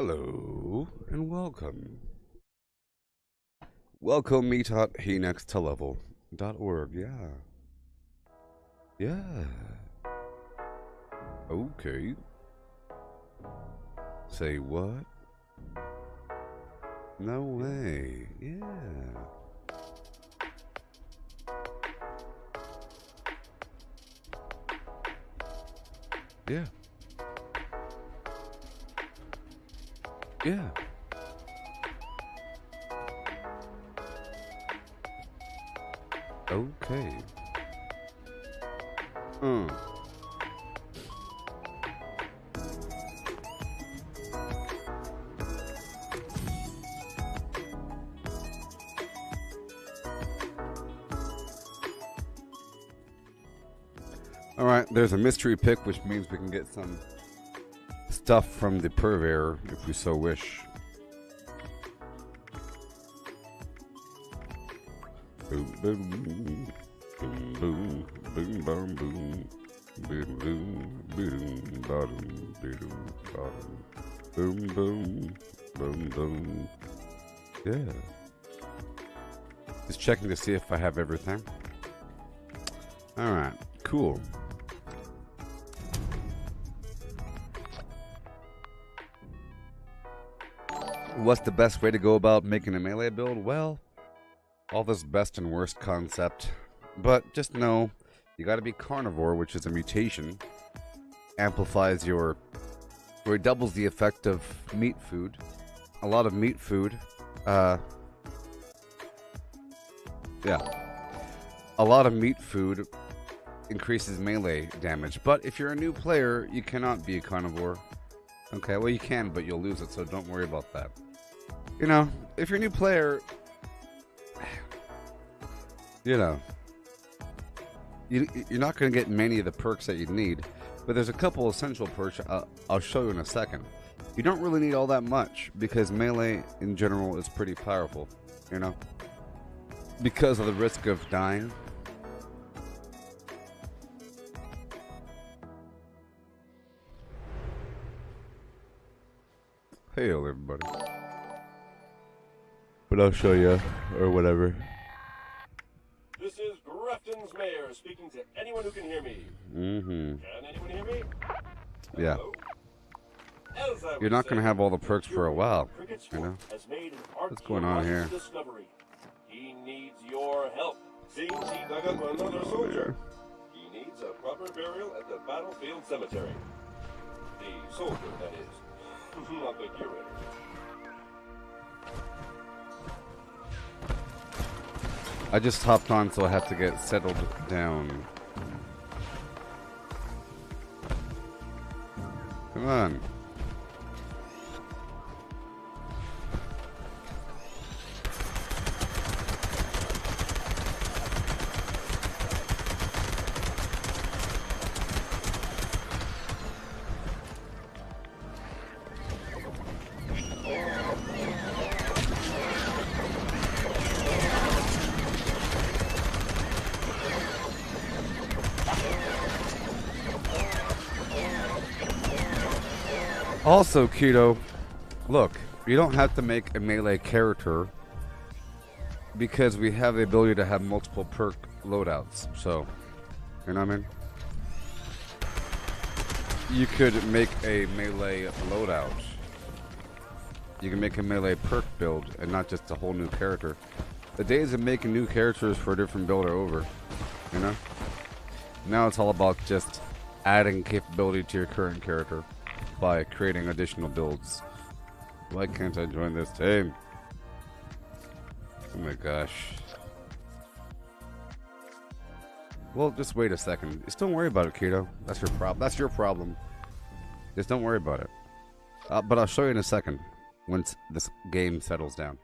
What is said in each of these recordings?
Hello and welcome. Welcome me.henextelevel.org. Yeah. Yeah. Okay. Say what? No way. Yeah. Yeah. Yeah. Okay. Hmm. Alright, there's a mystery pick, which means we can get some stuff from the purveyor if we so wish. Boom, boom, boom, boom, boom, boom, boom, boom, boom, boom, boom, bottom, boom, bottom, boom, boom, boom, boom. Yeah. Just checking to see if I have everything. Alright, cool. What's the best way to go about making a melee build? Well, all this best and worst concept, but just know you gotta be carnivore, which is a mutation. Amplifies your, or it doubles the effect of meat food. A lot of meat food, yeah. A lot of meat food increases melee damage, but if you're a new player, you cannot be a carnivore. Okay, well you can, but you'll lose it, so don't worry about that. You know, if you're a new player, you know, you're not going to get many of the perks that you need, but there's a couple essential perks I'll show you in a second. You don't really need all that much, because melee in general is pretty powerful, you know, because of the risk of dying. Hail, everybody. But I'll show you, or whatever. This is Grafton's mayor speaking to anyone who can hear me. Mm-hmm. Can anyone hear me? Yeah. You're not going to have all the perks for a while, you know? What's going on here? Discovery. He needs your help. Seems he dug up another soldier. He needs a proper burial at the battlefield cemetery. The soldier, that is. Not the curator. I just hopped on, so I have to get settled down. Come on. Also, Keto, look, you don't have to make a melee character because we have the ability to have multiple perk loadouts. So, you know what I mean? You could make a melee loadout. You can make a melee perk build and not just a whole new character. The days of making new characters for a different build are over, you know? Now it's all about just adding capability to your current character by creating additional builds. Why can't I join this team? Oh my gosh. Well, just wait a second. Just don't worry about it, Keto. That's your problem. That's your problem. Just don't worry about it. But I'll show you in a second once this game settles down.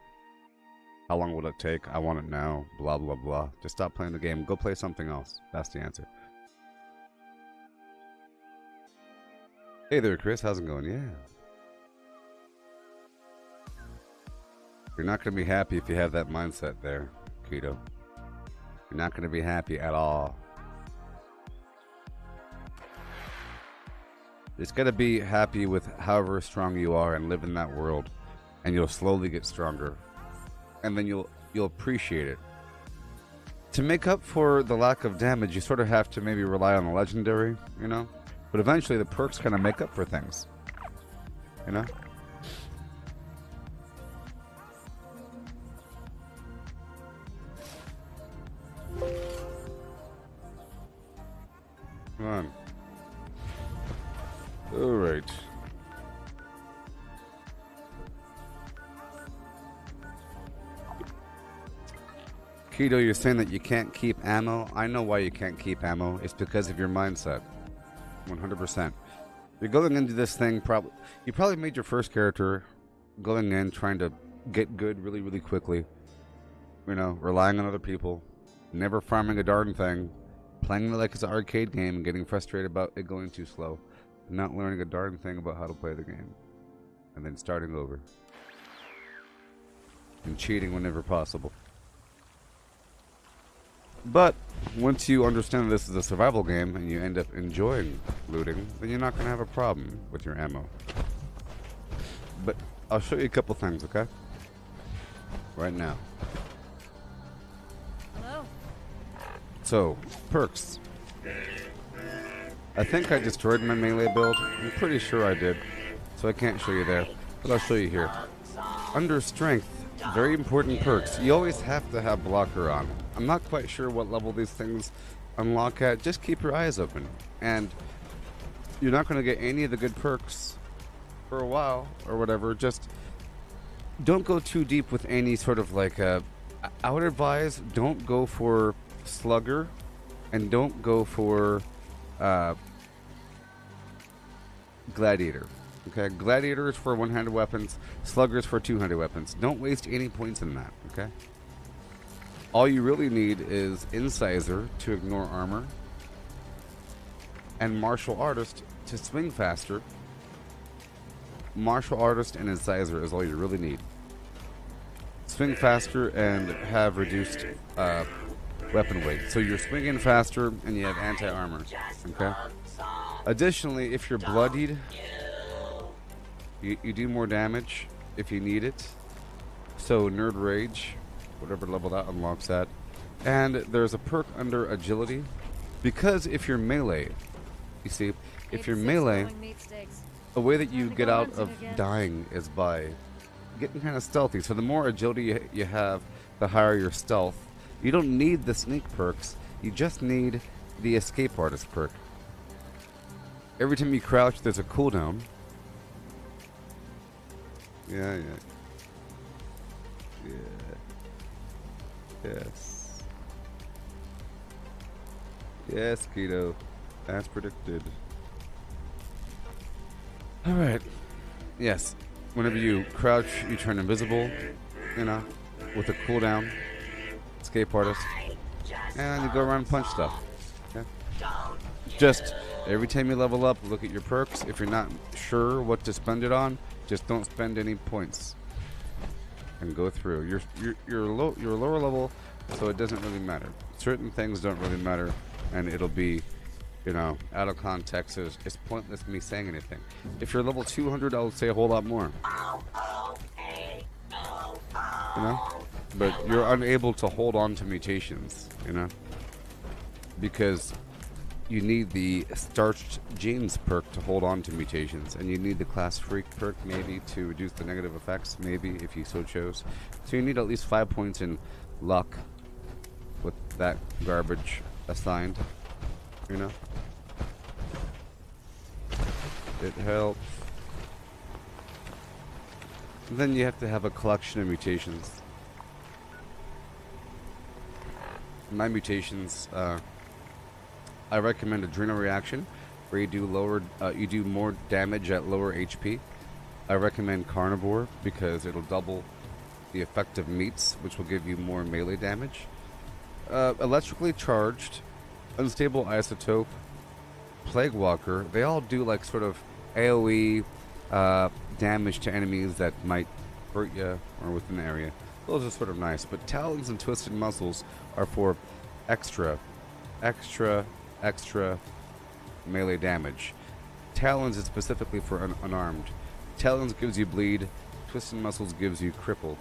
How long will it take? I want it now. Blah, blah, blah. Just stop playing the game. Go play something else. That's the answer. Hey there, Chris. How's it going? Yeah. You're not going to be happy if you have that mindset there, Keto. You're not going to be happy at all. Just gotta be happy with however strong you are and live in that world, and you'll slowly get stronger, and then you'll appreciate it. To make up for the lack of damage, you sort of have to maybe rely on the legendary, you know? But eventually the perks kind of make up for things, you know? Come on. Alright. Keto, you're saying that you can't keep ammo. I know why you can't keep ammo. It's because of your mindset. 100%. You're going into this thing, you probably made your first character going in trying to get good really, really quickly. You know, relying on other people, never farming a darn thing, playing it like it's an arcade game and getting frustrated about it going too slow, not learning a darn thing about how to play the game, and then starting over. And cheating whenever possible. But once you understand that this is a survival game and you end up enjoying looting, then you're not going to have a problem with your ammo. But I'll show you a couple things, okay? Right now. Hello. So, perks. I think I destroyed my melee build. I'm pretty sure I did. So I can't show you there. But I'll show you here. Under strength, very important perks. You always have to have blocker on. I'm not quite sure what level these things unlock at. Just keep your eyes open. And you're not going to get any of the good perks for a while or whatever. Just don't go too deep with any sort of like I would advise don't go for slugger and don't go for gladiator. Okay, gladiator is for one-handed weapons, slugger is for two-handed weapons. Don't waste any points in that, okay? All you really need is incisor to ignore armor and martial artist to swing faster. Martial artist and incisor is all you really need. Swing faster and have reduced weapon weight. So you're swinging faster and you have anti-armor, okay? Additionally, if you're bloodied, you do more damage if you need it. So Nerd Rage, whatever level that unlocks at. And there's a perk under agility. Because if you're melee, you see, if you're melee, a way that you get out of dying is by getting kind of stealthy. So the more agility you have, the higher your stealth. You don't need the sneak perks. You just need the escape artist perk. Every time you crouch, there's a cooldown. Yeah. Yes. Yes, Keto. As predicted. Alright. Yes. Whenever you crouch, you turn invisible, you know, with a cooldown. Escape artist. And you go around and punch stuff. Okay? Just every time you level up, look at your perks. If you're not sure what to spend it on, just don't spend any points. And go through. You're lower level, so it doesn't really matter. Certain things don't really matter, and it'll be, you know, out of context. It's pointless me saying anything. If you're level 200, I'll say a whole lot more. You know? But you're unable to hold on to mutations, you know? Because you need the starched genes perk to hold on to mutations, and you need the class freak perk maybe to reduce the negative effects, maybe if you so chose. So you need at least 5 points in luck with that garbage assigned, you know? It helps. And then you have to have a collection of mutations. My mutations, I recommend Adrenal Reaction, where you do more damage at lower HP. I recommend Carnivore because it'll double the effect of meats, which will give you more melee damage. Electrically Charged, Unstable Isotope, Plague Walker, they all do like sort of AoE damage to enemies that might hurt you or within the area. Those are sort of nice, but Talons and Twisted Muscles are for extra melee damage. Talons is specifically for unarmed. Talons gives you bleed. Twisted Muscles gives you cripple.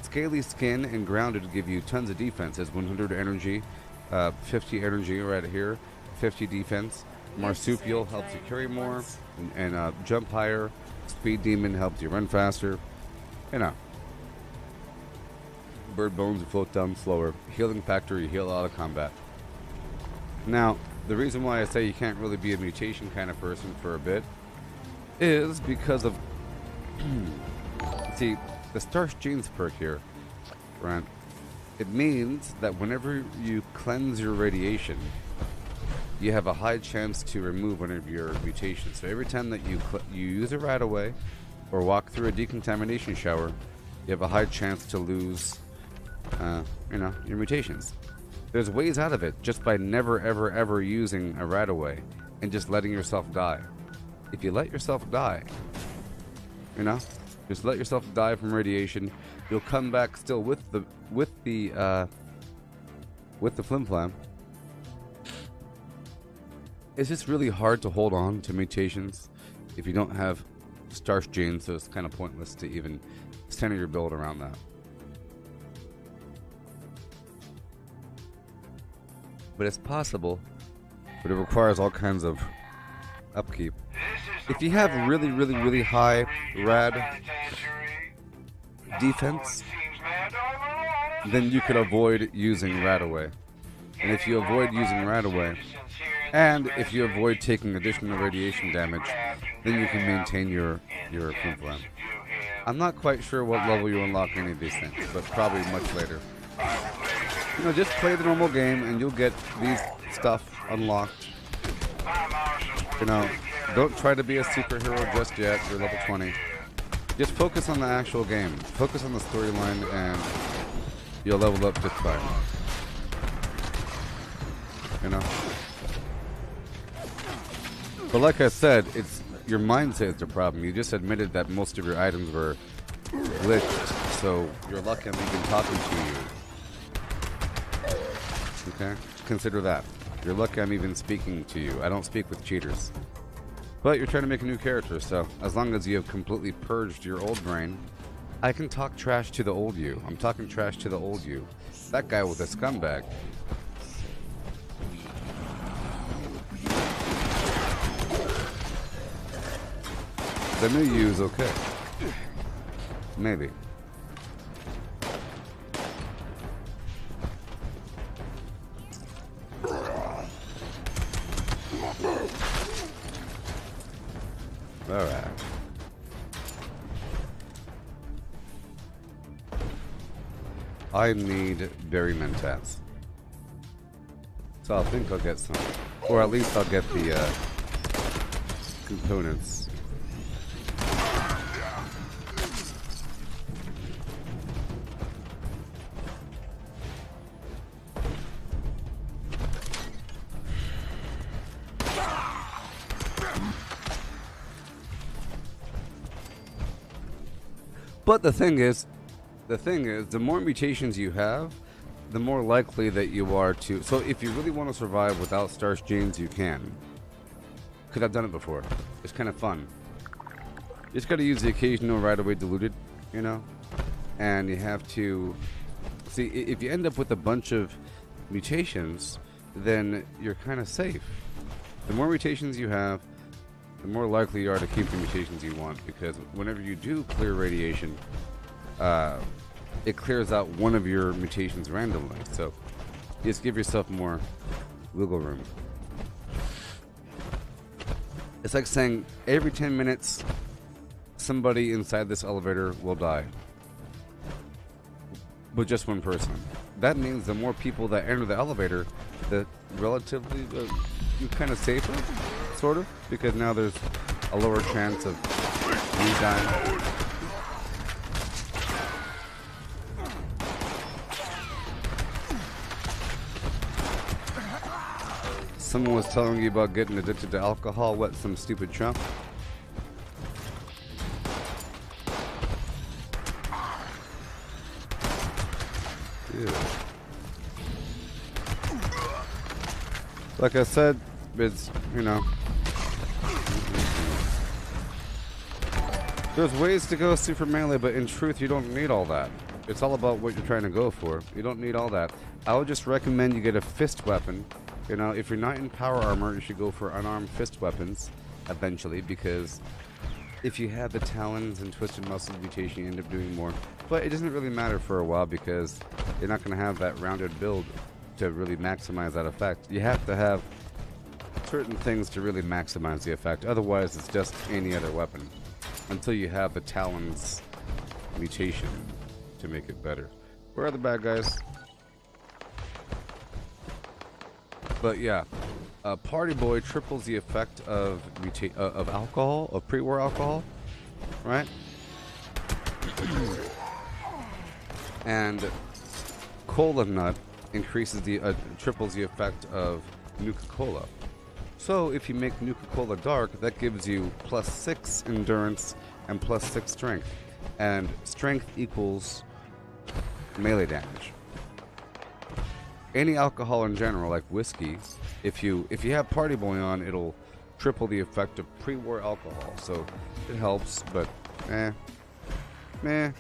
Scaly Skin and Grounded give you tons of defense. It's 100 energy, 50 energy right here, 50 defense. Marsupial helps you carry more, and jump higher. Speed Demon helps you run faster. You know. Bird Bones, you float down slower. Healing Factor, you heal out of combat. Now, the reason why I say you can't really be a mutation kind of person for a bit is because of see, the Starch Genes perk here, right? It means that whenever you cleanse your radiation, you have a high chance to remove one of your mutations. So every time that you use it right away or walk through a decontamination shower, you have a high chance to lose, your mutations. There's ways out of it just by never, ever, ever using a right away and just letting yourself die. If you let yourself die, just let yourself die from radiation, you'll come back still with the flim flam. It's just really hard to hold on to mutations if you don't have starch genes, so it's kind of pointless to even center your build around that. But it's possible, but it requires all kinds of upkeep. If you have really, really, really high rad defense, then you could avoid using Radaway. And if you avoid using Radaway, and if you avoid taking additional radiation damage, then you can maintain your flim flam. I'm not quite sure what level you unlock any of these things, but probably much later. Just play the normal game and you'll get these stuff unlocked. Don't try to be a superhero just yet. You're level 20. Just focus on the actual game. Focus on the storyline and you'll level up just fine. But like I said, it's your mindset is the problem. You just admitted that most of your items were glitched, so you're lucky I'm even talking to you. Okay? Consider that. You're lucky I'm even speaking to you. I don't speak with cheaters. But you're trying to make a new character, so as long as you have completely purged your old brain, I can talk trash to the old you. I'm talking trash to the old you. That guy was a scumbag. The new you is okay. Maybe. Alright. I need berry mentats. So I think I'll get some. Or at least I'll get the components. But the thing is, the more mutations you have, the more likely that you are to... So if you really want to survive without starch genes, you can. Because I've done it before. It's kind of fun. You just got to use the occasional right away diluted, And you have to... See, if you end up with a bunch of mutations, then you're kind of safe. The more mutations you have, the more likely you are to keep the mutations you want, because whenever you do clear radiation, it clears out one of your mutations randomly. So you just give yourself more wiggle room. It's like saying every 10 minutes, somebody inside this elevator will die. But just one person. That means the more people that enter the elevator, the relatively, you're kind of safer. Sort of, because now there's a lower chance of you dying. Someone was telling you about getting addicted to alcohol. What, some stupid chump? Ew. Like I said, it's, There's ways to go super melee, but in truth, you don't need all that. It's all about what you're trying to go for. You don't need all that. I would just recommend you get a fist weapon. You know, if you're not in power armor, you should go for unarmed fist weapons eventually, because if you have the talons and twisted muscle mutation, you end up doing more. But it doesn't really matter for a while, because you're not going to have that rounded build to really maximize that effect. You have to have certain things to really maximize the effect. Otherwise, it's just any other weapon. Until you have the talons mutation to make it better. Where are the bad guys? But yeah, Party Boy triples the effect of alcohol, of pre-war alcohol, right? And Cola Nut increases triples the effect of Nuka-Cola. So if you make Nuka-Cola Dark, that gives you +6 endurance and +6 strength. And strength equals melee damage. Any alcohol in general, like whiskey, if you have Party Boy on, it'll triple the effect of pre-war alcohol. So it helps, but meh.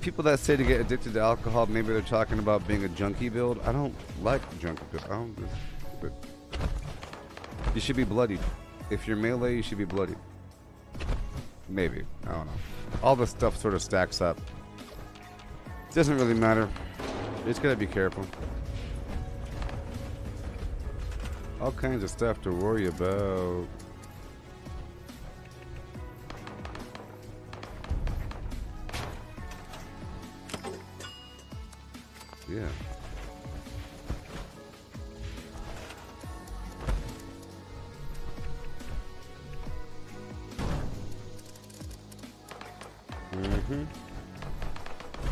People that say to get addicted to alcohol, maybe they're talking about being a junkie build. I don't like junkie build. You should be bloodied. If you're melee, you should be bloodied. Maybe. I don't know. All this stuff sort of stacks up. Doesn't really matter. You just gotta be careful. All kinds of stuff to worry about. Yeah.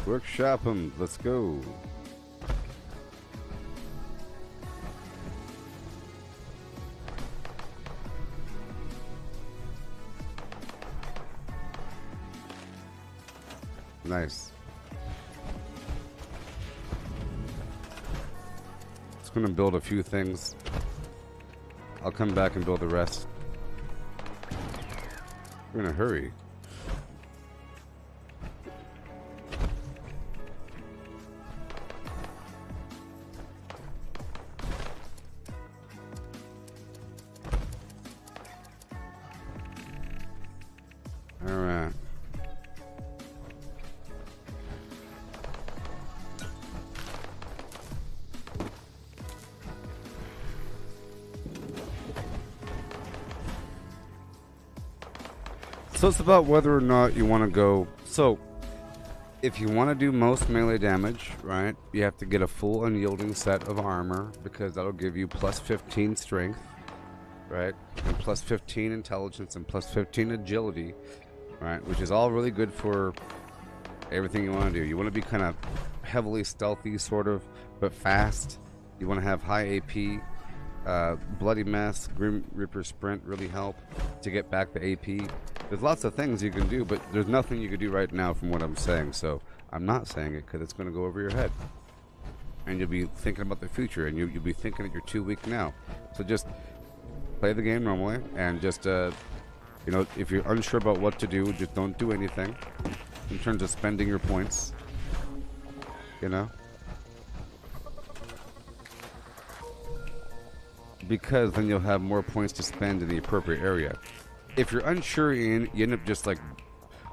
Workshop them. Let's go. Nice. Just gonna build a few things. I'll come back and build the rest. We're in a hurry. Alright. So it's about whether or not you want to go. So if you want to do most melee damage, right, you have to get a full unyielding set of armor, because that'll give you +15 strength, right, and +15 intelligence and +15 agility, right, which is all really good for everything you want to do. You want to be kind of heavily stealthy, sort of, but fast. You want to have high AP. Bloody Mess, Grim Reaper Sprint really help to get back the AP. There's lots of things you can do, but there's nothing you can do right now from what I'm saying. So I'm not saying it because it's going to go over your head. And you'll be thinking about the future, and you'll be thinking that you're too weak now. So just play the game normally, and just, you know, if you're unsure about what to do, just don't do anything in terms of spending your points, you know? Because then you'll have more points to spend in the appropriate area. If you're unsure, you end up just like,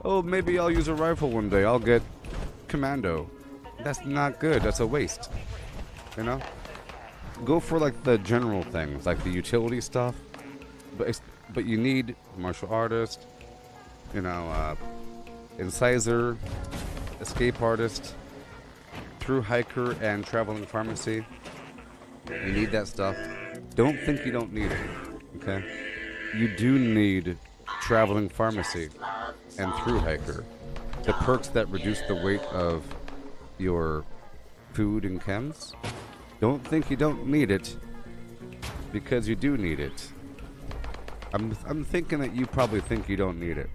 oh, maybe I'll use a rifle one day. I'll get commando. That's not good. That's a waste. You know? Go for like the general things, like the utility stuff. But you need martial artist, you know, incisor, escape artist, through hiker, and traveling pharmacy. You need that stuff. Don't think you don't need it, okay? You do need traveling pharmacy and through hiker. The perks that reduce the weight of your food and chems. Don't think you don't need it, because you do need it. I'm thinking that you probably think you don't need it.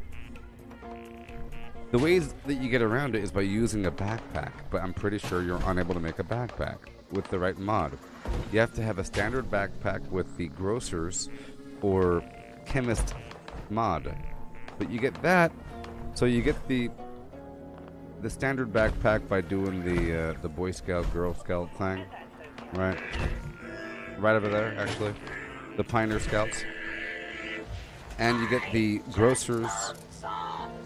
The ways that you get around it is by using a backpack, but I'm pretty sure you're unable to make a backpack with the right mod. You have to have a standard backpack with the grocer's or chemist mod. But you get that So you get the standard backpack by doing the Boy Scout, Girl Scout thing, right? Right over there, actually, the Pioneer Scouts, and you get the Grocers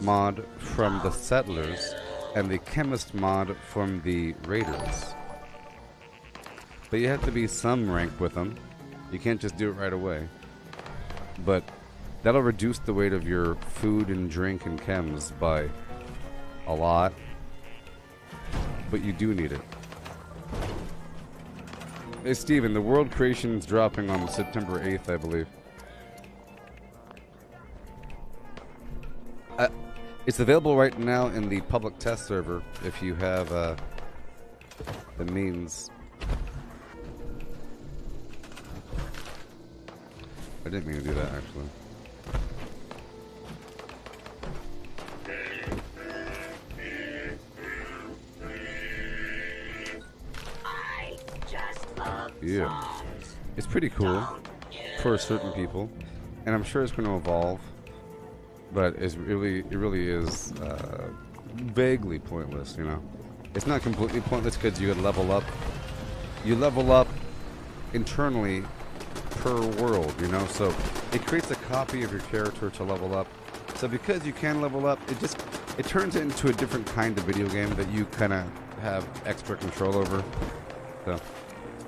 mod from the Settlers, and the Chemist mod from the Raiders. But you have to be some rank with them. You can't just do it right away. But that'll reduce the weight of your food and drink and chems by a lot. But you do need it. Hey Steven, the world creation's dropping on September 8th, I believe. It's available right now in the public test server if you have the means. I didn't mean to do that, actually. Yeah. It's pretty cool for certain people, and I'm sure it's going to evolve, but it really is vaguely pointless, you know. It's not completely pointless because you could level up. You level up internally per world, you know, so it creates a copy of your character to level up. So because you can level up, it turns it into a different kind of video game that you kind of have extra control over. So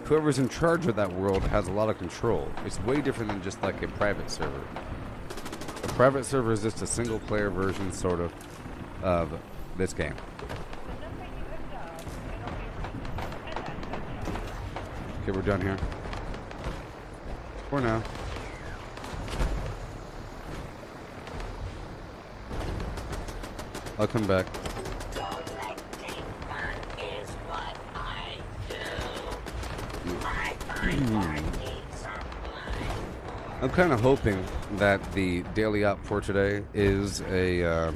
whoever's in charge of that world has a lot of control. It's way different than just like a private server. A private server is just a single player version, sort of this game. Okay, we're done here. For now. I'll come back. I'm kind of hoping that the daily op for today is a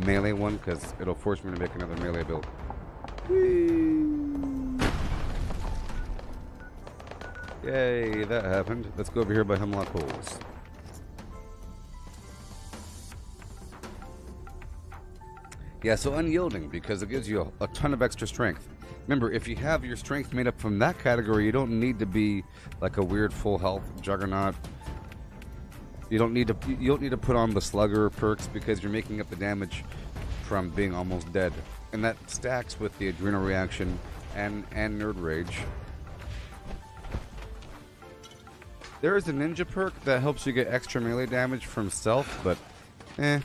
melee one, because it'll force me to make another melee build. Whee! Yay, that happened. Let's go over here by Hemlock Holes. Yeah, so unyielding, because it gives you a ton of extra strength. Remember, if you have your strength made up from that category, you don't need to be like a weird full health juggernaut. You don't need to put on the slugger perks, because you're making up the damage from being almost dead. And that stacks with the adrenal reaction and nerd rage. There is a ninja perk that helps you get extra melee damage from stealth, but you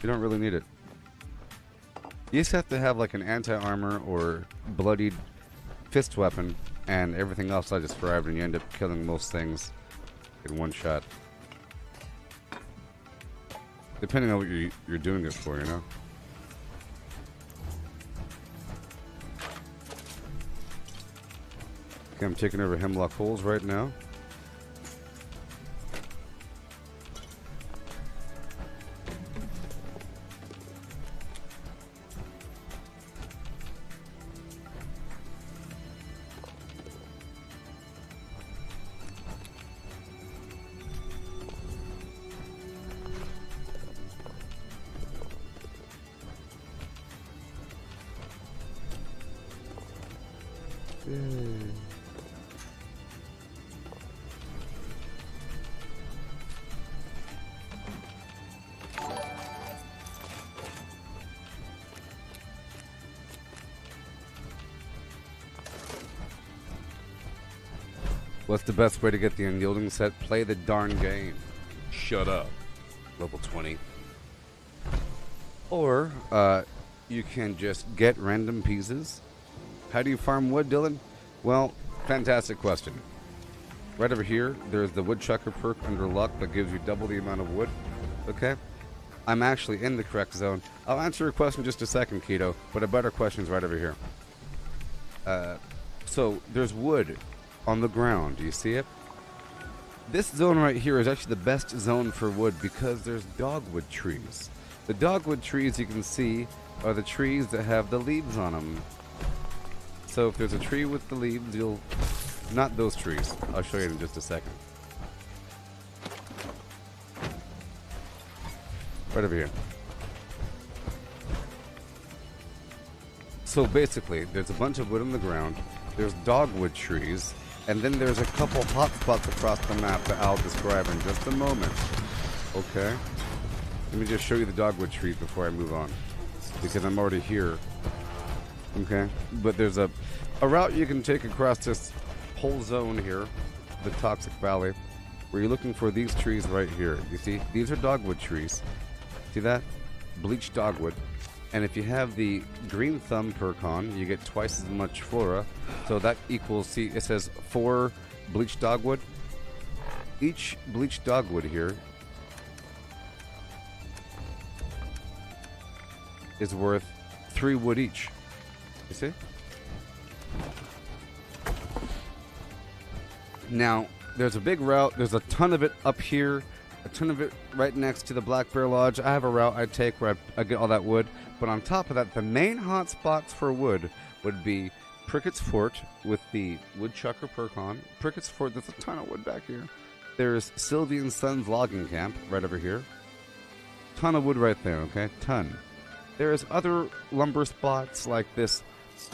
don't really need it. You just have to have like an anti-armor or bloodied fist weapon and everything else I described, and you end up killing most things in one shot. Depending on what you're doing it for, you know? Okay, I'm taking over Hemlock Holes right now. What's the best way to get the unyielding set? Play the darn game. Shut up. Level 20. Or, you can just get random pieces. How do you farm wood, Dylan? Well, fantastic question. Right over here, there's the woodchucker perk under luck that gives you double the amount of wood. Okay? I'm actually in the correct zone. I'll answer your question in just a second, Keto, but a better question's right over here. So, there's wood on the ground. Do you see it? This zone right here is actually the best zone for wood because there's dogwood trees. The dogwood trees you can see are the trees that have the leaves on them. So if there's a tree with the leaves, you'll... Not those trees. I'll show you in just a second. Right over here. So basically, there's a bunch of wood on the ground, there's dogwood trees, and then there's a couple hot spots across the map that I'll describe in just a moment. Okay? Let me just show you the dogwood trees before I move on, because I'm already here. Okay? But there's a route you can take across this whole zone here, the Toxic Valley, where you're looking for these trees right here. You see? These are dogwood trees. See that? Bleached dogwood. And if you have the green thumb perk on, you get twice as much flora. So that equals, see, it says 4 bleached dogwood. Each bleached dogwood here is worth 3 wood each. You see? Now, there's a big route. There's a ton of it up here. A ton of it right next to the Black Bear Lodge. I have a route I take where I get all that wood. But on top of that, the main hot spots for wood would be Prickett's Fort with the Woodchucker perk on. Prickett's Fort, there's a ton of wood back here. There's Sylvie and Sons Logging Camp right over here. Ton of wood right there, okay? Ton. There's other lumber spots like this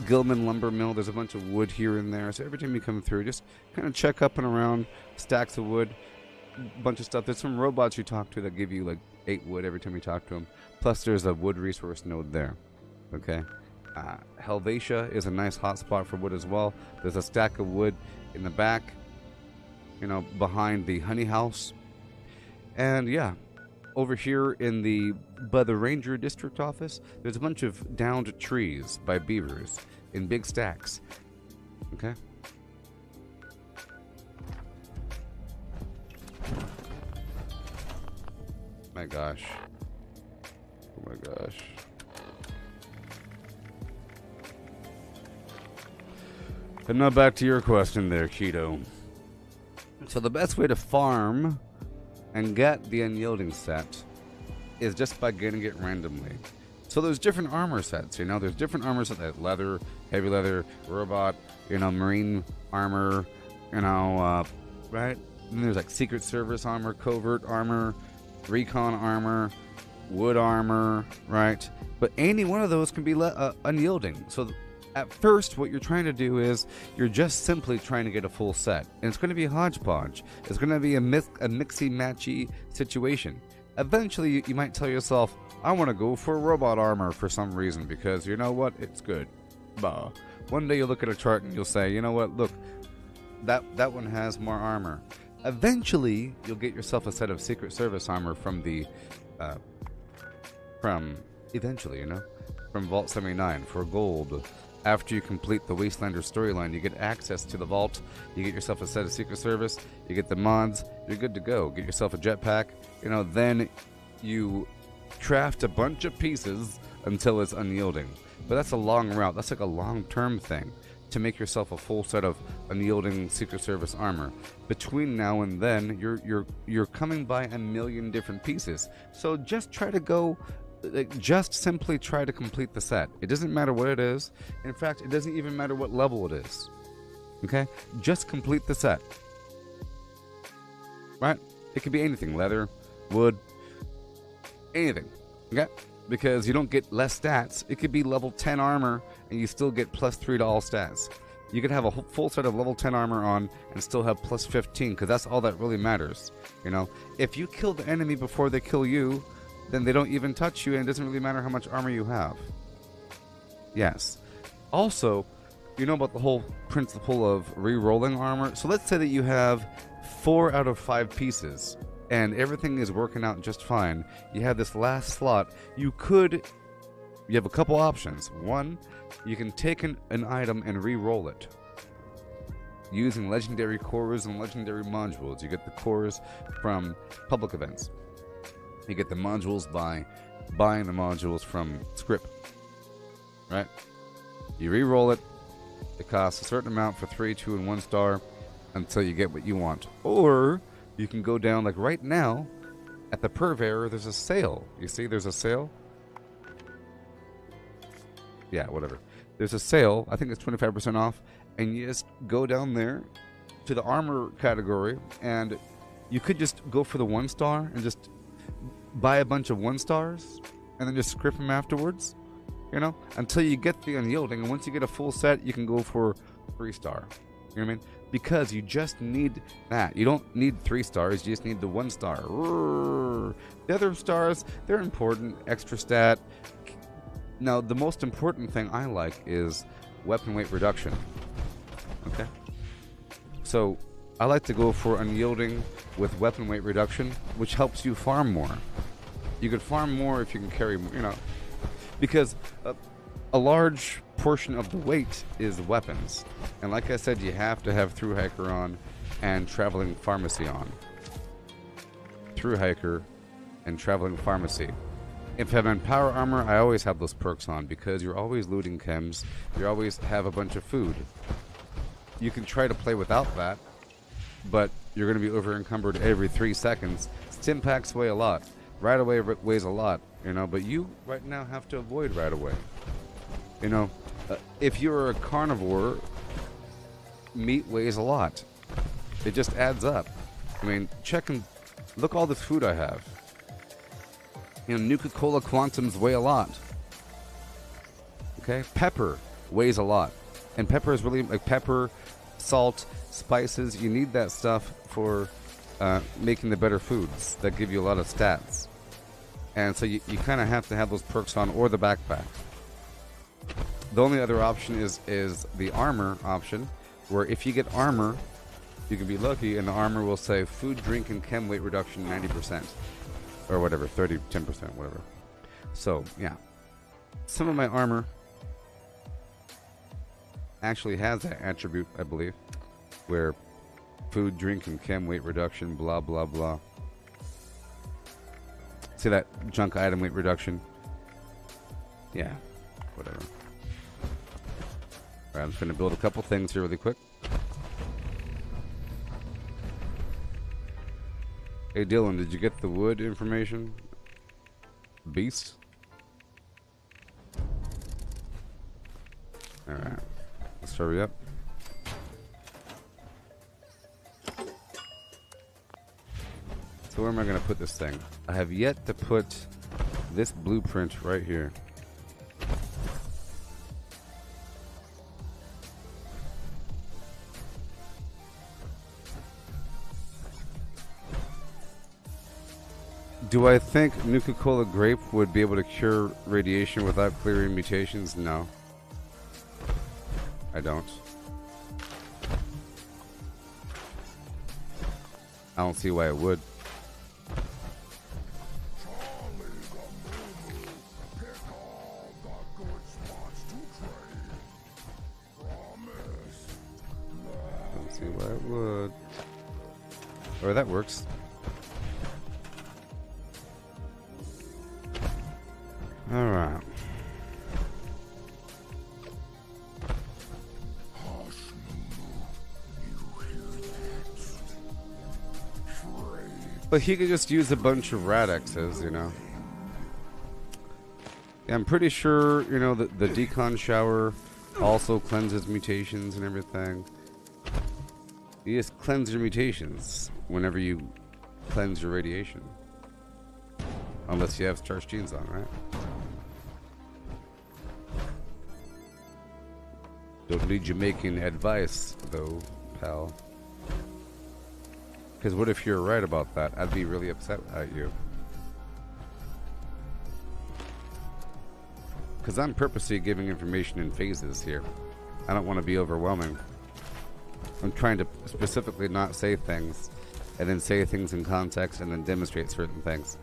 Gilman Lumber Mill. There's a bunch of wood here and there. So every time you come through, just kind of check up and around stacks of wood. Bunch of stuff. There's some robots you talk to that give you like 8 wood every time you talk to them. Plus there's a wood resource node there. Okay. Helvetia is a nice hot spot for wood as well. There's a stack of wood in the back, you know, behind the honey house. And yeah, over here by the Ranger District office, there's a bunch of downed trees by beavers in big stacks. Okay. My gosh. Oh my gosh. And now back to your question there, Cheeto. So the best way to farm and get the unyielding set is just by getting it randomly. So there's different armor sets, you know, there's different armor sets like leather, heavy leather, robot, you know, marine armor, you know, right? And there's like Secret Service armor, covert armor, recon armor, wood armor, right? But any one of those can be unyielding. So at first, what you're trying to do is you're just simply trying to get a full set. And it's going to be a hodgepodge. It's going to be a mixy-matchy situation. Eventually, you might tell yourself, I want to go for robot armor for some reason because you know what? It's good. Bah. One day you'll look at a chart and you'll say, you know what? Look, that one has more armor. Eventually, you'll get yourself a set of Secret Service armor from from Vault 79 for gold. After you complete the Wastelander storyline, you get access to the vault, you get yourself a set of Secret Service, you get the mods, you're good to go. Get yourself a jetpack, you know, then you craft a bunch of pieces until it's unyielding. But that's a long route. That's like a long-term thing to make yourself a full set of unyielding Secret Service armor. Between now and then, you're coming by a million different pieces. So just try to go, just simply try to complete the set. It doesn't matter what it is. In fact, it doesn't even matter what level it is. Okay? Just complete the set. Right? It could be anything. Leather, wood, anything. Okay? Because you don't get less stats. It could be level 10 armor and you still get plus 3 to all stats. You could have a full set of level 10 armor on and still have plus 15 because that's all that really matters. You know, if you kill the enemy before they kill you, then they don't even touch you and it doesn't really matter how much armor you have. Yes. Also, you know about the whole principle of re-rolling armor? So let's say that you have 4 out of 5 pieces and everything is working out just fine. You have this last slot. You have a couple options. One, you can take an item and re-roll it using legendary cores and legendary modules. You get the cores from public events. You get the modules by buying the modules from Script. Right? You re-roll it. It costs a certain amount for 3, 2, and 1 star until you get what you want. Or you can go down, like right now, at the Purveyor, there's a sale. You see there's a sale? Yeah, whatever. There's a sale. I think it's 25% off. And you just go down there to the armor category, and you could just go for the 1 star and just buy a bunch of 1 stars and then just script them afterwards. you know, until you get the unyielding. And once you get a full set, you can go for 3-star. You know what I mean? Because you just need that. You don't need 3 stars. You just need the 1 star. The other stars, they're important. Extra stat. Now, the most important thing I like is weapon weight reduction. Okay? So, I like to go for unyielding with weapon weight reduction, which helps you farm more. You can farm more if you can carry more, you know. Because a large portion of the weight is weapons. And like I said, you have to have Through Hiker on and Traveling Pharmacy on. Through Hiker and Traveling Pharmacy. If I'm in Power Armor, I always have those perks on because you're always looting chems. You always have a bunch of food. You can try to play without that, but you're going to be over encumbered every 3 seconds. Stim packs weigh a lot. Right away weighs a lot, you know, but you right now have to avoid right away. You know, if you're a carnivore, meat weighs a lot. It just adds up. I mean, look all this food I have. You know, Nuka-Cola Quantums weigh a lot. Okay? Pepper weighs a lot. And pepper is really, like pepper, salt, spices, you need that stuff for making the better foods that give you a lot of stats. And so you kind of have to have those perks on, or the backpack. The only other option is the armor option, where if you get armor, you can be lucky, and the armor will say food, drink, and chem weight reduction 90%. Or whatever, 30, 10%, whatever. So, yeah. Some of my armor actually has that attribute, I believe, where food, drink, and chem weight reduction, blah, blah, blah. See that junk item weight reduction? Yeah, whatever. Alright, I'm just going to build a couple things here really quick. Hey Dylan, did you get the wood information? Beast? Alright, let's hurry up. So where am I going to put this thing? I have yet to put this blueprint right here. Do I think Nuka-Cola Grape would be able to cure radiation without clearing mutations? No. I don't. I don't see why it would. Don't see why it would. Oh, that works. Alright. But he could just use a bunch of Radexes, you know. Yeah, I'm pretty sure, you know, the Decon Shower also cleanses mutations and everything. You just cleanse your mutations whenever you cleanse your radiation. Unless you have charged genes on, right? Don't need Jamaican advice, though, pal. Because what if you're right about that? I'd be really upset at you. Because I'm purposely giving information in phases here. I don't want to be overwhelming. I'm trying to specifically not say things, and then say things in context, and then demonstrate certain things.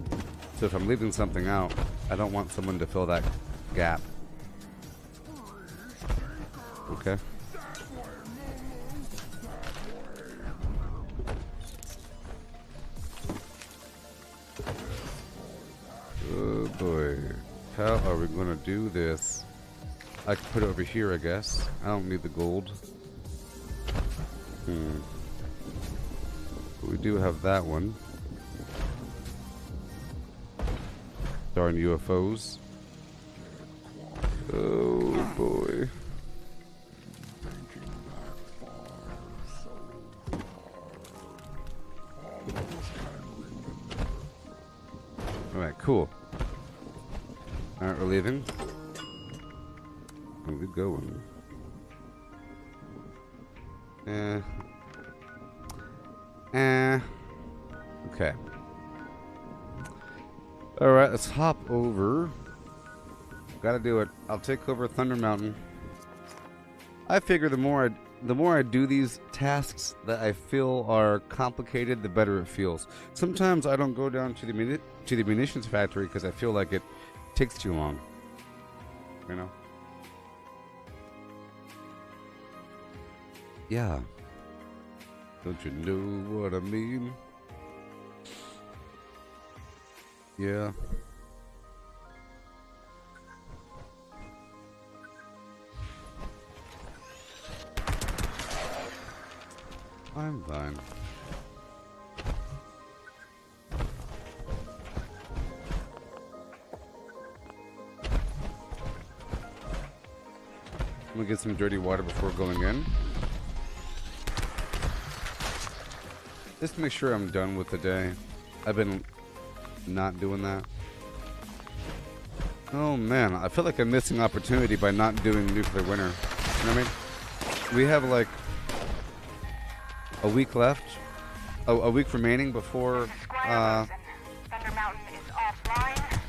So if I'm leaving something out, I don't want someone to fill that gap. Okay? Oh boy. How are we gonna do this? I can put it over here, I guess. I don't need the gold. But we do have that one. Darn UFOs. Oh boy. Alright, cool. Alright, we're leaving. Where we going? Okay. Alright, let's hop over. Gotta do it. I'll take over Thunder Mountain. I figure the more I do these tasks that I feel are complicated, the better it feels. Sometimes I don't go down to the munitions factory because I feel like it takes too long. You know? Yeah. Don't you know what I mean? Yeah. I'm fine. I'm gonna get some dirty water before going in. Just to make sure I'm done with the day. I've been not doing that. Oh man, I feel like I'm missing opportunity by not doing nuclear winter. You know what I mean? We have like a week left, a week remaining before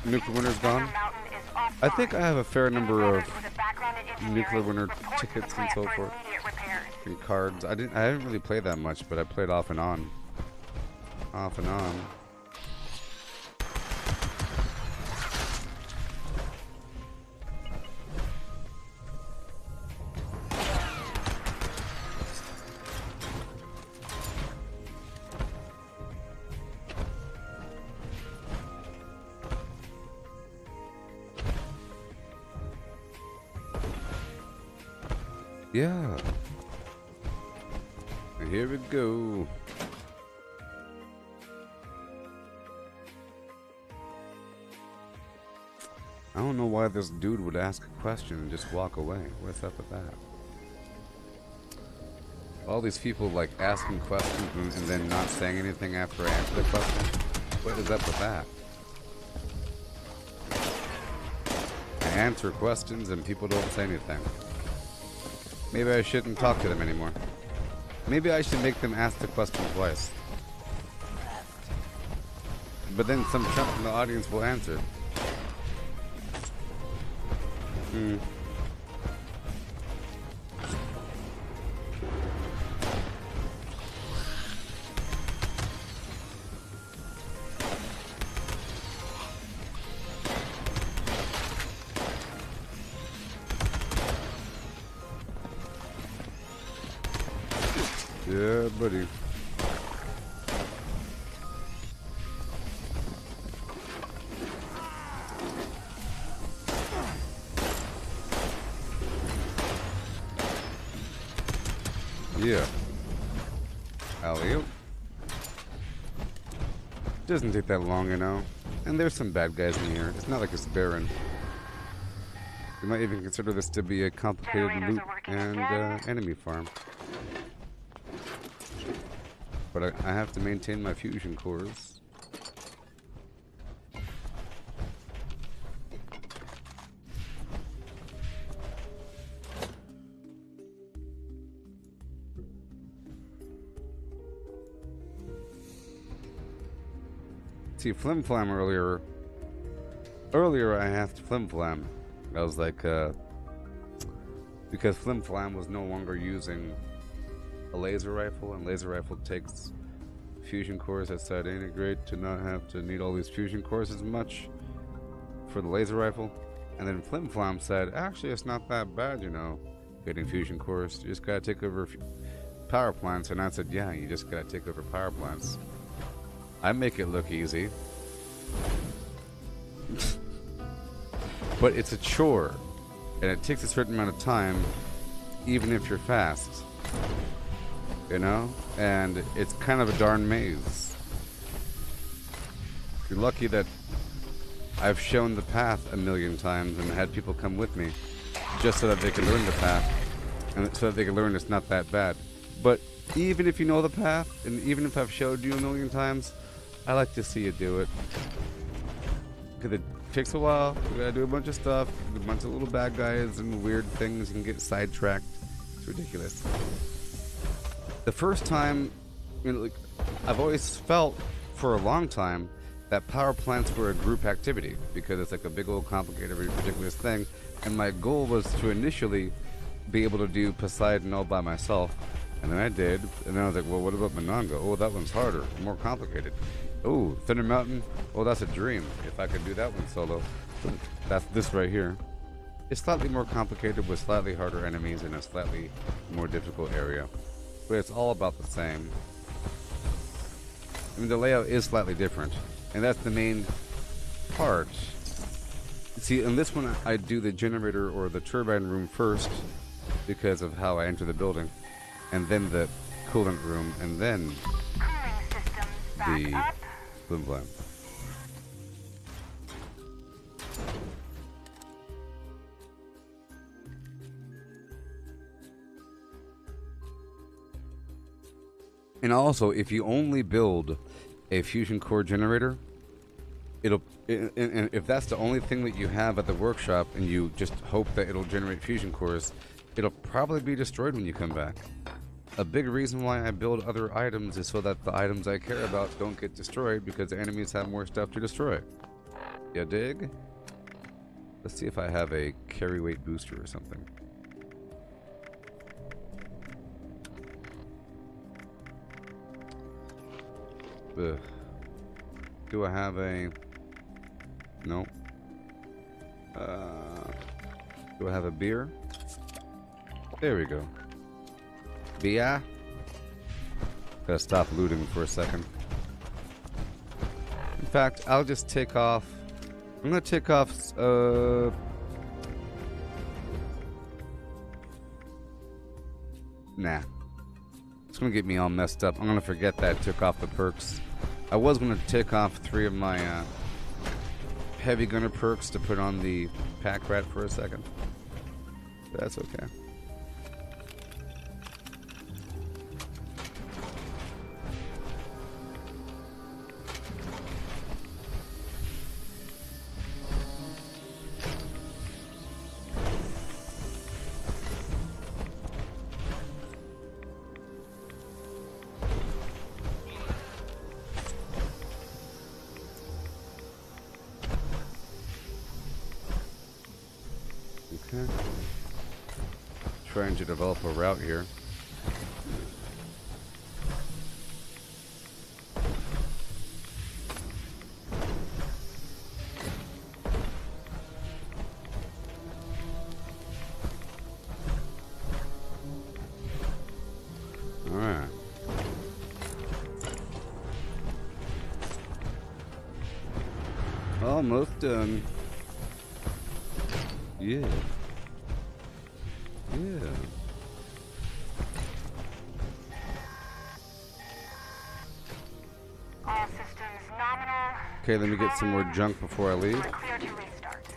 nuclear winter's gone. I think I have a fair number of nuclear winter tickets and so forth, and cards. I haven't really played that much, but I played off and on. Yeah. And here we go. I don't know why this dude would ask a question and just walk away. What's up with that? All these people like asking questions and then not saying anything after I answer the question. What is up with that? I answer questions and people don't say anything. Maybe I shouldn't talk to them anymore. Maybe I should make them ask the question twice. But then some chump in the audience will answer. Yeah, buddy. Yeah. Alley-oop. Doesn't take that long, you know. And there's some bad guys in here. It's not like it's barren. You might even consider this to be a complicated loot and enemy farm. But I have to maintain my fusion cores. See, Flim Flam earlier I have to Flim Flam. I was like, because Flim Flam was no longer using a laser rifle, and laser rifle takes fusion cores. I said integrate to not have to need all these fusion cores as much for the laser rifle. And then Flim Flam said, actually it's not that bad, you know, getting fusion cores. You just gotta take over power plants. And I said, yeah, you just gotta take over power plants. I make it look easy. But it's a chore, and it takes a certain amount of time, even if you're fast. You know? And it's kind of a darn maze. You're lucky that I've shown the path a million times and had people come with me just so that they can learn the path, and so that they can learn it's not that bad. But even if you know the path, and even if I've showed you a million times, I like to see you do it. because it takes a while. We gotta do a bunch of stuff, a bunch of little bad guys and weird things, and get sidetracked. It's ridiculous. The first time, you know, like, I've always felt for a long time that power plants were a group activity because it's like a big old complicated ridiculous thing, and my goal was to initially be able to do Poseidon all by myself, and then I did, and then I was like, well, what about Monongah? Oh, that one's harder, more complicated. Oh, Thunder Mountain, oh, that's a dream if I could do that one solo. That's this right here. It's slightly more complicated with slightly harder enemies in a slightly more difficult area, but it's all about the same. I mean, the layout is slightly different, and that's the main part. See, in this one, I do the generator or the turbine room first because of how I enter the building, and then the coolant room, and then the blim blam. And also, if you only build a fusion core generator, and if that's the only thing that you have at the workshop and you just hope that it'll generate fusion cores, it'll probably be destroyed when you come back. A big reason why I build other items is so that the items I care about don't get destroyed because the enemies have more stuff to destroy. You dig? Let's see if I have a carry weight booster or something. Ugh. Do I have a... No. Do I have a beer? There we go. Beer? Gotta stop looting for a second. In fact, I'll just take off... I'm gonna take off... Nah. It's gonna get me all messed up. I'm gonna forget that I took off the perks. I was gonna take off 3 of my heavy gunner perks to put on the pack rat for a second. But that's okay. Okay. Trying to develop a route here. Alright. Almost done. Yeah. Yeah. All systems nominal. Okay, let me get some more junk before I leave. We're clear to restart.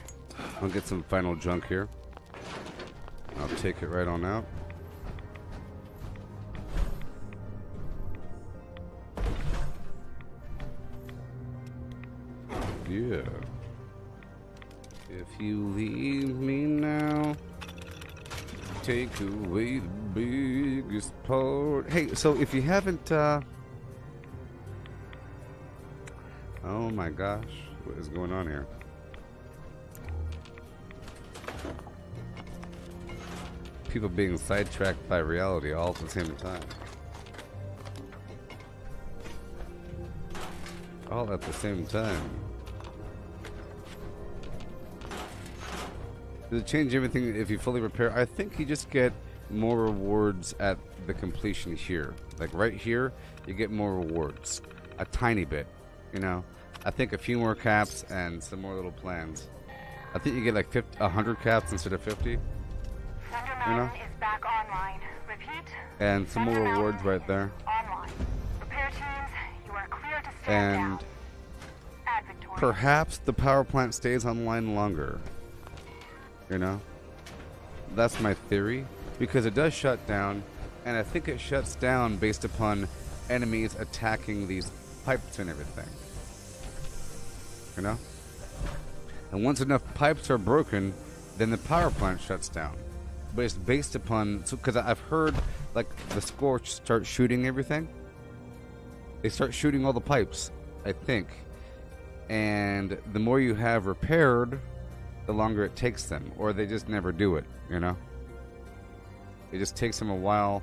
I'll get some final junk here. I'll take it right on out. Yeah. If you leave me now, take away the biggest part. Hey, so if you haven't, oh my gosh, what is going on here? People being sidetracked by reality all at the same time. All at the same time. Does it change everything if you fully repair? I think you just get more rewards at the completion here. Like right here, you get more rewards. A tiny bit, you know. I think a few more caps and some more little plans. I think you get like 100 caps instead of 50. Thunder You know? Mountain is back online. Repeat. And some more Thunder rewards Mountain right there. Online. Repair teams, you are clear to stand And down. Add victorious. perhaps the power plant stays online longer. You know? That's my theory. Because it does shut down, and I think it shuts down based upon enemies attacking these pipes and everything. You know? And once enough pipes are broken, then the power plant shuts down. But it's based upon, because I've heard like the Scorch start shooting everything. They start shooting all the pipes, I think. And the more you have repaired, the longer it takes them. Or they just never do it, you know? It just takes them a while.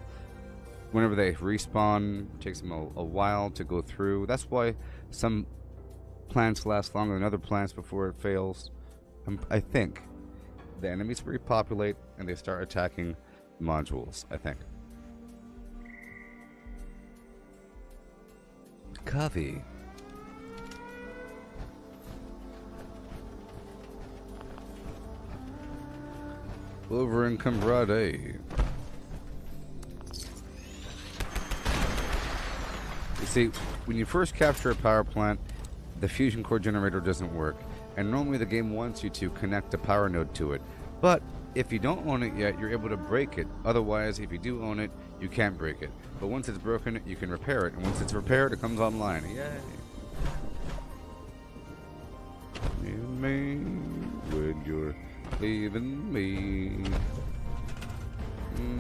Whenever they respawn, it takes them a while to go through. That's why some plants last longer than other plants before it fails. I think. The enemies repopulate and they start attacking modules, I think. Coffee. Over in Cambrade. You see, when you first capture a power plant, the fusion core generator doesn't work, and normally the game wants you to connect a power node to it. But if you don't own it yet, you're able to break it. Otherwise, if you do own it, you can't break it. But once it's broken, you can repair it, and once it's repaired, it comes online. Yay! Leave me when you're leaving me,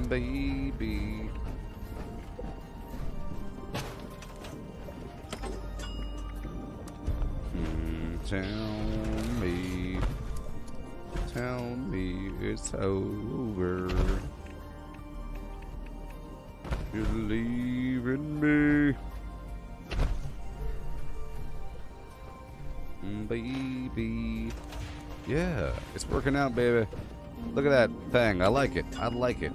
baby. Tell me it's over. You're leaving me, baby. Yeah, it's working out, baby. Look at that thing. I like it. I like it.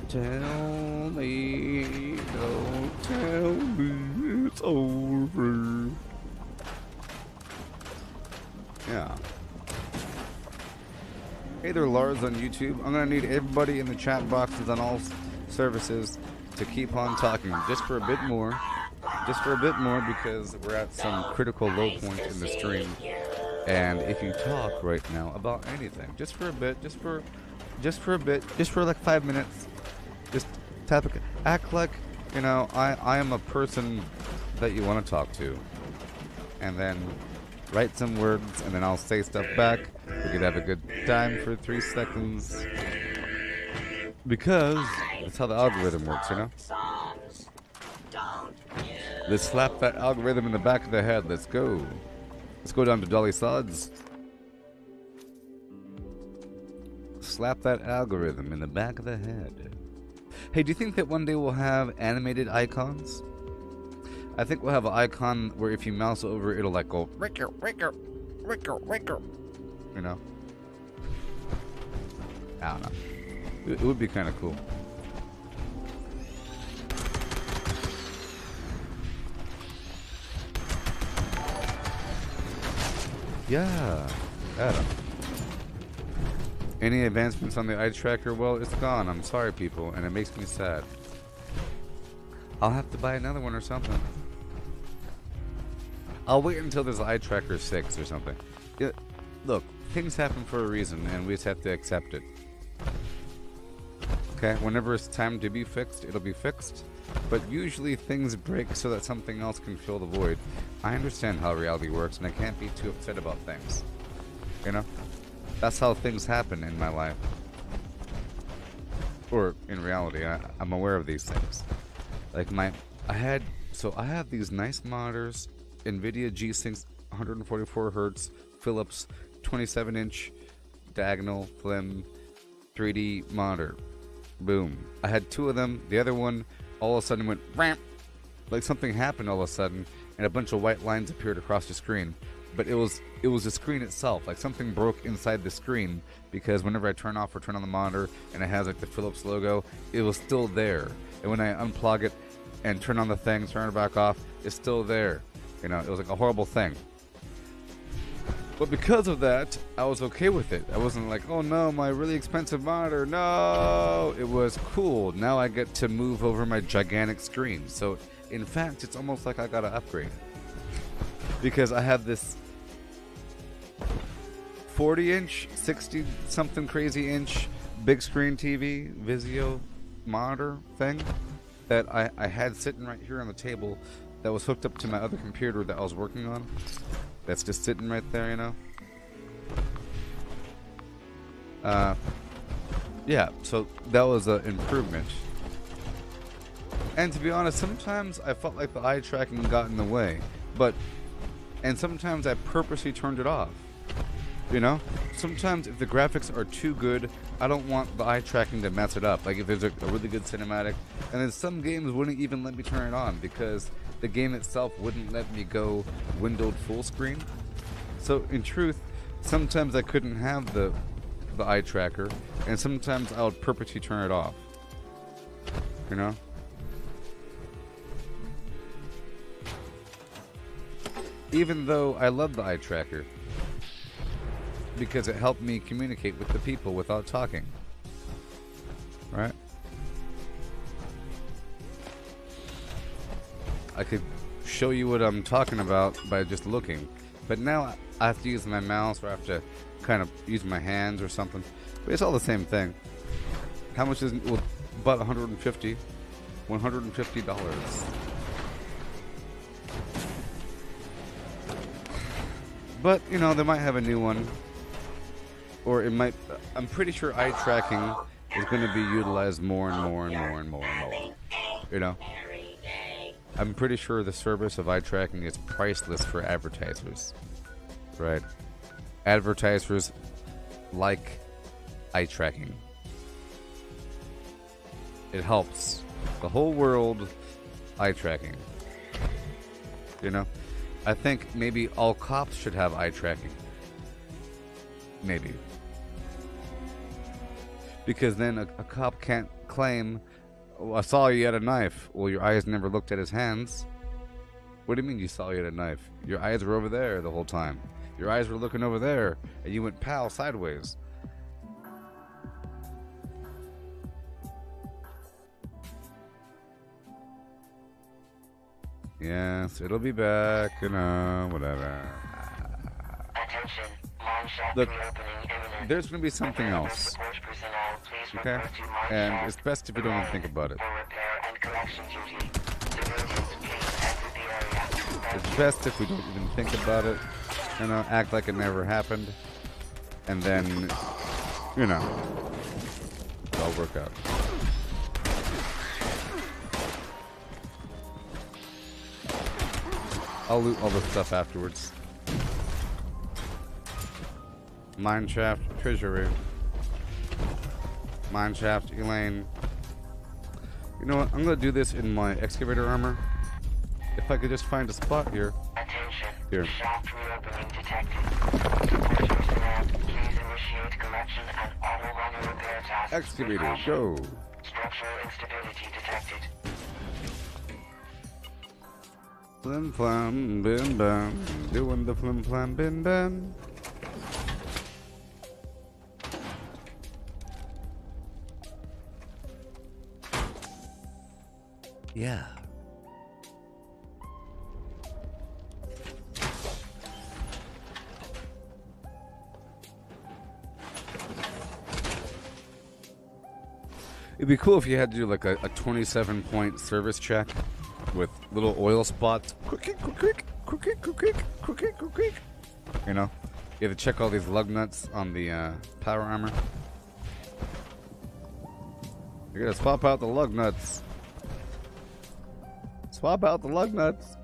Tell me, don't tell me it's over. Yeah. Hey there, Lars on YouTube. I'm gonna need everybody in the chat boxes on all services to keep on talking just for a bit more. Just for a bit more, because we're at some critical low point in the stream. And if you talk right now about anything, just for a bit, just for like 5 minutes, just tap it, act like, you know, I am a person that you want to talk to, and then write some words, and then I'll say stuff back. We could have a good time for 3 seconds, because that's how the algorithm works, you know. Let's slap that algorithm in the back of the head. Let's go. Let's go down to Dolly Sods. Slap that algorithm in the back of the head. Hey, do you think that one day we'll have animated icons? I think we'll have an icon where if you mouse over, it'll like go, Ricker, Ricker, Ricker, Ricker. You know? I don't know. It would be kind of cool. Yeah, Adam. Any advancements on the eye tracker? Well, it's gone. I'm sorry, people, and it makes me sad. I'll have to buy another one or something. I'll wait until there's eye tracker 6 or something. Yeah, look, things happen for a reason, and we just have to accept it. Okay, whenever it's time to be fixed, it'll be fixed. But usually things break so that something else can fill the void. I understand how reality works, and I can't be too upset about things. You know? That's how things happen in my life. Or in reality, I'm aware of these things. Like I have these nice monitors, NVIDIA G-Sync 144 Hz, Philips 27-inch diagonal slim 3D monitor. Boom. I had 2 of them. The other one all of a sudden went ramp. Like something happened all of a sudden, and a bunch of white lines appeared across the screen. But it was the screen itself. Like something broke inside the screen, because whenever I turn off or turn on the monitor and it has like the Philips logo, it was still there. And when I unplug it and turn on the thing, turn it back off, it's still there. You know, it was like a horrible thing. But because of that, I was okay with it. I wasn't like, oh no, my really expensive monitor, no! It was cool. Now I get to move over my gigantic screen. So, in fact, it's almost like I got to upgrade. Because I have this 40-inch, 60-something crazy inch big screen TV, Vizio monitor thing that I had sitting right here on the table that was hooked up to my other computer that I was working on. that's just sitting right there, you know. Yeah, so that was an improvement. And to be honest, sometimes I felt like the eye tracking got in the way, and sometimes I purposely turned it off. You know, sometimes if the graphics are too good, I don't want the eye tracking to mess it up. Like if there's a really good cinematic, and then some games wouldn't even let me turn it on because the game itself wouldn't let me go windowed full screen. So in truth, sometimes I couldn't have the eye tracker, and sometimes I would purposely turn it off. You know? Even though I love the eye tracker, because it helped me communicate with the people without talking. Right? I could show you what I'm talking about by just looking. But now I have to use my mouse, or I have to kind of use my hands or something. But it's all the same thing. How much is it? Well, about $150. $150. But, you know, they might have a new one. Or it might... I'm pretty sure eye tracking is going to be utilized more and more and more and more and more. You know? I'm pretty sure the service of eye tracking is priceless for advertisers. Right? Advertisers like eye tracking. It helps the whole world eye tracking. You know? I think maybe all cops should have eye tracking. Maybe. Because then a cop can't claim, oh, I saw you had a knife. Well, your eyes never looked at his hands. What do you mean you saw you had a knife? Your eyes were over there the whole time. Your eyes were looking over there, and you went pow sideways. Yes, it'll be back, you know, whatever. Attention, mine shaft Look, reopening imminent. there's going to be something else, Support personnel, please okay? report to mine And shaft it's best if you don't even think about it. for repair and collection duty. Civilians, please exit the area. Thank It's you. best if we don't even think about it, you know, act like it never happened, and then, you know, it'll all work out. I'll loot all the stuff afterwards. Mineshaft, treasury. Mineshaft, Elaine. You know what? I'm gonna do this in my excavator armor. If I could just find a spot here. Attention, Here. shaft reopening detected. Support personnel, please initiate collection and auto-run repair tasks. Excavator, Precaution. go. Structural instability detected. Flim flam, bim bam. Doing the flim flam, bim bam. Yeah. It'd be cool if you had to do like a 27-point service check with little oil spots. Quick, quick, quick, quick, quick, quick, quick, quick, quick. You know, you have to check all these lug nuts on the power armor. You're gonna swap out the lug nuts. Swap out the lug nuts.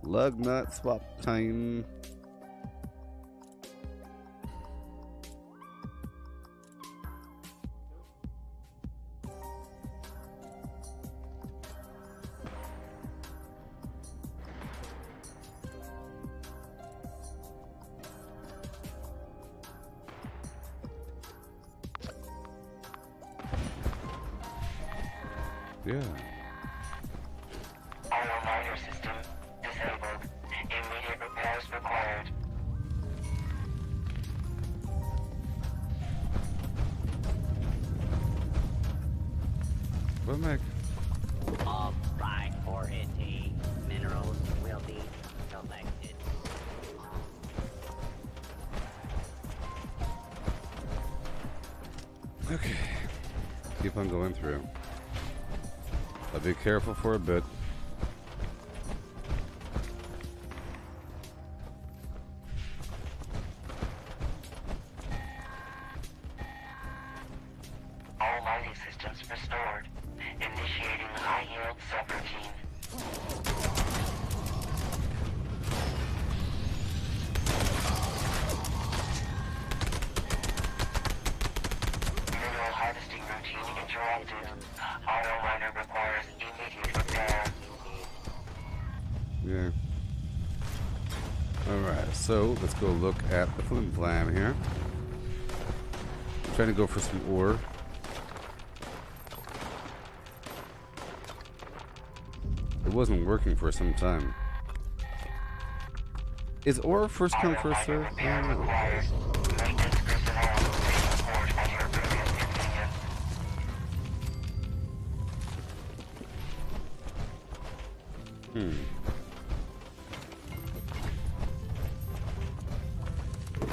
Lug nut swap time. Yeah. Auto miner system disabled. Immediate repairs required. What am I? All prime for it. Minerals will be collected. Okay. Keep on going through. I'll be careful for a bit. Okay. Alright, so let's go look at the flim flam here. I'm trying to go for some ore. It wasn't working for some time. Is ore first come, first serve? I don't know. Maintenance personnel report at your previous convenience.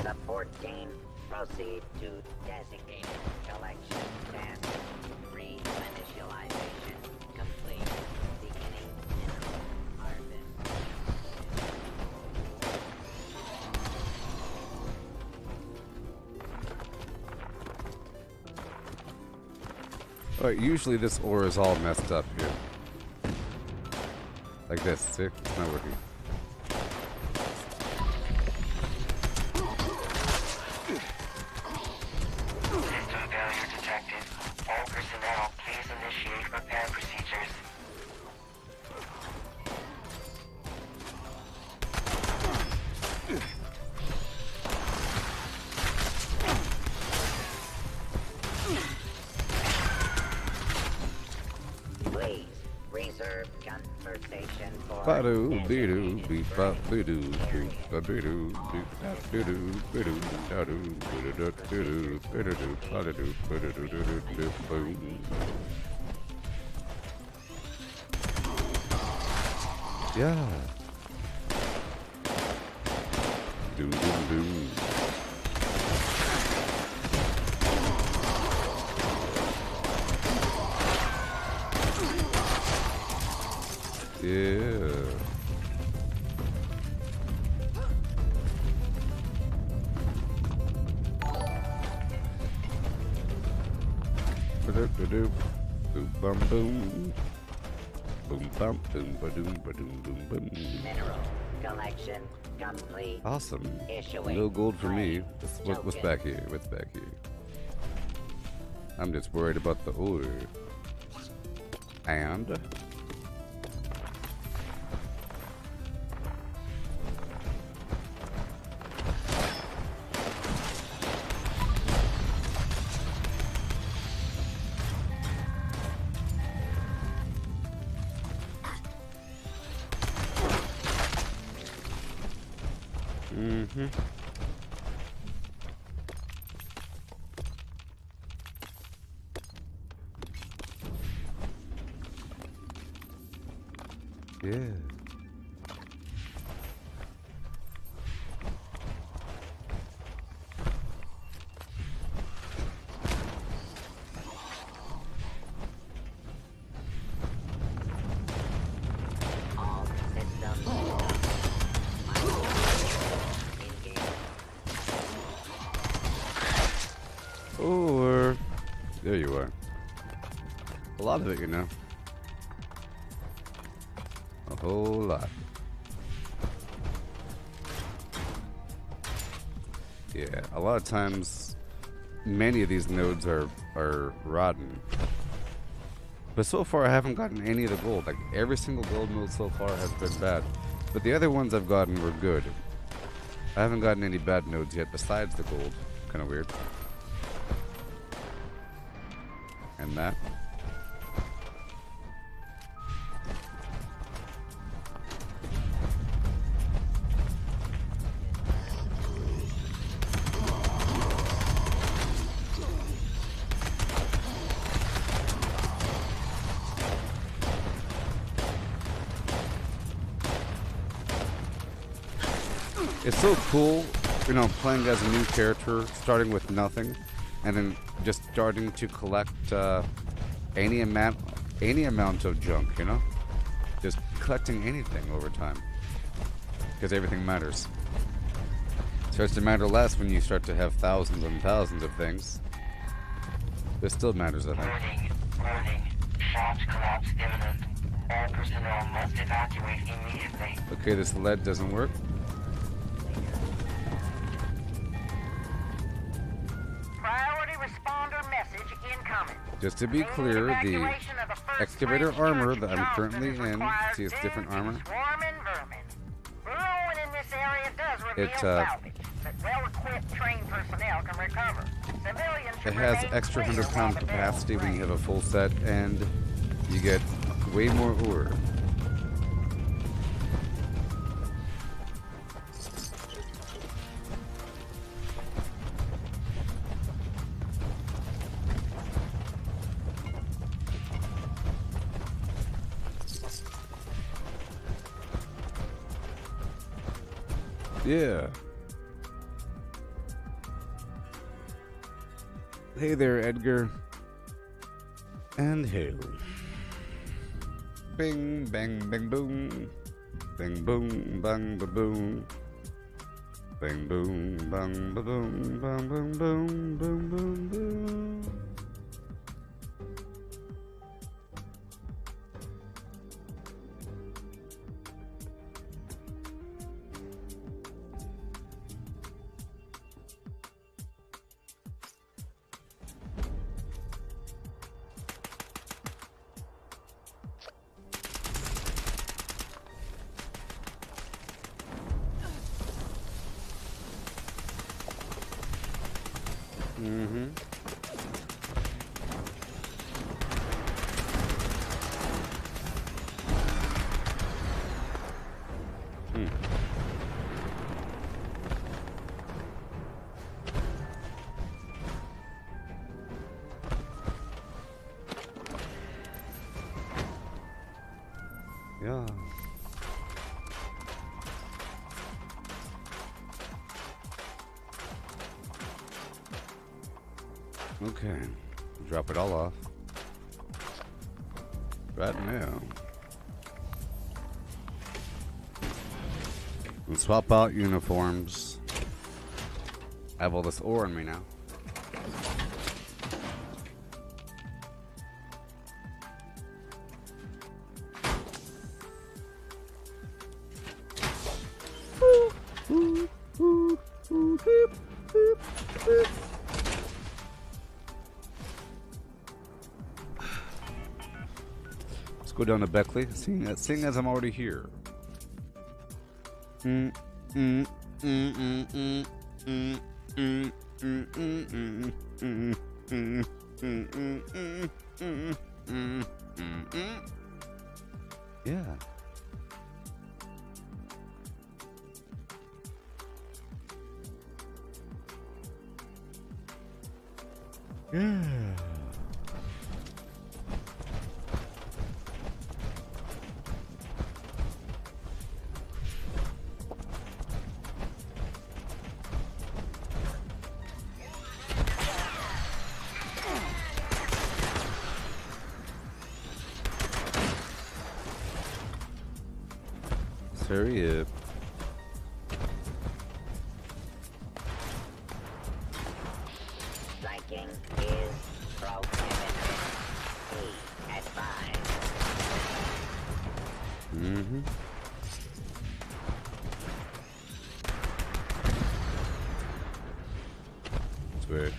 Support team, proceed to designated collection task. Reinitialization complete. Beginning mineral harvest. Alright, usually this ore is all messed up here. Like this, see? It's not working. System failure detected. All personnel, please initiate repair procedures. Please reserve conversation for Ba-doo, be-doo, designated beep-bop-be-doo, break beep-ba-be-doo, beep-bop-be-doo, be-doo, da-doo, be-doo-doo, be-doo, ba-doo, be-doo, be-doo, boom. Yeah. Doom, doom, doom. Yeah. Ba-do-ba-do. Boom, bum, boom. Boom, bum, boom, ba-doom, ba-doom, boom, boom. mineral collection complete. Awesome. Issuing No gold for me. claim What's token. back here? What's back here? I'm just worried about the ore. And yeah. All systems engage. Or there you are. A lot of it, you know. A whole lot. Yeah, a lot of times many of these nodes are rotten. But so far I haven't gotten any of the gold. Like every single gold node so far has been bad. But the other ones I've gotten were good. I haven't gotten any bad nodes yet besides the gold. Kind of weird. And that. It's so cool, you know, playing as a new character, starting with nothing, and then just starting to collect any amount of junk, you know? Just collecting anything over time. Because everything matters. It starts to matter less when you start to have thousands and thousands of things. It still matters, I think. Warning, warning. Shaft collapse imminent. All personnel must evacuate immediately. Okay, this lead doesn't work. Priority responder message incoming. Just to be clear, the Evacuation of the first excavator branch armor church that I'm Charleston currently is in, required see it's due different to armor. swarming vermin. reveal salvage that well-equipped trained personnel can recover. Civilians it should has remain extra clear 100-pound while the capacity when you bell's have a full set, and you get way more ore. Yeah. Hey there, Edgar. And hail. Bing, bang, bang, boom. Bang, boom, bang, ba, boom. Bang, boom, bang, ba, boom. Bang, boom, boom, boom, boom, boom. Mm-hmm. Yeah. Okay. Drop it all off. Right now. And swap out uniforms. I have all this ore on me now. Let's go down to Beckley, seeing as I'm already here. Yeah. Yeah. Hurry up. Flanking is prohibited. Be advised. Mm-hmm. That's weird.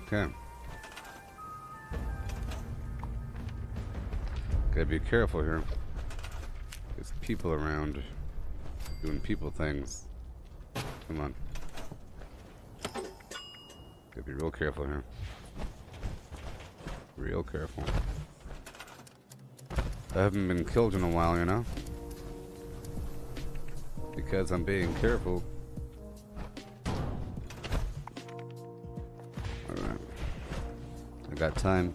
Okay. Gotta be careful here. There's people around doing people things. Come on. Gotta be real careful here. Real careful. I haven't been killed in a while, you know? Because I'm being careful. Alright. I got time.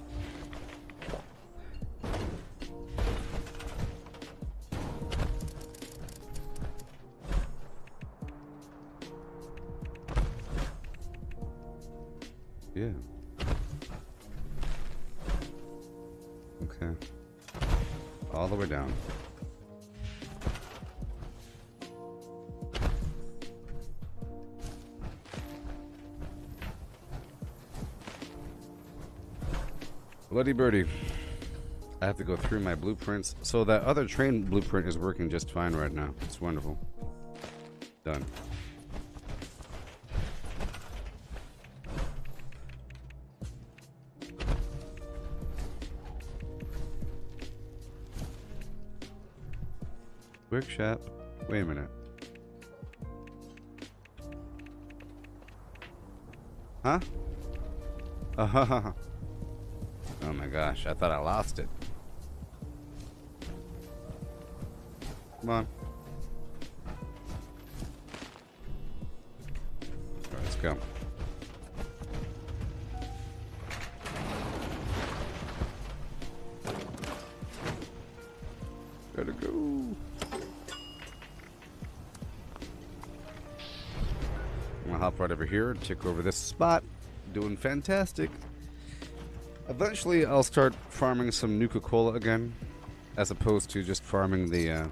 Yeah. Okay. All the way down. Bloody birdie. I have to go through my blueprints. So that other train blueprint is working just fine right now. It's wonderful. Done. Workshop. Wait a minute. Huh? Oh my gosh, I thought I lost it. Come on. Alright, let's go. Gotta go. I'm gonna hop right over here and check over this spot. Doing fantastic. Eventually, I'll start farming some Nuka-Cola again, as opposed to just farming the,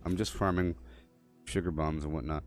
I'm just farming sugar bombs and whatnot.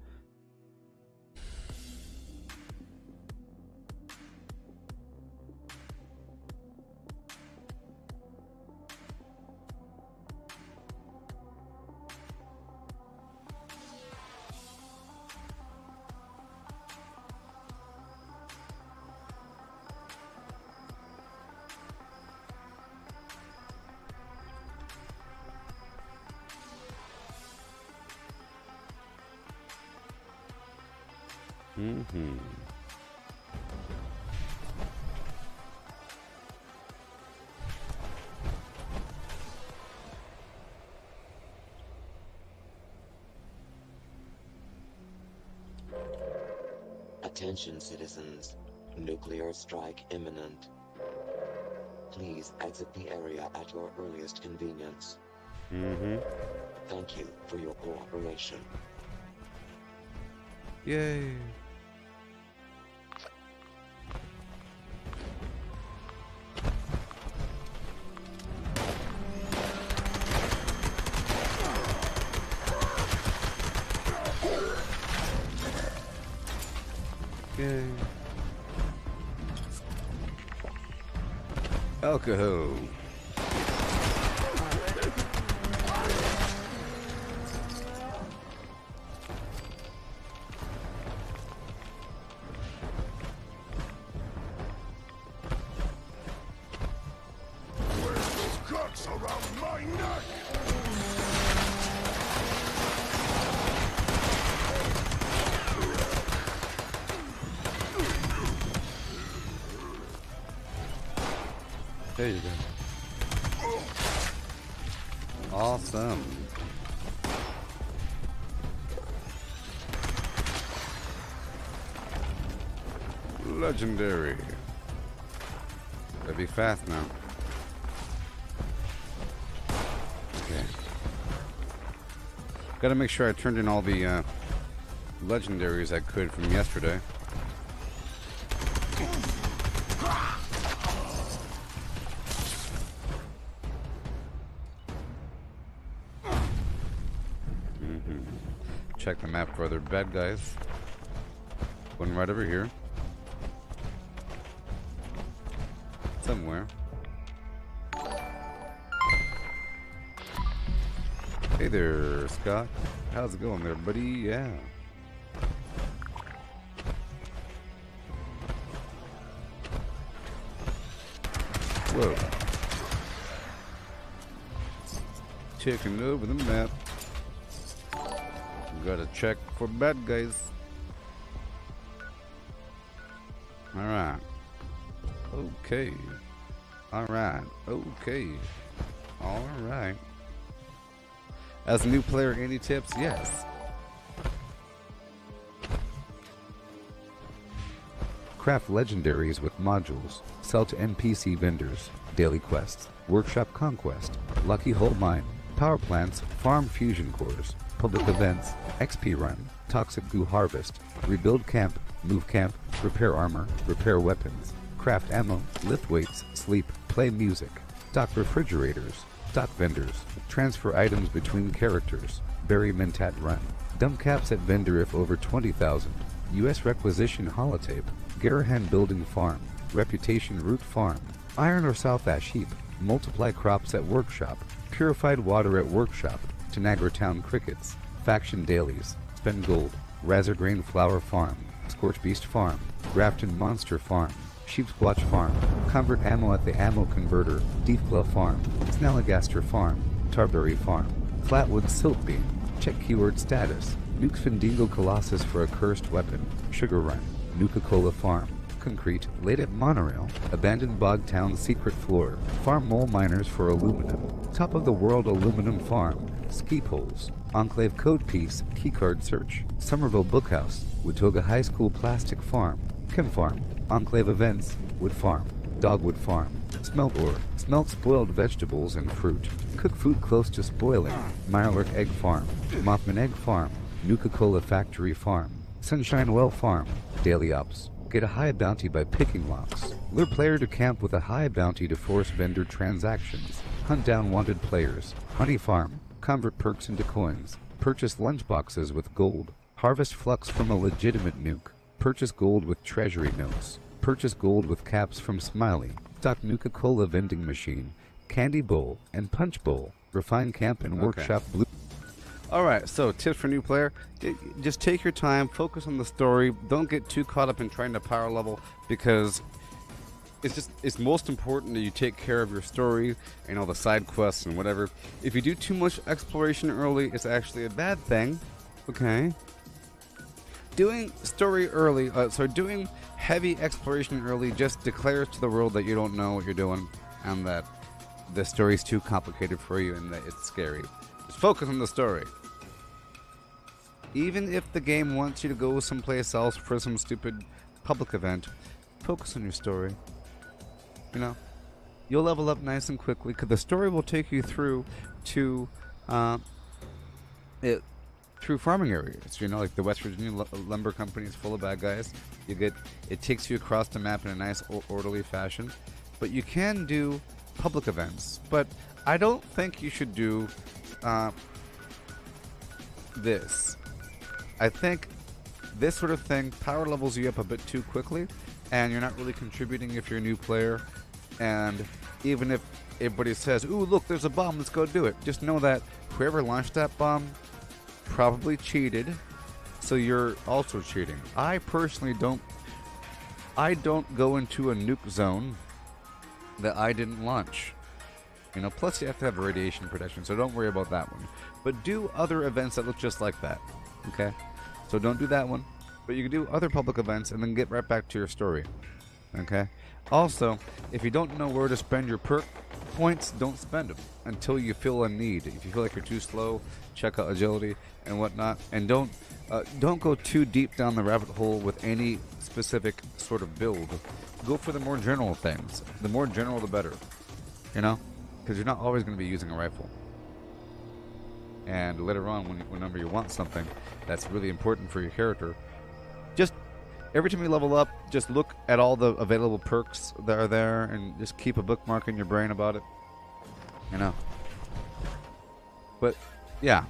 Attention citizens, nuclear strike imminent. Please exit the area at your earliest convenience. Thank you for your cooperation. Yay. Yay. Alcohol. There you go. Awesome. Legendary. Gotta be fast now. Okay. Gotta make sure I turned in all the legendaries I could from yesterday. Check the map for other bad guys. One right over here. Somewhere. Hey there, Scott. How's it going there, buddy? Yeah. Whoa. Checking over the map. Gotta check for bad guys. Alright. Okay. Alright. Okay. Alright. As a new player, any tips? Yes. Craft legendaries with modules. Sell to NPC vendors. Daily quests. Workshop conquest. Lucky hole mine. Power plants. Farm fusion cores. Public events, XP run, toxic goo harvest, rebuild camp, move camp, repair armor, repair weapons, craft ammo, lift weights, sleep, play music, stock refrigerators, stock vendors, transfer items between characters, bury mentat run, dump caps at vendor if over 20,000, US requisition holotape, Garahan building farm, reputation root farm, iron or south ash heap, Multiply crops at workshop. Purified water at workshop. Tanagra Town crickets. Faction dailies. Spend gold. Razor Grain Flower Farm. Scorch Beast Farm. Grafton Monster Farm. Sheep Squatch Farm. Convert ammo at the Ammo Converter. Deefclaw Farm. Snalligaster Farm. Tarberry Farm. Flatwood Silt Beam. Check keyword status. Nuke Findingo Colossus for a cursed weapon. Sugar Run. Nuka-Cola Farm. Concrete. Laid at Monorail. Abandoned Bog Town Secret Floor. Farm Mole Miners for aluminum. Top of the World Aluminum Farm. Ski Poles. Enclave Code Piece. Keycard Search. Somerville Bookhouse. Watoga High School Plastic Farm. Chem Farm. Enclave Events. Wood Farm. Dogwood Farm. Smelt Ore. Smelt spoiled vegetables and fruit. Cook food close to spoiling. Mirelurk Egg Farm. Mothman Egg Farm. Nuka-Cola Factory Farm. Sunshine Well Farm. Daily Ops. Get a high bounty by picking locks. Lure player to camp with a high bounty to force vendor transactions. Hunt down wanted players. Honey Farm. Convert perks into coins. Purchase lunchboxes with gold. Harvest flux from a legitimate nuke. Purchase gold with treasury notes. Purchase gold with caps from Smiley. Stock Nuka-Cola vending machine. Candy bowl and punch bowl. Refine camp and workshop blue. Alright, so tips for new player. Just take your time, focus on the story. Don't get too caught up in trying to power level, because it's most important that you take care of your story and all the side quests and whatever. If you do too much exploration early, it's actually a bad thing. Okay? Doing story early, doing heavy exploration early just declares to the world that you don't know what you're doing and that the story's too complicated for you and that it's scary. Just focus on the story. Even if the game wants you to go someplace else for some stupid public event, focus on your story. You know, you'll level up nice and quickly because the story will take you through to through farming areas. You know, like the West Virginia lumber company is full of bad guys. It takes you across the map in a nice orderly fashion. But you can do public events. But I don't think you should do this. I think this sort of thing power levels you up a bit too quickly, and you're not really contributing if you're a new player. And even if everybody says, "Ooh, look, there's a bomb, let's go do it," just know that whoever launched that bomb probably cheated, so you're also cheating. I personally don't go into a nuke zone that I didn't launch. You know, plus you have to have radiation protection, so don't worry about that one. But do other events that look just like that, okay? So don't do that one, but you can do other public events and then get right back to your story, okay? Also, if you don't know where to spend your perk points, don't spend them until you feel a need. If you feel like you're too slow, check out agility and whatnot, and don't go too deep down the rabbit hole with any specific sort of build. Go for the more general things. The more general, the better, you know? Because you're not always going to be using a rifle. And later on, whenever you want something that's really important for your character, just every time you level up, just look at all the available perks that are there and just keep a bookmark in your brain about it. You know? But, yeah,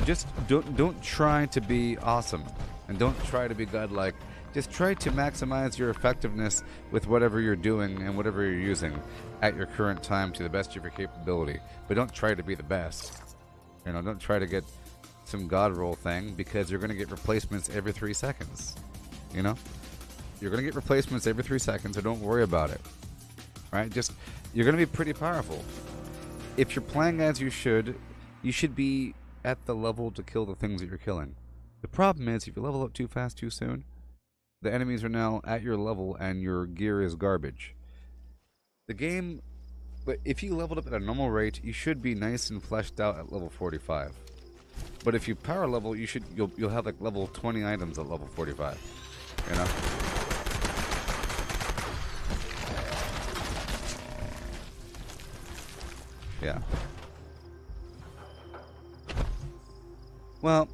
just don't try to be awesome. And don't try to be godlike. Just try to maximize your effectiveness with whatever you're doing and whatever you're using at your current time to the best of your capability. But don't try to be the best. You know, don't try to get some god roll thing, because you're going to get replacements every 3 seconds. You know? You're going to get replacements every 3 seconds, so don't worry about it. Right? Just, you're going to be pretty powerful. If you're playing as you should be at the level to kill the things that you're killing. The problem is, if you level up too fast too soon, the enemies are now at your level and your gear is garbage. The game, but if you leveled up at a normal rate, you should be nice and fleshed out at level 45. But if you power level, you'll have like level 20 items at level 45. You know? Yeah. Well,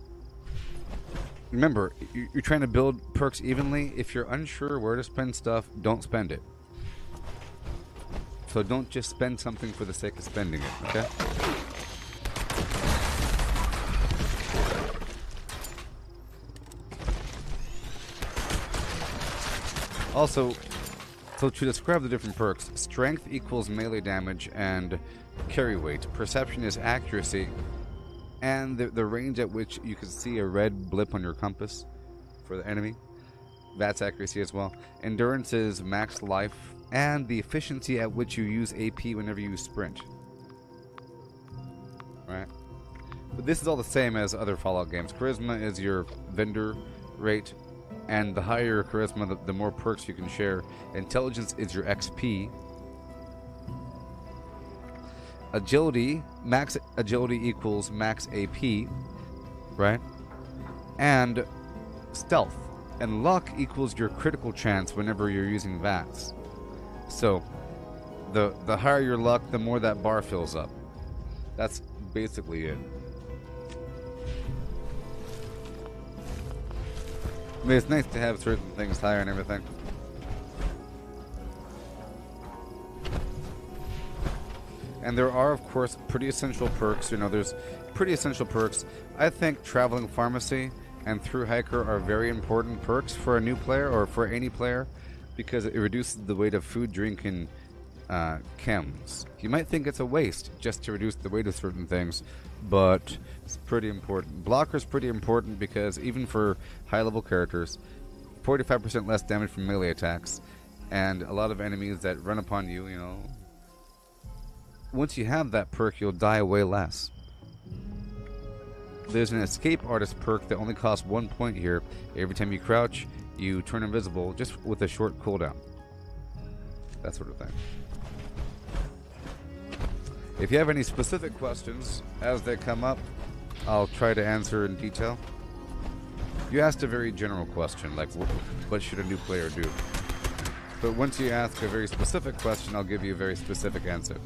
remember, you're trying to build perks evenly. If you're unsure where to spend stuff, don't spend it. So don't just spend something for the sake of spending it, okay? Also, So to describe the different perks, strength equals melee damage and carry weight. Perception is accuracy and the range at which you can see a red blip on your compass for the enemy. That's accuracy as well. Endurance is max life and the efficiency at which you use AP whenever you sprint. Right? But this is all the same as other Fallout games. Charisma is your vendor rate, and the higher your charisma, the more perks you can share. Intelligence is your XP. Agility, max agility equals max AP, right? And stealth and luck equals your critical chance whenever you're using VATS. So the higher your luck, the more that bar fills up. That's basically it. I mean, it's nice to have certain things higher and everything. And there are, of course, pretty essential perks. You know, there's pretty essential perks. I think Traveling Pharmacy and Through Hiker are very important perks for a new player or for any player because it reduces the weight of food, drink, and chems. You might think it's a waste just to reduce the weight of certain things, but it's pretty important. Blocker's pretty important because even for high-level characters, 45% less damage from melee attacks, and a lot of enemies that run upon you, you know, once you have that perk, you'll die way less. There's an Escape Artist perk that only costs 1 point here. Every time you crouch, you turn invisible, just with a short cooldown. That sort of thing. If you have any specific questions as they come up, I'll try to answer in detail. You asked a very general question, like what should a new player do? But once you ask a very specific question, I'll give you a very specific answer.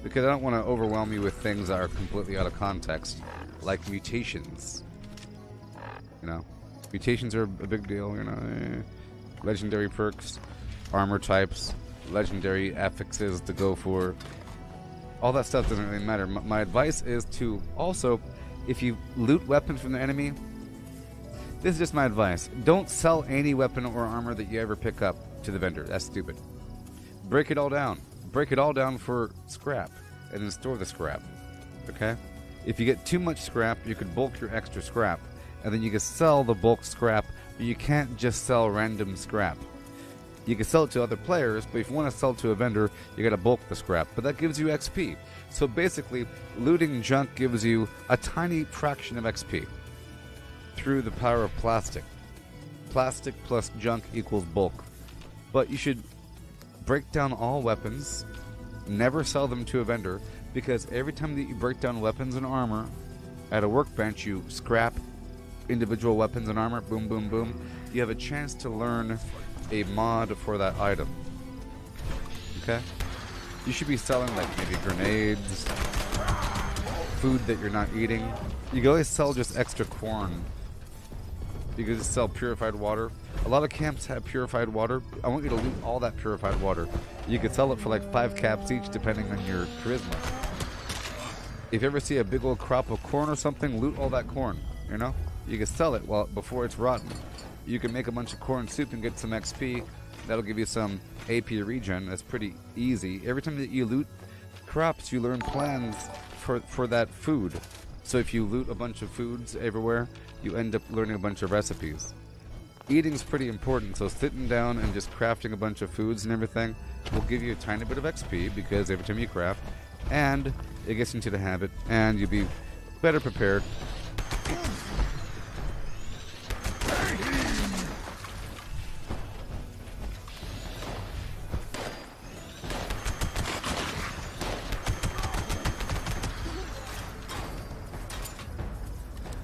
Because I don't want to overwhelm you with things that are completely out of context, like mutations. You know, mutations are a big deal, you know. Legendary perks, armor types, legendary affixes to go for. All that stuff doesn't really matter. My advice is to also, if you loot weapons from the enemy, this is just my advice. Don't sell any weapon or armor that you ever pick up to the vendor. That's stupid. Break it all down. Break it all down for scrap and then store the scrap. Okay? If you get too much scrap, you could bulk your extra scrap and then you can sell the bulk scrap, but you can't just sell random scrap. You can sell it to other players, but if you want to sell it to a vendor, you gotta bulk the scrap. But that gives you XP. So basically, looting junk gives you a tiny fraction of XP through the power of plastic. Plastic plus junk equals bulk. But you should break down all weapons, never sell them to a vendor, because every time that you break down weapons and armor at a workbench, you scrap individual weapons and armor, boom, boom, boom. You have a chance to learn a mod for that item. Okay? You should be selling like maybe grenades, food that you're not eating. You can always sell just extra corn. You can just sell purified water. A lot of camps have purified water. I want you to loot all that purified water. You could sell it for like 5 caps each depending on your charisma. If you ever see a big old crop of corn or something, loot all that corn, you know? You can sell it before it's rotten. You can make a bunch of corn soup and get some XP. That'll give you some AP regen. That's pretty easy. Every time that you loot crops, you learn plans for that food. So if you loot a bunch of foods everywhere, you end up learning a bunch of recipes. Eating's pretty important, so sitting down and just crafting a bunch of foods and everything will give you a tiny bit of XP because every time you craft, and it gets into the habit, and you'll be better prepared.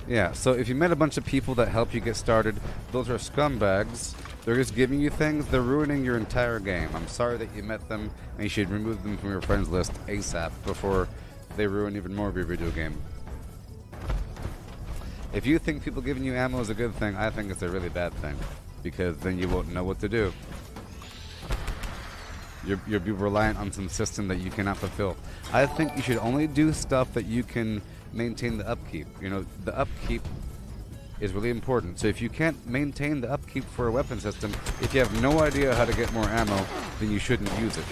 Yeah, so if you met a bunch of people that help you get started, those are scumbags. They're just giving you things. They're ruining your entire game. I'm sorry that you met them, and you should remove them from your friends list ASAP before they ruin even more of your video game. If you think people giving you ammo is a good thing, I think it's a really bad thing, because then you won't know what to do. You'll be reliant on some system that you cannot fulfill. I think you should only do stuff that you can maintain the upkeep. You know, the upkeep is really important. So if you can't maintain the upkeep for a weapon system, if you have no idea how to get more ammo, then you shouldn't use it.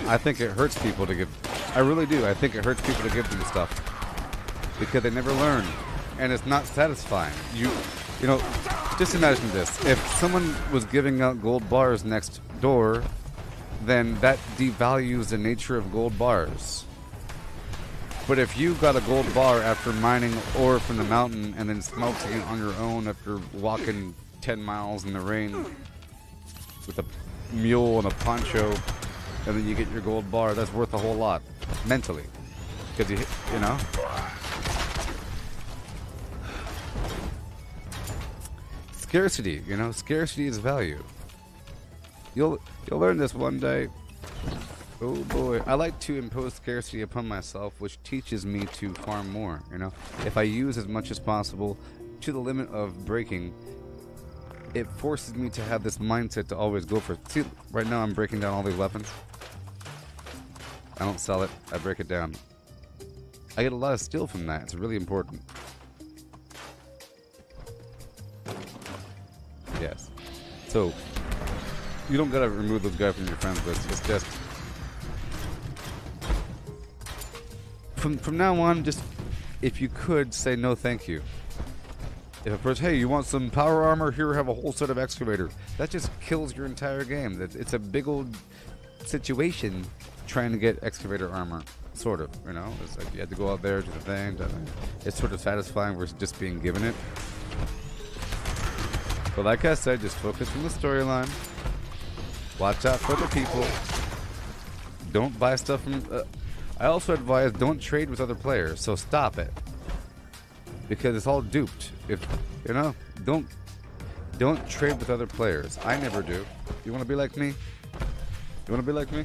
I think it hurts people to give... I really do. I think it hurts people to give them stuff. Because they never learn. And it's not satisfying. You know, just imagine this. If someone was giving out gold bars next door, then that devalues the nature of gold bars. But if you got a gold bar after mining ore from the mountain and then smelting it on your own after walking 10 miles in the rain with a mule and a poncho, and then you get your gold bar, that's worth a whole lot mentally, because you know, scarcity. You know, scarcity is value. You'll learn this one day. Oh boy, I like to impose scarcity upon myself, which teaches me to farm more. You know, if I use as much as possible to the limit of breaking, it forces me to have this mindset to always go for it. See, right now I'm breaking down all these weapons. I don't sell it, I break it down. I get a lot of steel from that. It's really important. Yes. So, you don't gotta remove those guys from your friends list. It's just... From now on, just, if you could, say no thank you. If a person, hey, you want some power armor? Here, have a whole set of excavator. That just kills your entire game. It's a big old situation trying to get excavator armor, sort of, you know? It's like you had to go out there, do the thing. It's sort of satisfying versus just being given it. But like I said, just focus on the storyline. Watch out for the people. Don't buy stuff from... I also advise don't trade with other players, so stop it. Because it's all duped. If you know, don't trade with other players. I never do. You want to be like me? You want to be like me?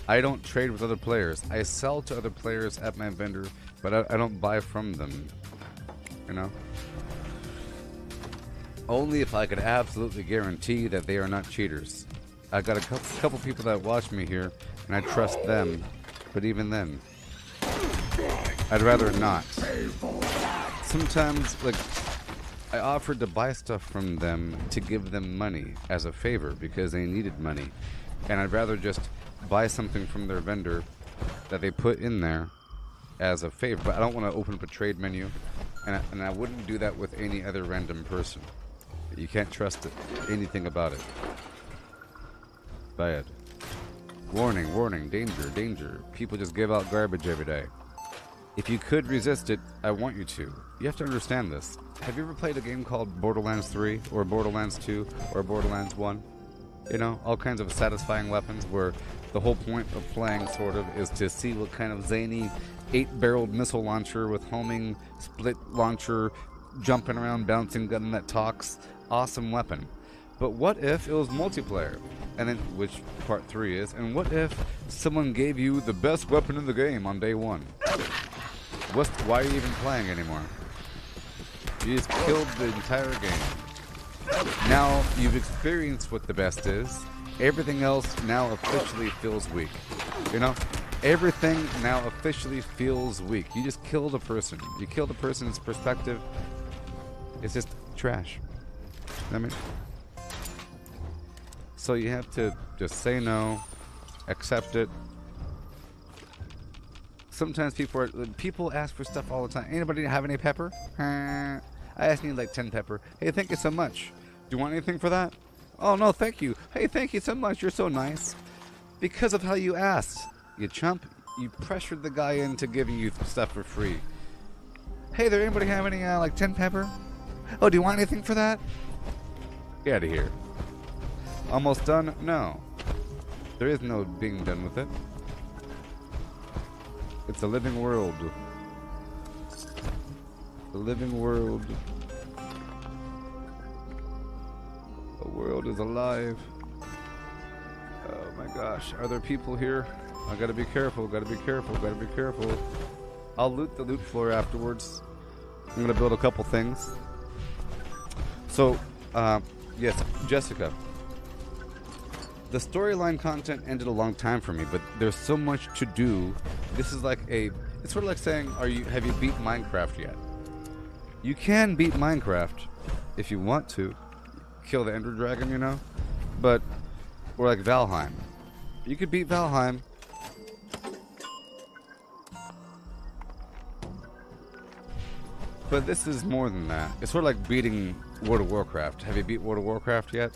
I don't trade with other players. I sell to other players at my vendor, but I don't buy from them. You know? Only if I could absolutely guarantee that they are not cheaters. I got a couple people that watch me here, and I trust them. But even then, I'd rather not. Sometimes, like, I offered to buy stuff from them to give them money as a favor because they needed money. And I'd rather just buy something from their vendor that they put in there as a favor. But I don't want to open up a trade menu. And I wouldn't do that with any other random person. You can't trust anything about it. Bad. Warning, warning, danger, danger. People just give out garbage every day. If you could resist it, I want you to. You have to understand this. Have you ever played a game called Borderlands 3 or Borderlands 2 or Borderlands 1? You know, all kinds of satisfying weapons where the whole point of playing sort of is to see what kind of zany 8-barreled missile launcher with homing split launcher jumping around bouncing gun that talks. Awesome weapon. But what if it was multiplayer? And then, which part 3 is, and what if someone gave you the best weapon in the game on day 1? Why are you even playing anymore? You just killed the entire game. Now you've experienced what the best is. Everything else now officially feels weak. You know? Everything now officially feels weak. You just killed a person. You killed a person's perspective. It's just trash. I mean... So you have to just say no, accept it. Sometimes people ask for stuff all the time. Anybody have any pepper? I just need like 10 pepper. Hey, thank you so much. Do you want anything for that? Oh no, thank you. Hey, thank you so much. You're so nice. Because of how you asked, you chump. You pressured the guy into giving you stuff for free. Hey there, anybody have any like 10 pepper? Oh, do you want anything for that? Get out of here. Almost done? No. There is no being done with it. It's a living world. The living world. The world is alive. Oh my gosh. Are there people here? I gotta be careful, gotta be careful, gotta be careful. I'll loot the loot floor afterwards. I'm gonna build a couple things. So, yes, Jessica. The storyline content ended a long time for me, but there's so much to do. This is like it's sort of like saying, have you beat Minecraft yet? You can beat Minecraft if you want to. Kill the Ender Dragon, you know? But, or like Valheim. You could beat Valheim. But this is more than that. It's sort of like beating World of Warcraft. Have you beat World of Warcraft yet?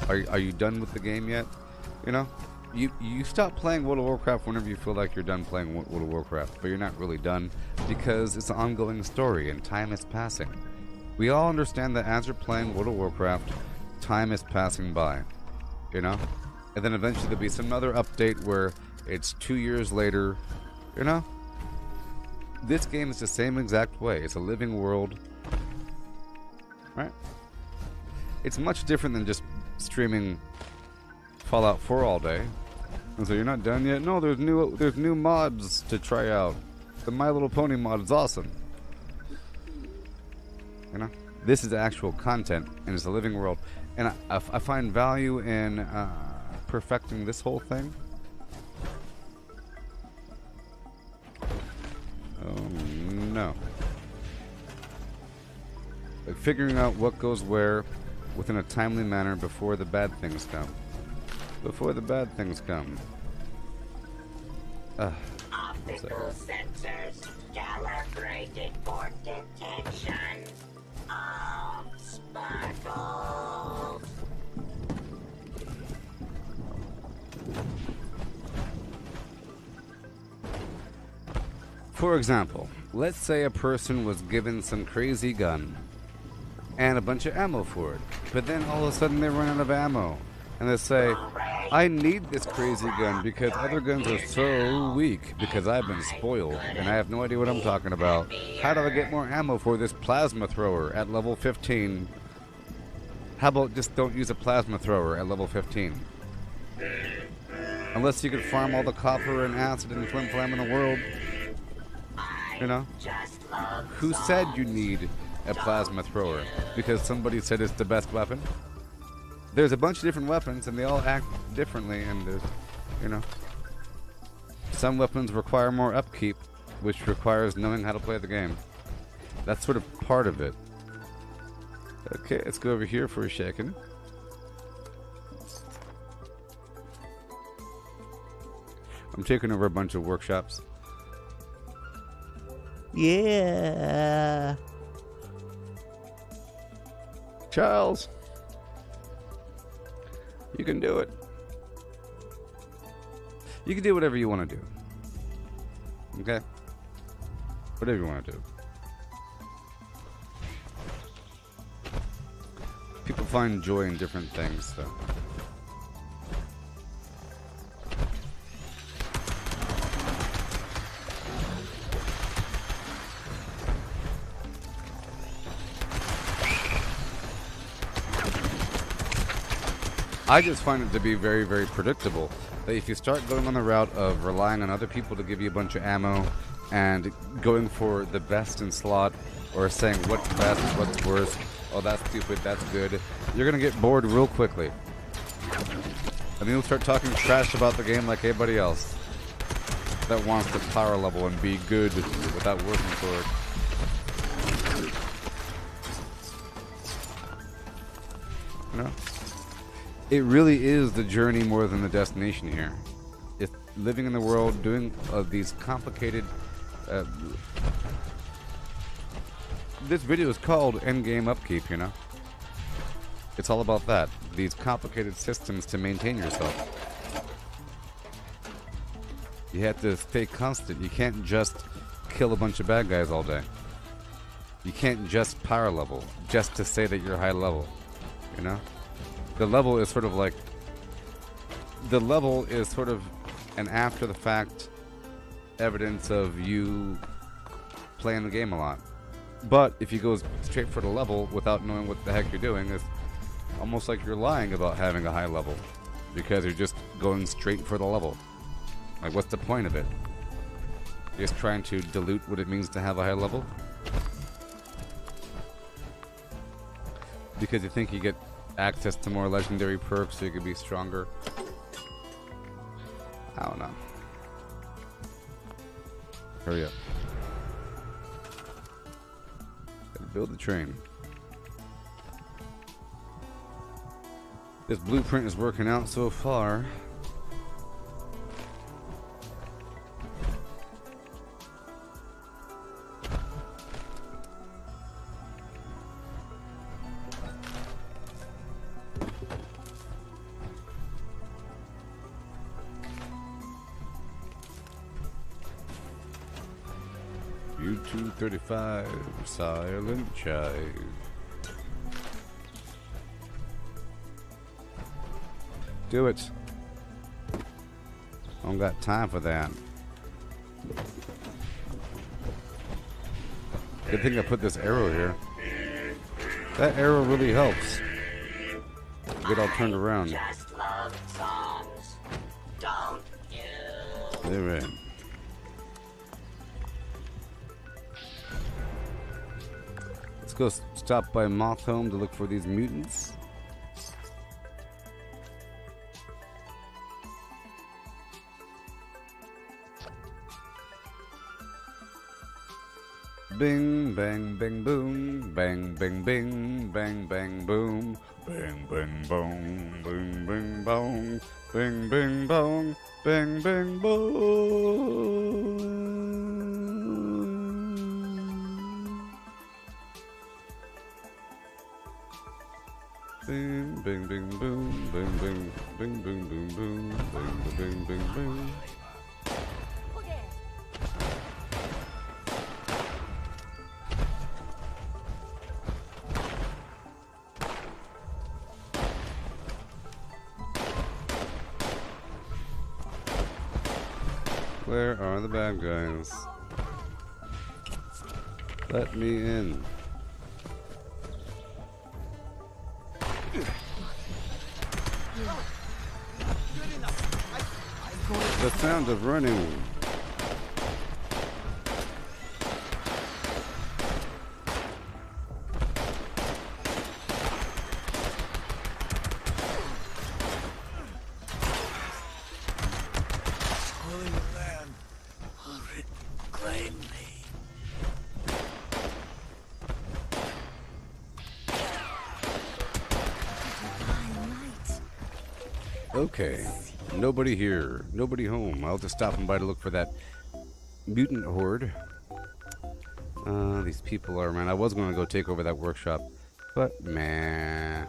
Are you done with the game yet? You know? You stop playing World of Warcraft whenever you feel like you're done playing World of Warcraft, but you're not really done because it's an ongoing story and time is passing. We all understand that as you're playing World of Warcraft, time is passing by, you know? And then eventually there'll be some other update where it's 2 years later, you know? This game is the same exact way. It's a living world, right? It's much different than just streaming Fallout 4 all day. And so you're not done yet? No, there's new mods to try out. The My Little Pony mod is awesome. You know? This is actual content, and it's a living world. And I find value in perfecting this whole thing. Oh, no. Like figuring out what goes where within a timely manner before the bad things come. Before the bad things come. Optical sensors calibrated for detection of sparkles. For example, let's say a person was given some crazy gun and a bunch of ammo for it, but then all of a sudden they run out of ammo and they say, I need this crazy gun because other guns are so weak because I've been spoiled and I have no idea what I'm talking about. How do I get more ammo for this plasma thrower at level 15? How about just don't use a plasma thrower at level 15? Unless you could farm all the copper and acid and flim flam in the world. You know? Who said you need a plasma thrower? Because somebody said it's the best weapon? There's a bunch of different weapons and they all act differently, and there's, you know, some weapons require more upkeep, which requires knowing how to play the game. That's sort of part of it. Okay, let's go over here for a second. I'm taking over a bunch of workshops. Yeah. Charles. You can do it. You can do whatever you want to do. Okay? Whatever you want to do. People find joy in different things, so. I just find it to be very, very predictable that if you start going on the route of relying on other people to give you a bunch of ammo and going for the best in slot or saying what's best, what's worst, oh that's stupid, that's good, you're going to get bored real quickly. And then you'll start talking trash about the game like everybody else that wants to power level and be good without working for it. You know? It really is the journey more than the destination here. It's living in the world, doing these complicated... this video is called Endgame Upkeep, you know? It's all about that. These complicated systems to maintain yourself. You have to stay constant. You can't just kill a bunch of bad guys all day. You can't just power level just to say that you're high level, you know? The level is sort of like... The level is sort of an after-the-fact evidence of you playing the game a lot. But if you go straight for the level without knowing what the heck you're doing, it's almost like you're lying about having a high level. Because you're just going straight for the level. Like, what's the point of it? You're just trying to dilute what it means to have a high level? Because you think you get access to more legendary perks so you can be stronger. I don't know. Hurry up. Gotta build the train. This blueprint is working out so far. U-235, silent chive. Do it. I don't got time for that. Good thing I put this arrow here. That arrow really helps. Get all turned around. Just love songs, don't you? Alright. Let's go stop by Moth Home to look for these mutants. Bing, bang, bang, boom. Bang, bang, bing. Bang, bang, boom. Bang, bang, boom. Bing, bing, bong. Bing, bing, bong. Bang, bang, boom. Bing, bing, bing, boom. Bing, bing, bing, bing, boom, boom. Bing, bing, bing, bing. Where are the bad guys? Let me in. The sound of running. Okay, nobody here, nobody home. I'll just stop by to look for that mutant horde. These people are, man, I was going to go take over that workshop, but man.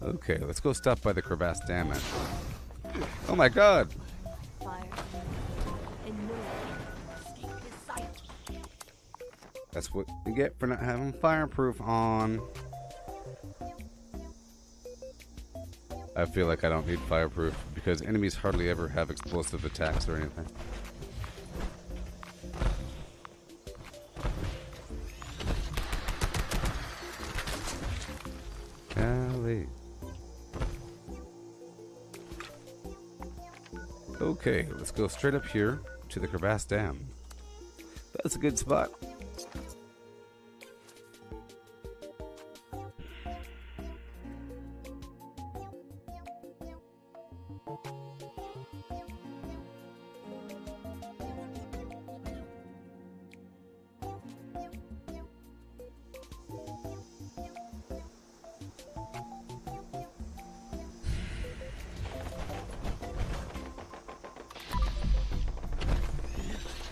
Okay, let's go stop by the crevasse dam. Actually. Oh my god! That's what you get for not having fireproof on. I feel like I don't need fireproof because enemies hardly ever have explosive attacks or anything. Golly. Okay, let's go straight up here to the crevasse dam. That's a good spot.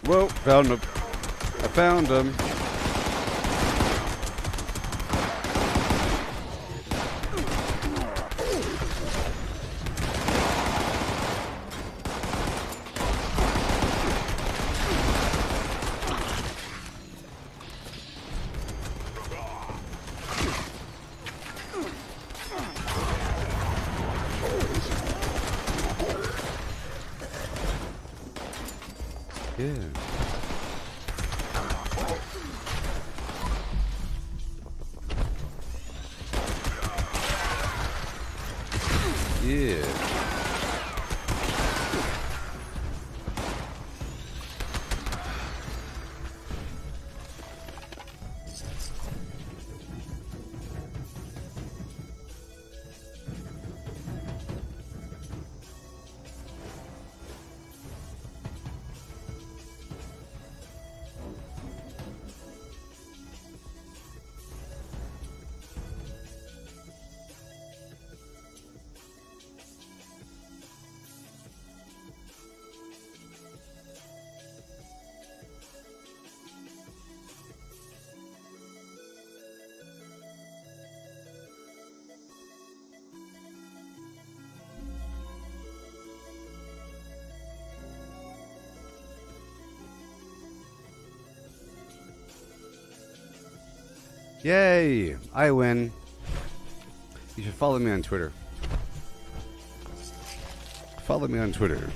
Whoa, found him. I found him. Yeah. Yeah. Yay! I win. You should follow me on Twitter. Follow me on Twitter.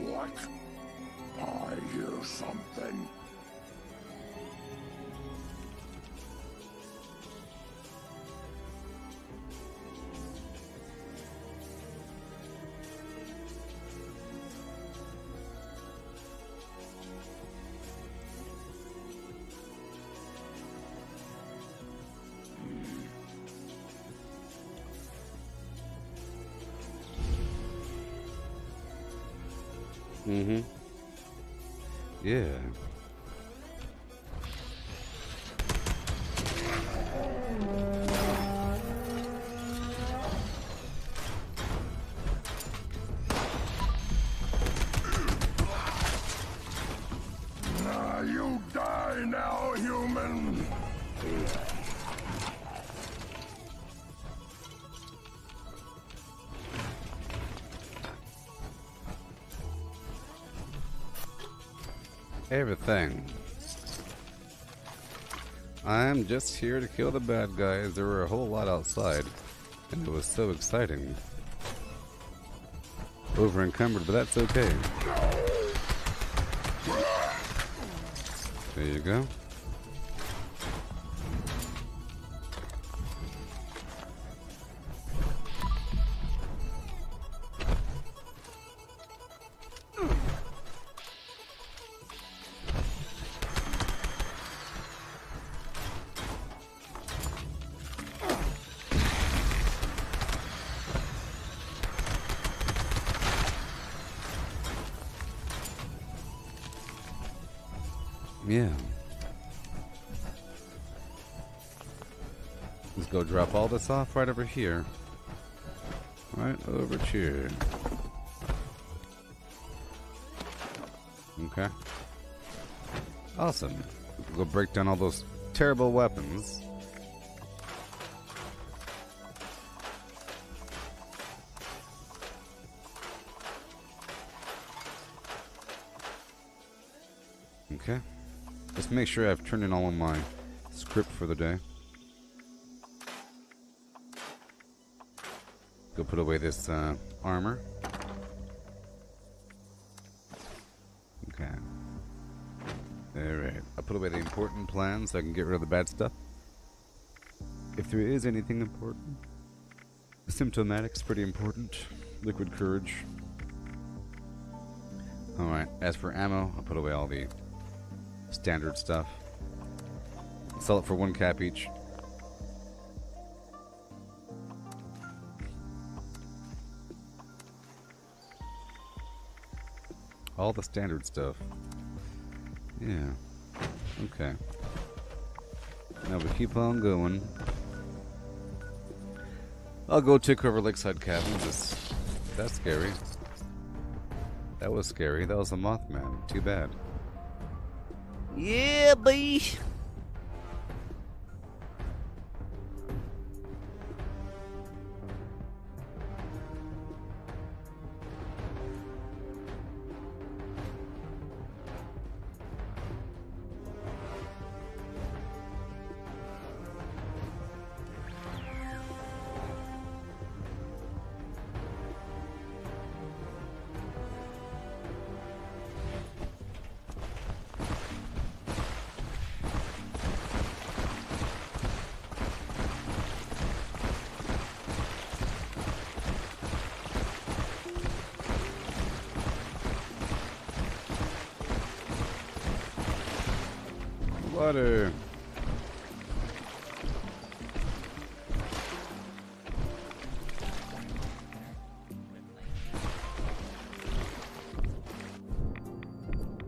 What? I hear something. Yeah. You die now, human. Everything. I'm just here to kill the bad guys. There were a whole lot outside, and it was so exciting. Over encumbered, but that's okay. There you go. Yeah. Let's go drop all this off right over here. Right over here. Okay. Awesome. We'll go break down all those terrible weapons. Okay. Just make sure I've turned in all of my script for the day. Go put away this armor. Okay. Alright. I'll put away the important plans so I can get rid of the bad stuff. If there is anything important. Symptomatic's pretty important. Liquid courage. Alright. As for ammo, I'll put away all the standard stuff. Sell it for 1 cap each. All the standard stuff. Yeah. Okay. Now we keep on going. I'll go take over Lakeside Cabins. That's scary. That was scary. That was a Mothman. Too bad. Yeah, boy. Water.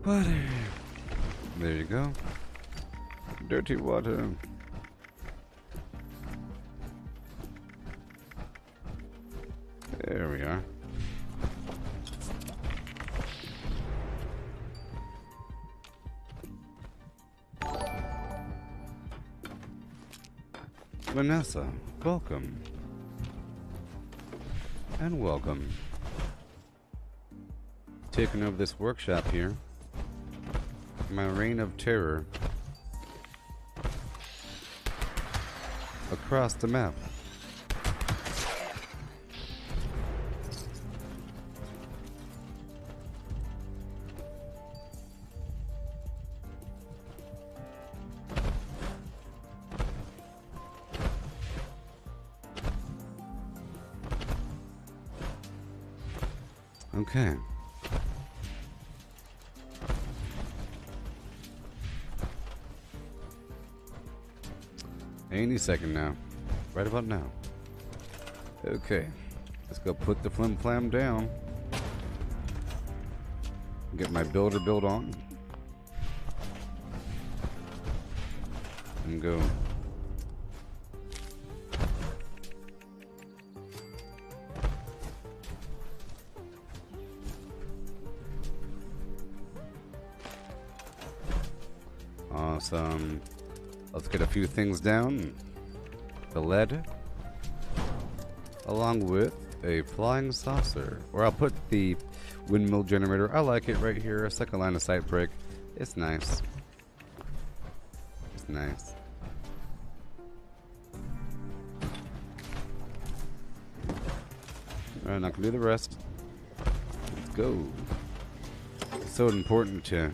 Water. There you go. Dirty water. There we are. Vanessa, welcome. And welcome. Taking over this workshop here. My reign of terror. Across the map. Okay. Any second now. Right about now. Okay. Let's go put the flim flam down. Get my builder build on. And go. Awesome. Let's get a few things down. The lead. Along with a flying saucer. Or I'll put the windmill generator. I like it right here. A second line of sight break. It's nice. It's nice. Alright, now I can do the rest. Let's go. It's so important to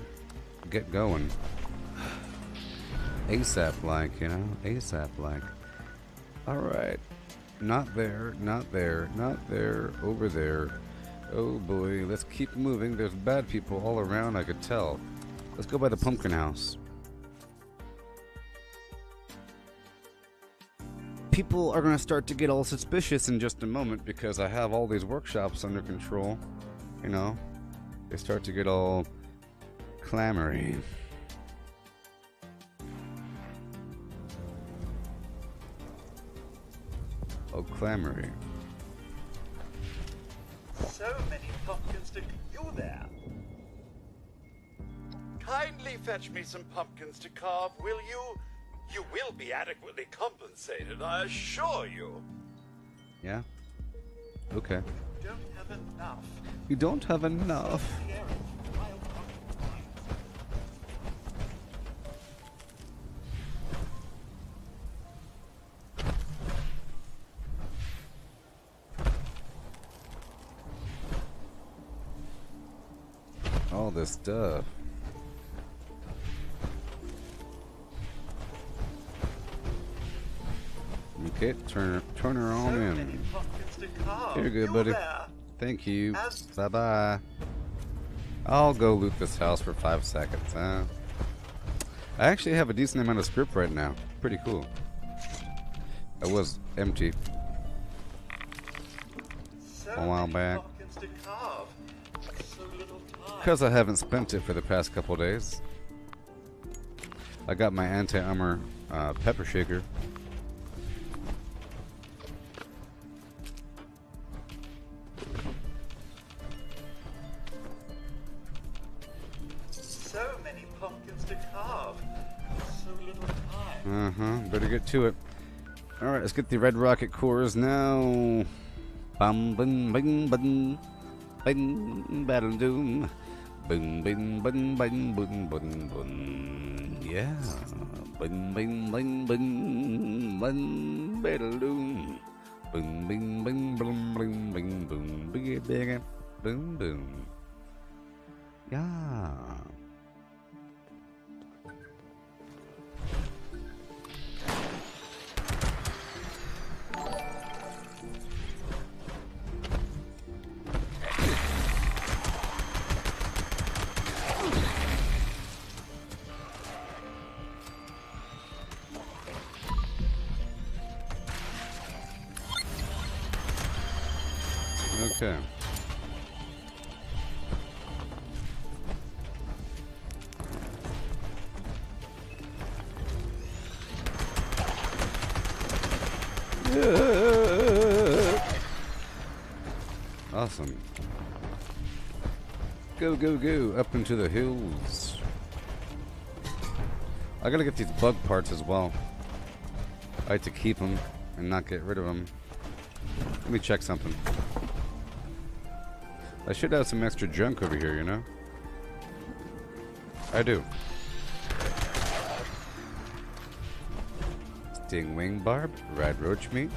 get going. ASAP like, you know? ASAP like. Alright. Not there, not there, not there, over there. Oh boy, let's keep moving. There's bad people all around, I could tell. Let's go by the pumpkin house. People are going to start to get all suspicious in just a moment because I have all these workshops under control. You know? They start to get all clamory. Oh, clamory. So many pumpkins to you there. Kindly fetch me some pumpkins to carve, will you? You will be adequately compensated, I assure you. Yeah? Okay. Don't have enough. You don't have enough. All this stuff. Okay, turn her on in. Here you go, buddy. Thank you. Bye bye. I'll go loot this house for 5 seconds, huh? I actually have a decent amount of script right now. Pretty cool. It was empty a while back. Because I haven't spent it for the past couple days. I got my anti-armor pepper shaker. So many pumpkins to carve. So little time. Better get to it. Alright, let's get the red rocket cores now. Bum bum bing bum. Bing battle doom. Bing bing bing bing bing bing bing. Yeah. Bing bing bing bing bing battle doom. Bing bing bing bing bing bing boom. Big big boom boom. Yeah. Okay. Awesome. Go, go, go. Up into the hills. I gotta get these bug parts as well. I like to keep them and not get rid of them. Let me check something. I should have some extra junk over here, you know? I do. Stingwing barb, red roach meat.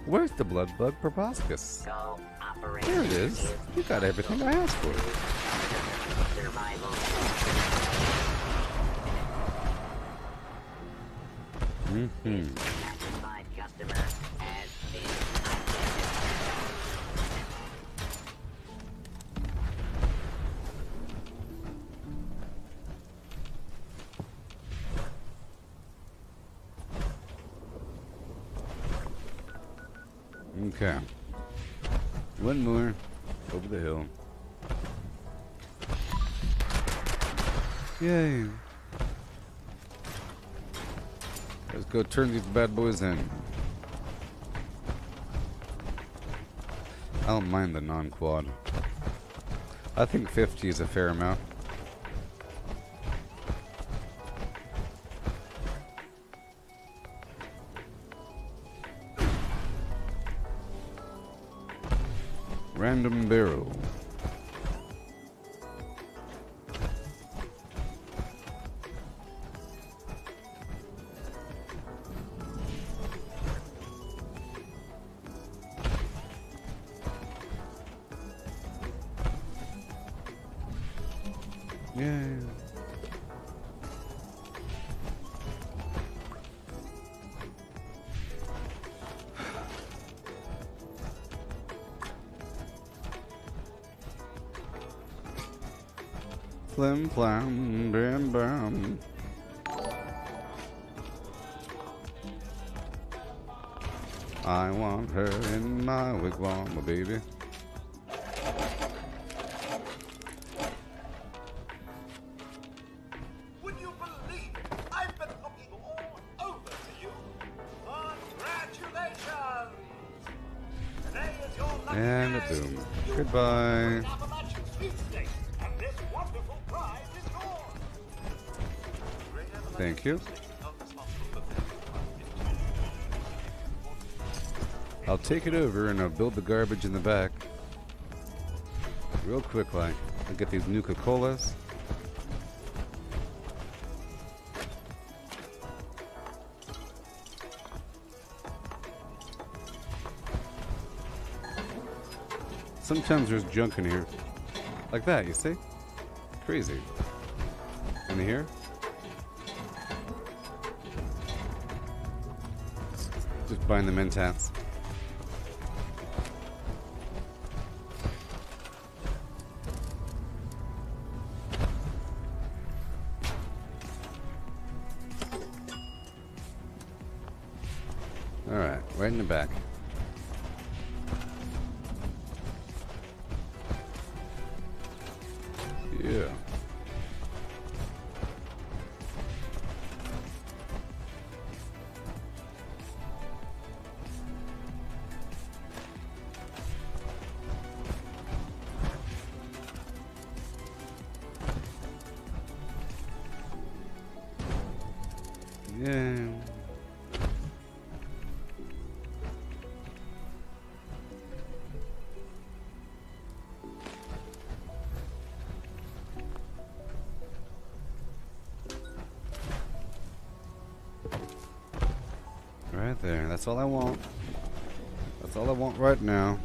Where's the blood bug proboscis? Go operation. There it is. You got everything I asked for. Survival. Satisfied customer has been Okay. One more. Over the hill. Yay. Let's go turn these bad boys in. I don't mind the non-quad. I think 50 is a fair amount. Random barrel. Yeah. Flim flam, bam bam. I want her in my wigwam, my baby. Would you believe it? I've been looking all over for you. Congratulations! Today is your lucky And a day. boom. You Goodbye. won the Appalachian sweepstakes, and this wonderful prize is yours. Thank you. I'll take it over and I'll build the garbage in the back. Real quick, like. I'll get these Nuka-Colas. Sometimes there's junk in here. Like that, you see? Crazy. In here? Just buying the mentats. Alright, right in the back. Yeah. Yeah. Right there. That's all I want. That's all I want right now.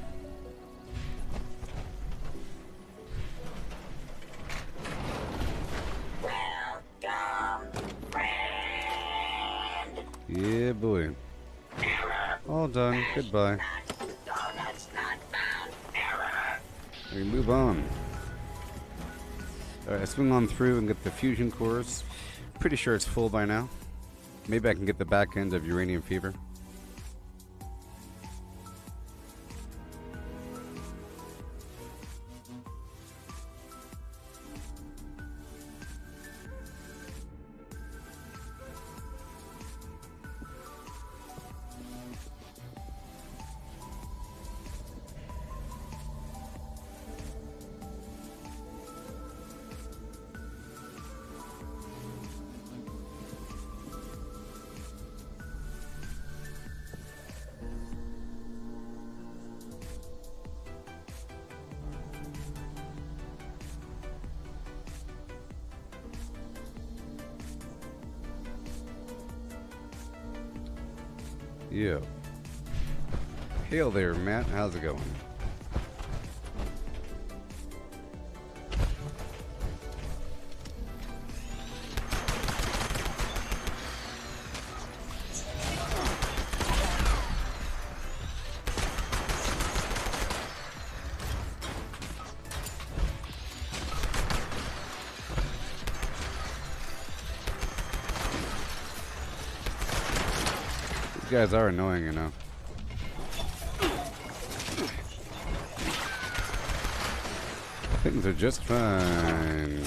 Yeah, boy. All done. Goodbye. We move on. Alright, I swing on through and get the fusion cores. Pretty sure it's full by now. Maybe I can get the back end of Uranium Fever. Yeah. Hail there, Matt. How's it going? These guys are annoying, you know. Things are just fine.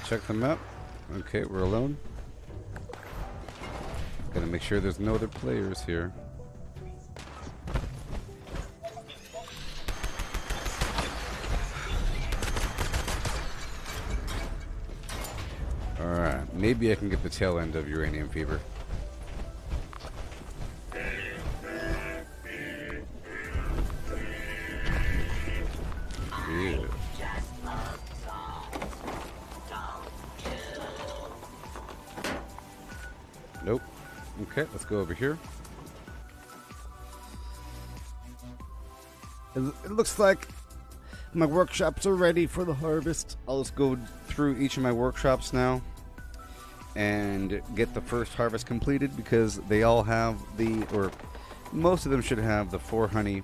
Check them out. Okay, we're alone. Gotta make sure there's no other players here. Alright, maybe I can get the tail end of Uranium Fever. Yeah. Nope. Okay, let's go over here. It looks like my workshops are ready for the harvest. I'll just go through each of my workshops now and get the first harvest completed because they all have or most of them should have the 4 honey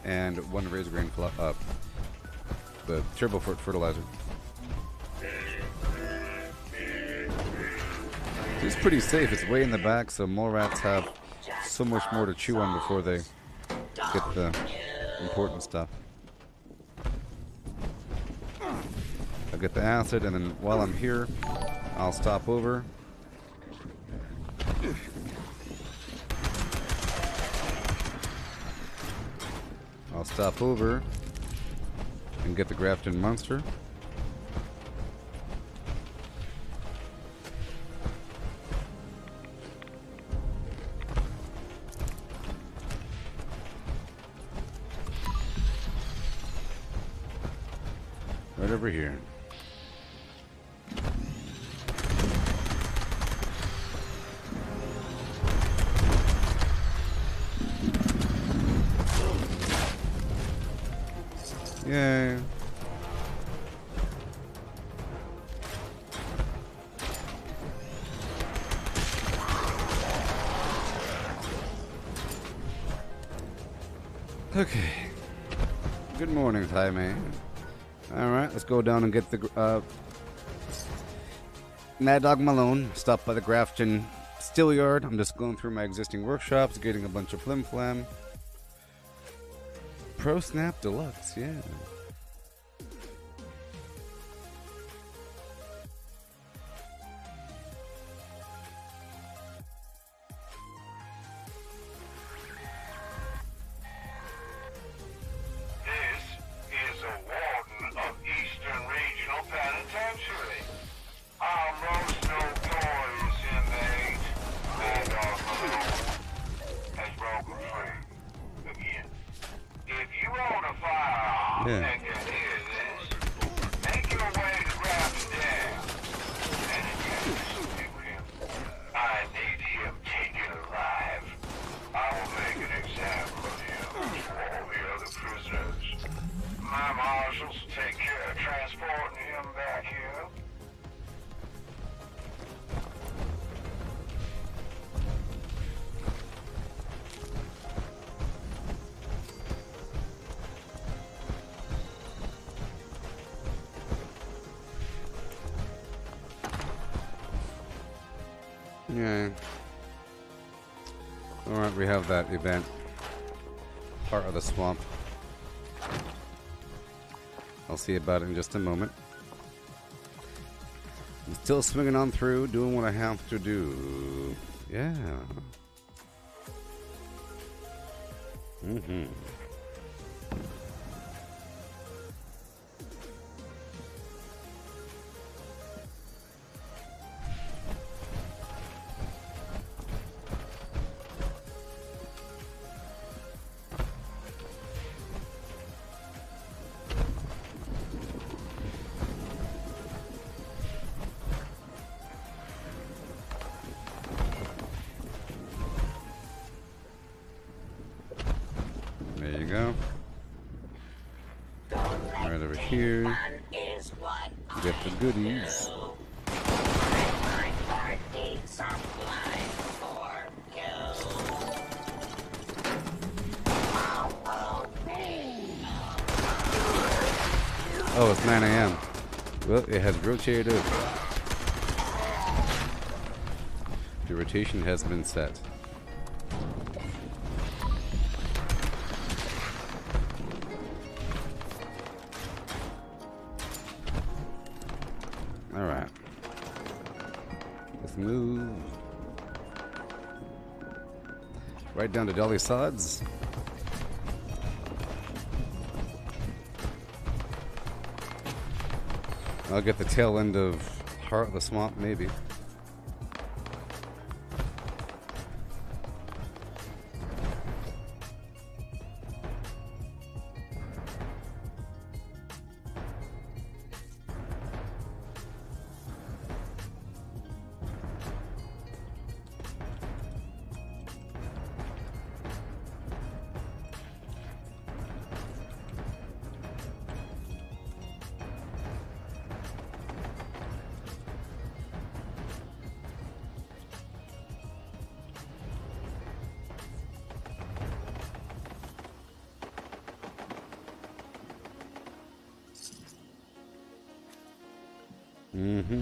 and 1 razor grain the turbo fertilizer. It's pretty safe. It's way in the back, so mole rats have so much more to chew on before they get the important stuff. I'll get the acid, and then while I'm here, I'll stop over. I'll stop over and get the Grafton monster. Right over here. Yay. Okay. Good morning, Jaime. Alright, let's go down and get the Mad Dog Malone. Stop by the Grafton Steel Yard. I'm just going through my existing workshops, getting a bunch of flim flam. Pro Snap Deluxe, yeah. Yeah. Yeah. Alright, we have that event. Part of the swamp. I'll see about it in just a moment. I'm still swinging on through, doing what I have to do. Yeah. Mm-hmm. Right over here. Get the goodies. Oh, it's 9 a.m. Well, it has rotated. The rotation has been set. Alright. Let's move. Right down to Dolly Sods. I'll get the tail end of Heart of the Swamp, maybe. Mm-hmm.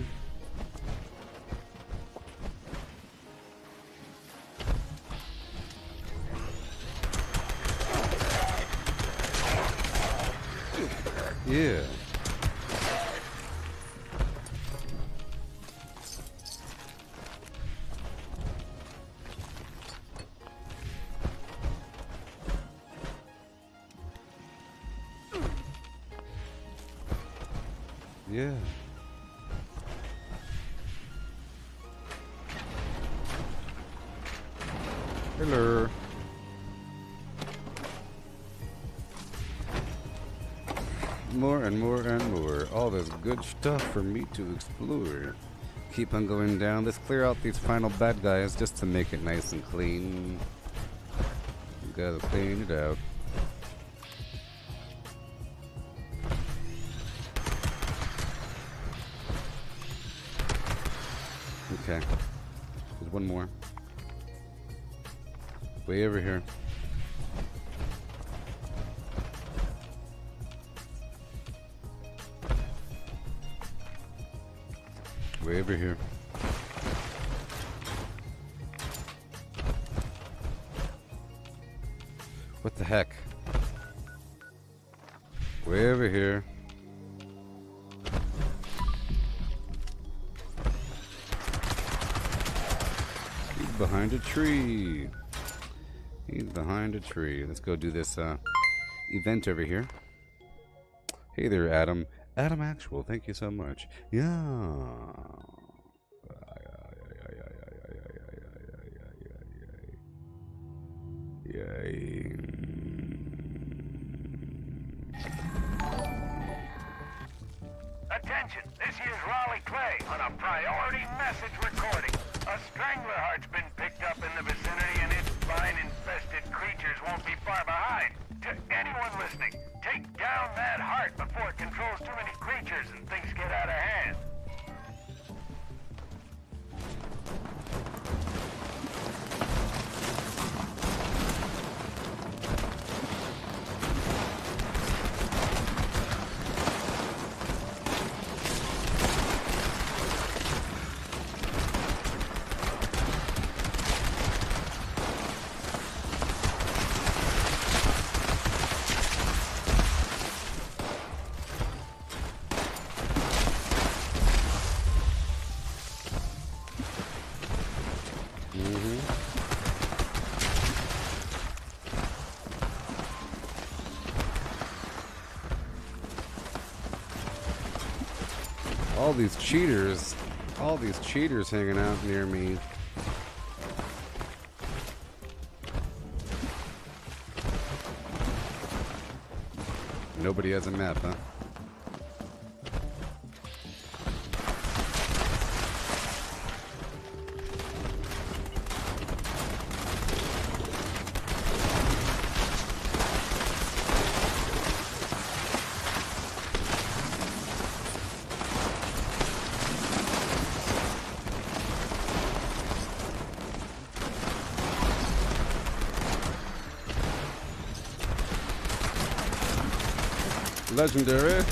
Yeah. Yeah. Hello. More and more and more. All this good stuff for me to explore. Keep on going down. Let's clear out these final bad guys just to make it nice and clean. Gotta clean it out. Okay. There's one more. Way over here. Way over here. What the heck? Way over here. He's behind a tree. He's behind a tree. Let's go do this event over here. Hey there, Adam. Adam Actual, thank you so much. Yeah. Yay. Attention, this here's Raleigh Clay on a priority message recording. A strangler heart's been picked up in the vicinity and its vine-infested creatures won't be far behind. To anyone listening, take down that heart before it controls too many creatures and things get out of hand. All these cheaters hanging out near me. Nobody has a map, huh? legendary.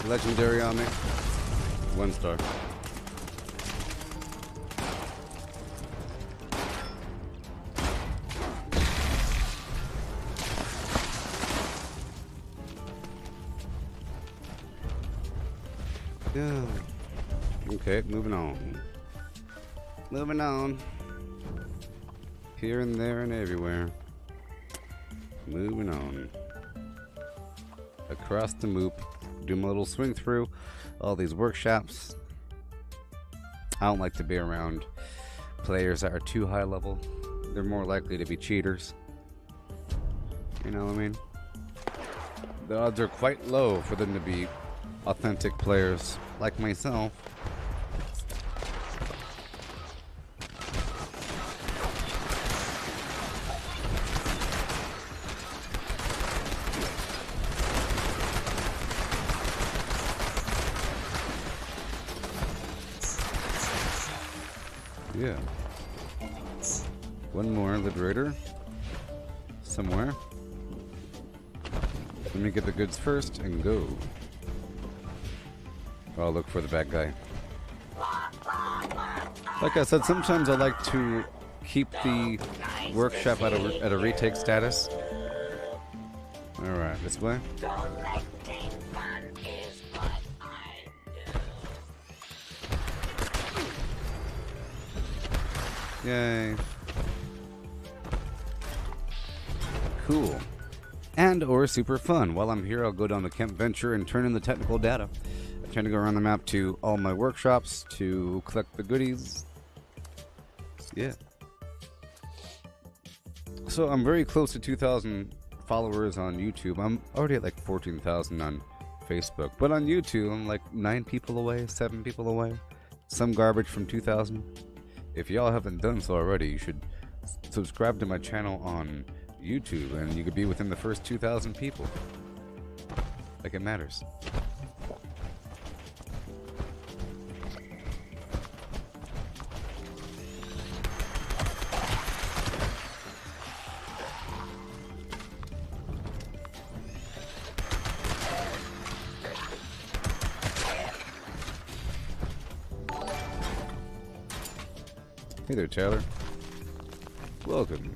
Legendary on me. 1 star. Yeah. Okay, moving on. Moving on. Here and there and everywhere. Moving on. Across the moop. Do my little swing through all these workshops. I don't like to be around players that are too high level. They're more likely to be cheaters. You know what I mean? The odds are quite low for them to be authentic players like myself. Yeah. One more liberator. Somewhere. Let me get the goods first and go. I'll look for the bad guy. Like I said, sometimes I like to keep the workshop at a retake status. Alright, this way. Yay. Cool. And or super fun. While I'm here, I'll go down to Camp Venture and turn in the technical data. I'm trying to go around the map to all my workshops to collect the goodies. Yeah. So I'm very close to 2,000 followers on YouTube. I'm already at like 14,000 on Facebook. But on YouTube, I'm like 9 people away, 7 people away. Some garbage from 2,000. If y'all haven't done so already, you should subscribe to my channel on YouTube and you could be within the first 2,000 people. Like it matters. Hey there, Taylor. Welcome.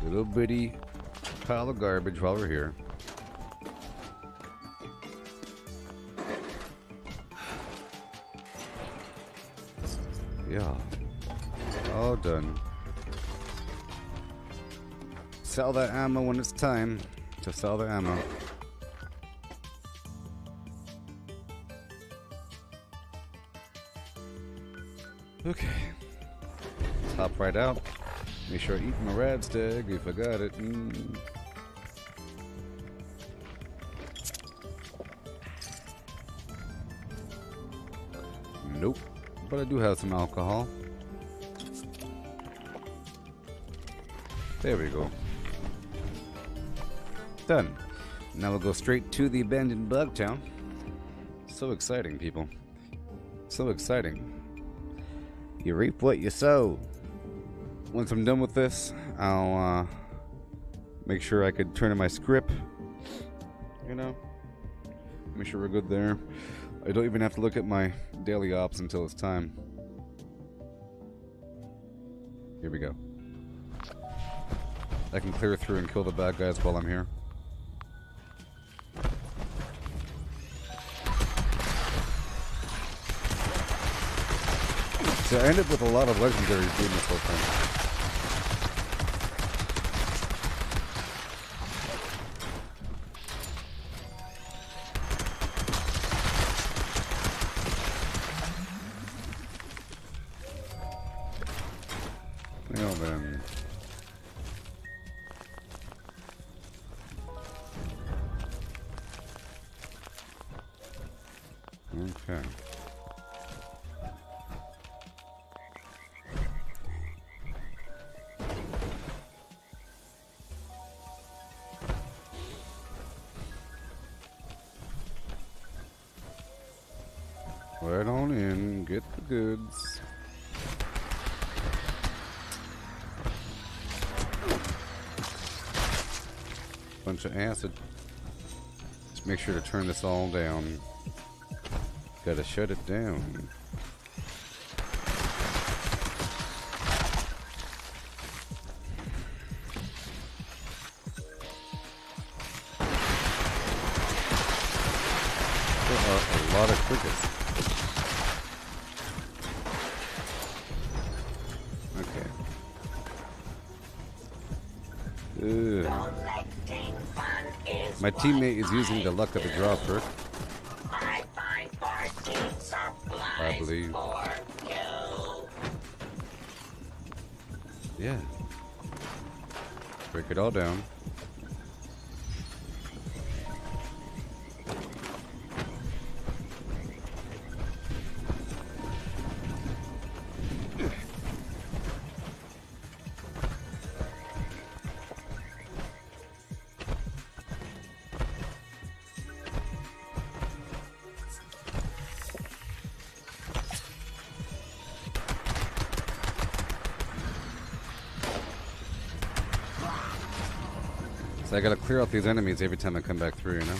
Little bitty pile of garbage while we're here. Yeah, all done. Sell that ammo when it's time to sell the ammo. Okay, hop right out. Make sure I eat my rad stag if I got it. Nope. But I do have some alcohol. There we go. Done. Now we'll go straight to the abandoned bug town. So exciting, people. So exciting. You reap what you sow. Once I'm done with this, I'll make sure I could turn in my script. You know? Make sure we're good there. I don't even have to look at my daily ops until it's time. Here we go. I can clear through and kill the bad guys while I'm here. So I ended up with a lot of legendaries doing this whole thing. Well then. Okay. Right on in, get the goods. Bunch of acid. Just make sure to turn this all down. Gotta shut it down. There are a lot of crickets. Okay. Ugh. My teammate is using the luck of the draw perk. I believe. Yeah. Break it all down. So I gotta clear out these enemies every time I come back through, you know?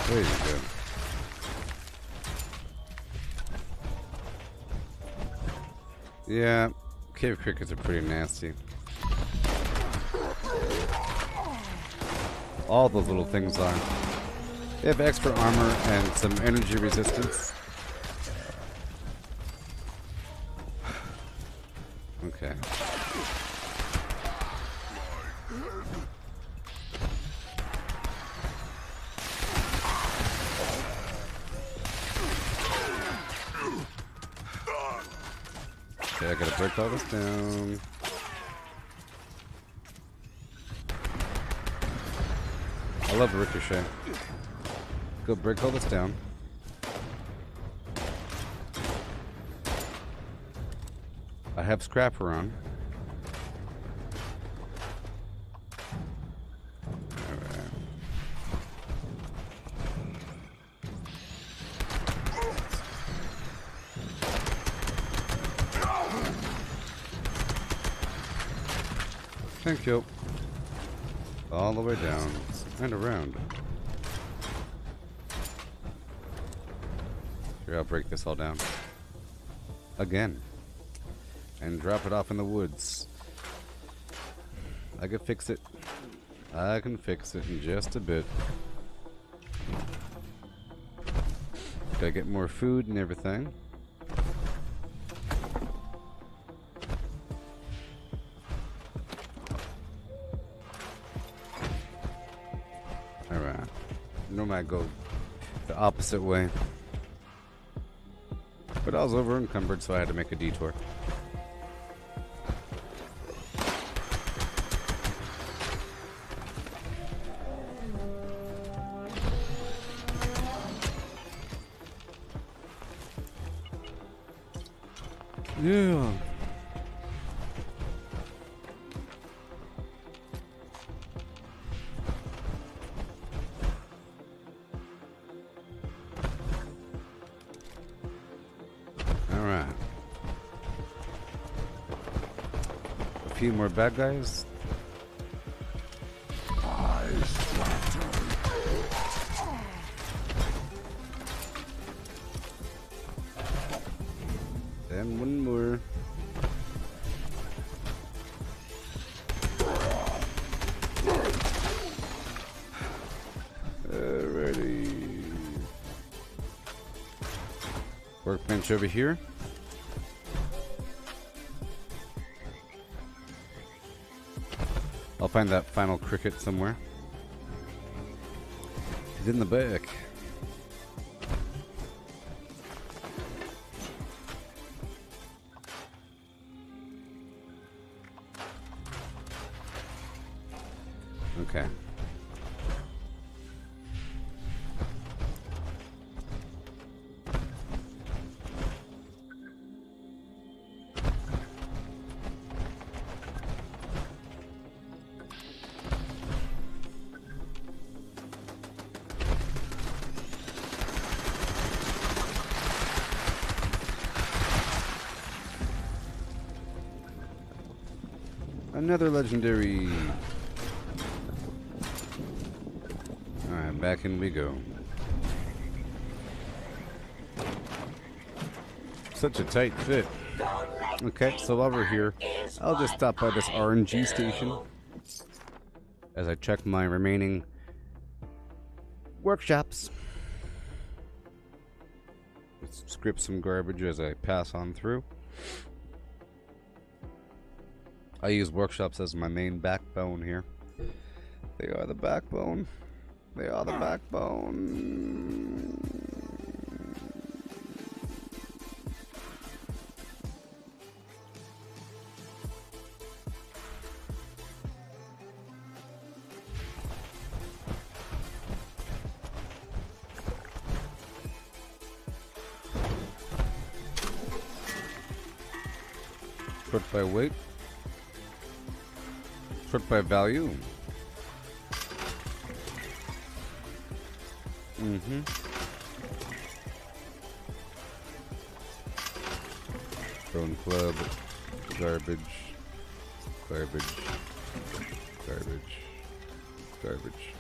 There you go. Yeah, cave crickets are pretty nasty. All those little things are. They have extra armor and some energy resistance. Okay. Okay, I gotta break all this down. I love Ricochet. Go break all this down. I have Scrapper on. Alright. Thank you. All the way down and around. Here, I'll break this all down. Again. And drop it off in the woods. I can fix it. I can fix it in just a bit. Gotta get more food and everything. Alright. Normally I go the opposite way. But I was over encumbered, so I had to make a detour. Yeah. Alright. A few more bad guys. And one more. Alrighty. Workbench over here. I'll find that final cricket somewhere. He's in the back. Okay. Another legendary. Alright, back in we go. Such a tight fit. Okay, so while we're here, I'll just stop by this RNG station as I check my remaining workshops. Let's script some garbage as I pass on through. I use workshops as my main backbone here. They are the backbone. They are the backbone. Sort by weight. Sort by value. Stone club. Garbage. Garbage. Garbage. Garbage.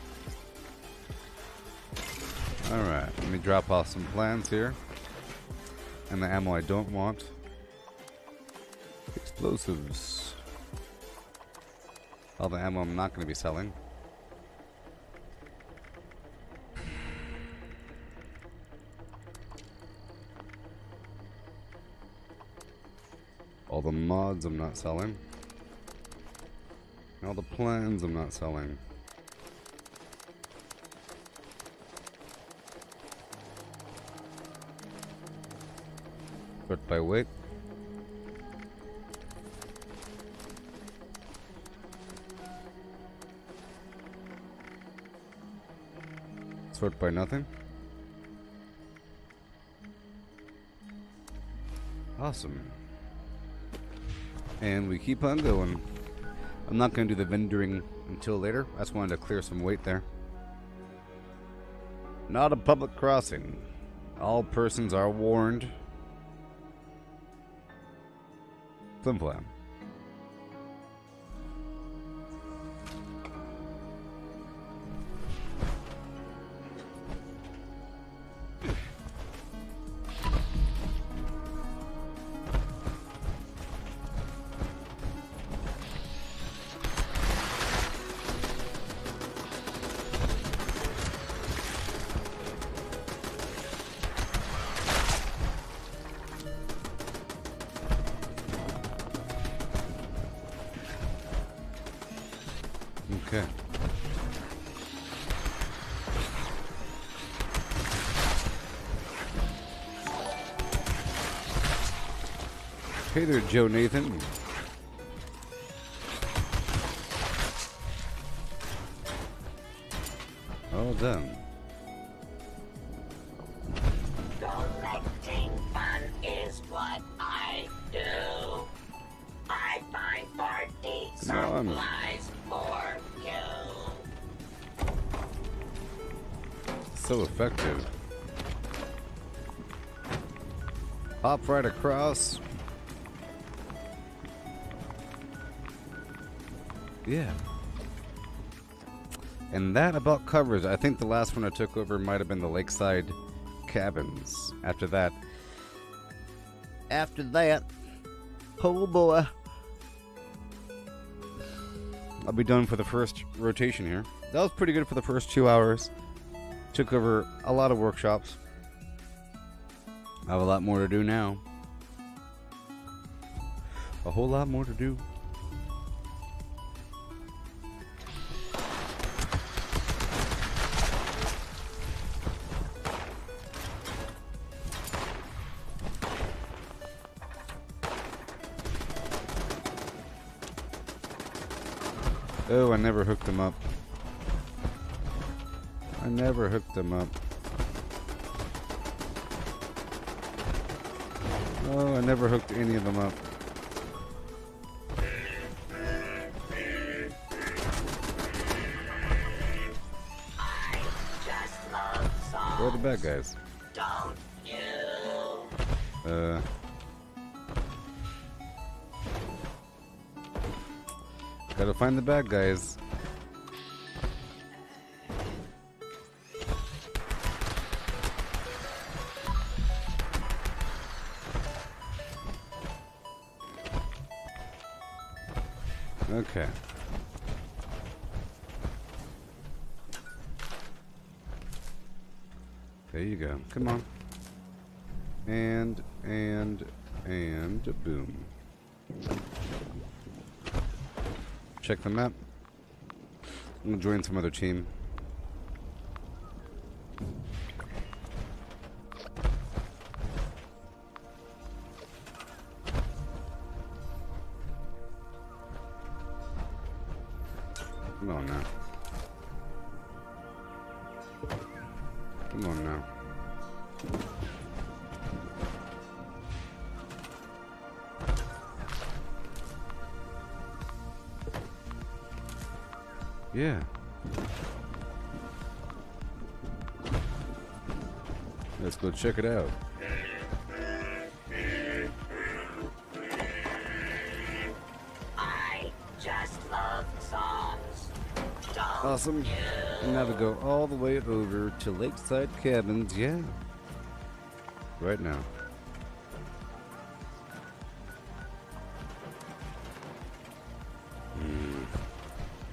Alright, let me drop off some plans here. And the ammo I don't want. Explosives. All the ammo I'm not going to be selling. All the mods I'm not selling. All the plans I'm not selling. Sort by weight. Sort by nothing. Awesome. And we keep on going. I'm not going to do the vendoring until later. I just wanted to clear some weight there. Not a public crossing. All persons are warned. Flim flam. Okay. Hey there, Joe Nathan. All done. Collecting fun is what I do. I find party supplies for you. So effective. Hop right across. Yeah. And that about covers. I think the last one I took over might have been the lakeside cabins. After that, oh boy, I'll be done for the first rotation here. That was pretty good for the first 2 hours. Took over a lot of workshops. I have a lot more to do now. A whole lot more to do. Oh, I never hooked them up. I never hooked them up. Oh, I never hooked any of them up. Where are the bad guys? Don't you? Gotta find the bad guys. Okay. There you go. Come on. And boom. Check the map. I'm gonna join some other team. Come on now. Come on now. Yeah. Let's go check it out. I just love songs. Don't Awesome. And now we go all the way over to Lakeside Cabins. Yeah. Right now.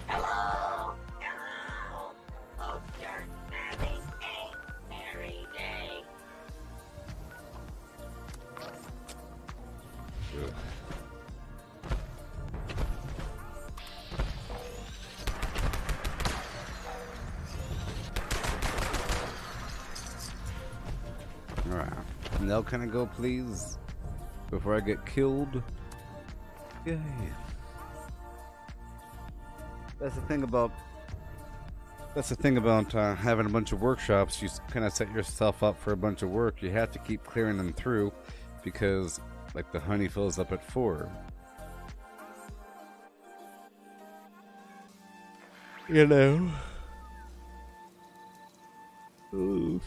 Hello. Hello. Hope you're having a merry day. Ugh. Alright. Now can I go, please? Before I get killed? Yay. That's the thing about having a bunch of workshops. You kind of set yourself up for a bunch of work. You have to keep clearing them through because, like, the honey fills up at 4. You know. Ooh.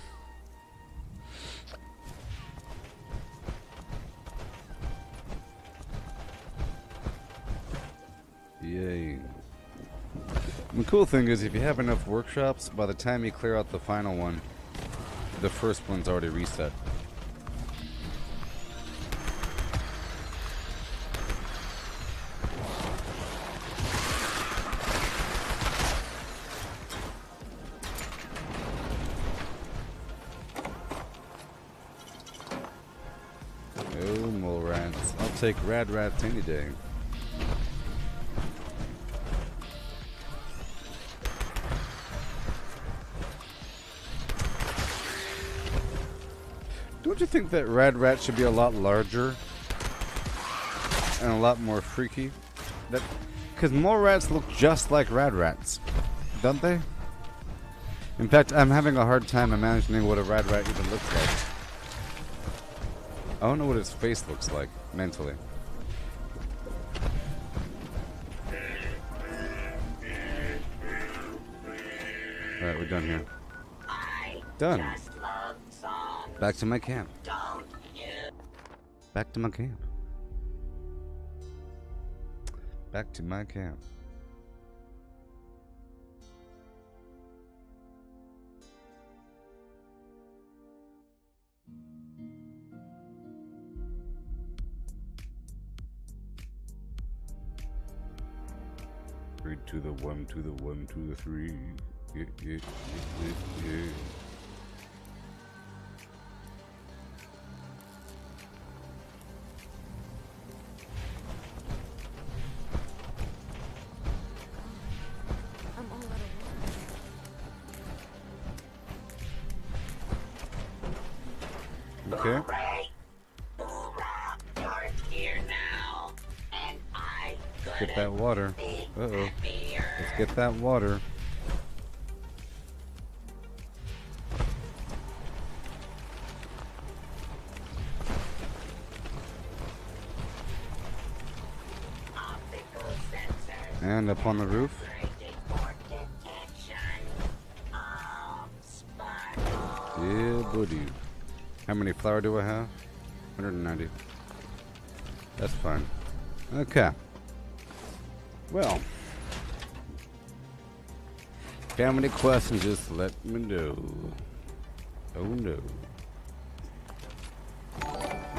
Yay. And the cool thing is, if you have enough workshops, by the time you clear out the final one, the first one's already reset. Oh, mole rats. I'll take rad rats any day. Don't you think that rad rats should be a lot larger and a lot more freaky? Because mole rats look just like rad rats, don't they? In fact, I'm having a hard time imagining what a rad rat even looks like. I don't know what his face looks like mentally. Alright, we're done here. Done. Back to my camp. Back to my camp. Back to my camp. Three to the one, to the one, to the three. Yeah, yeah, yeah, yeah. I'm all out of water. Okay. You're here now, and I Get that water. Uh-oh. be Let's get that water. And up on the roof. Yeah, buddy. How many flour do I have? 190. That's fine. Okay. Well. If you have any questions, just let me know. Oh no.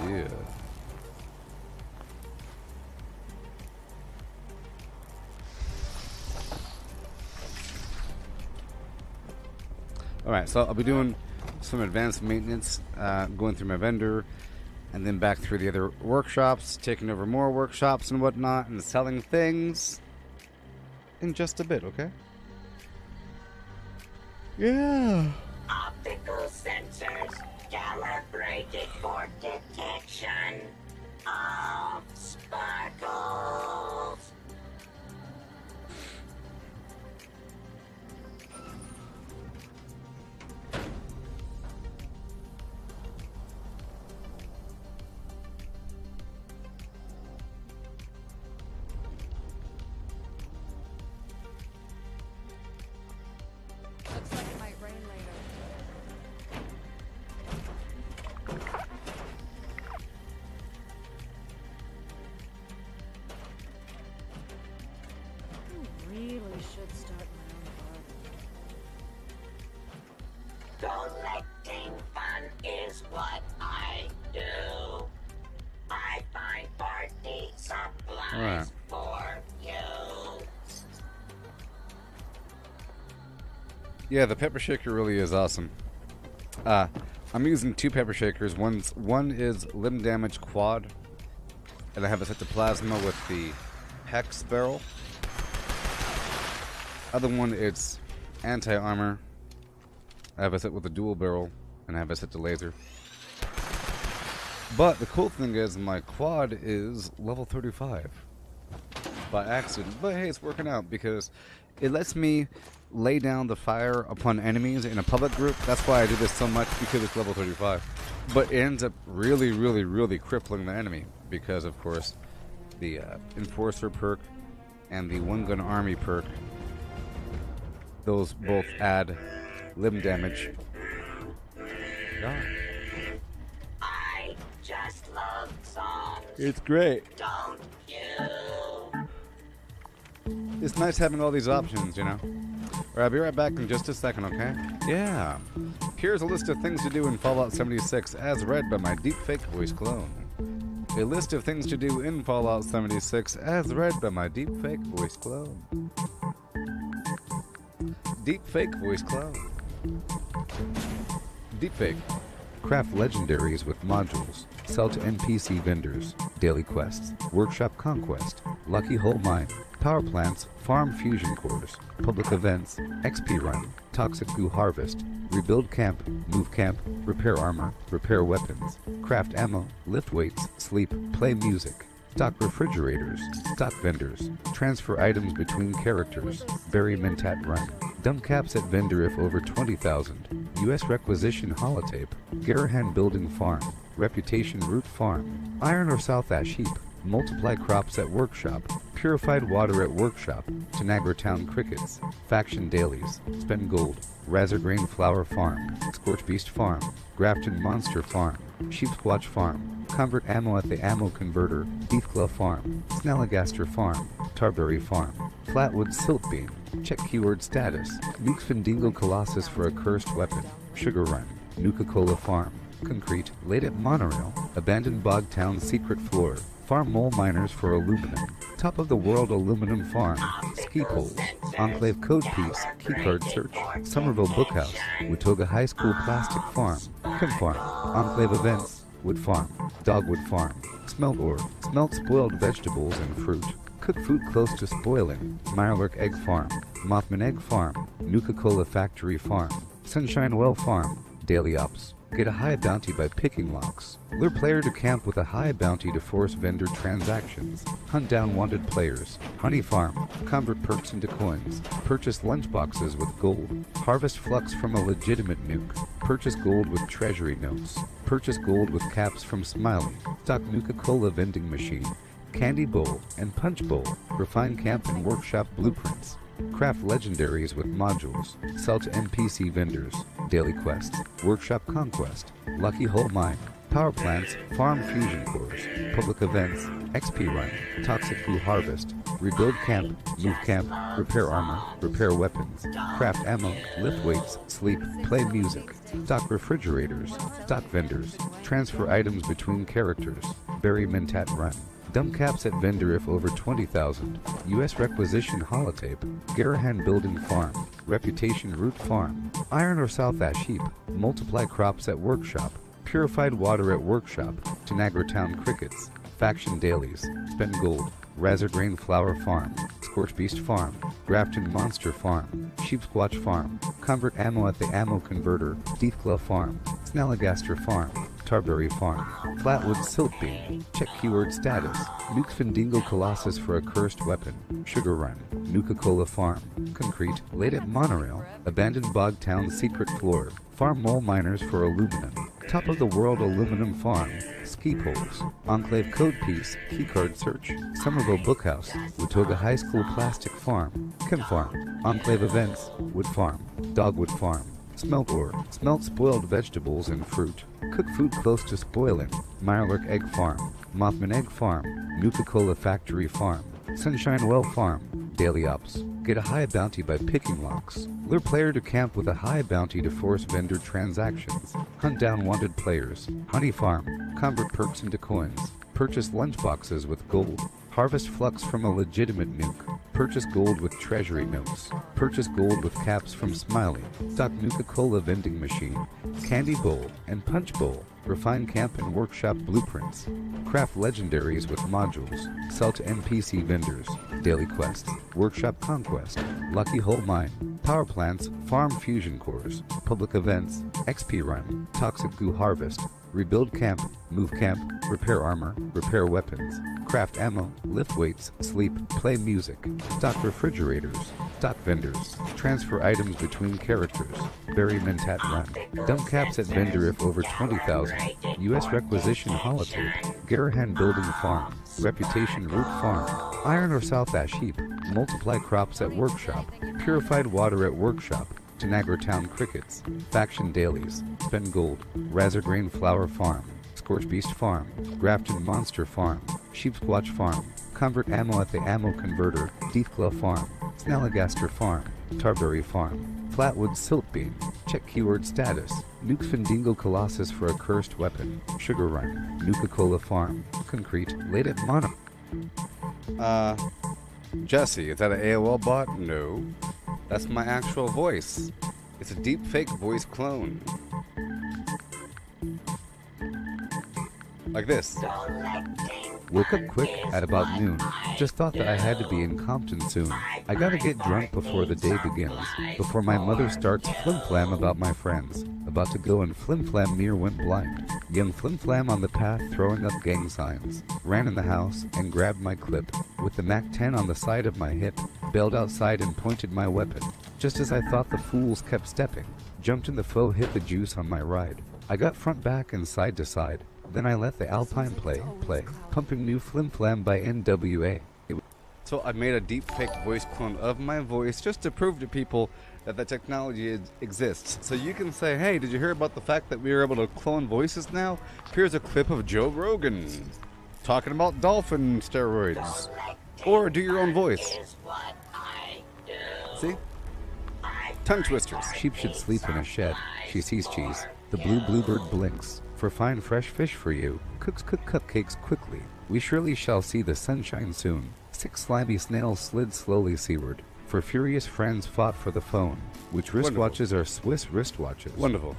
Yeah. Alright, so I'll be doing some advanced maintenance, going through my vendor, and then back through the other workshops, taking over more workshops and whatnot, and selling things in just a bit, okay? Yeah. Optical sensors calibrated for detection of sparkles. Looks like it might rain later. I really should start my own garden. Collecting fun is what I do. I find party supplies Alright. for you. Yeah, the pepper shaker really is awesome. I'm using 2 pepper shakers. One is limb damage quad, and I have it set to plasma with the hex barrel. Other one, it's anti-armor. I have it set with the dual barrel, and I have it set to laser. But the cool thing is my quad is level 35 by accident. But hey, it's working out because it lets me lay down the fire upon enemies in a public group. That's why I do this so much, because it's level 35. But it ends up really, really, really crippling the enemy because, of course, the Enforcer perk and the One Gun Army perk, those both add limb damage. God. I just love songs. It's great. Don't you? It's nice having all these options, you know? Alright, I'll be right back in just a second, okay? Yeah. Here's a list of things to do in Fallout 76 as read by my deepfake voice clone. A list of things to do in Fallout 76 as read by my deepfake voice clone. Deepfake voice clone. Deepfake. Craft legendaries with modules. Sell to NPC vendors. Daily quests. Workshop conquest. Lucky Hole mine. Power plants. Farm fusion cores. Public events. XP run. Toxic goo harvest. Rebuild camp. Move camp. Repair armor. Repair weapons. Craft ammo. Lift weights. Sleep. Play music. Stock refrigerators. Stock vendors. Transfer items between characters. Bury Mentat run. Dump caps at vendor if over 20,000. U.S. requisition holotape. Garahan building farm. Reputation root farm. Iron or South Ash heap. Multiply crops at workshop. Purified water at workshop. Tanagra Town crickets. Faction dailies. Spend gold. Razorgrain flower farm. Scorch beast farm. Grafton monster farm. Sheep squatch farm. Convert ammo at the ammo converter. Beefclaw farm. Snalligaster farm. Tarberry farm. Flatwood siltbeam. Check keyword status. Nukes Findingo Colossus for a cursed weapon. Sugar run. Nuka-Cola farm. Concrete. Laid at monorail. Abandoned bog town secret floor. Farm mole miners for aluminum. Top of the world aluminum farm. Ski poles. Enclave code piece. Keycard search. Somerville Bookhouse. Watoga High School plastic farm. Kim farm. Enclave events. Wood farm. Dogwood farm. Smelt ore. Smelt spoiled vegetables and fruit. Cook food close to spoiling. Mirelurk egg farm. Mothman egg farm. Nuka-Cola factory farm. Sunshine well farm. Daily ops. Get a high bounty by picking locks. Lure player to camp with a high bounty to force vendor transactions. Hunt down wanted players. Honey farm. Convert perks into coins. Purchase lunchboxes with gold. Harvest flux from a legitimate nuke. Purchase gold with treasury notes. Purchase gold with caps from Smiley. Stock Nuka-Cola vending machine. Candy bowl and punch bowl. Refine camp and workshop blueprints. Craft legendaries with modules. Sell to NPC vendors. Daily quests. Workshop conquest. Lucky hole mine. Power plants. Farm fusion cores. Public events. XP run. Toxic goo harvest. Rebuild camp. Move camp. Repair armor. Repair weapons. Craft ammo. Lift weights. Sleep. Play music. Stock refrigerators. Stock vendors. Transfer items between characters. Bury Mentat run. Dump caps at vendor if over 20,000. U.S. requisition holotape. Garahan building farm. Reputation root farm. Iron or South Ash heap. Multiply crops at workshop. Purified water at workshop. Tanagra town crickets. Faction dailies. Spend gold. Razor grain flower farm. Scorch beast farm. Grafton monster farm. Sheep squatch farm. Convert ammo at the ammo converter. Deathclaw farm. Snalligaster farm. Tarberry farm. Flatwood silt beam. Check keyword status. Nuke Findingo Colossus for a cursed weapon. Sugar run. Nuka-Cola farm. Concrete. Laid at monorail. Abandoned bog town secret floor. Farm mole miners for aluminum. Top of the world aluminum farm. Ski poles. Enclave code piece. Keycard search. Somerville Bookhouse. Watoga High School plastic farm. Chem farm. Enclave events. Wood farm. Dogwood farm. Smelt ore. Smelt spoiled vegetables and fruit. Cook food close to spoiling. Mirelurk egg farm. Mothman egg farm. Nuka-Cola factory farm. Sunshine Well farm. Daily ops. Get a high bounty by picking locks. Lure player to camp with a high bounty to force vendor transactions. Hunt down wanted players. Honey farm. Convert perks into coins. Purchase lunchboxes with gold. Harvest flux from a legitimate nuke. Purchase gold with treasury notes. Purchase gold with caps from Smiley. Stock Nuka-Cola vending machine. Candy bowl and punch bowl. Refine camp and workshop blueprints. Craft legendaries with modules. Sell to NPC vendors. Daily quests. Workshop conquest. Lucky hole mine. Power plants. Farm fusion cores. Public events. XP run. Toxic goo harvest. Rebuild camp. Move camp. Repair armor. Repair weapons. Craft ammo. Lift weights. Sleep. Play music. Stock refrigerators. Stock vendors. Transfer items between characters. Bury Mentat run. Dump caps at vendor if over 20,000. U.S. requisition holotape. Garahan building farm. Reputation root farm. Iron or South Ash heap. Multiply crops at workshop. Purified water at workshop. Tanagra town crickets. Faction dailies. Spend gold. Razor grain flower farm. Scorch beast farm. Grafton monster farm. Sheep squatch farm. Convert ammo at the ammo converter. Deathclaw farm. Snalligaster farm. Tarberry farm. Flatwood silt beam. Check keyword status. Nuke Findingo Colossus for a cursed weapon. Sugar run. Nuka-Cola farm. Concrete. Laid at mono. Jesse, is that an AOL bot? No. That's my actual voice. It's a deep fake voice clone. Like this. Woke up quick at about noon. Just thought that I had to be in Compton soon. I gotta get drunk before the day begins. Before my mother starts flim-flam about my friends. About to go and flim-flam near went blind. Young flim-flam on the path throwing up gang signs. Ran in the house and grabbed my clip. With the MAC-10 on the side of my hip. Bailed outside and pointed my weapon. Just as I thought the fools kept stepping. Jumped in the foe, hit the juice on my ride. I got front back and side to side. Then I let the Alpine play, pumping new Flim Flam by NWA. So I made a deep fake voice clone of my voice just to prove to people that the technology exists. So you can say, hey, did you hear about the fact that we were able to clone voices now? Here's a clip of Joe Rogan talking about dolphin steroids. Or do your own voice. See? Tongue twisters. Sheep should sleep in a shed. She sees cheese. The blue bluebird blinks. For fine fresh fish for you. Cooks cook cupcakes quickly. We surely shall see the sunshine soon. 6 slimy snails slid slowly seaward. For furious friends fought for the phone. Which wristwatches are Swiss wristwatches. Wonderful.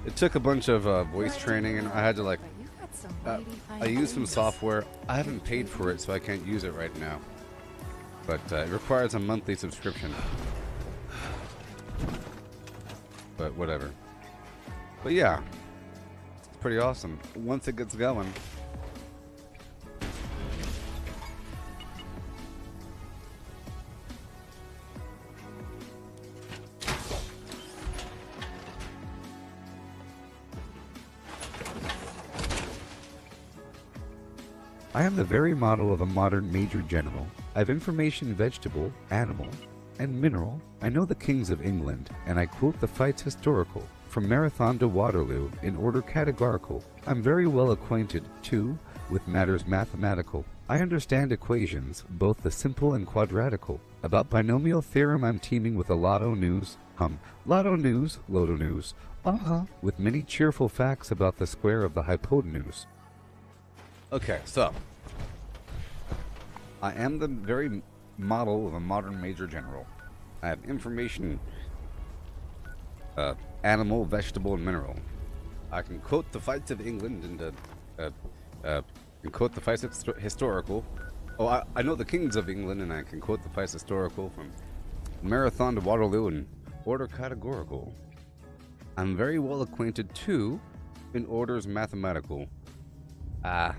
It took a bunch of voice training, and I had to I used some software. I haven't paid for it, so I can't use it right now. But it requires a monthly subscription. But whatever. But yeah, it's pretty awesome. Once it gets going. I am the very model of a modern Major General. I have information vegetable, animal, and mineral. I know the kings of England, and I quote the fights historical, from Marathon to Waterloo, in order categorical. I'm very well acquainted, too, with matters mathematical. I understand equations, both the simple and quadratical. About binomial theorem I'm teeming with a lotto news. Lotto news, Loto news. With many cheerful facts about the square of the hypotenuse. Okay, so I am the very model of a modern Major General. I have information, animal, vegetable, and mineral. I can quote the fights of England and quote the fights historical. Oh, I know the kings of England, and I can quote the fights historical from Marathon to Waterloo in order categorical. I'm very well acquainted too in orders mathematical. I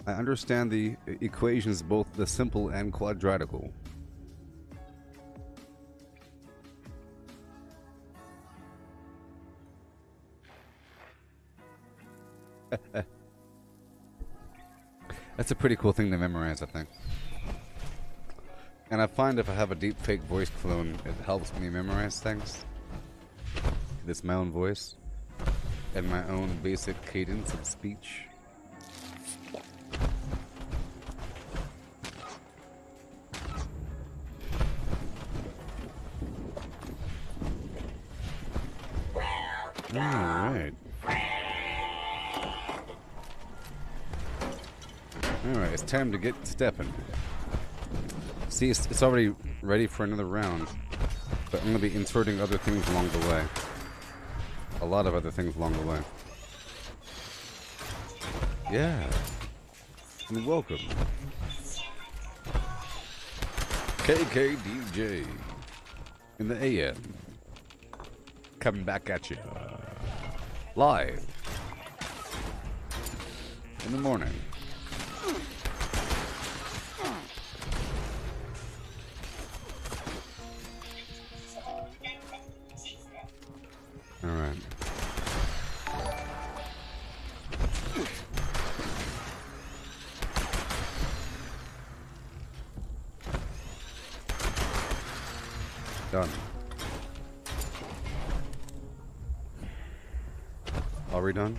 understand the equations, both the simple and quadratical. That's a pretty cool thing to memorize, I think. And I find if I have a deep fake voice clone, it helps me memorize things. It's my own voice and my own basic cadence of speech. Alright. Alright, it's time to get stepping. See, it's already ready for another round, but I'm going to be inserting other things along the way. A lot of other things along the way. Yeah. And welcome. KKDJ in the AM. Coming back at you. Live. In the morning. Alright. Done. Are we done?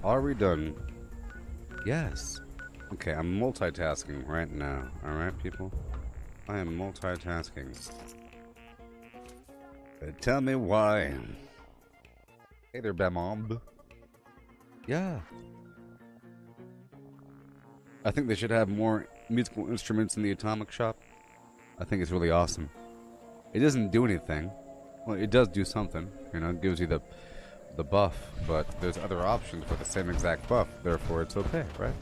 Are we done? Yes. Okay, I'm multitasking right now. Alright, people? I am multitasking. Tell me why. Hey there, Bamomb. Yeah. I think they should have more musical instruments in the Atomic Shop. I think it's really awesome. It doesn't do anything. Well, it does do something. You know, it gives you the buff, but there's other options for the same exact buff, therefore it's okay, right?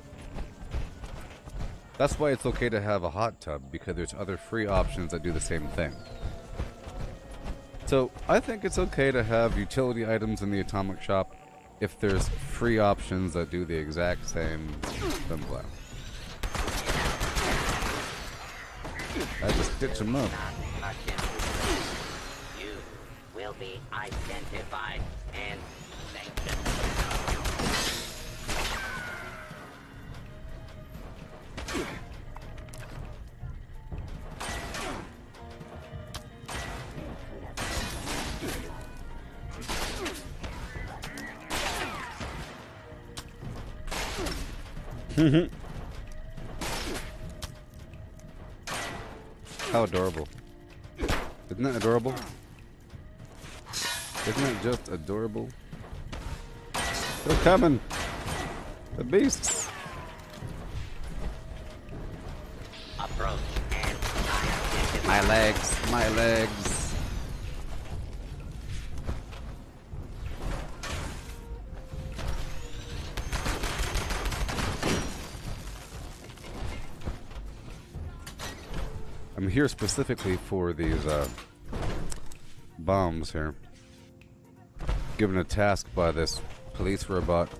That's why it's okay to have a hot tub, because there's other free options that do the same thing. So, I think it's okay to have utility items in the Atomic Shop if there's free options that do the exact same thing. I just stitch them up. You will be identified and sanctioned. How adorable. Isn't that adorable? Isn't that just adorable? They're coming! The beasts! Approach and my legs, my legs. I'm here specifically for these bombs here. given a task by this police robot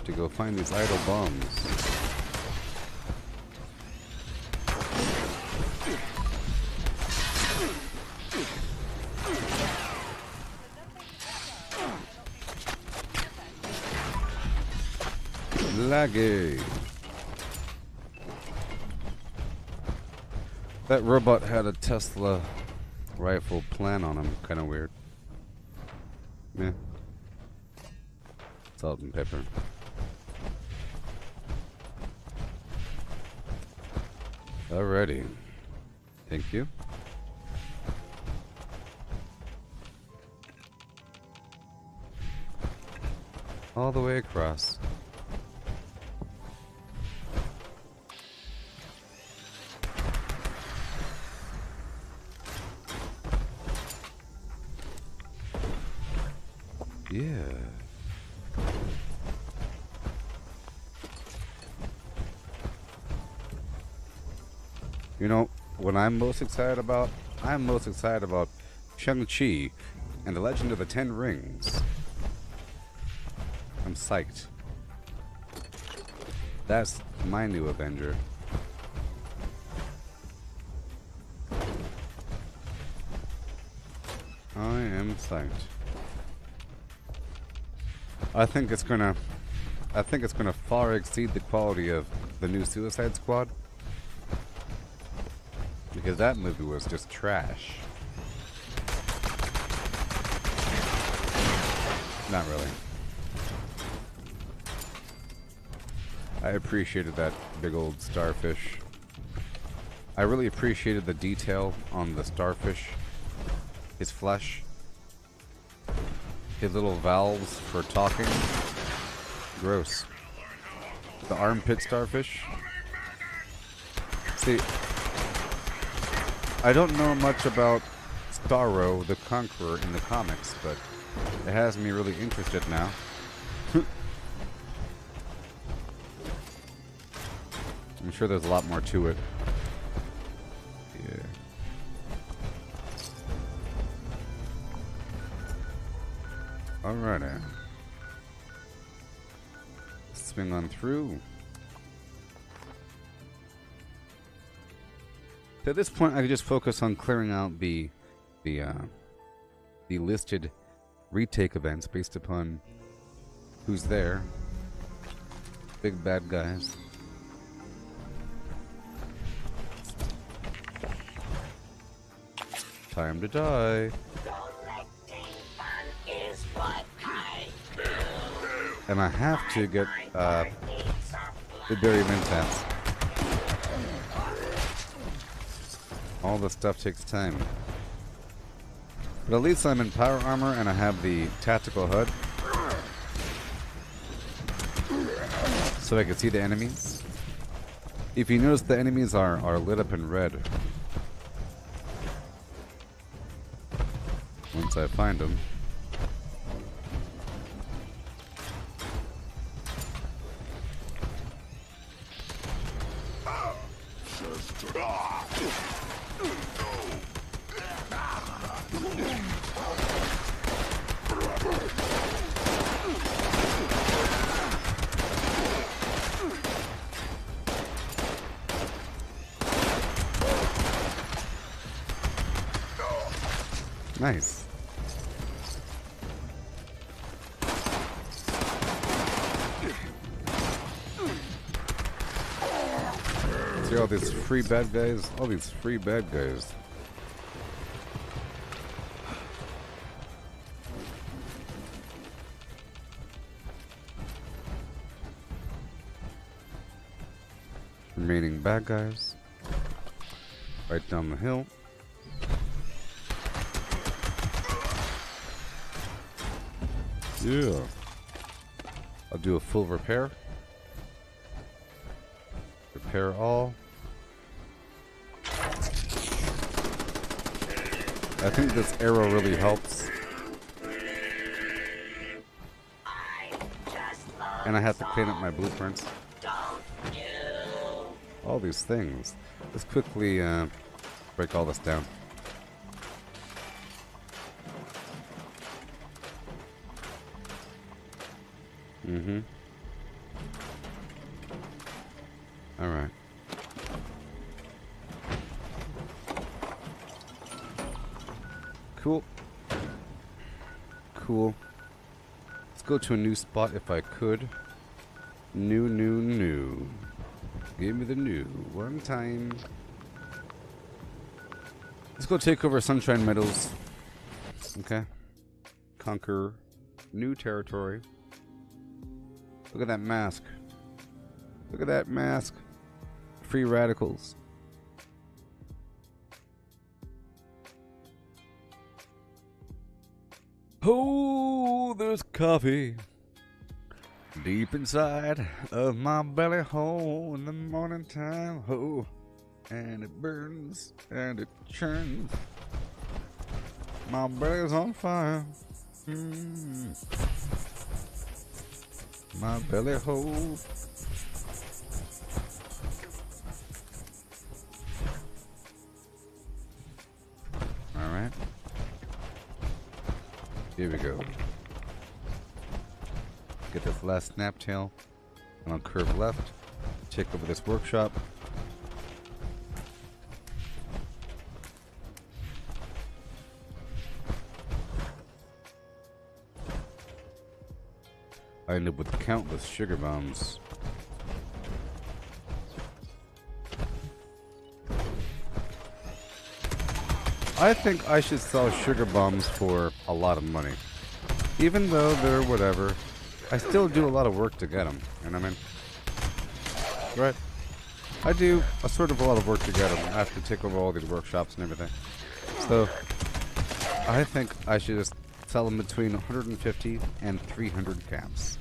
to go find these idle bombs. Laggy. That robot had a Tesla rifle plan on him. Kind of weird. Yeah. Salt and pepper. Alrighty. Thank you. All the way across. Yeah. You know, what I'm most excited about Shang-Chi and the Legend of the Ten Rings. I'm psyched. That's my new Avenger. I am psyched. I think it's gonna far exceed the quality of the new Suicide Squad. Because that movie was just trash. Not really. I appreciated that big old starfish. I really appreciated the detail on the starfish. His flesh. His little valves for talking. Gross. The armpit starfish. See, I don't know much about Starro the Conqueror in the comics, but it has me really interested now. I'm sure there's a lot more to it. Yeah. Alrighty. Swing on through. At this point, I could just focus on clearing out the listed retake events based upon who's there. Big bad guys. Time to die. And I have to get the berry mentats. All this stuff takes time. But at least I'm in power armor and I have the tactical HUD. So I can see the enemies. If you notice, the enemies are lit up in red. Once I find them. Nice. See all these free bad guys? All these free bad guys. Remaining bad guys. Right down the hill. Yeah. I'll do a full repair. Repair all. I think this arrow really helps. And I have to clean up my blueprints. All these things. Let's quickly break all this down. Mm-hmm. Alright. Cool. Cool. Let's go to a new spot if I could. New. Give me the new. One time. Let's go take over Sunshine Meadows. Okay. Conquer new territory. Look at that mask. Look at that mask. Free radicals. Oh, there's coffee deep inside of my belly hole in the morning time. Oh, and it burns and it churns. My belly's on fire. My belly hole. All right. Here we go. Get this last snap tail, and I'll curve left. Take over this workshop. I end up with countless sugar bombs. I think I should sell sugar bombs for a lot of money. Even though they're whatever, I still do a lot of work to get them. You know what I mean? Right? I do a sort of a lot of work to get them. I have to take over all these workshops and everything. So, I think I should just sell them between 150 and 300 caps.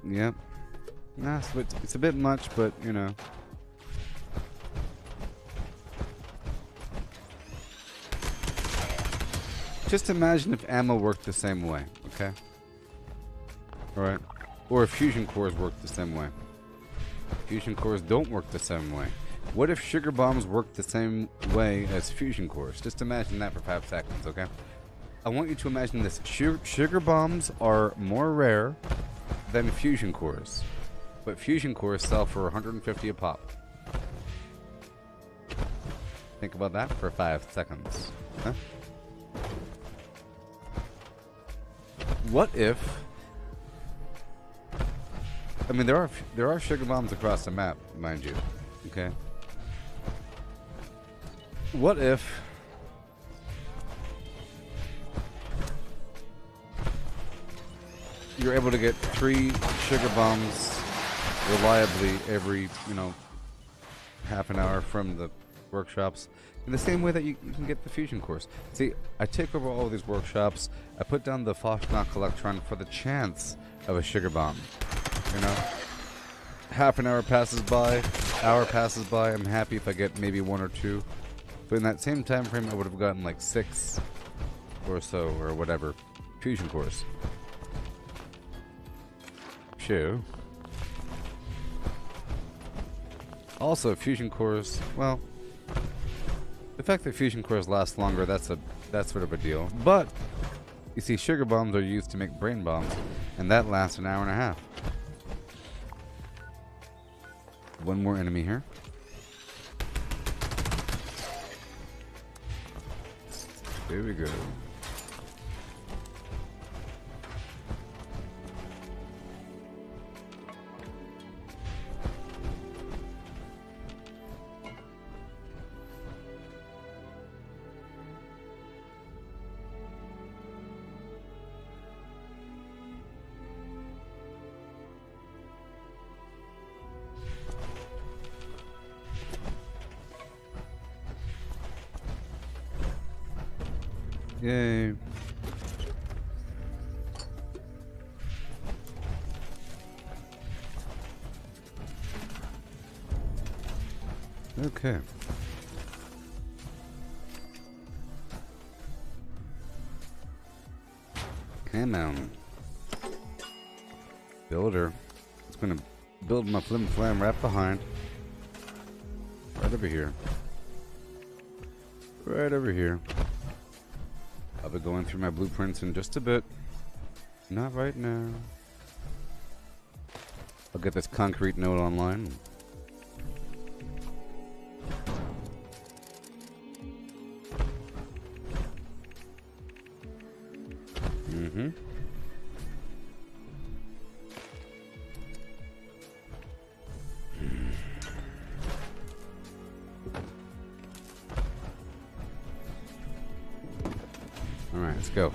Yep. Nah, so it's a bit much, but you know. Just imagine if ammo worked the same way, okay? Alright. Or if fusion cores worked the same way. Fusion cores don't work the same way. What if sugar bombs worked the same way as fusion cores? Just imagine that for 5 seconds, okay? I want you to imagine this. Sugar bombs are more rare than fusion cores. But fusion cores sell for 150 a pop. Think about that for 5 seconds. Huh? What if... I mean, there are sugar bombs across the map, mind you. Okay? What if... you're able to get 3 sugar bombs reliably every, you know, half an hour from the workshops, in the same way that you can get the fusion cores. See, I take over all these workshops, I put down the Foshnock Electron for the chance of a sugar bomb. You know? Half an hour passes by, hour passes by, I'm happy if I get maybe 1 or 2. But in that same time frame, I would have gotten like 6 or so, or whatever, fusion cores. Sure. Also, fusion cores, well, the fact that fusion cores last longer, that's sort of a deal. But, you see, sugar bombs are used to make brain bombs, and that lasts an hour and a half. One more enemy here. There we go. Yay. Okay. Come on. Builder. It's gonna build my flim flam right behind. Right over here. Right over here. I'll be going through my blueprints in just a bit. Not right now. I'll get this concrete node online. Mm-hmm. All right, let's go.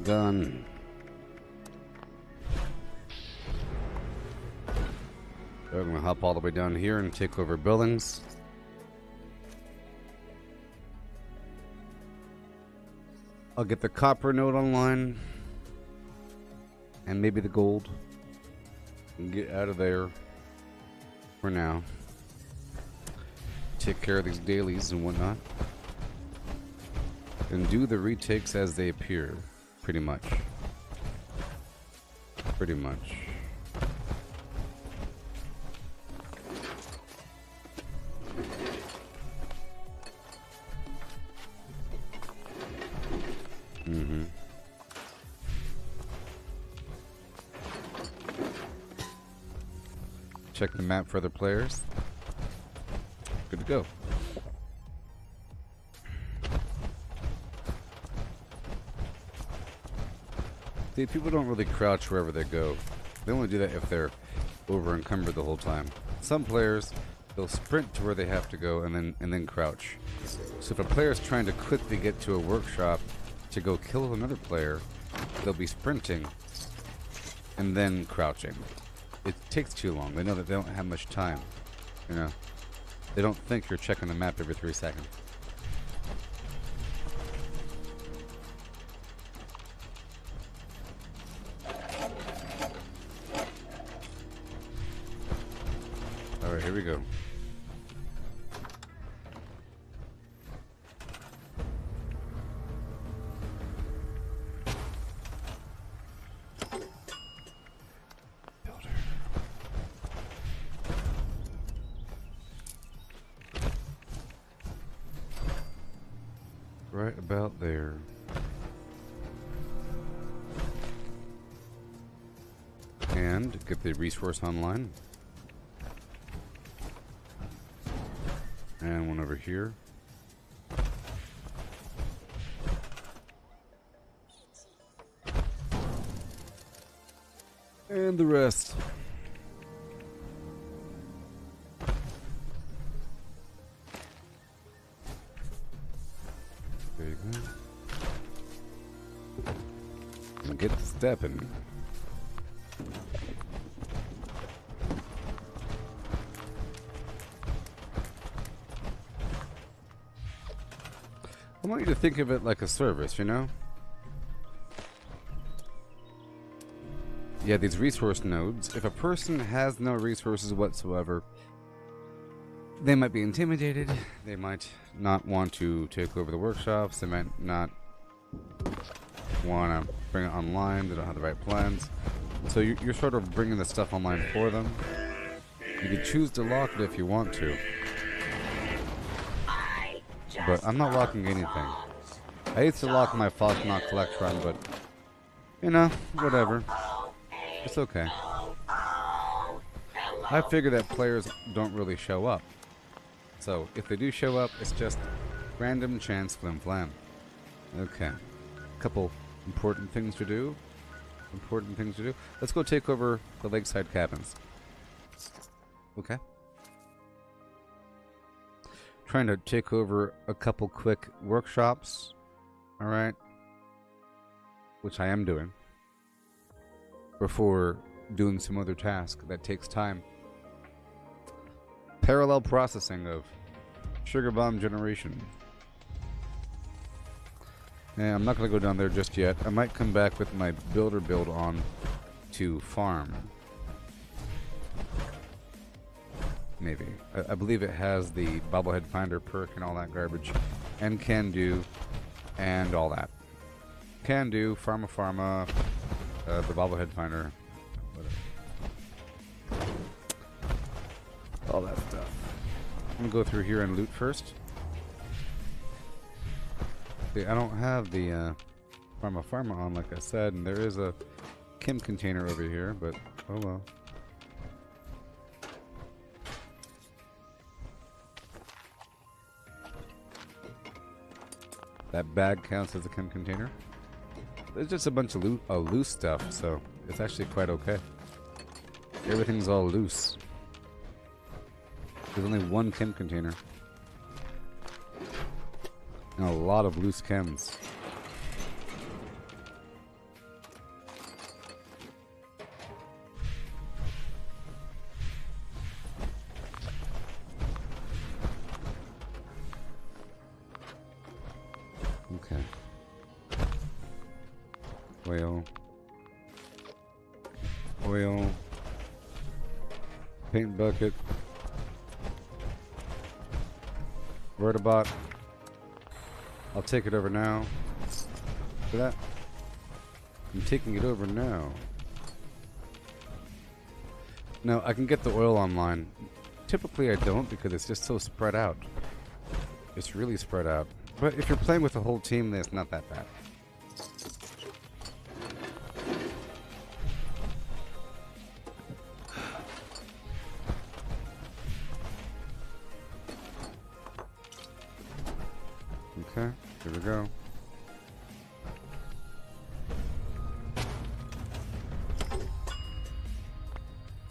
Done. We're gonna hop all the way down here and take over buildings. I'll get the copper node online. And maybe the gold. And get out of there for now. Take care of these dailies and whatnot. And do the retakes as they appear. Pretty much. Pretty much. Mm-hmm. Check the map for other players. Good to go. See, people don't really crouch wherever they go. They only do that if they're over encumbered the whole time. Some players, they'll sprint to where they have to go and then crouch. So if a player is trying to quickly get to a workshop to go kill another player, they'll be sprinting and then crouching. It takes too long. They know that they don't have much time. You know, they don't think you're checking the map every 3 seconds. All right, here we go. Right about there. And get the resource online. And one over here. And the rest. There you go. And get stepping. I want you to think of it like a service, you know? Yeah, these resource nodes. If a person has no resources whatsoever, they might be intimidated. They might not want to take over the workshops. They might not want to bring it online. They don't have the right plans. So you're sort of bringing the stuff online for them. You can choose to lock it if you want to. But I'm not locking anything. I used to lock my Fox Not Collect run, but you know, whatever. It's okay. I figure that players don't really show up. So if they do show up, it's just random chance flim flam. Okay. Couple important things to do. Let's go take over the lakeside cabins. Okay. Trying to take over a couple quick workshops. Alright. Which I am doing. Before doing some other task that takes time. Parallel processing of sugar bomb generation. Yeah, I'm not going to go down there just yet. I might come back with my builder build on to farm. Maybe. I believe it has the bobblehead finder perk and all that garbage. And can do. And all that. Can do. Pharma. The bobblehead finder. Whatever. All that stuff. I'm gonna go through here and loot first. See, I don't have the pharma on, like I said, and there is a chem container over here, but oh well. That bag counts as a chem container. There's just a bunch of loose stuff, so it's actually quite okay. Everything's all loose. There's only one chem container. And a lot of loose chems. Okay. Oil. Paint bucket. Vertibot. I'll take it over now. For that. I'm taking it over now. No, I can get the oil online. Typically I don't because it's just so spread out. It's really spread out. But if you're playing with a whole team, then it's not that bad. Okay, here we go.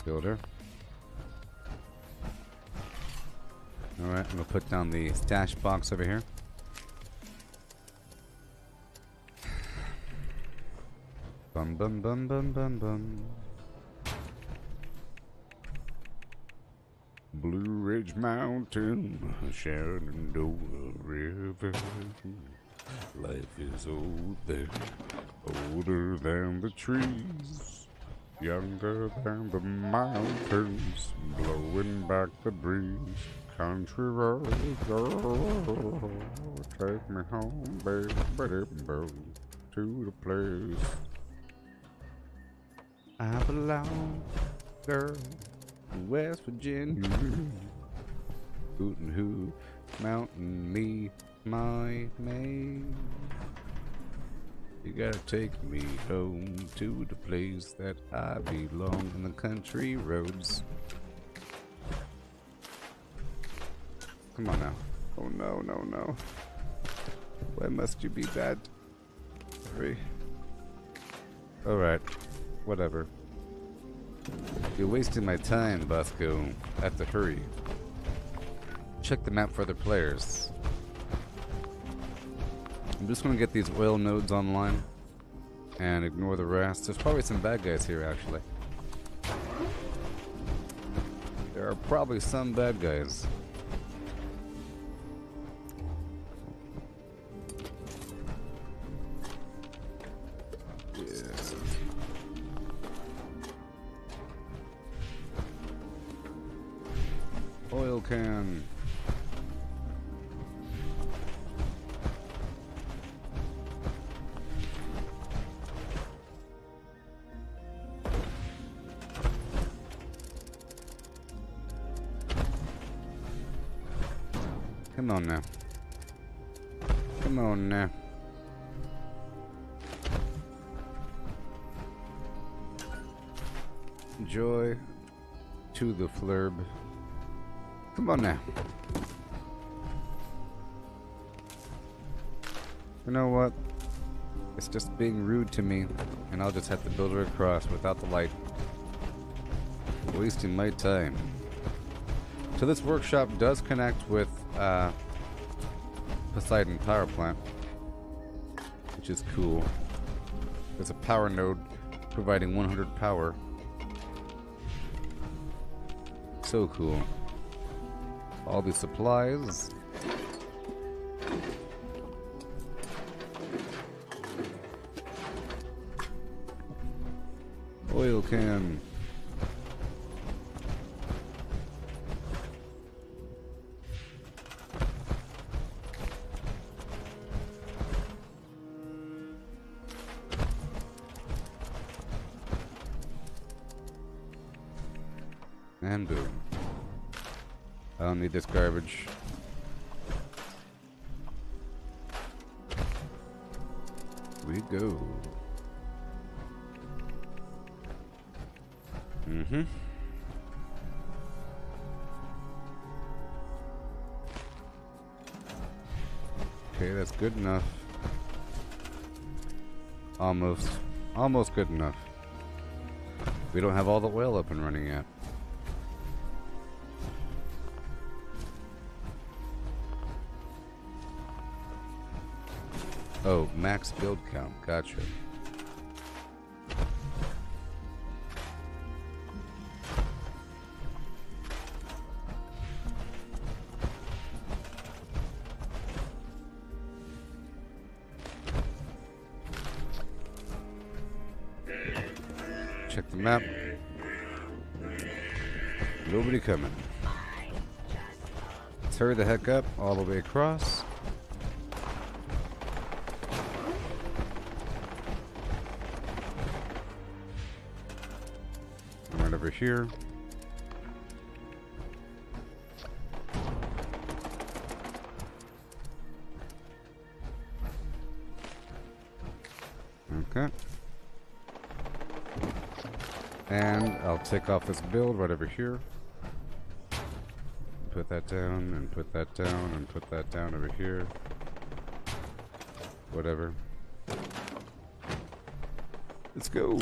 Builder. Alright, I'm gonna put down the stash box over here. Bum bum bum bum bum bum. Blue Ridge Mountain, Shenandoah River. Life is old there, older than the trees, younger than the mountains, blowing back the breeze. Country road, oh, take me home, baby, to the place I belong, girl. West Virginia, Hootin' Hoo, Mountain Me, my Maine. You gotta take me home to the place that I belong in the country roads. Come on now. Oh no, no, no. Why must you be bad? Hurry. Alright, whatever. You're wasting my time, Bosco. I have to hurry. Check the map for other players. I'm just gonna get these oil nodes online and ignore the rest. There's probably some bad guys here, actually. There are probably some bad guys. Oil can. Come on now. Come on now. Joy to the flurb. Come on now. You know what? It's just being rude to me, and I'll just have to build her across without the light. Wasting my time. So this workshop does connect with Poseidon Power Plant, which is cool. There's a power node providing 100 power. So cool. All the supplies. Oil can. And boom. I don't need this garbage. We go. Mm-hmm. Okay, that's good enough. Almost. Almost good enough. We don't have all the oil up and running yet. Oh, max build count. Gotcha. Check the map. Nobody coming. Let's hurry the heck up all the way across. Right over here. Okay. And I'll take off this build right over here. Put that down, and put that down, and put that down over here. Whatever. Let's go.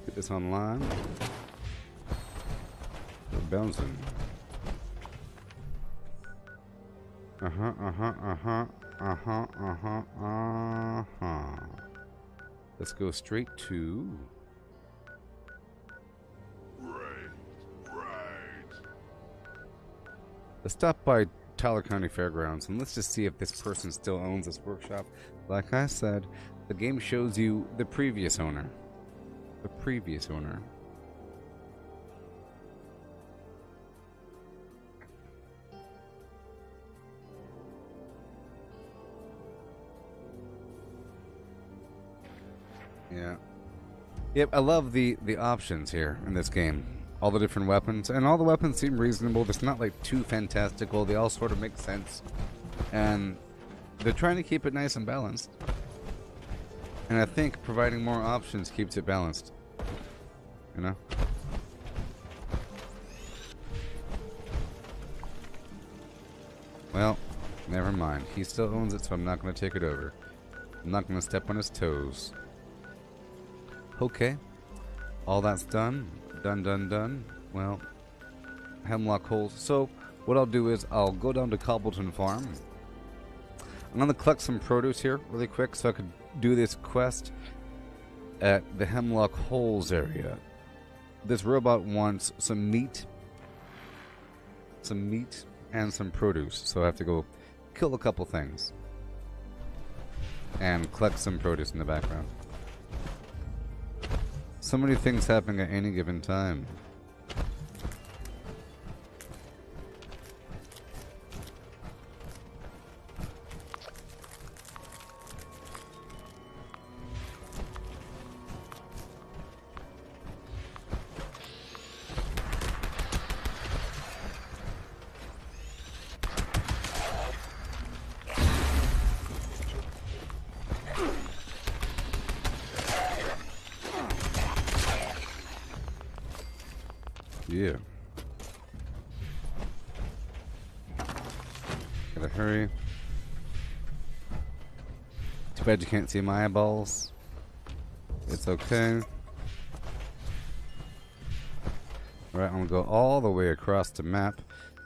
Get this online. We're bouncing. Let's go straight to... Let's stop by Tyler County Fairgrounds and let's just see if this person still owns this workshop. Like I said, the game shows you the previous owner. The previous owner. Yeah. Yep, I love the options here in this game. All the different weapons, and all the weapons seem reasonable. It's not like too fantastical. They all sort of make sense. And they're trying to keep it nice and balanced. And I think providing more options keeps it balanced. You know? Well, never mind. He still owns it, so I'm not going to take it over. I'm not going to step on his toes. Okay. All that's done. Done. Well, Hemlock Holes. So, what I'll do is I'll go down to Cobbleton Farm. I'm going to collect some produce here really quick so I could do this quest at the Hemlock Holes area. This robot wants some meat and some produce. So I have to go kill a couple things and collect some produce in the background. So many things happening at any given time. Yeah. Gotta hurry. Too bad you can't see my eyeballs. It's okay. Alright, I'm gonna go all the way across the map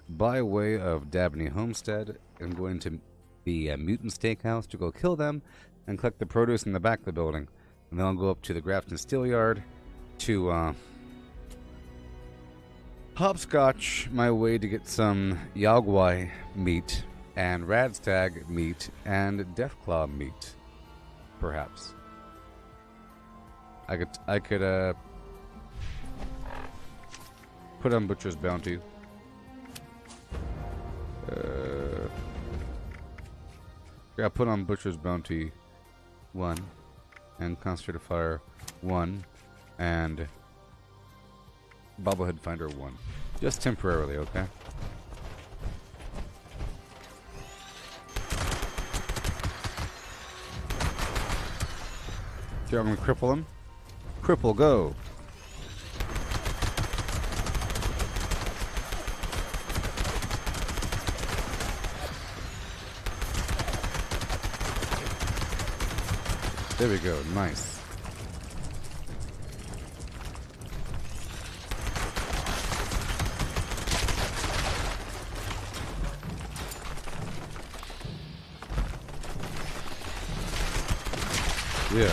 by way of Dabney Homestead. I'm going to the Mutant Steakhouse to go kill them and collect the produce in the back of the building. And then I'll go up to the Grafton Steel Yard to hopscotch my way to get some Yagwai meat and Radstag meat and Deathclaw meat, perhaps. I could put on Butcher's Bounty. Yeah, put on Butcher's Bounty 1 and Concentrated Fire 1 and Bobblehead Finder 1. Just temporarily, okay? Here, I'm gonna cripple him. Cripple, go! There we go, nice. Yeah.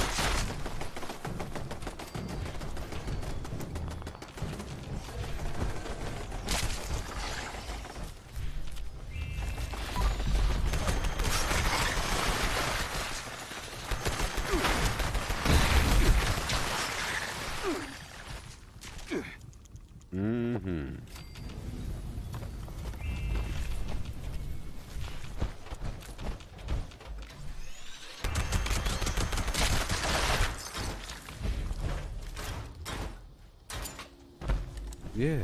Mm-hmm. Yeah.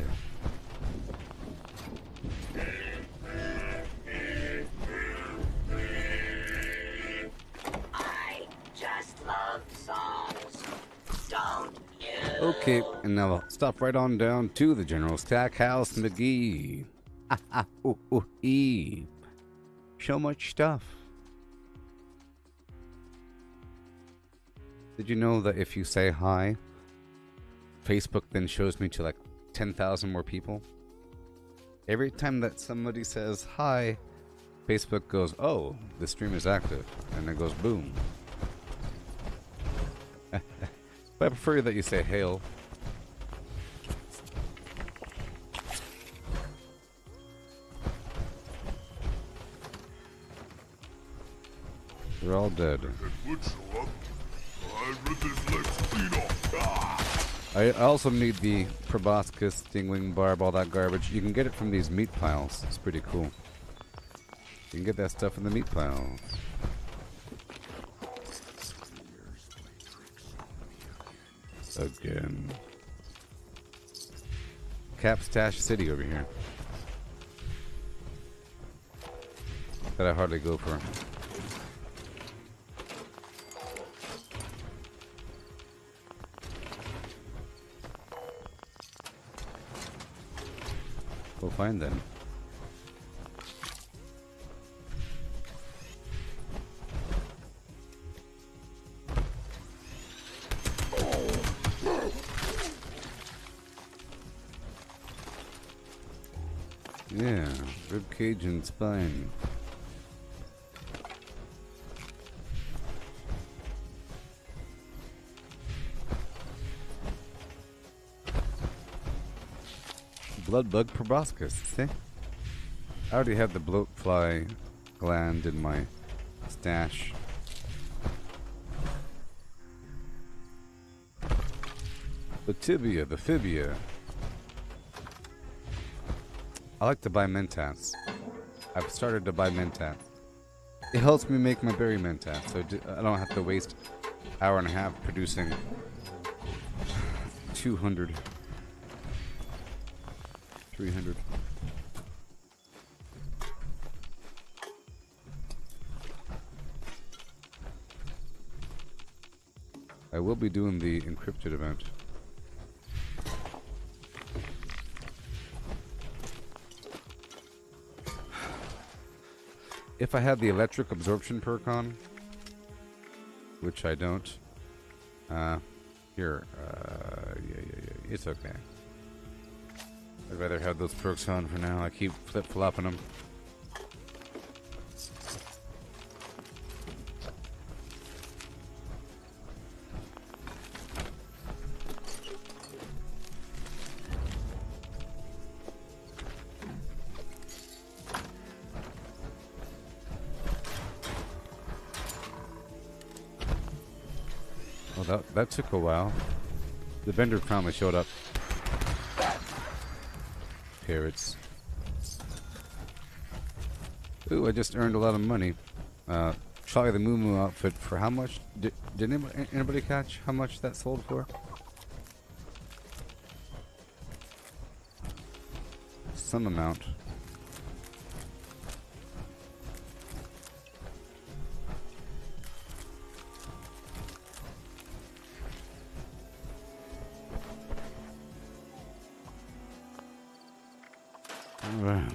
I just love songs. Don't you? Okay, and now I'll stop right on down to the General Stackhouse McGee. So much stuff. Did you know that if you say hi, Facebook then shows me to like 10,000 more people? Every time that somebody says hi, Facebook goes, oh, the stream is active. And it goes boom. But I prefer that you say hail. They're all dead. I also need the proboscis, stingwing barb, all that garbage. You can get it from these meat piles. It's pretty cool. You can get that stuff in the meat piles. Again. Capstash City over here. That I hardly go for. We'll find them. Yeah, ribcage and spine. Bloodbug proboscis, see? I already have the bloatfly gland in my stash. The tibia, the fibia. I like to buy mentats. I've started to buy mentats. It helps me make my berry mentats, so I don't have to waste an hour and a half producing 200. 300. I will be doing the encrypted event. If I had the electric absorption perk on, which I don't, it's okay. I'd rather have those perks on for now. I keep flip-flopping them. Well, that took a while. The vendor finally showed up. Carrots. Ooh, I just earned a lot of money. Charlie the Moo Moo outfit for how much? Did anybody catch how much that sold for? some amount. Alright.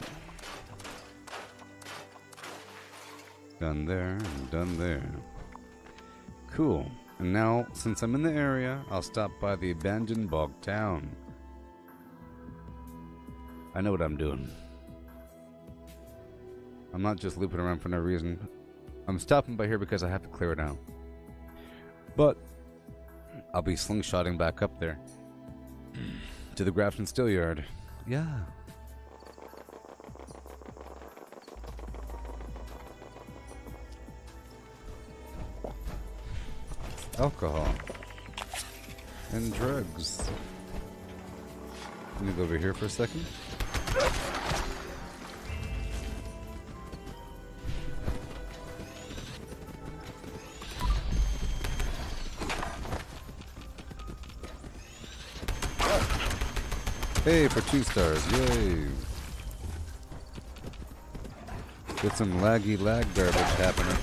Done there, and done there. Cool. And now, since I'm in the area, I'll stop by the abandoned bog town. I know what I'm doing. I'm not just looping around for no reason. I'm stopping by here because I have to clear it out. But I'll be slingshotting back up there. To the Grafton Steel Yard. Yeah. Alcohol and drugs. Let me go over here for a second. Hey, for 2 stars, yay! Get some laggy lag garbage happening.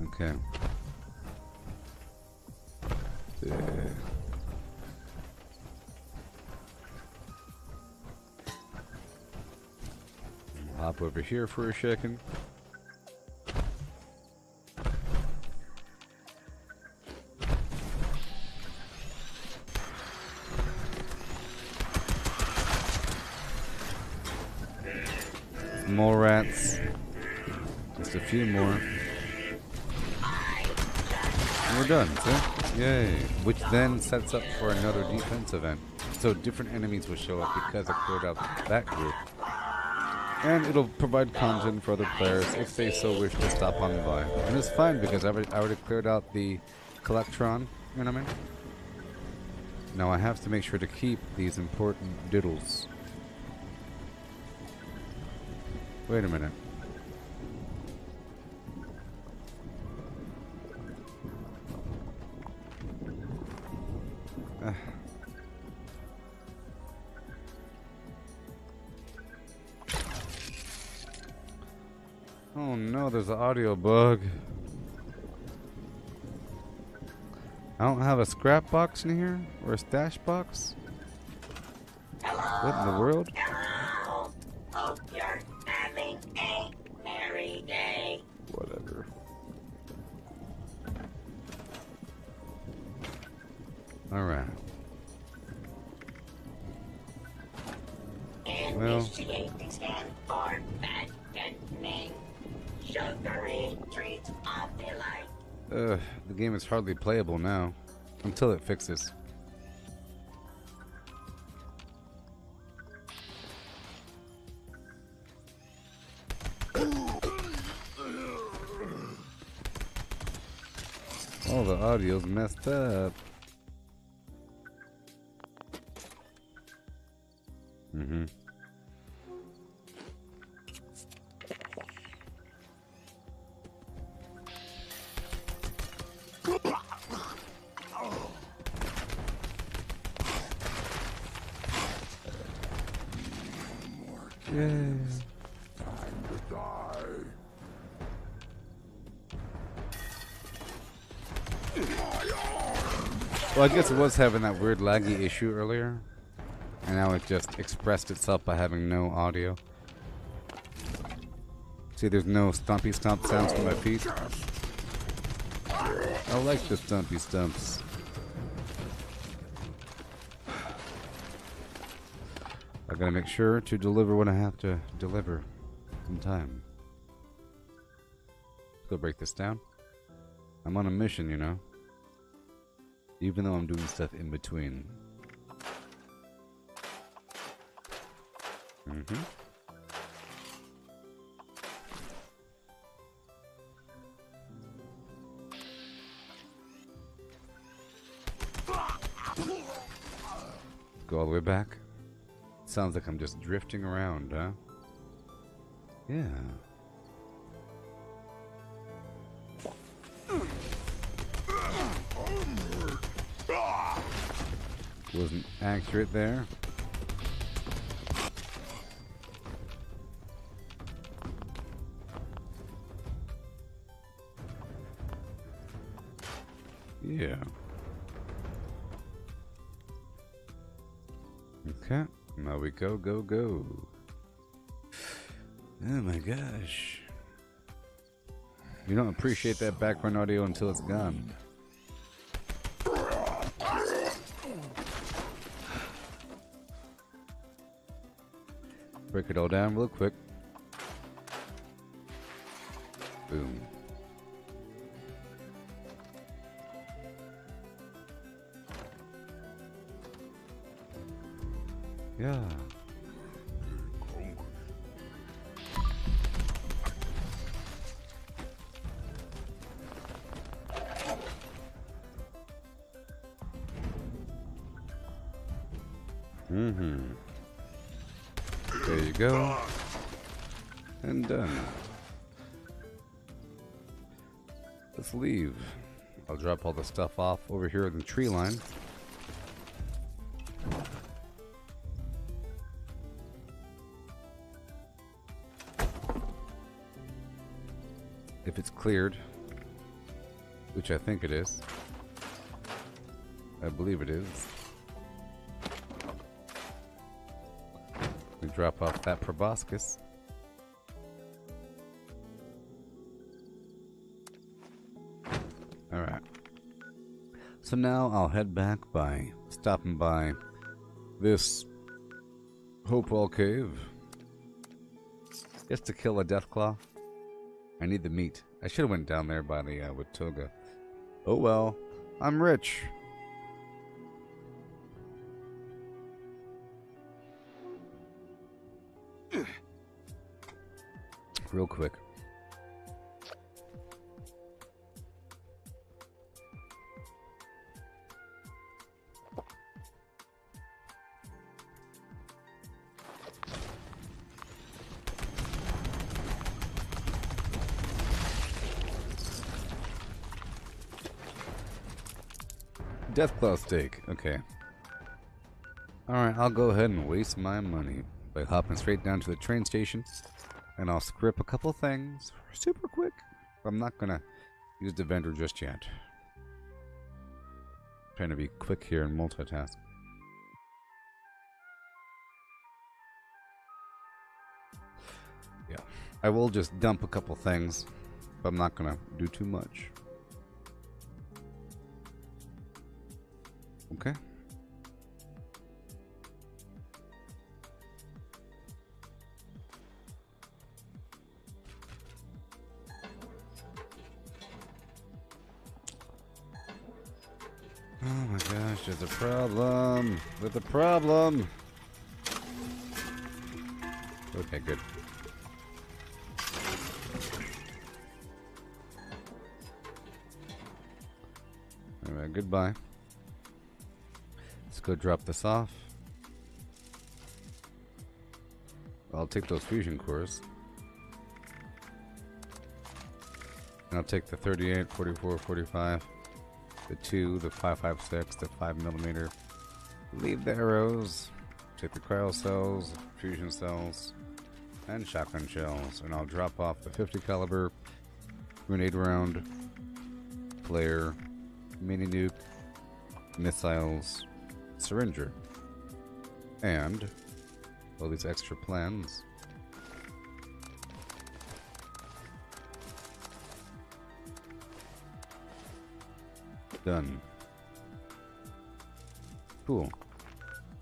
Okay. There. Hop over here for a second. More rats. Just a few more. And we're done, see? Yay. Which then sets up for another defense event. So different enemies will show up because I cleared out that group. And it'll provide content for other players if they so wish to stop on by. And it's fine because I already cleared out the Collectron, you know what I mean? Now I have to make sure to keep these important diddles. Wait a minute. Oh no, there's an audio bug. I don't have a scrap box in here? Or a stash box? What in the world? Hello. Hope you're having a merry day. Whatever. Alright. Well. Initiate the scan for fattening. Sugary treats of delight. The game is hardly playable now. Until it fixes. All the audio's messed up. Mm-hmm. Yay. Time to die. Well, I guess it was having that weird laggy issue earlier. And now it just expressed itself by having no audio. See, there's no stompy stomp sounds from my feet. I like the stompy stumps. I gotta make sure to deliver what I have to deliver in time. Let's go break this down. I'm on a mission, you know. Even though I'm doing stuff in between. Mm-hmm. Go all the way back. Sounds like I'm just drifting around, huh? Yeah. Wasn't accurate there. Yeah. Okay. Now we go, go, go. Oh my gosh. You don't appreciate that background audio until it's gone. Break it all down real quick. Boom. Yeah. There you go. And done. Let's leave. I'll drop all the stuff off over here in the tree line. If it's cleared, which I think it is. I believe it is. We drop off that proboscis. Alright. So now I'll head back by stopping by this Hopewell Cave. Just to kill a Deathclaw. I need the meat. I should have went down there by the with Toga. Oh well, I'm rich. Real quick. Deathclaw steak. Okay. Alright, I'll go ahead and waste my money by hopping straight down to the train station. And I'll script a couple things super quick. I'm not gonna use the vendor just yet. Trying to be quick here and multitask. Yeah. I will just dump a couple things, but I'm not gonna do too much. Okay. Oh my gosh, there's a problem. There's a problem. Okay, good. Alright, goodbye. Let's go drop this off. I'll take those fusion cores. And I'll take the 38, 44, 45, the 2, the 5.56, the 5mm. Leave the arrows. Take the cryo cells, fusion cells, and shotgun shells. And I'll drop off the 50 caliber grenade round, flare, mini nuke, missiles, syringer, and all these extra plans. Done. Cool.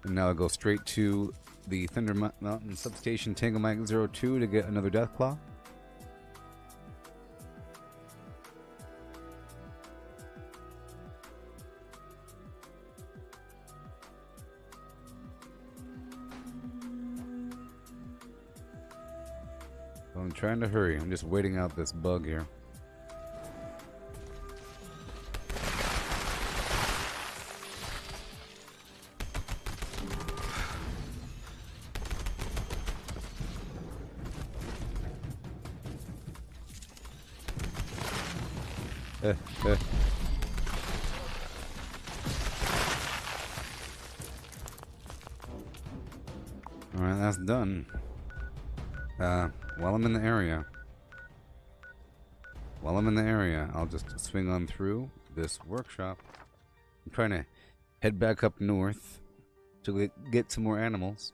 And now I go straight to the Thunder Mountain Substation Tango Mike 02 to get another Deathclaw. I'm trying to hurry. I'm just waiting out this bug here. Alright, that's done. While I'm in the area, I'll just swing on through this workshop. I'm trying to head back up north to get some more animals.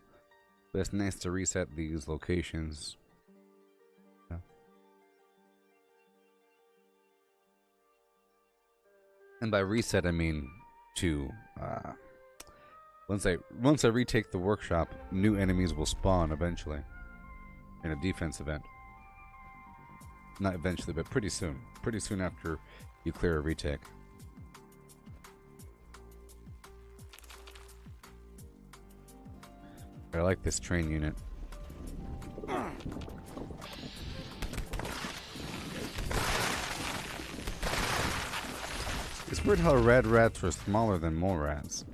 But it's nice to reset these locations. Yeah. And by reset, I mean to once I retake the workshop, new enemies will spawn eventually in a defense event. Not eventually, but pretty soon. Pretty soon after you clear a retake. I like this train unit. It's weird how red rats are smaller than mole rats.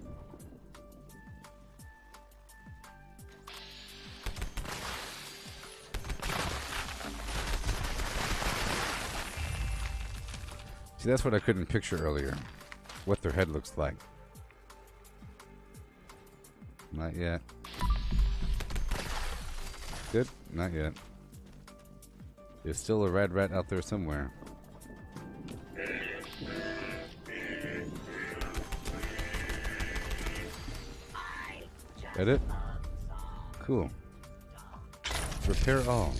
See, that's what I couldn't picture earlier. What their head looks like. Not yet. Good? Not yet. There's still a red rat out there somewhere. Get it? Cool. Repair all.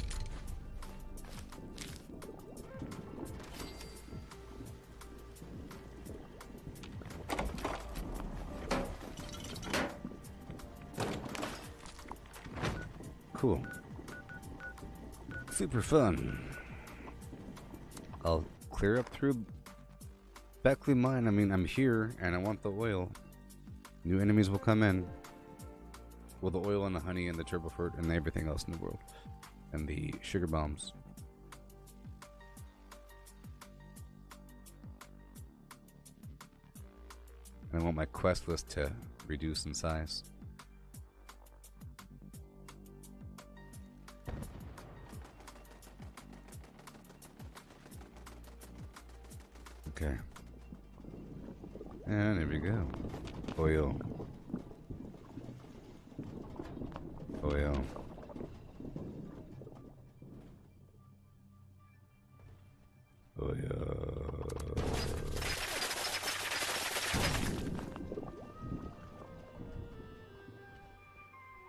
Cool. Super fun. I'll clear up through Beckley Mine. I mean, I'm here and I want the oil. New enemies will come in. Well, the oil and the honey and the turbofert and everything else in the world. And the sugar bombs. And I want my quest list to reduce in size. Okay. And there we go. Oil. Oil. Oil.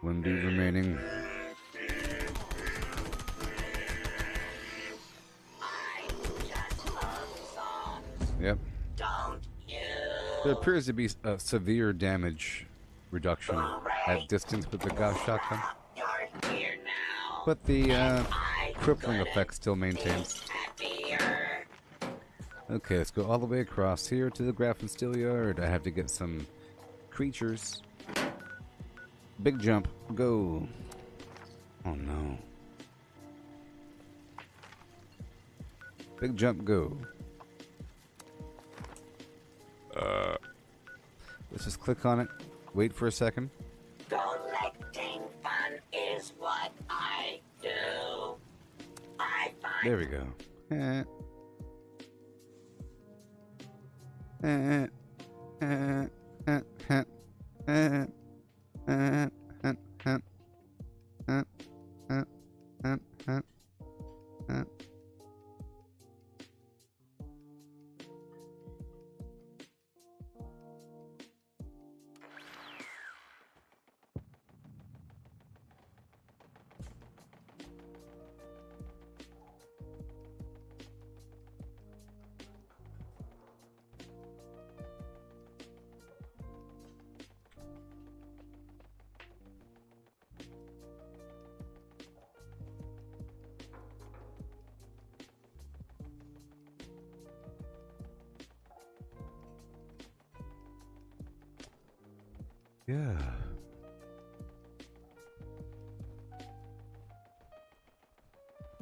One dude remaining. Yep. There appears to be a severe damage reduction at distance with the Gauss shotgun, but the crippling effect still maintains. Okay, let's go all the way across here to the Graph and Steel Yard. I have to get some creatures. Big jump, go. Oh no. Big jump, go. Let's just click on it. Wait for a second. Collecting fun is what I do. I find There we go. Yeah.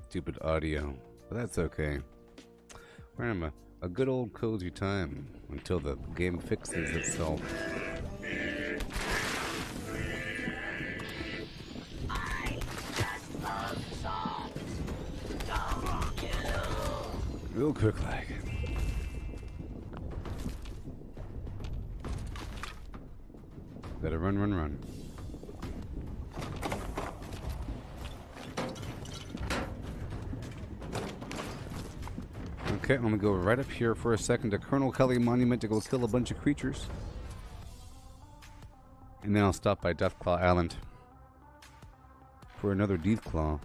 Stupid audio, but that's okay. We're having a good old cozy time until the game fixes itself. I just love songs. Don't you? Real quick like. Better run, run, run. Okay, I'm gonna go right up here for a second to Colonel Kelly Monument to go kill a bunch of creatures. And then I'll stop by Deathclaw Island for another Deathclaw.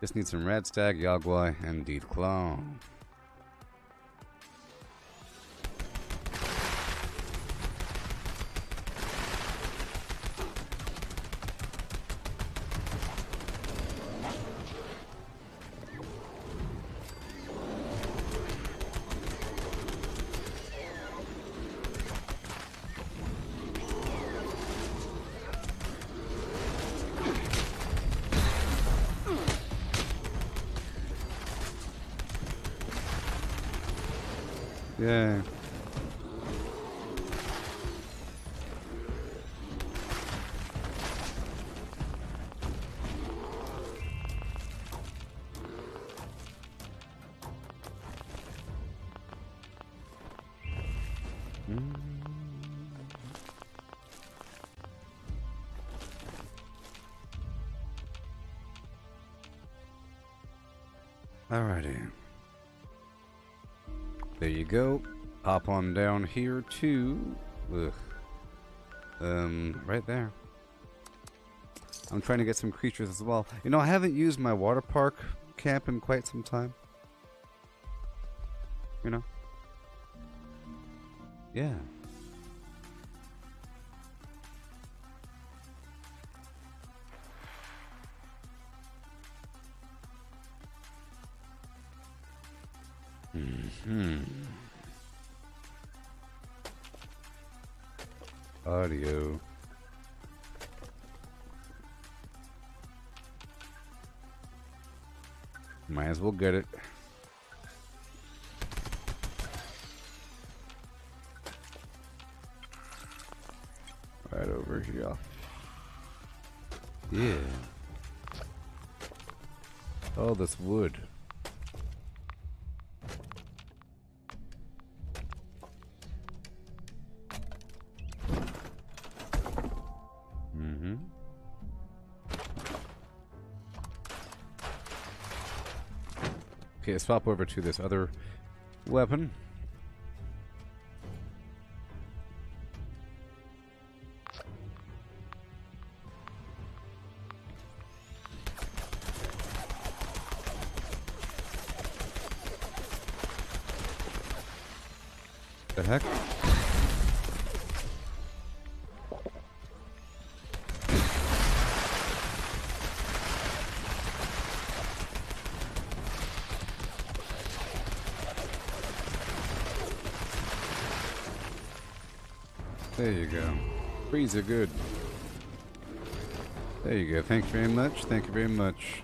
Just need some Radstag, Yagwai, and Deathclaw. Yeah. Alrighty. There you go. Hop on down here to... right there. I'm trying to get some creatures as well. You know, I haven't used my water park camp in quite some time. You know? Yeah. Audio. Might as well get it. Right over here. Yeah. Oh, this wood. Okay, swap over to this other weapon. The heck? There you go. Freeze are good. There you go. Thank you very much. Thank you very much.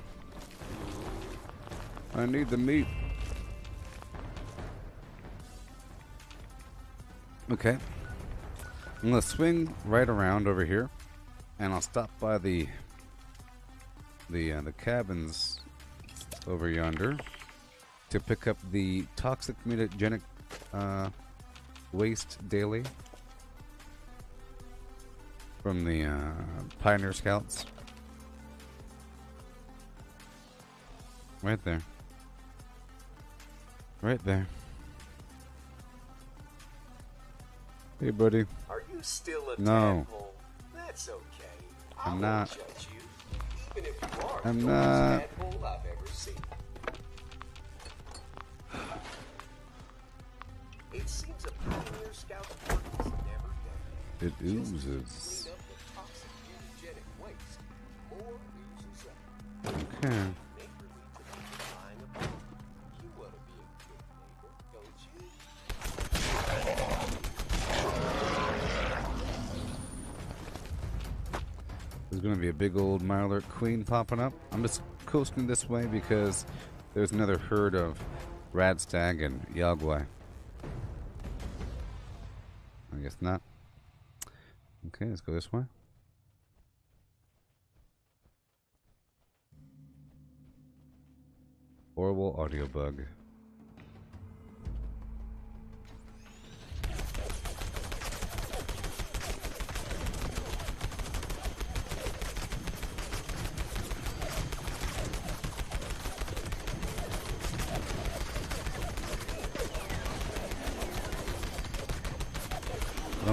I need the meat. Okay. I'm gonna swing right around over here, and I'll stop by the cabins over yonder to pick up the toxic mutagenic waste daily from the Pioneer Scouts. Right there. Right there. Hey, buddy. Are you still a No. tadpole? That's okay. I'm I won't not. judge you, even if you are I'm the not. coolest tadpole I've ever seen. It seems a Pioneer Scout's work is never done. It Just as you oozes. clean up the toxic mutagenic waste, more oozes up. Okay. Neighborly to the flying about. You want to be a good neighbor, don't you? There's gonna be a big old Mirelurk Queen popping up. I'm just coasting this way because there's another herd of Radstag and Yagwai. I guess not. Okay, let's go this way. Horrible audio bug.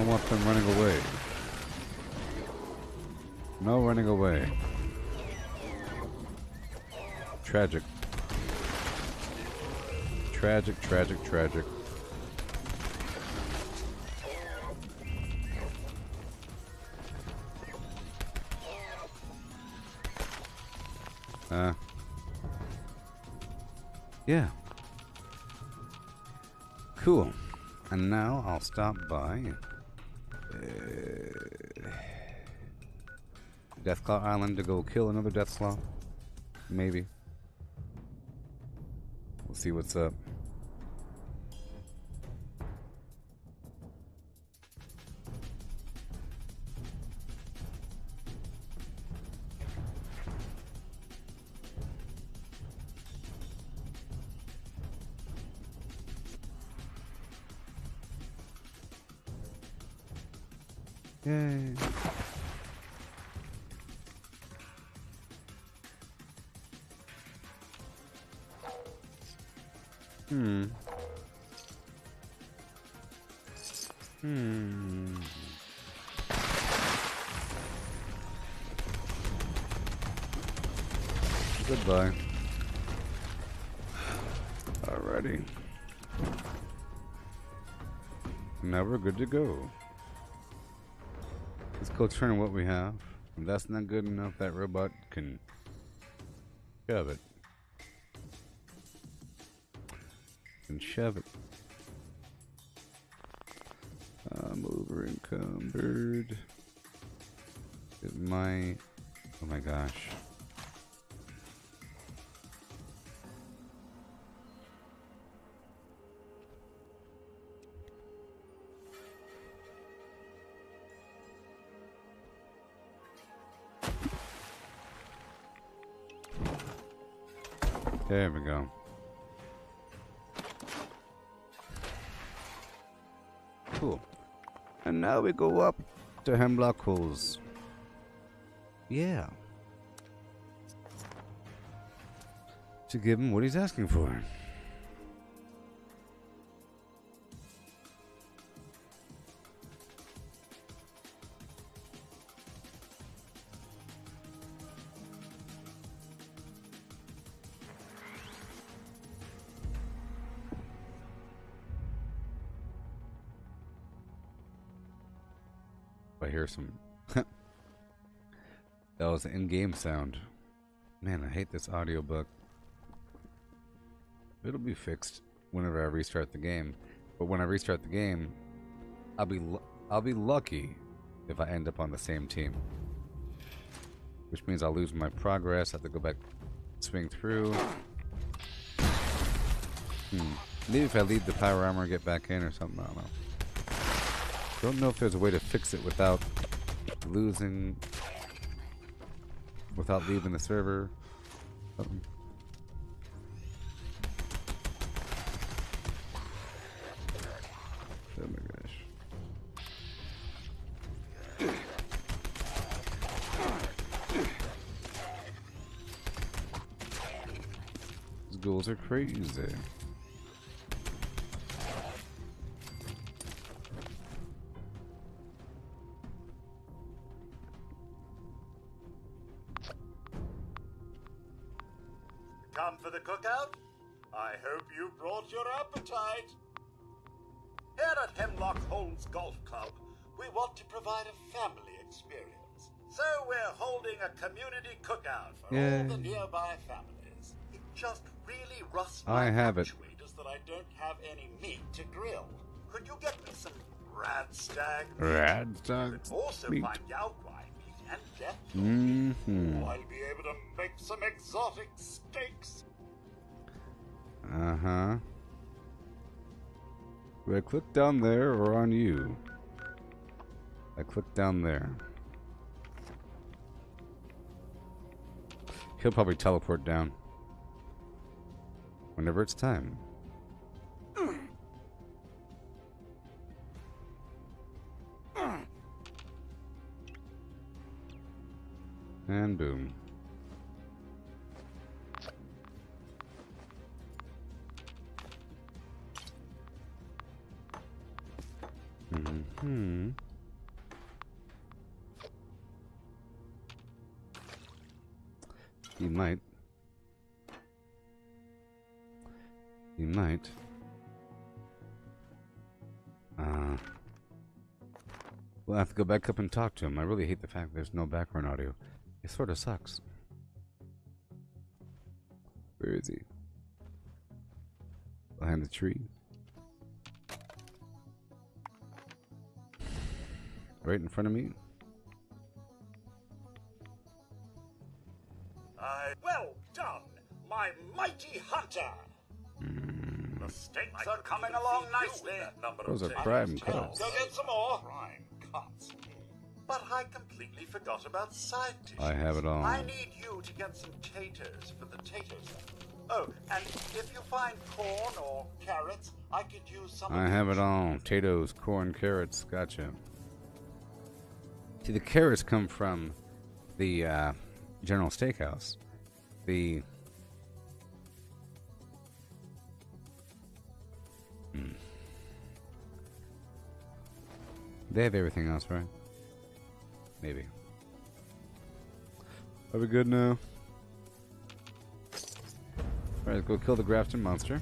don't want them running away. No running away. Tragic. Tragic, tragic, tragic. Yeah. Cool. And now I'll stop by Deathclaw Island to go kill another Deathclaw. Maybe. We'll see what's up. Yay. Goodbye. Alrighty. Now we're good to go. Let's go turn what we have. If that's not good enough, that robot can shove it. And shove it. I'm over encumbered. It might. Oh my gosh. There we go. Cool. And now we go up to Hemlock Holes. Yeah. To give him what he's asking for. I hear some that was an in-game sound. Man, I hate this audiobook. It'll be fixed whenever I restart the game. But when I restart the game, I'll be lucky if I end up on the same team. Which means I'll lose my progress, have to go back, swing through. Maybe if I leave the power armor, get back in or something, I don't know. Don't know if there's a way to fix it without losing, without leaving the server. Something. Oh my gosh. These ghouls are crazy. Come for the cookout? I hope you brought your appetite. Here at Hemlock Holes Golf Club, we want to provide a family experience. So we're holding a community cookout for all the nearby families. It just really rusts my actuators that I don't have any meat to grill. Could you get me some radstag meat? Radstag Also meat. find Yaogwai meat and death. I'll be able to make some exotic steaks. Uh-huh. Do I click down there or on you? I click down there. He'll probably teleport down whenever it's time. And boom. He might. He might. We'll have to go back up and talk to him. I really hate the fact there's no background audio. It sort of sucks. Where is he? Behind the tree. Right in front of me. Well done, my mighty hunter! The steaks are coming along nicely. Those are crime cuts. Go get some more. Crime cuts. But I completely forgot about side dishes. I have it all. I need you to get some taters for the tater salad. Oh, and if you find corn or carrots, I could use some. I have it all. Potatoes, corn, carrots. Gotcha. See, the carrots come from the General Steakhouse. They have everything else, right? Maybe. Are we good now? Alright, let's go kill the Grafton monster.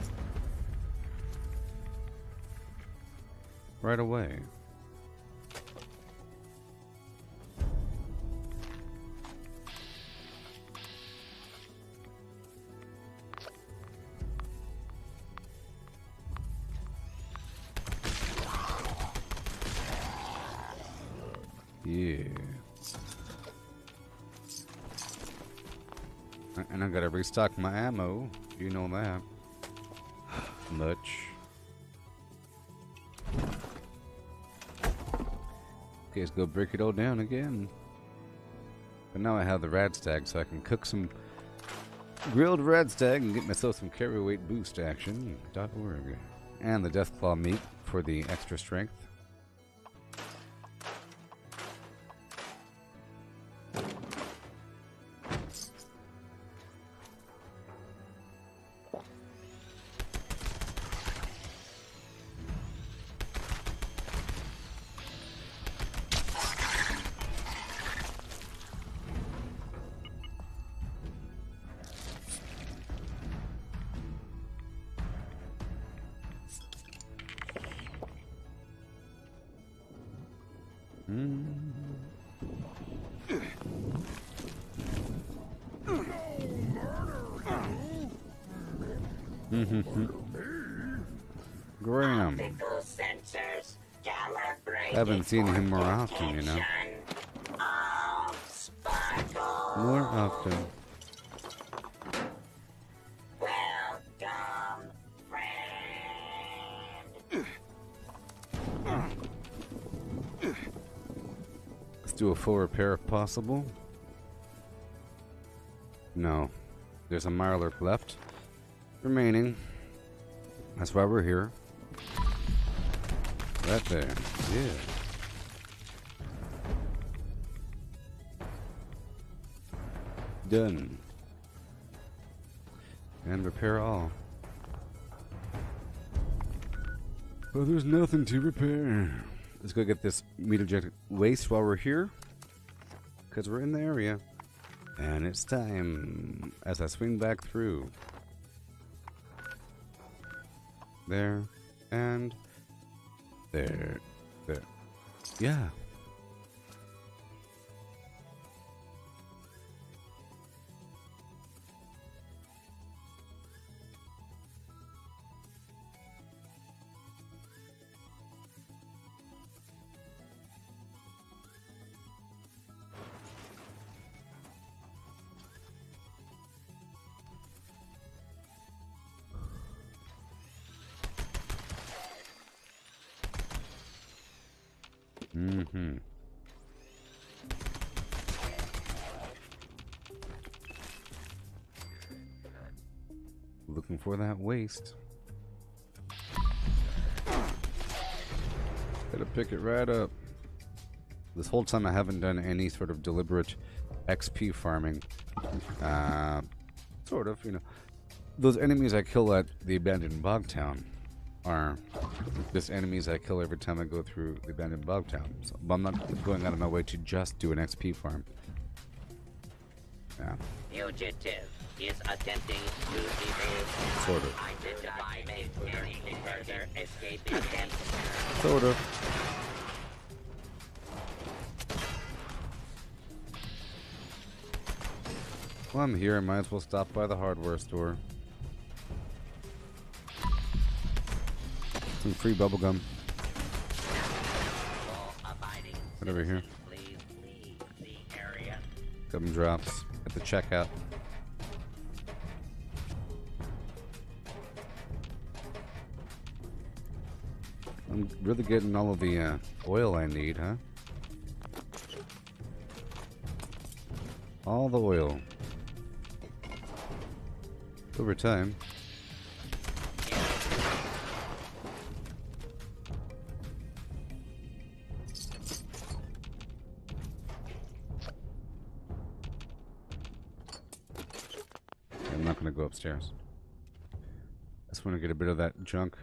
Right away. Yeah. And I gotta restock my ammo. You know that. Much. Okay, let's go break it all down again. But now I have the radstag, so I can cook some grilled radstag and get myself some carry weight boost action. .org. And the Deathclaw meat for the extra strength. Graham. Haven't seen him more often, you know. More often. Welcome, friend. Let's do a full repair if possible. No. There's a Mirelurk left. Remaining. That's why we're here. Right there. Yeah. Done. And repair all. Oh, there's nothing to repair. Let's go get this meat ejected waste while we're here. Because we're in the area. And it's time as I swing back through. There. And there. There. Yeah. Mm-hmm. Looking for that waste. Gotta pick it right up. This whole time I haven't done any sort of deliberate XP farming. Sort of, you know. Those enemies I kill at the abandoned bog town are just enemies I kill every time I go through the abandoned bog town. So, but I'm not going out of my way to just do an XP farm. Yeah. Fugitive is attempting to evade. Sort of. Identify any further escaping attempt. Sort of. Well, I'm here. I might as well stop by the hardware store. Some free bubblegum. Right over here. Gum drops at the checkout. I'm really getting all of the oil I need, huh? All the oil. Over time. I'm not going to go upstairs. I just want to get a bit of that junk.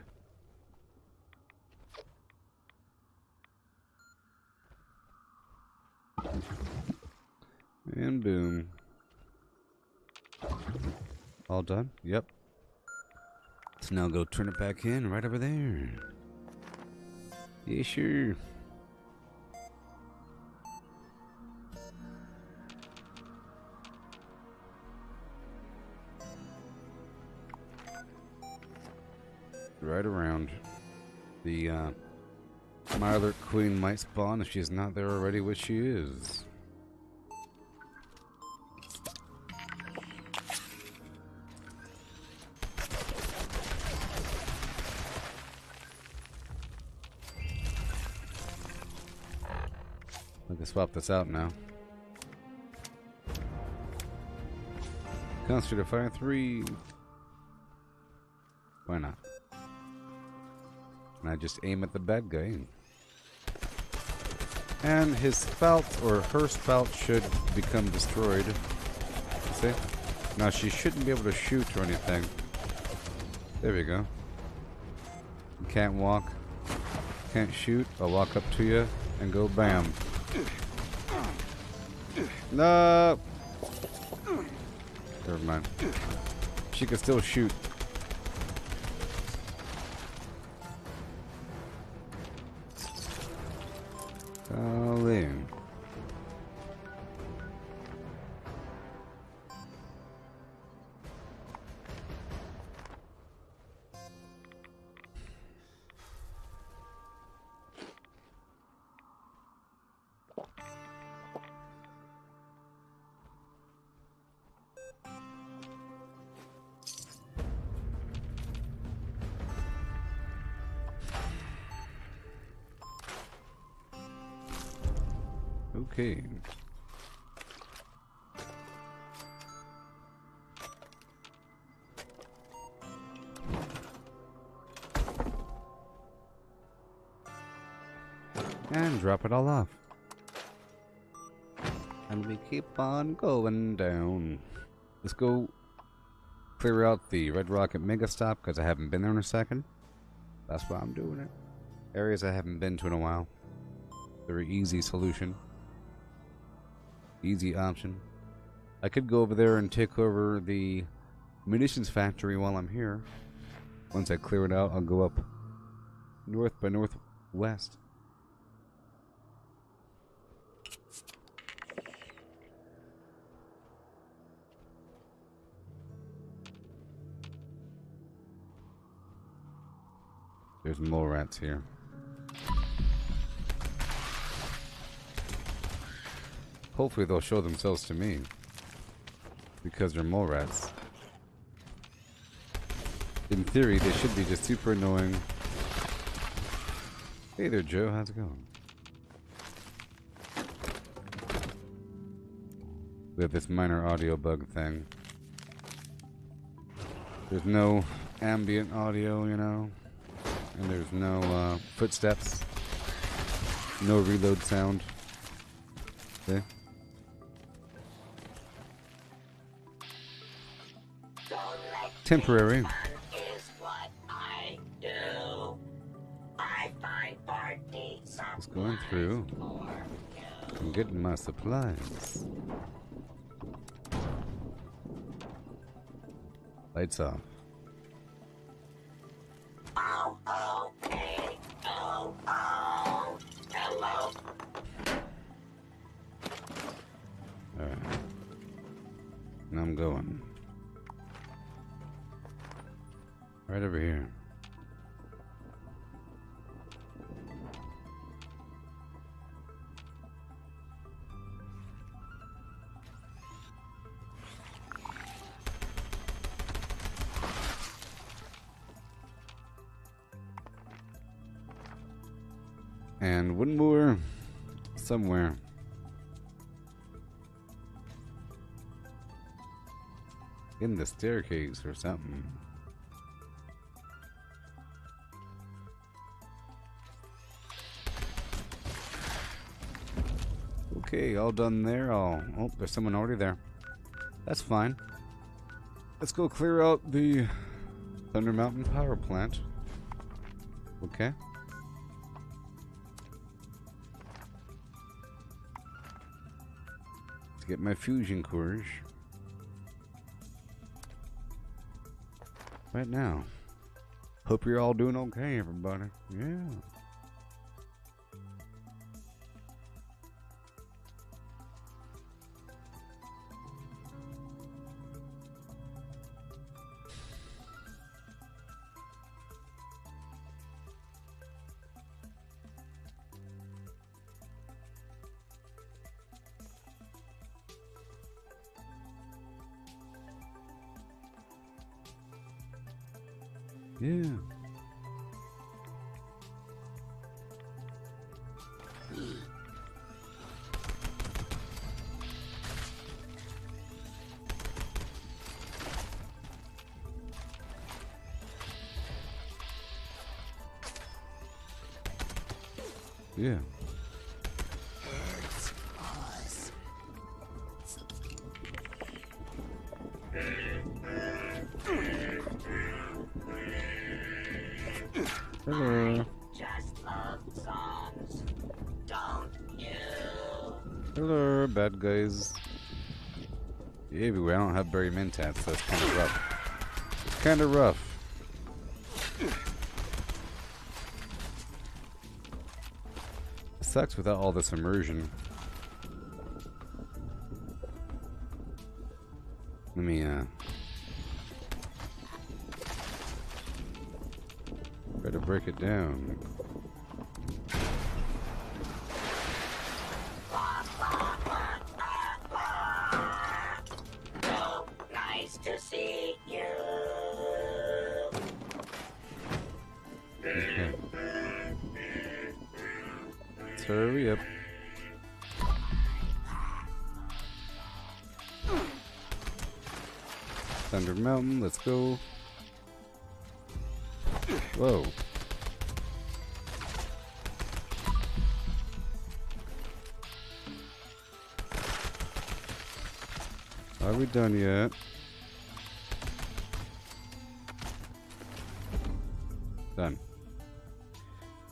And boom. All done? Yep. Let's now go turn it back in right over there. Yeah, sure. Right around. The Myler Queen might spawn if she's not there already, which she is. I can swap this out now. Concentrate Fire 3. Why not? And I just aim at the bad guy. And his spout, or her spout, should become destroyed. See? Now she shouldn't be able to shoot or anything. There we go. You can't walk. Can't shoot. I'll walk up to you and go bam. No! Never mind. She can still shoot. Colin. Okay. And drop it all off. And we keep on going down. Let's go clear out the Red Rocket Mega Stop because I haven't been there in a second. That's why I'm doing it. Areas I haven't been to in a while. Very easy solution. Easy option. I could go over there and take over the munitions factory while I'm here. Once I clear it out, I'll go up north by northwest. There's mole rats here. Hopefully they'll show themselves to me. Because they're mole rats. In theory, they should be just super annoying. Hey there, Joe. How's it going? We have this minor audio bug thing. There's no ambient audio, you know. And there's no footsteps. No reload sound. See? Temporary. Is what I do. I find party Just going through. I'm getting my supplies. Lights off. Oh, okay. Oh, oh. Hello. Alright. Now I'm going. Right over here. And one more somewhere. In the staircase or something. Okay, all done there. Oh, there's someone already there. That's fine. Let's go clear out the Thunder Mountain power plant. Okay. Let's get my fusion cores. Right now. Hope you're all doing okay, everybody. Yeah. Yeah. Yeah. Hello. Just love songs, don't you? Hello, bad guys. Yeah, but I don't have Barry Mentats, so it's kind of rough. It's kind of rough. It sucks without all this immersion. Let me, try to break it down. So nice to see you. Okay. Let's hurry up. Thunder Mountain, let's go. Whoa. Are we done yet? Done.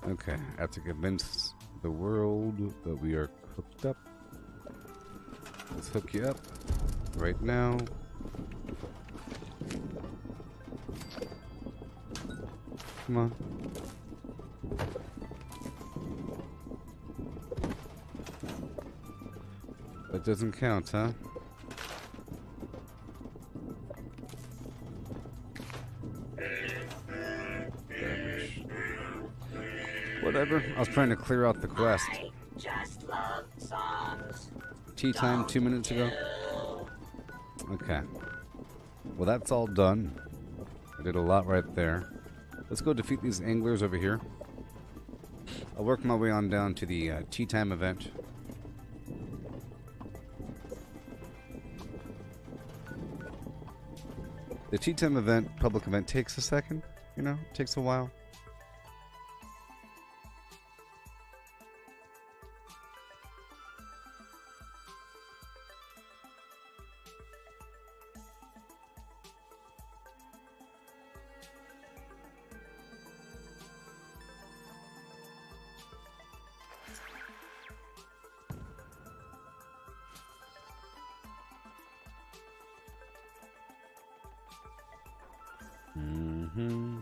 Okay, I have to convince the world that we are hooked up. Let's hook you up right now. Come on. That doesn't count, huh? Garbage. Whatever. I was trying to clear out the quest. I just love songs. Tea time 2 minutes ago. Okay. Well, that's all done. I did a lot right there. Let's go defeat these anglers over here. I'll work my way on down to the tea time event. The tea time event, public event, takes a second. You know, takes a while. Mm-hmm.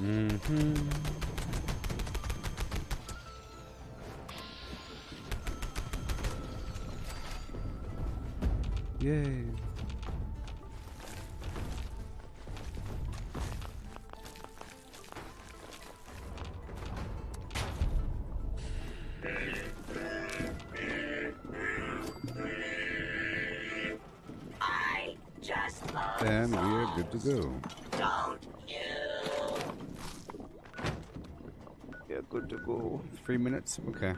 Mm-hmm. Yay. I just love And we are good to go. Don't you? Yeah, good to go. 3 minutes? Okay.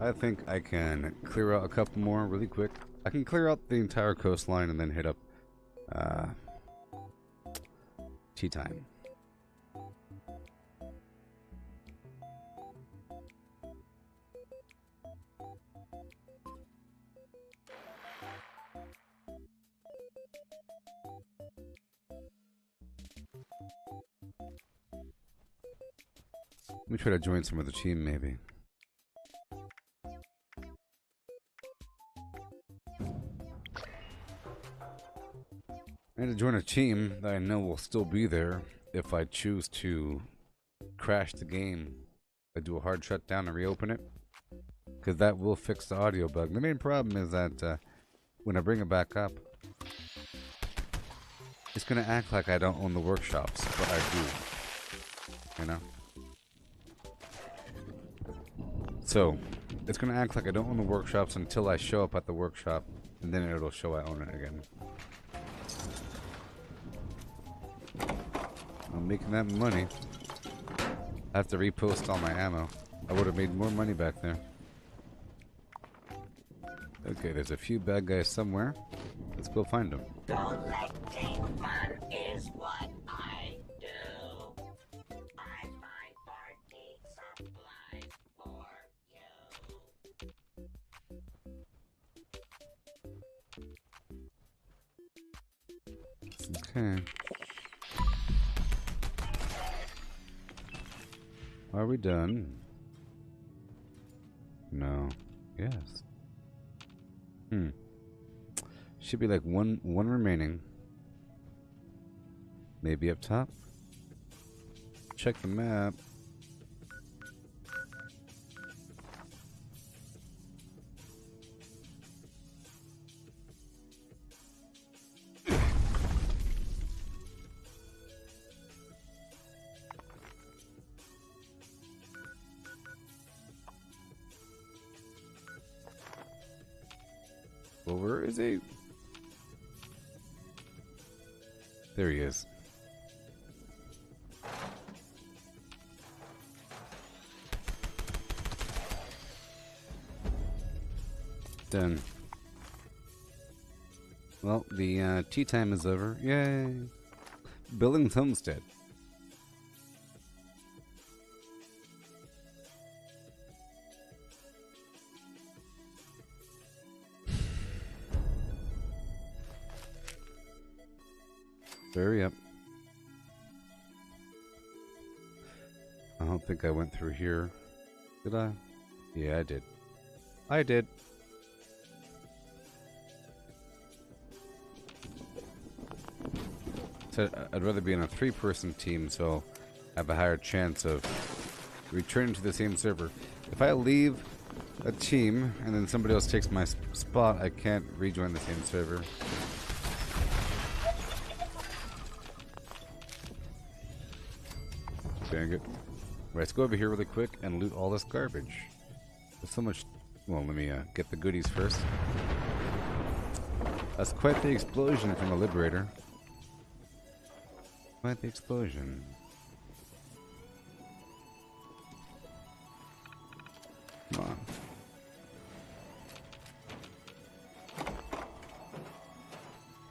I think I can clear out a couple more really quick. I can clear out the entire coastline and then hit up tea time. Let me try to join some other team, maybe. I had to join a team that I know will still be there if I choose to crash the game. I do a hard shutdown and reopen it, because that will fix the audio bug. The main problem is that when I bring it back up, it's going to act like I don't own the workshops, but I do. You know? So, it's going to act like I don't own the workshops until I show up at the workshop, and then it'll show I own it again. I'm making that money. I have to repost all my ammo. I would have made more money back there. Okay, there's a few bad guys somewhere. Let's go find them. Collecting fun is what I do. I find party supplies for you. Okay. Are we done? No. Yes. Should be like one remaining. Maybe up top. Check the map. Well, where is he? There he is. Done. Well, the tea time is over. Yay! Billings Homestead. Hurry up. I don't think I went through here. Did I? Yeah, I did. I did. So I'd rather be in a 3-person team, so I have a higher chance of returning to the same server. If I leave a team and then somebody else takes my spot, I can't rejoin the same server. Dang it. Right, let's go over here really quick and loot all this garbage. There's so much... Well, let me get the goodies first. That's quite the explosion from the Liberator. Quite the explosion. Come on.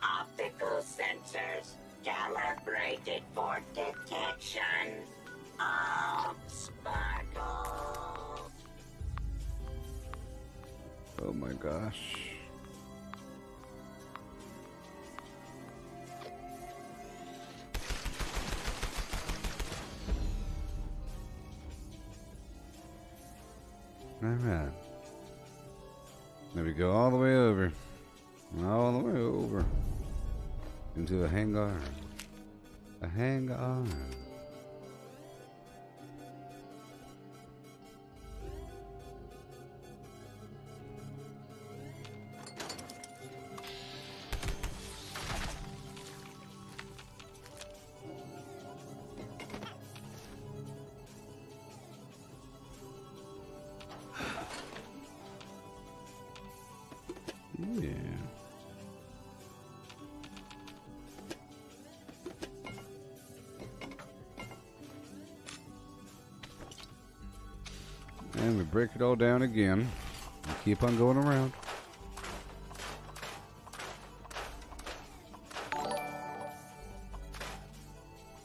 Optical sensors calibrated for detection of sparkles. Oh my gosh. There we go, all the way over. All the way over. Into the hangar. A hangar. Yeah. And we break it all down again. And keep on going around.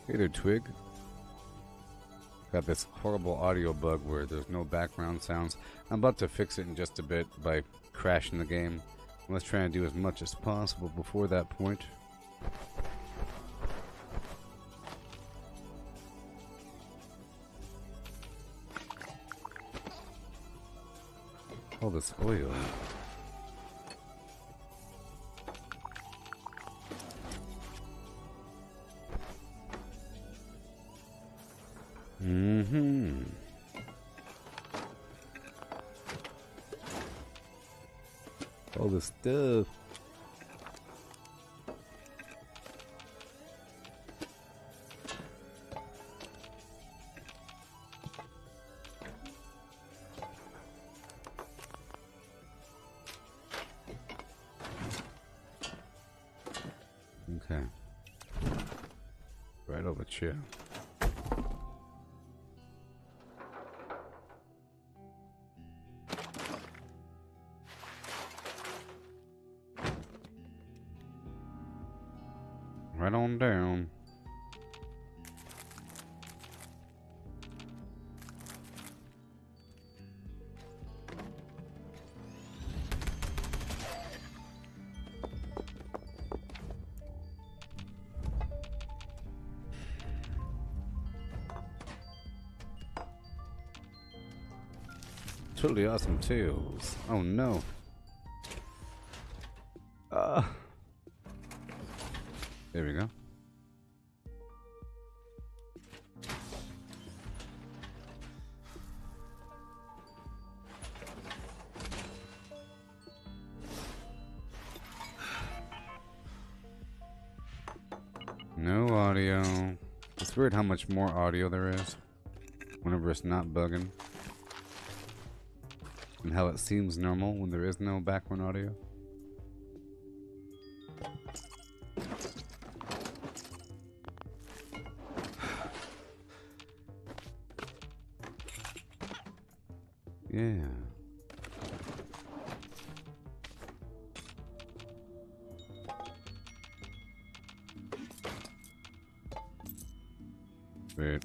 Hey there, Twig. Got this horrible audio bug where there's no background sounds. I'm about to fix it in just a bit by crashing the game. Let's try and do as much as possible before that point. All this oil. Mm-hmm. All this stuff. Okay. Right over here. Right on down. Totally awesome tales. Oh no. There we go. No audio. It's weird how much more audio there is whenever it's not bugging. And how it seems normal when there is no background audio. Yeah. Wait.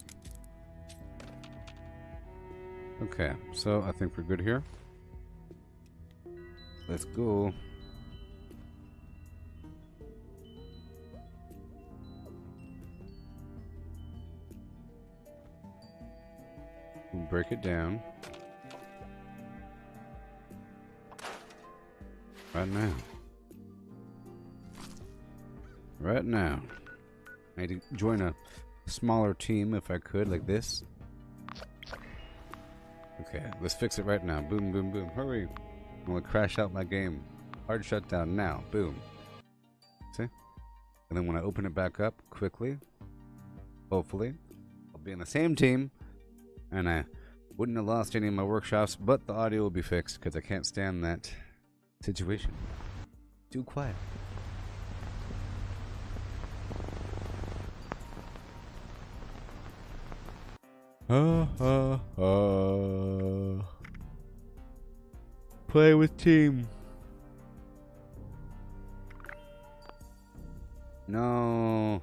Okay, so I think we're good here. Let's go. We'll break it down. Right now. Right now. I need to join a smaller team if I could, like this. Okay, let's fix it right now. Boom, boom, boom. Hurry. I'm gonna crash out my game. Hard shutdown now. Boom. See? And then when I open it back up quickly, hopefully, I'll be in the same team and I wouldn't have lost any of my workshops, but the audio will be fixed because I can't stand that situation. Too quiet. Play with team. No.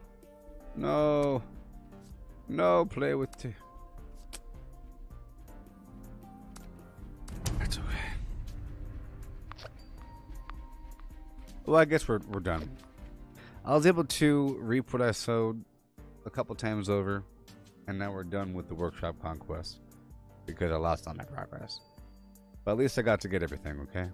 No. No, play with team. That's okay. Well, I guess we're done. I was able to reap what I sowed a couple times over, and now we're done with the workshop conquest because I lost all my progress. But at least I got to get everything, okay?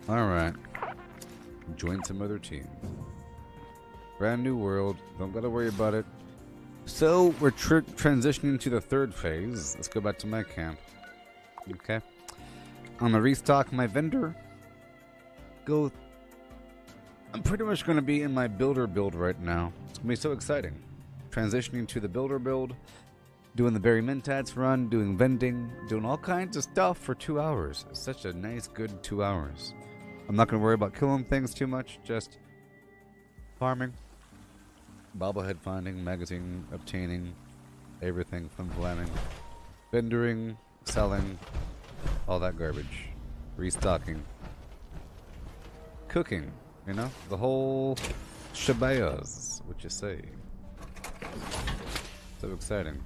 Alright. Join some other teams. Brand new world. Don't gotta worry about it. So, we're transitioning to the third phase. Let's go back to my camp. Okay. I'm gonna restock my vendor. I'm pretty much gonna be in my builder build right now. It's gonna be so exciting. Transitioning to the builder build. Doing the Berry Mentats run. Doing vending. Doing all kinds of stuff for 2 hours. It's such a nice, good 2 hours. I'm not going to worry about killing things too much, just farming, bobblehead finding, magazine obtaining, everything from planning, vendoring, selling, all that garbage, restocking, cooking, you know, the whole shabayas, what you say. So exciting.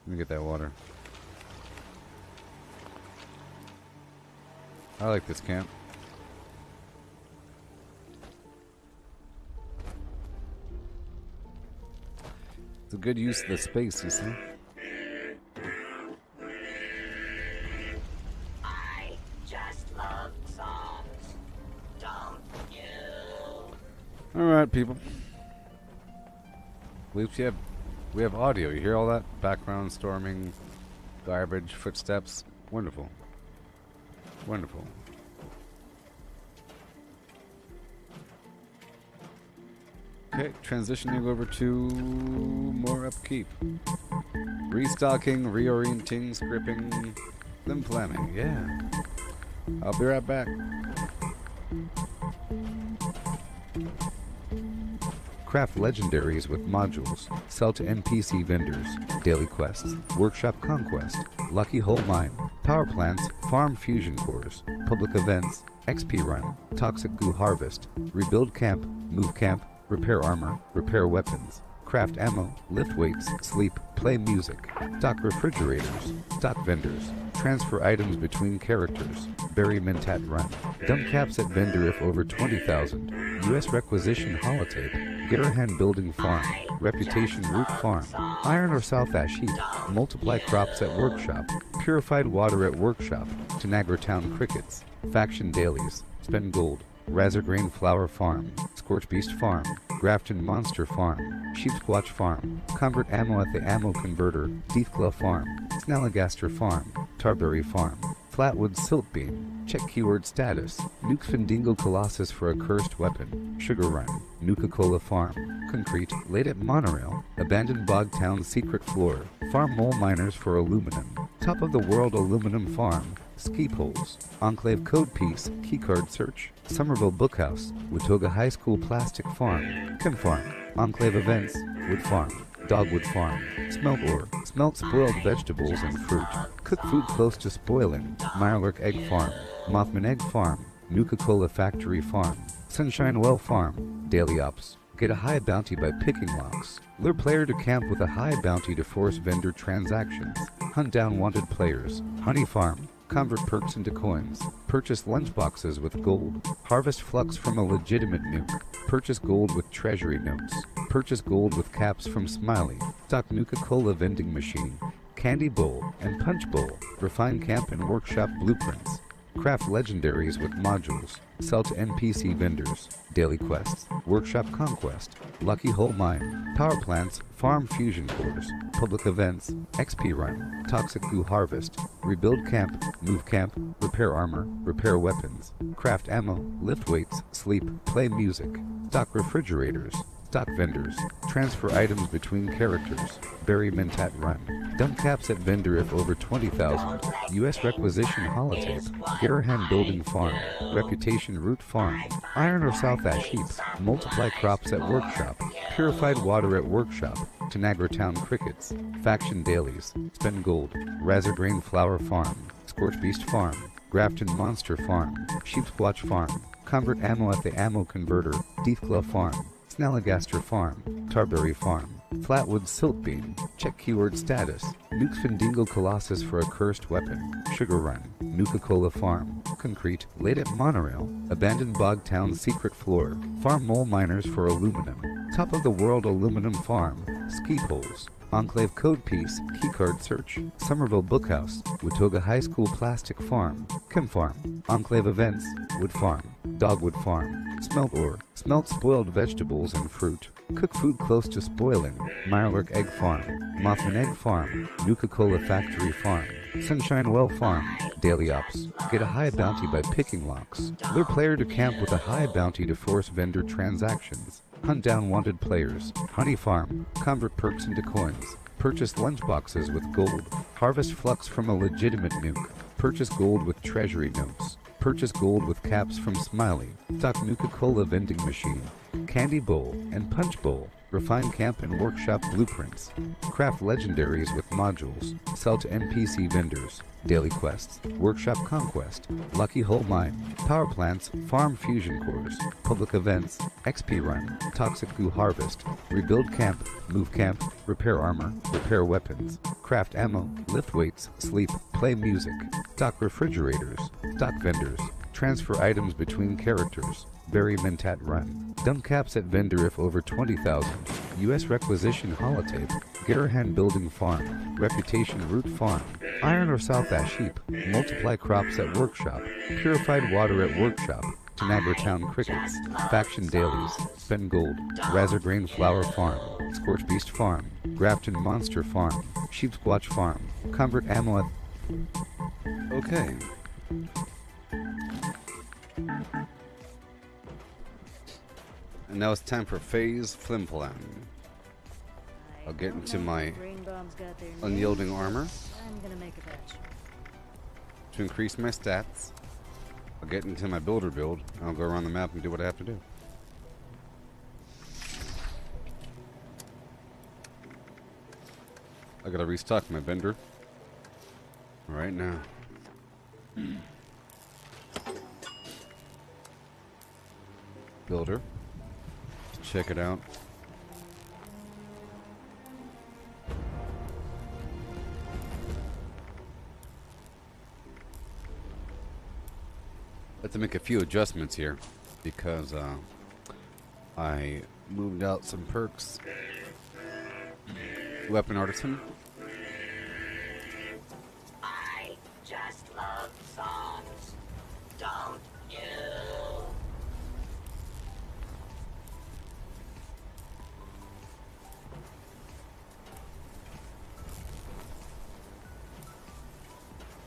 Let me get that water. I like this camp. It's a good use of the space, you see. I just love songs, don't you? Alright, people. At least we have audio. You hear all that? Background storming, garbage, footsteps. Wonderful. Wonderful. Okay, transitioning over to more upkeep. Restocking, reorienting, scripting, then planning. Yeah. I'll be right back. Craft legendaries with modules. Sell to NPC vendors. Daily quests. Workshop conquest. Lucky hole mine. Power plants. Farm fusion cores. Public events. XP run. Toxic goo harvest. Rebuild camp. Move camp. Repair armor. Repair weapons. Craft ammo. Lift weights. Sleep. Play music. Stock refrigerators. Stock vendors. Transfer items between characters. Berry Mentat run. Dump caps at vendor if over 20,000. US requisition holotape. Garahan Building Farm, Reputation Root Farm, Iron or South Ash Heap, Multiply Crops at Workshop, Purified Water at Workshop, Tanagra Town Crickets, Faction Dailies, Spend Gold, Razorgrain Flower Farm, Scorch Beast Farm, Grafton Monster Farm, Sheepsquatch Farm, Convert Ammo at the Ammo Converter, Deathclaw Farm, Snalligaster Farm, Tarberry Farm, Flatwood Siltbeam, check keyword status, Nuke Findingo Colossus for a cursed weapon, Sugar Run, Nuka-Cola Farm, Concrete, Late at Monorail, Abandoned Bog Town Secret Floor, Farm Mole Miners for Aluminum, Top of the World Aluminum Farm, Ski Poles, Enclave Code Piece, Keycard Search, Somerville Bookhouse, Watoga High School Plastic Farm, Kim Farm, Enclave Events, Wood Farm, Dogwood Farm, Smelt Ore, Smelt Spoiled Vegetables and Fruit, Cook Food Close to Spoiling, Mirelurk Egg Farm, Mothman Egg Farm, Nuka-Cola Factory Farm, Sunshine Well Farm, Daily Ops, get a high bounty by picking locks, lure player to camp with a high bounty to force vendor transactions, hunt down wanted players, Honey Farm, convert perks into coins, purchase lunchboxes with gold, harvest flux from a legitimate nuke, purchase gold with treasury notes, purchase gold with caps from Smiley, stock Nuka-Cola vending machine, candy bowl and punch bowl, refine camp and workshop blueprints, craft legendaries with modules, sell to NPC vendors, daily quests, workshop conquest, lucky hole mine, power plants, farm fusion cores, public events, XP run, toxic goo harvest, rebuild camp, move camp, repair armor, repair weapons, craft ammo, lift weights, sleep, play music, stock refrigerators, stock vendors, transfer items between characters, Berry Mentat run, dump caps at vendor if over 20,000, US requisition holotape, Garahan Building Farm, Reputation Root Farm, Iron or South Ash Heap, Multiply Crops at Workshop, Purified water at workshop. Tanagra Town crickets. Faction dailies. Spend gold. Razor Grain Flower Farm. Scorch Beast Farm. Grafton Monster Farm. Sheepsquatch Farm. Convert ammo at the Ammo Converter. Deathclaw Farm. Snalligaster Farm. Tarberry Farm. Flatwood Silkbeam. Check keyword status. Nuke Findingo Colossus for a cursed weapon. Sugar Run. Nuka-Cola Farm. Concrete. Laid at Monorail. Abandoned Bogtown Secret Floor. Farm Mole Miners for aluminum. Top of the World Aluminum Farm. Ski Poles. Enclave Code Piece, Keycard Search, Somerville Bookhouse, Watoga High School Plastic Farm, Chem Farm, Enclave Events, Wood Farm, Dogwood Farm, Smelt Ore, Smelt Spoiled Vegetables and Fruit, Cook Food Close to Spoiling, Mirelurk Egg Farm, Mothman Egg Farm, Nuka-Cola Factory Farm, Sunshine Well Farm, Daily Ops, get a high bounty by picking locks, lure player to camp with a high bounty to force vendor transactions, hunt down wanted players, Honey Farm, convert perks into coins, purchase lunchboxes with gold, harvest flux from a legitimate nuke, purchase gold with treasury notes, purchase gold with caps from Smiley, stock Nuka-Cola vending machine, candy bowl and punch bowl, refine camp and workshop blueprints, craft legendaries with modules, sell to NPC vendors, daily quests, workshop conquest, lucky hole mine, power plants, farm fusion cores, public events, XP run, toxic goo harvest, rebuild camp, move camp, repair armor, repair weapons, craft ammo, lift weights, sleep, play music, stock refrigerators, stock vendors, transfer items between characters, Berry Mentat Run, dump caps at vendor if over 20,000, U.S. Requisition Holotape, Garahan Building Farm, Reputation Root Farm, Iron or South Ash Heap, Multiply Crops at Workshop, Purified Water at Workshop, Tanagra Town Crickets, Faction Dailies, Spend Gold, Razor Grain Flower Farm, Scorch Beast Farm, Grafton Monster Farm, Sheepsquatch Farm, Convert Ammo at... Okay. And now it's time for Phase Flimflam. I'll get into my unyielding armor to increase my stats. I'll get into my builder build, and I'll go around the map and do what I have to do. I gotta restock my vendor right now. Builder. Check it out. I have to make a few adjustments here because I moved out some perks. Weapon Artisan. I just love songs. Don't you?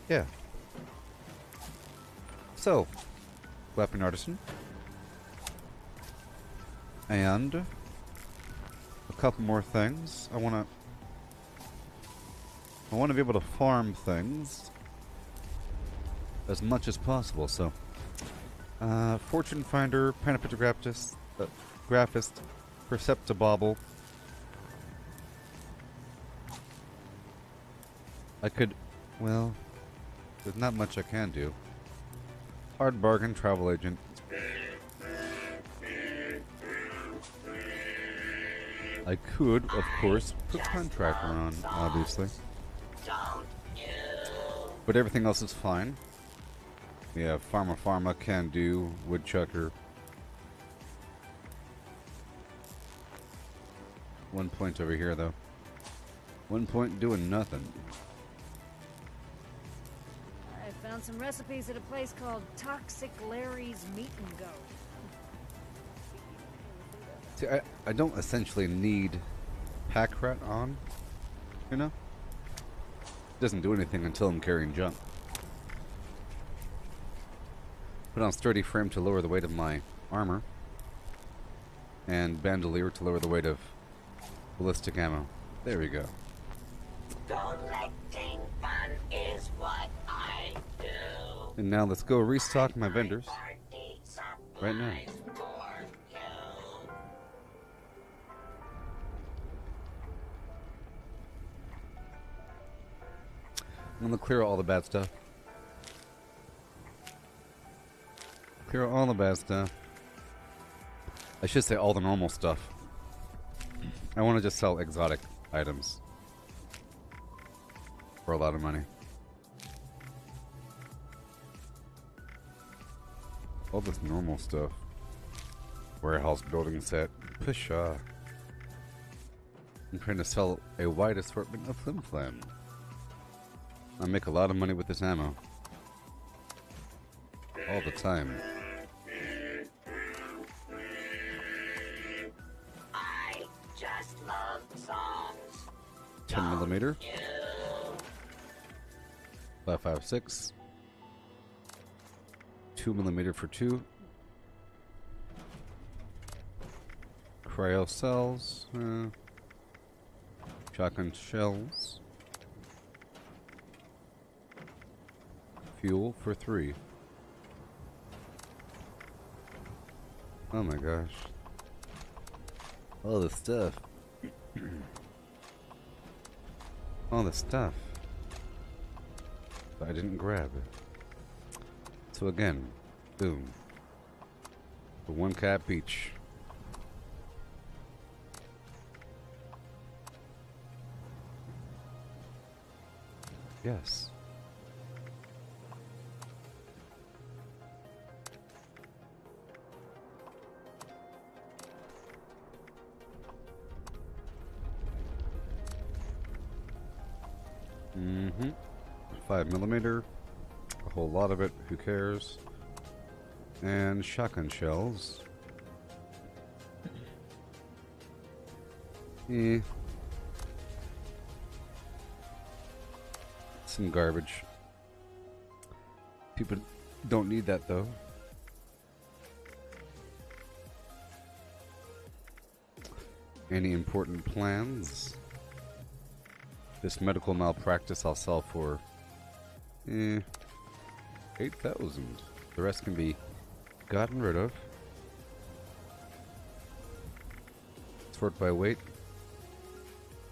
Yeah. So, Weapon Artisan. And a couple more things. I wanna be able to farm things as much as possible, so Fortune Finder, Panopictographist, Graphist, Perceptibobble. I could, well, there's not much I can do. Hard Bargain, Travel Agent. I could, of course, put Contractor on, obviously. But everything else is fine. Yeah, Pharma, Can Do, Woodchucker. 1 point over here, though. 1 point doing nothing. I found some recipes at a place called Toxic Larry's Meat and Go. See, I don't essentially need Pack Rat on, you know? It doesn't do anything until I'm carrying junk. Put on Sturdy Frame to lower the weight of my armor. And Bandolier to lower the weight of ballistic ammo. There we go. Collecting fun is what I do. And now let's go restock my vendors. Right now. I'm gonna clear all the bad stuff. Clear all the bad stuff. I should say all the normal stuff. I want to just sell exotic items for a lot of money. All this normal stuff. Warehouse building set. Pshaw. I'm trying to sell a wide assortment of flim flam. I make a lot of money with this ammo. All the time. I just love songs. 10mm. 5.56. 2mm for 2. Cryo cells. Shotgun shells. Fuel for 3. Oh my gosh. All this stuff. All this stuff that I didn't grab. So again, boom. The 1 cap each. Yes. Mm-hmm. 5mm. A whole lot of it. Who cares? And shotgun shells. Some garbage. People don't need that though. Any important plans? This medical malpractice I'll sell for 8,000. The rest can be gotten rid of. Sort by weight.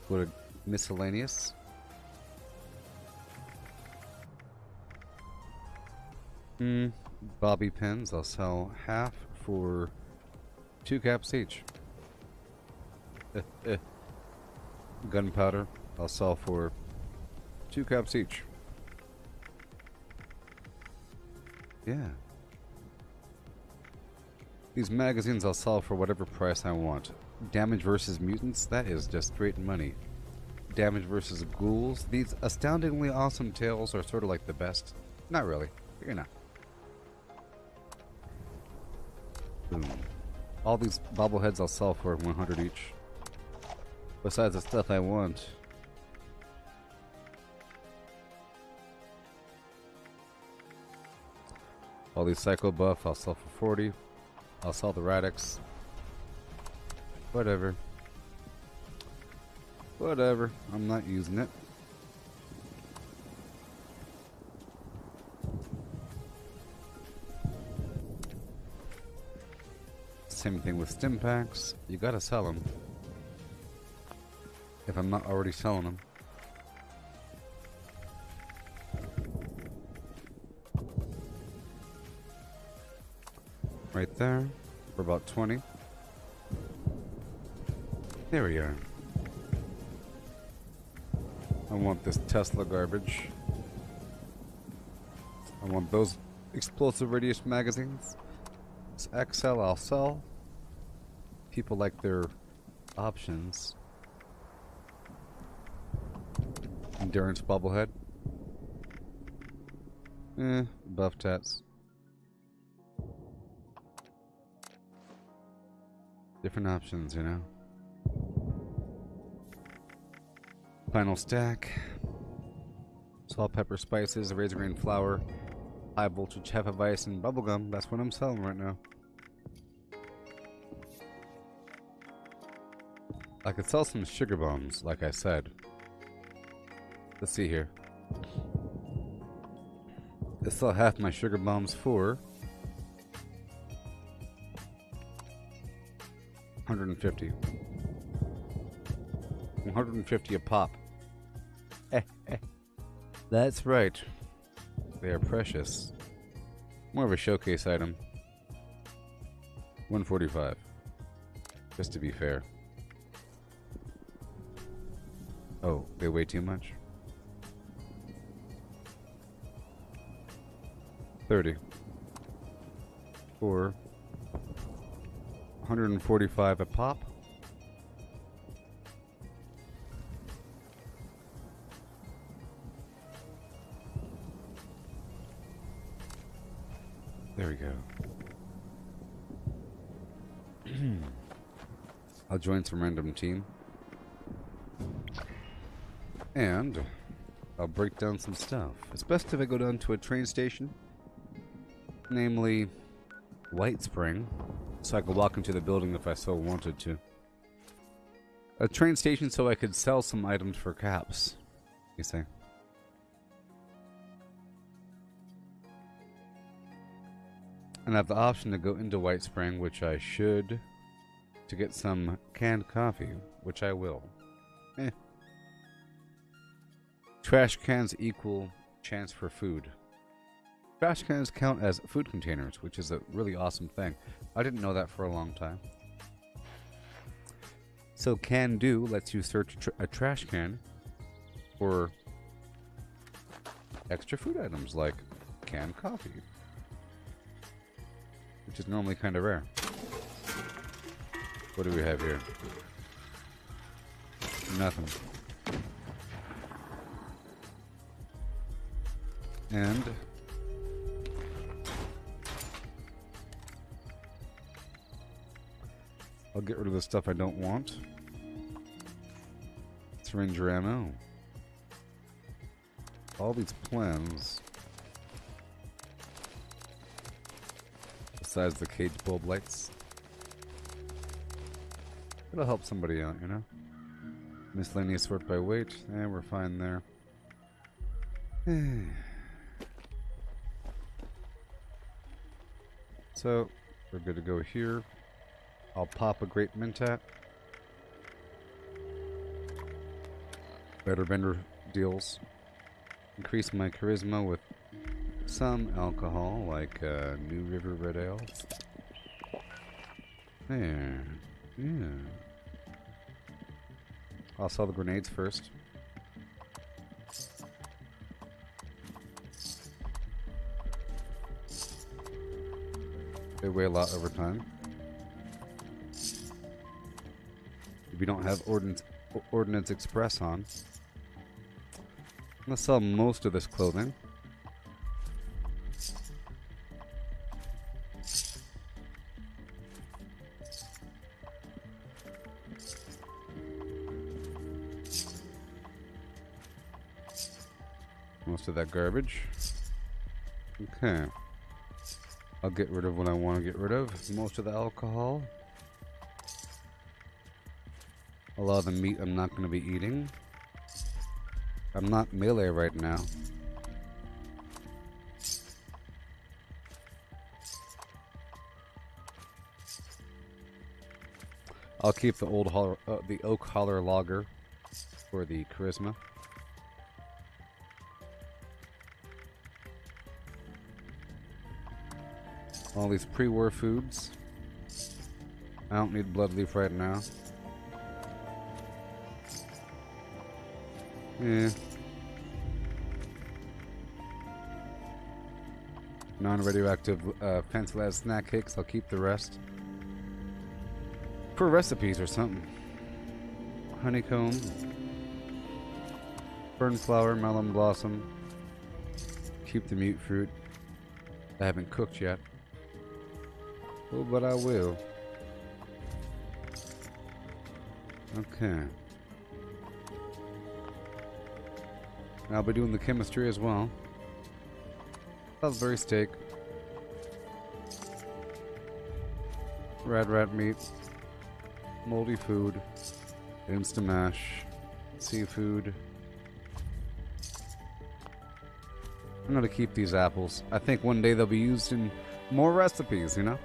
Go to miscellaneous. Bobby pins I'll sell half for 2 caps each. Gunpowder I'll sell for 2 caps each. Yeah. These magazines I'll sell for whatever price I want. Damage versus mutants, that is just straight money. Damage versus ghouls, these astoundingly awesome tales are sort of like the best. Not really, but you're not. Boom. All these bobbleheads I'll sell for 100 each. Besides the stuff I want. All these Psycho Buff I'll sell for 40. I'll sell the Radix. Whatever. Whatever. I'm not using it. Same thing with stim packs. You gotta sell them. If I'm not already selling them. Right there. For about 20. There we are. I want this Tesla garbage. I want those explosive radius magazines. This XL I'll sell. People like their options. Endurance bobblehead. Buff tats. Different options, you know. Final stack. Salt, pepper, spices, razor grain flour, high voltage Hefeweizen, and bubblegum. That's what I'm selling right now. I could sell some sugar bombs, like I said. Let's see here. I sell half my sugar bombs for 150. 150 a pop. That's right. They are precious. More of a showcase item. 145. Just to be fair. Oh, they weigh too much? 30. For 145 a pop. There we go. I'll join some random team. And I'll break down some stuff. It's best if I go down to a train station. Namely, White Spring. So I could walk into the building if I so wanted to. A train station so I could sell some items for caps. You see? And I have the option to go into White Spring, which I should, to get some canned coffee, which I will. Trash cans equal chance for food. Trash cans count as food containers, which is a really awesome thing. I didn't know that for a long time. So Can Do lets you search a trash can for extra food items like canned coffee, which is normally kind of rare. What do we have here? Nothing. And I'll get rid of the stuff I don't want. Syringe ammo. All these plans. Besides the cage bulb lights. It'll help somebody out, you know? Miscellaneous sort by weight. We're fine there. So, we're good to go here. I'll pop a Great Mentat. Better vendor deals. Increase my charisma with some alcohol, like New River Red Ale. There. Yeah. I'll sell the grenades first. They weigh a lot over time. If you don't have Ordnance Express on, I'm gonna sell most of this clothing. Most of that garbage. Okay. I'll get rid of what I want to get rid of. Most of the alcohol. A lot of the meat I'm not going to be eating. I'm not melee right now. I'll keep the the oak holler lager for the charisma. All these pre-war foods. I don't need bloodleaf right now. Yeah. Non-radioactive pencil-as snack cakes. I'll keep the rest. For recipes or something. Honeycomb. Fernflower, melon blossom. Keep the mute fruit. I haven't cooked yet. Oh, but I will. Okay. I'll be doing the chemistry as well. Salisbury steak. Rat meat. Moldy food. Instamash. Seafood. I'm gonna keep these apples. I think one day they'll be used in more recipes, you know?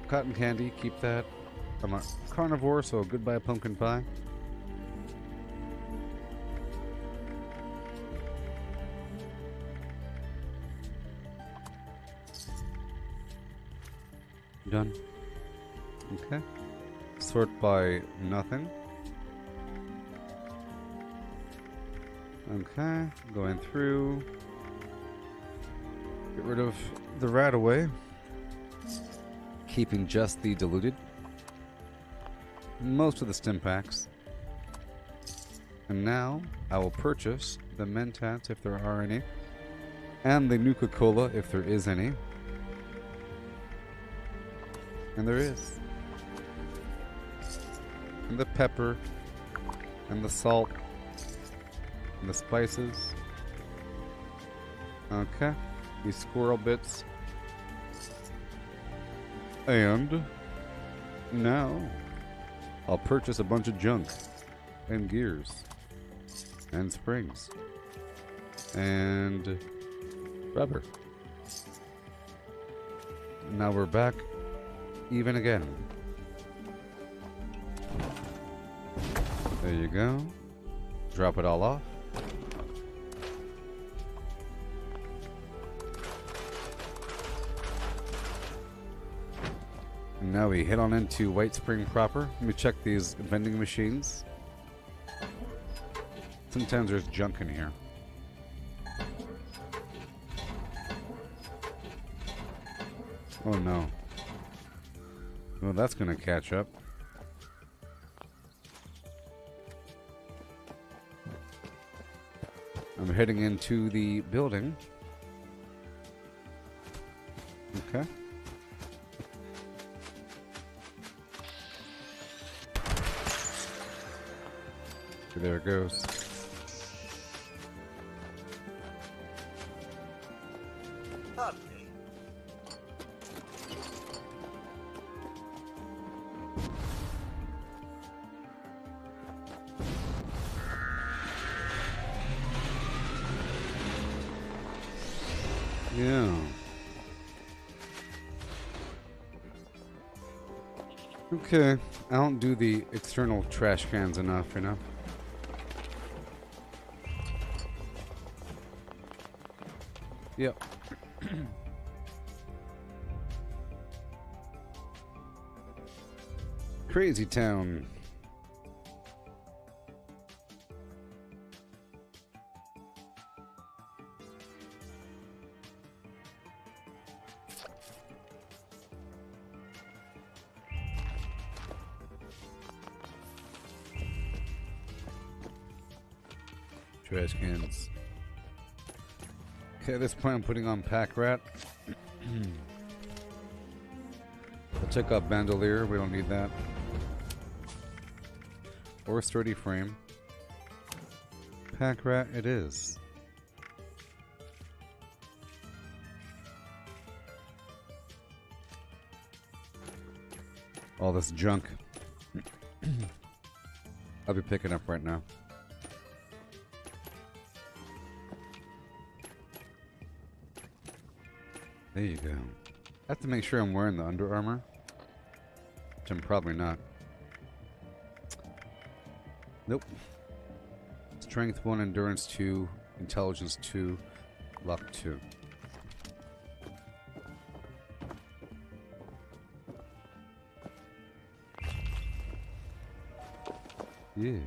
Cotton candy, keep that. I'm a carnivore, so goodbye pumpkin pie. Done. Okay. Sort by nothing. Okay. Going through. Get rid of the rat away. Keeping just the diluted. Most of the stim packs. And now I will purchase the Mentats if there are any. And the Nuka-Cola if there is any. And there is. And the pepper. And the salt. And the spices. Okay. These squirrel bits. And now I'll purchase a bunch of junk. And gears. And springs. And rubber. Now we're back even again. There you go. Drop it all off. And now we head on into White Spring proper. Let me check these vending machines. Sometimes there's junk in here. Oh no. Well, that's gonna catch up. I'm heading into the building. Okay. There it goes. Pardon me. Yeah. Okay. I don't do the external trash cans enough, you know? Yep. Crazy town. Trash cans. Okay, at this point I'm putting on Pack Rat. I'll check out Bandolier, we don't need that. Or Sturdy Frame. Pack Rat it is. All this junk. I'll be picking up right now. There you go. I have to make sure I'm wearing the Under Armour, which I'm probably not. Nope. Strength 1, Endurance 2, Intelligence 2, Luck 2. Yeah.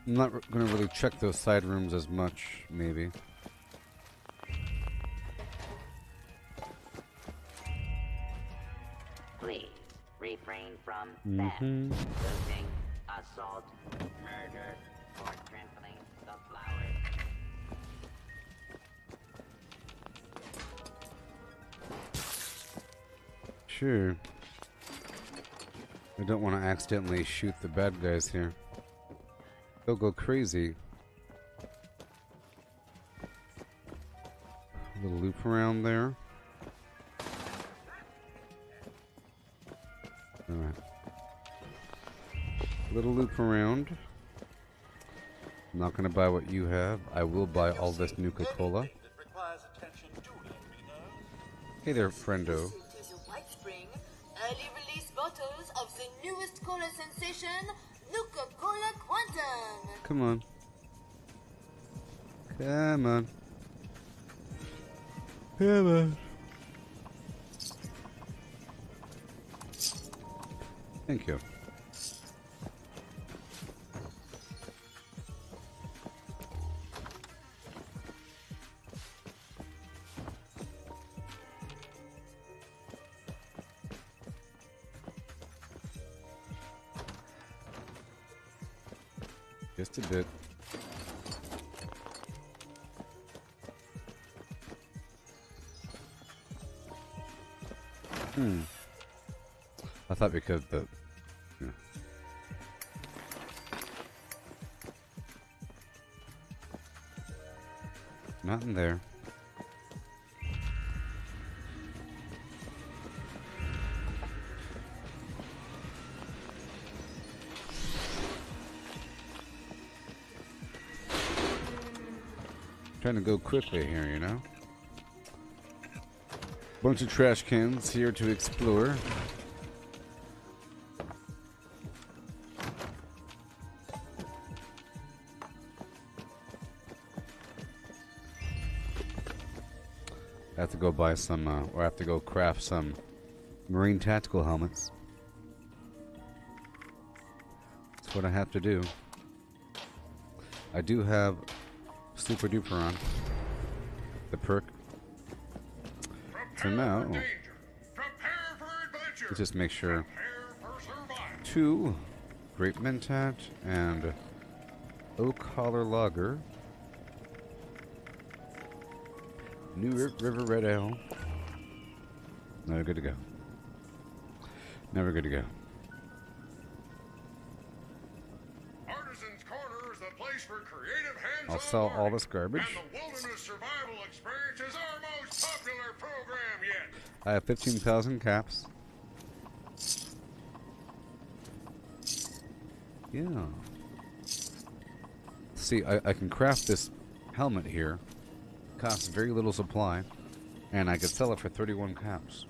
I'm not going to really check those side rooms as much, maybe. Please refrain from theft, looting, assault, murder, or trampling the flowers. Sure. I don't want to accidentally shoot the bad guys here. They'll go crazy. A little loop around there. Alright. Little loop around. I'm not going to buy what you have. I will buy all this Nuka-Cola. Hey there, friendo. White Spring, early release bottles of the newest cola sensation, Nuka-Cola Quantum. Come on. Come on. Come on. Thank you. Just a bit. I thought because the... Yeah. Not in there. Trying to go quickly here, you know? Bunch of trash cans here to explore. I have to go buy some, or I have to go craft some marine tactical helmets. That's what I have to do. I do have Super Duper on the perk. So now, let's just make sure 2 Grape Mentat and Oak Holler Lager, New River Red Ale. Now we're good to go. Now we're good to go. Artisan's Corner is the place for creative hands-on I'll sell all this garbage. and the Wilderness Survival Experience is our most popular program yet. I have 15,000 caps. Yeah. See, I can craft this helmet here. Costs very little supply, and I could sell it for 31 caps.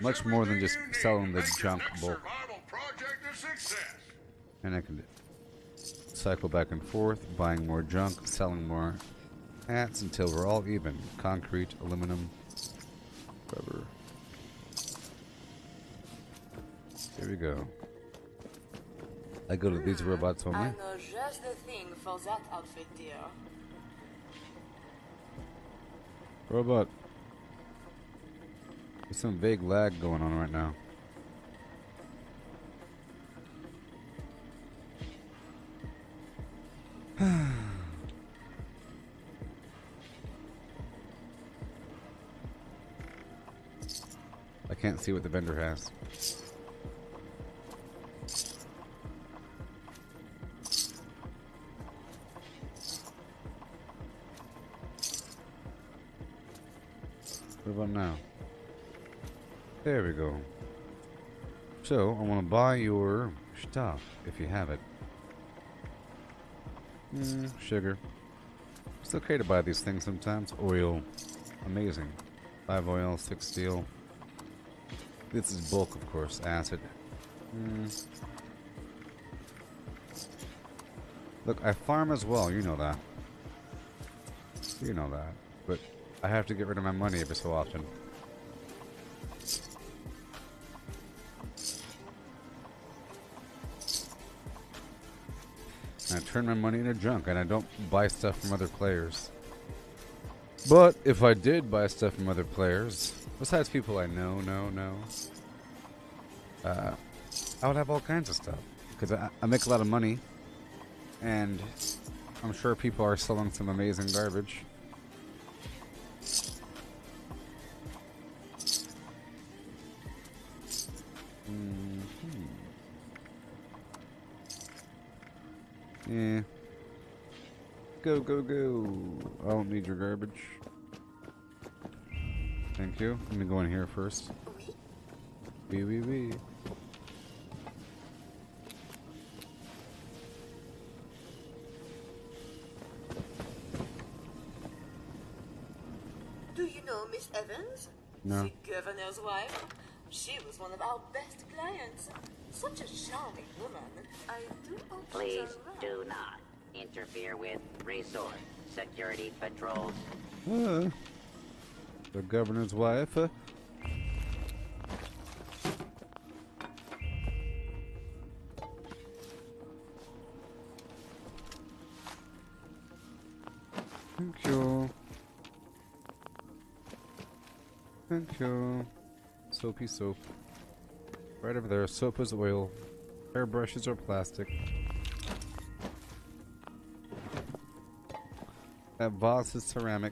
Much more than just selling the junk bulk. And I can cycle back and forth, buying more junk, selling more hats until we're all even. Concrete, aluminum, rubber. Here we go. I go to these robots only. I know just the thing for that outfit, dear. Robot. There's some vague lag going on right now. I can't see what the vendor has. What about now? There we go. So, I want to buy your stuff, if you have it. Sugar. It's okay to buy these things sometimes. Oil. Amazing. 5 oil, 6 steel. This is bulk, of course. Acid. Look, I farm as well. You know that. You know that. But I have to get rid of my money every so often. I turn my money into junk, and I don't buy stuff from other players. But if I did buy stuff from other players, besides people I know, I would have all kinds of stuff. Because I make a lot of money, and I'm sure people are selling some amazing garbage. Yeah. Go, go, go. I don't need your garbage. Thank you. Let me go in here first. Wee, wee, wee. Do you know Miss Evans? No. The governor's wife? She was one of our best clients. Such a charming woman. I do hope she's Please around. do not interfere with resort security patrols. The governor's wife. Thank you. Thank you. Soapy soap. Right over there. Soap is oil. Hairbrushes are plastic. That vase is ceramic.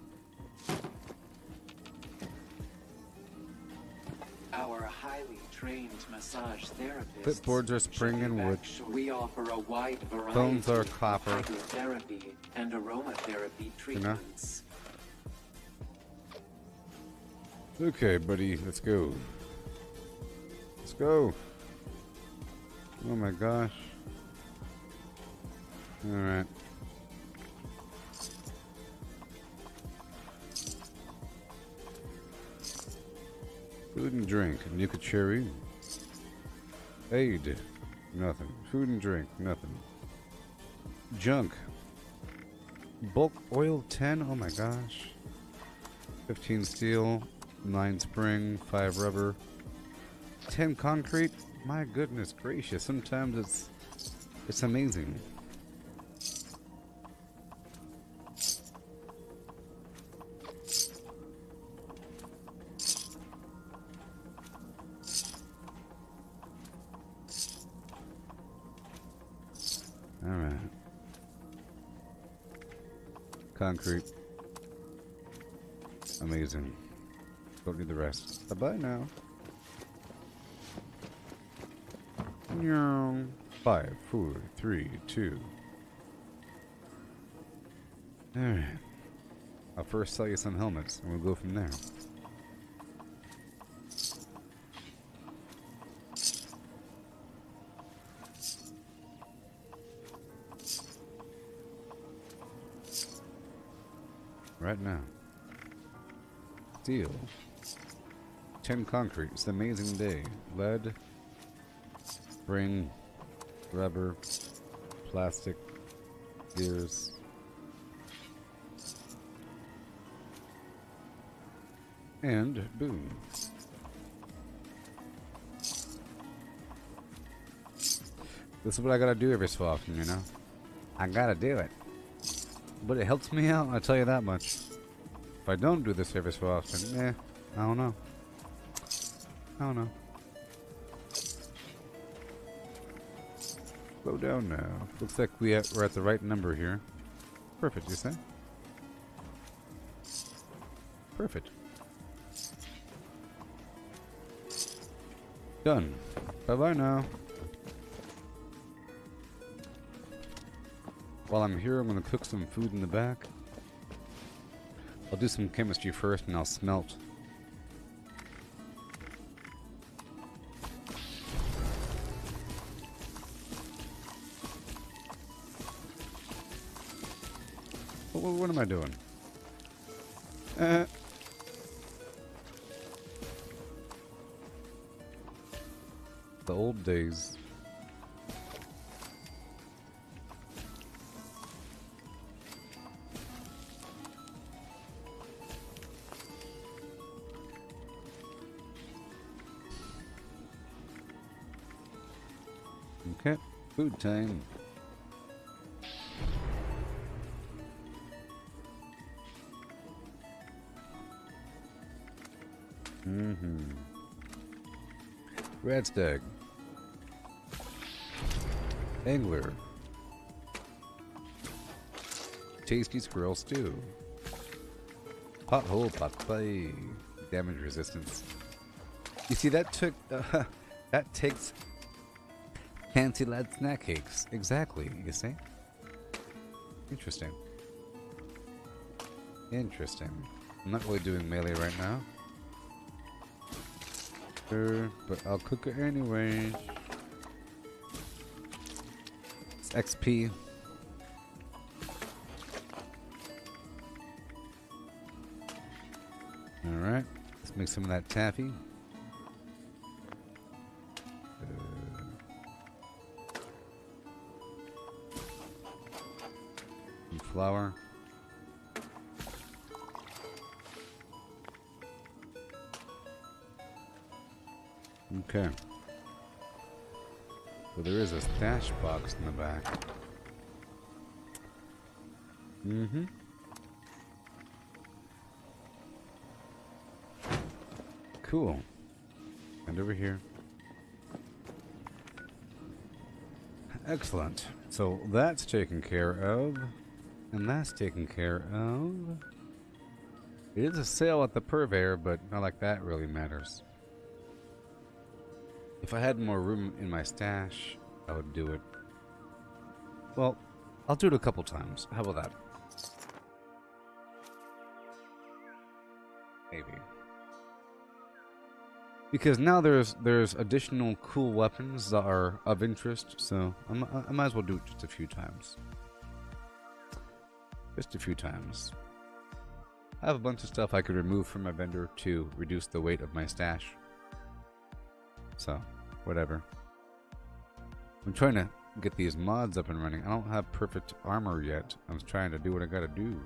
Our highly trained massage therapists. Clipboards are spring and wood. We offer a wide variety Phones are of copper. hydrotherapy and aromatherapy treatments. Okay, buddy, let's go. Let's go. Oh my gosh. Alright. Food and drink. Nuka cherry. Aid. Nothing. Food and drink. Nothing. Junk. Bulk oil 10. Oh my gosh. 15 steel. 9 spring. 5 rubber. 10 concrete. My goodness gracious. Sometimes it's amazing. Alright. Concrete. Amazing. Don't need the rest. Bye-bye now. 5, 4, 3, 2. Alright. I'll first sell you some helmets and we'll go from there. Right now. Steel. 10 concrete. It's an amazing day. Lead. Spring. Rubber. Plastic. Gears. And boom. This is what I gotta do every so often, you know? I gotta do it. But it helps me out, I'll tell you that much. If I don't do this every so often, I don't know. I don't know. Slow down now. Looks like we're at the right number here. Perfect, you say? Perfect. Done. Bye-bye now. While I'm here, I'm going to cook some food in the back. I'll do some chemistry first and I'll smelt. What am I doing? The old days. Okay, food time. Red stag. Angler. Tasty squirrel stew. Pothole pot clay. Damage resistance. You see, that took that takes fancy lad snack cakes. Exactly, you see? Interesting. Interesting. I'm not really doing melee right now. But I'll cook it anyway. It's XP. Alright, let's make some of that taffy. And flour. Okay. Well, there is a stash box in the back. Mm-hmm. Cool. And over here. Excellent. So that's taken care of. And that's taken care of. It is a sale at the purveyor, but not like that really matters. If I had more room in my stash, I would do it. Well, I'll do it a couple times. How about that? Maybe. Because now there's additional cool weapons that are of interest, so I might as well do it just a few times. Just a few times. I have a bunch of stuff I could remove from my vendor to reduce the weight of my stash. So, whatever. I'm trying to get these mods up and running. I don't have perfect armor yet. I'm trying to do what I gotta do.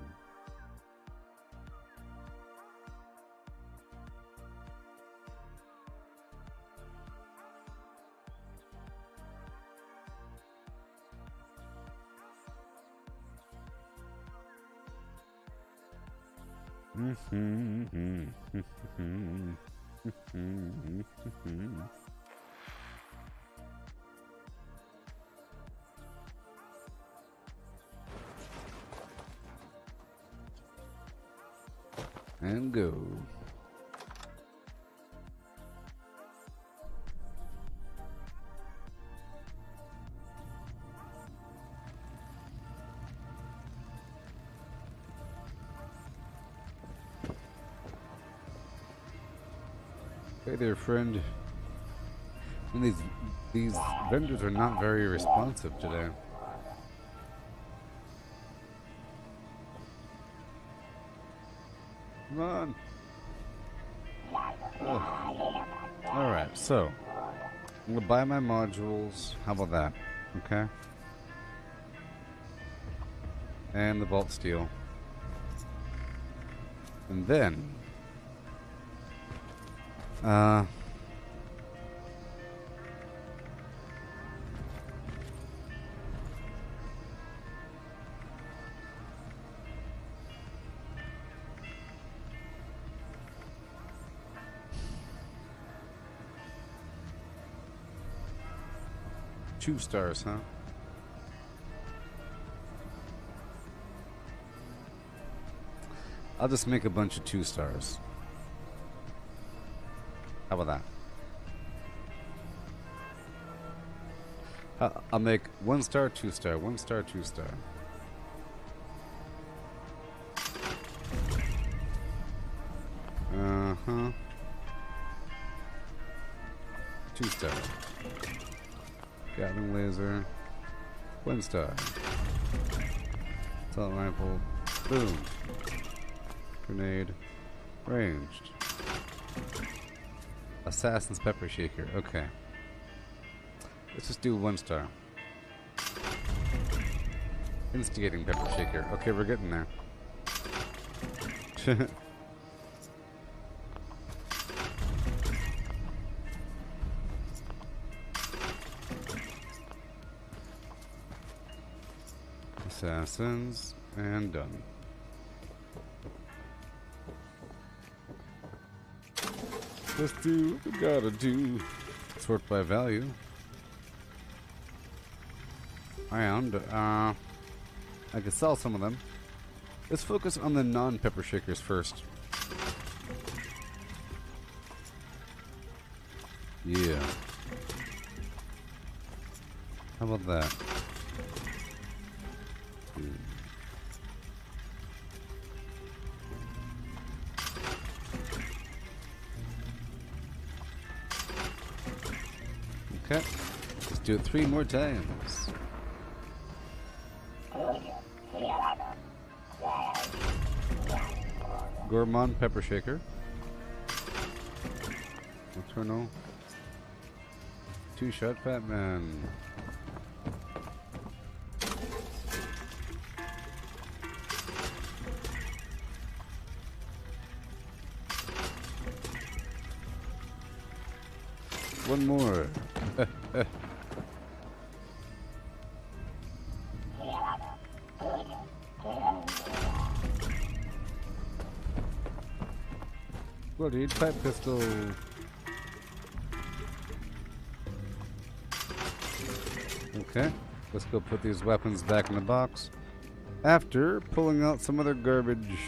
And go. Hey there, friend. And these vendors are not very responsive today. Come on. Oh. Alright, so I'm gonna buy my modules. How about that? Okay. And the vault steel. And then two stars, huh? I'll just make a bunch of 2 stars. How about that? I'll make 1 star, 2 star, 1 star, 2 star. Uh-huh. 2 star. Gatling laser. 1 star. Assault rifle. Boom. Grenade. Ranged. Assassin's pepper shaker. Okay. Let's just do 1 star. Instigating pepper shaker. Okay, we're getting there. Assassins, and done. Let's do what we gotta do. Sort by value. And, I could sell some of them. Let's focus on the non-pepper shakers first. Yeah. How about that? Okay, let's do it 3 more times. Gourmand pepper shaker. Eternal. 2-shot Fat Man. One more. Bloody pipe pistol. Okay, let's go put these weapons back in the box after pulling out some other garbage.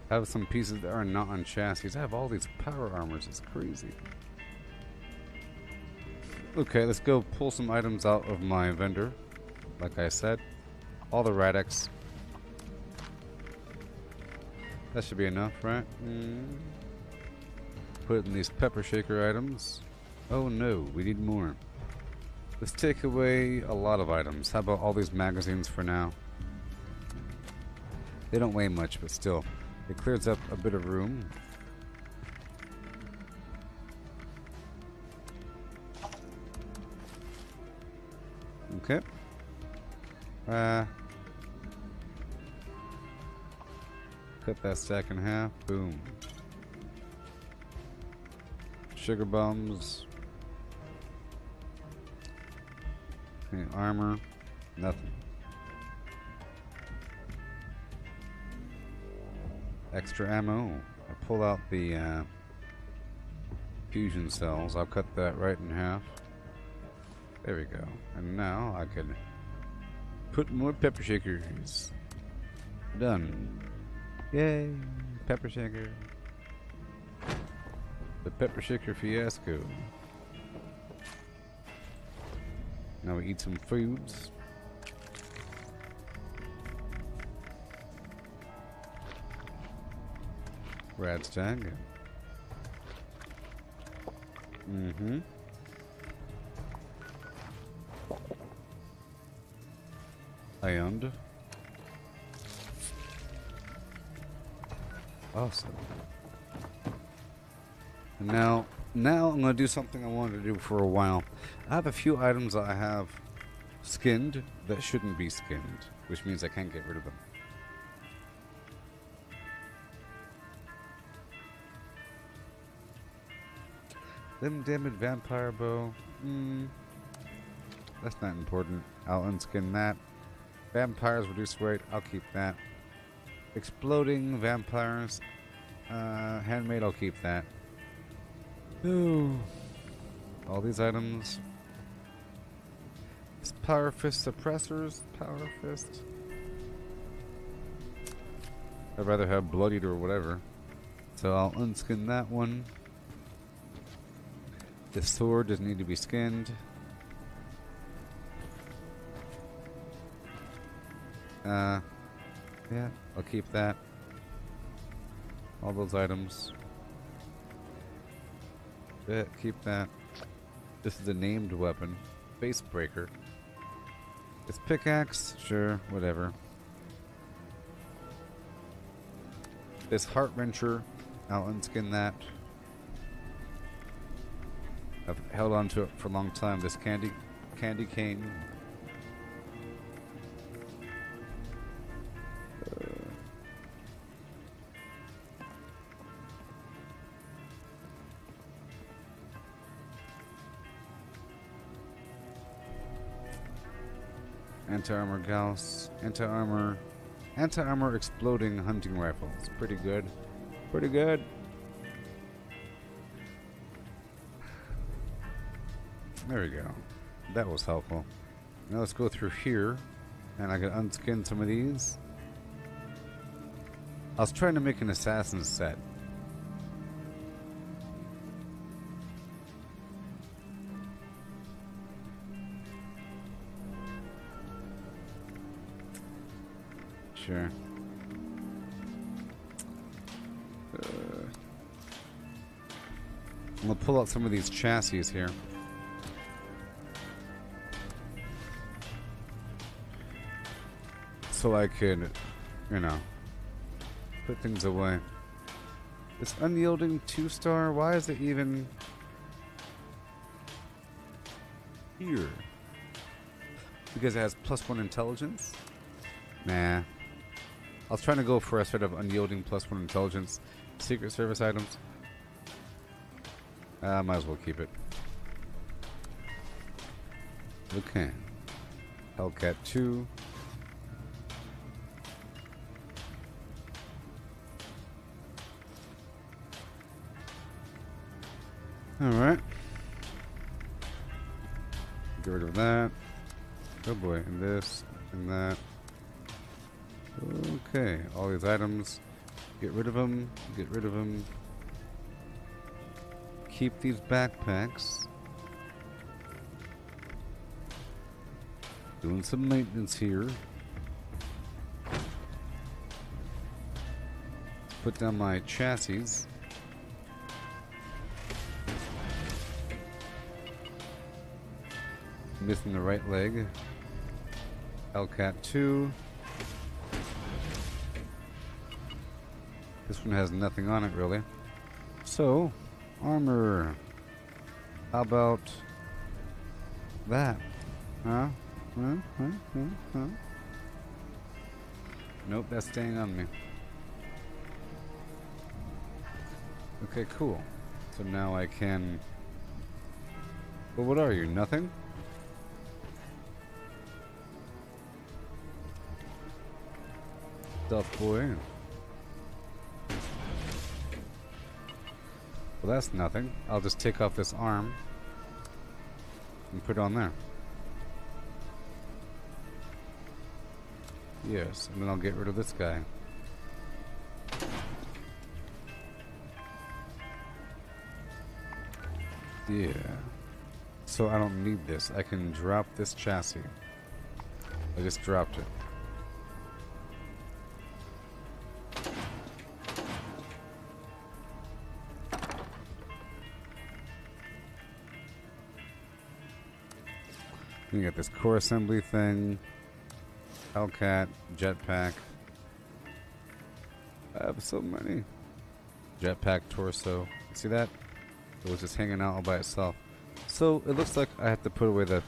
I have some pieces that are not on chassis. I have all these power armors. It's crazy. Okay, let's go pull some items out of my vendor. Like I said, all the Radix. That should be enough, right? Put in these pepper shaker items. Oh no, we need more. Let's take away a lot of items. How about all these magazines for now? They don't weigh much, but still. It clears up a bit of room. Okay. Cut that stack in half. Boom. Sugar bombs. Any armor? Nothing. Extra ammo. I pull out the fusion cells. I'll cut that right in half. There we go. And now I can put more pepper shakers. Done. Yay! Pepper shaker. The pepper shaker fiasco. Now we eat some foods. Radstag. And awesome. And now I'm gonna do something I wanted to do for a while. I have a few items that I have skinned that shouldn't be skinned, which means I can't get rid of them. Limb damage, vampire bow. That's not important. I'll unskin that. Vampires reduce weight. I'll keep that. Exploding vampires. Handmade. I'll keep that. Ooh. All these items. Power fist suppressors. Power fist. I'd rather have bloodied or whatever. So I'll unskin that one. The sword doesn't need to be skinned. Yeah, I'll keep that. All those items. Yeah, keep that. This is a named weapon. Face breaker. This pickaxe, sure, whatever. This heart wrencher, I'll unskin that. I've held on to it for a long time. This candy cane. Anti-armor Gauss. Anti-armor exploding hunting rifles. Pretty good. Pretty good. There we go. That was helpful. Now let's go through here, and I can unskin some of these. I was trying to make an assassin set. Sure. I'm gonna pull out some of these chassis here. So I could, you know, put things away. This unyielding 2-star, why is it even... here. Because it has +1 intelligence? Nah. I was trying to go for a sort of unyielding +1 intelligence. Secret Service items. Might as well keep it. Okay. Hellcat 2. Alright. Get rid of that. Oh boy, and this, and that. Okay, all these items. Get rid of them, get rid of them. Keep these backpacks. Doing some maintenance here. Put down my chassis. Missing the right leg. Hellcat 2. This one has nothing on it really. So, armor. How about that? Huh? Huh? Nope, that's staying on me. Okay, cool. So now I can... Well, what are you? Nothing? Stealth boy. Well, that's nothing. I'll just take off this arm and put it on there. Yes, and then I'll get rid of this guy. Yeah. So I don't need this. I can drop this chassis. I just dropped it. You got this core assembly thing. Hellcat, jetpack. I have so many. Jetpack torso. See that? It was just hanging out all by itself. So it looks like I have to put away the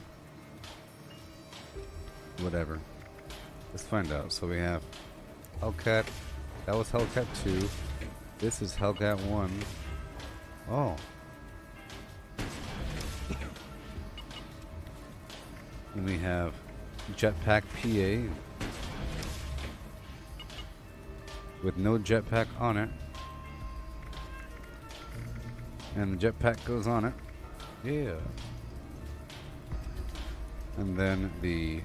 whatever. Let's find out. So we have Hellcat. That was Hellcat 2. This is Hellcat 1. Oh. And we have Jetpack PA with no jetpack on it. And the jetpack goes on it. Yeah. And then the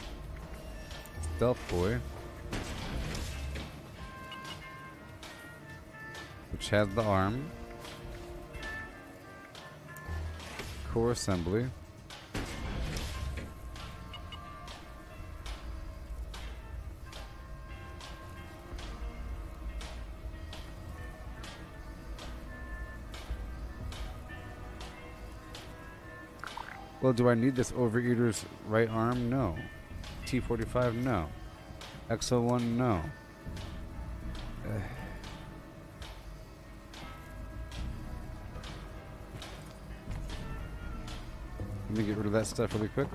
Stealth Boy, which has the arm. Core assembly. Well, do I need this Overeater's right arm? No. T-45? No. XO1? No. Let me get rid of that stuff really quick.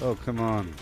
Oh, come on.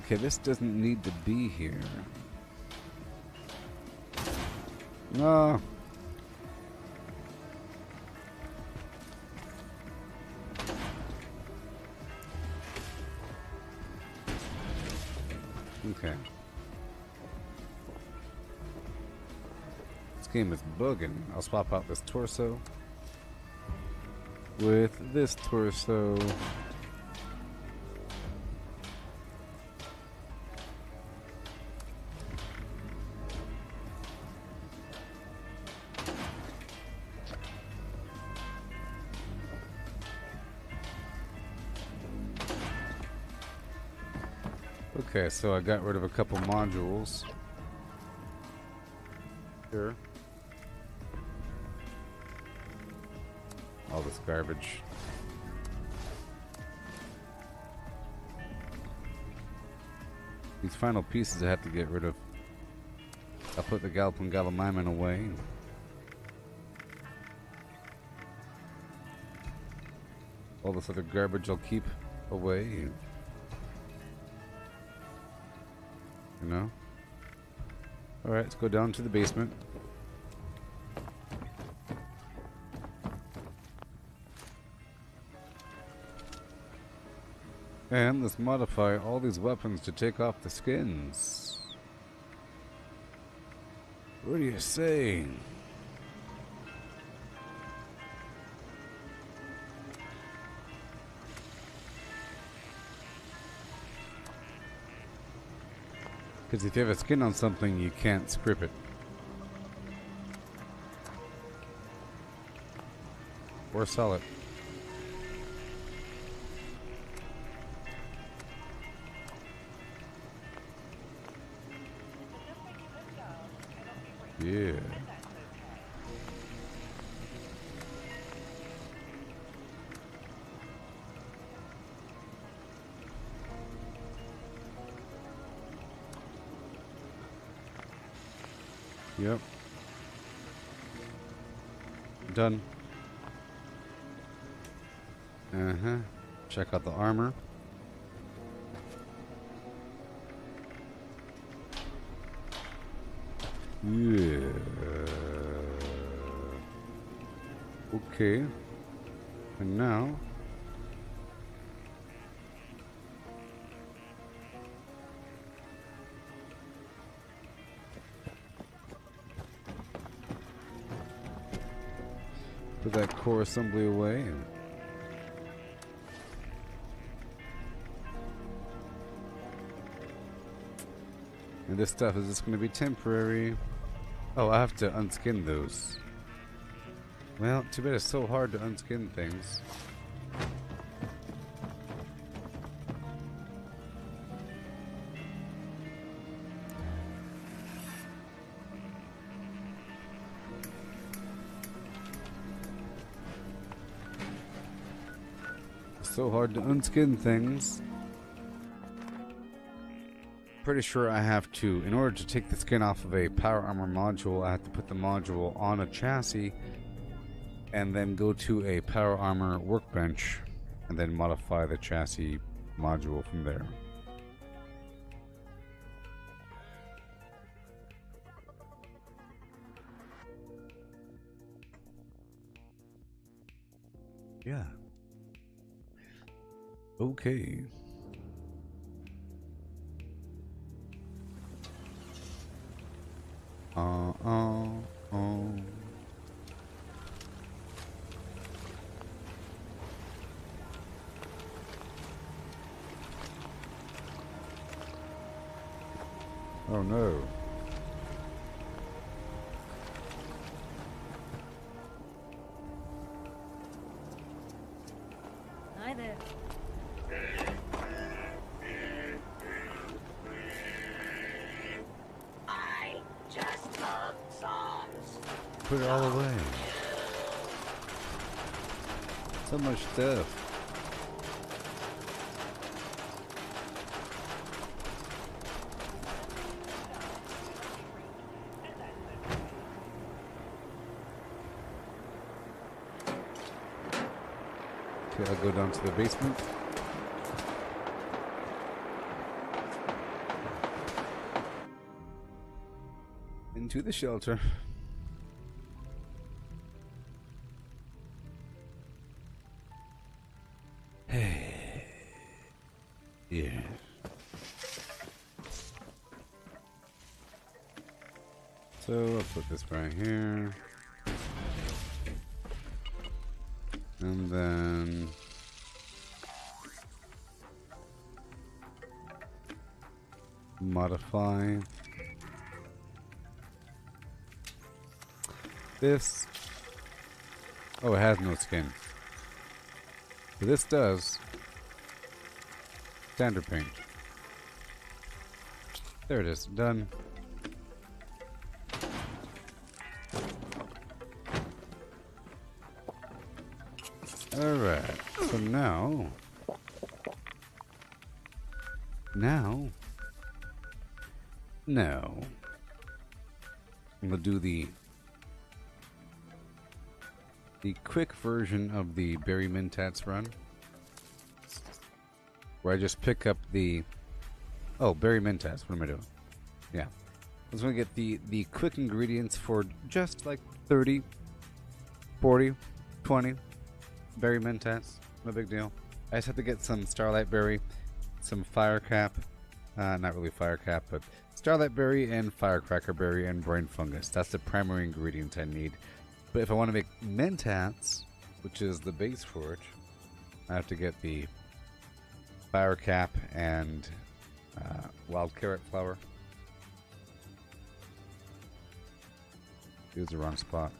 Okay, this doesn't need to be here. No. Okay. Let's game is bugging. I'll swap out this torso with this torso. Okay, so I got rid of a couple modules here. All this garbage. These final pieces I have to get rid of. I'll put the Galpin Gallimimus away. All this other garbage I'll keep away. You know? Alright, let's go down to the basement. And let's modify all these weapons to take off the skins. What do you say? Because if you have a skin on something, you can't script it. Or sell it. Yeah. Yep. Done. Uh-huh. Check out the armor. Yeah. Okay. And now put that core assembly away. And this stuff is just going to be temporary. Oh, I have to unskin those. Well, too bad it's so hard to unskin things. So hard to unskin things. Pretty sure I have to, in order to take the skin off of a power armor module, I have to put the module on a chassis and then go to a power armor workbench and then modify the chassis module from there. Yeah. Okay. Oh no. Hi there. I just love songs. Put it all away. So much stuff. Okay, I'll go down to the basement. Into the shelter. So I'll put this right here. And then modify this. Oh, it has no skin. But this does. Standard paint. There it is. Done. Alright. So now. I'm gonna do the quick version of the Berry Mentats run, where I just pick up the Berry Mentats. What am I doing? Yeah, I was gonna get the quick ingredients for just like 30, 40, 20 Berry Mentats. No big deal. I just have to get some Starlight Berry, some Firecap, not really Firecap, but Starlight Berry and Firecracker Berry and Brain Fungus. That's the primary ingredients I need. But if I want to make Mentats, which is the base for it, I have to get the Firecap and Wild Carrot Flower. Use the wrong spot.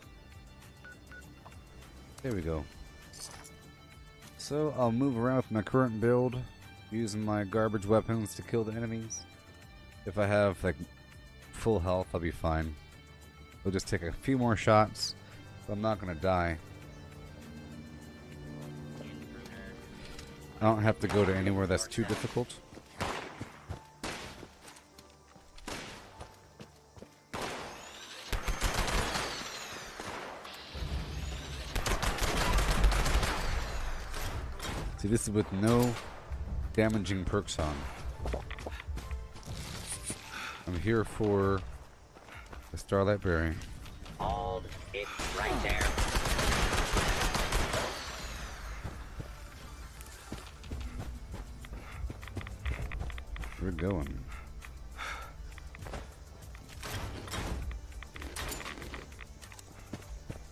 There we go. So I'll move around with my current build, using my garbage weapons to kill the enemies. If I have like full health, I'll be fine. We'll just take a few more shots, so I'm not gonna die. I don't have to go to anywhere that's too difficult. See, this is with no damaging perks on. I'm here for the Starlight Berry. Hold it right there. We're going.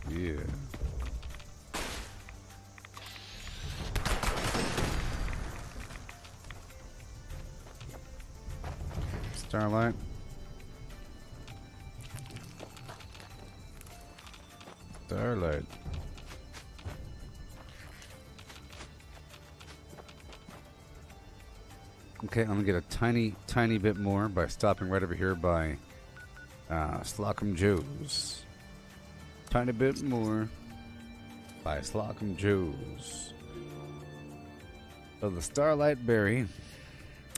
Yeah. Starlight. Starlight. Okay, I'm gonna get a tiny bit more by stopping right over here by Slocum Joe's. Tiny bit more by Slocum Joe's. So the Starlight Berry,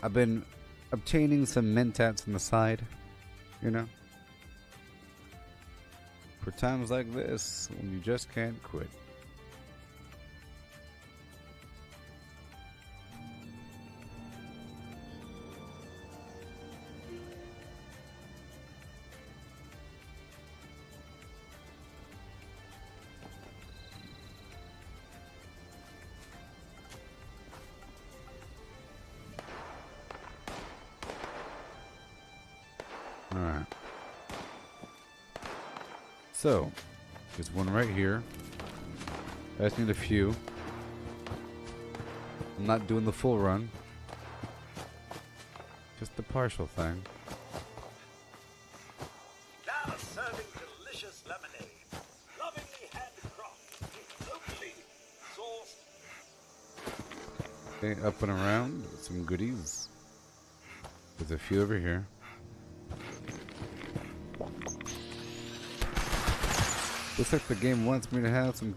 I've been obtaining some Mentats on the side, you know, for times like this when you just can't quit. Alright. So, there's one right here. I just need a few. I'm not doing the full run. Just the partial thing. Now serving delicious lemonade. Lovingly handcrafted. Locally sourced. Okay, up and around. Some goodies. There's a few over here. Looks like the game wants me to have some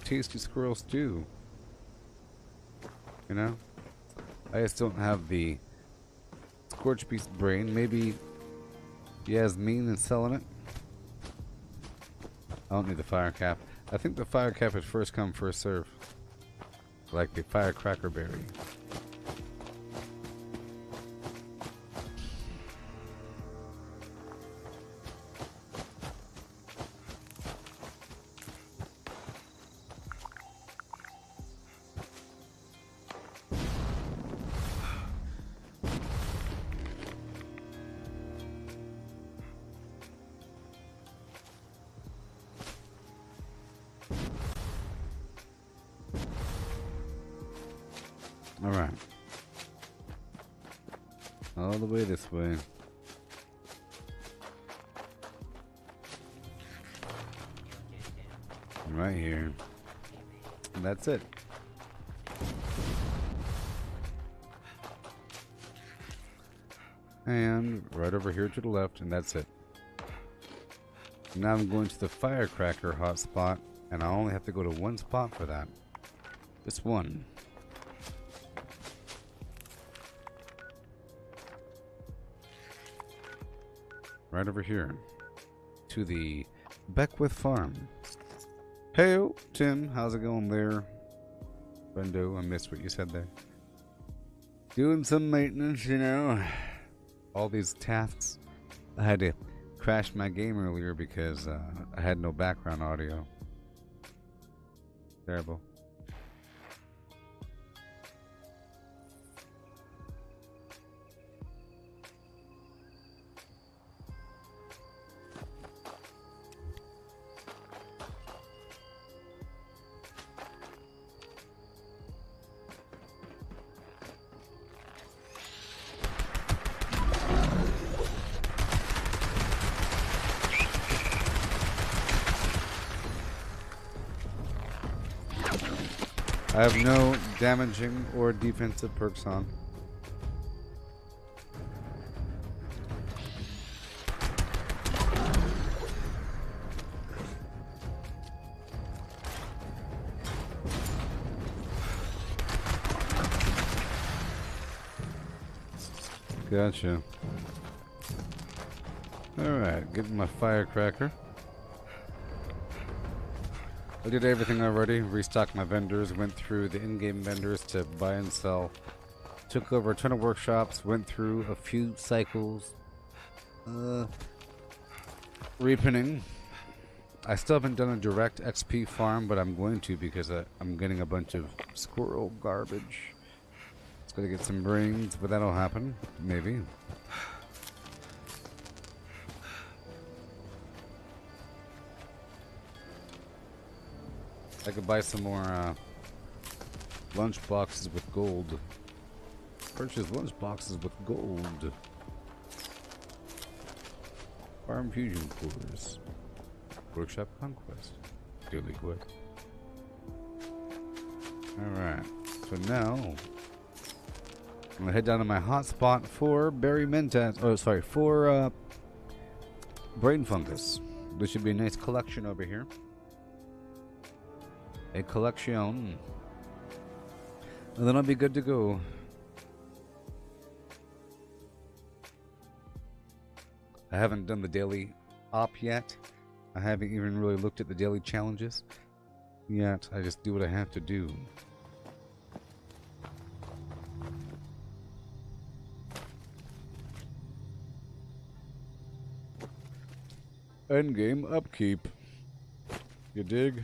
tasty squirrel stew. You know? I just don't have the Scorch Beast brain. Maybe Yasmin is selling it. I don't need the fire cap. I think the fire cap is first come, first serve. Like the firecracker berry. Alright. All the way this way. Right here. And that's it. And right over here to the left, and that's it. Now I'm going to the firecracker hotspot, and I only have to go to one spot for that. Just one. Right over here. To the Beckwith Farm. Hey, Tim, how's it going there? Brendo, I missed what you said there. Doing some maintenance, you know. All these tasks. I had to crash my game earlier because I had no background audio. Terrible. I have no damaging or defensive perks on. Gotcha. Alright, getting my firecracker. I did everything already, restocked my vendors, went through the in-game vendors to buy and sell. Took over a ton of workshops, went through a few cycles. Repinning. I still haven't done a direct XP farm, but I'm going to because I'm getting a bunch of squirrel garbage. It's gonna get some brains, but that'll happen, maybe. I could buy some more lunch boxes with gold. Purchase lunch boxes with gold. Farm fusion cores. Workshop conquest. Daily quest. Alright. So now I'm gonna head down to my hotspot for berry mentat. Oh, sorry, for brain fungus. There should be a nice collection over here. A collection. And then I'll be good to go. I haven't done the daily op yet. I haven't even really looked at the daily challenges yet. I just do what I have to do. Endgame upkeep. You dig?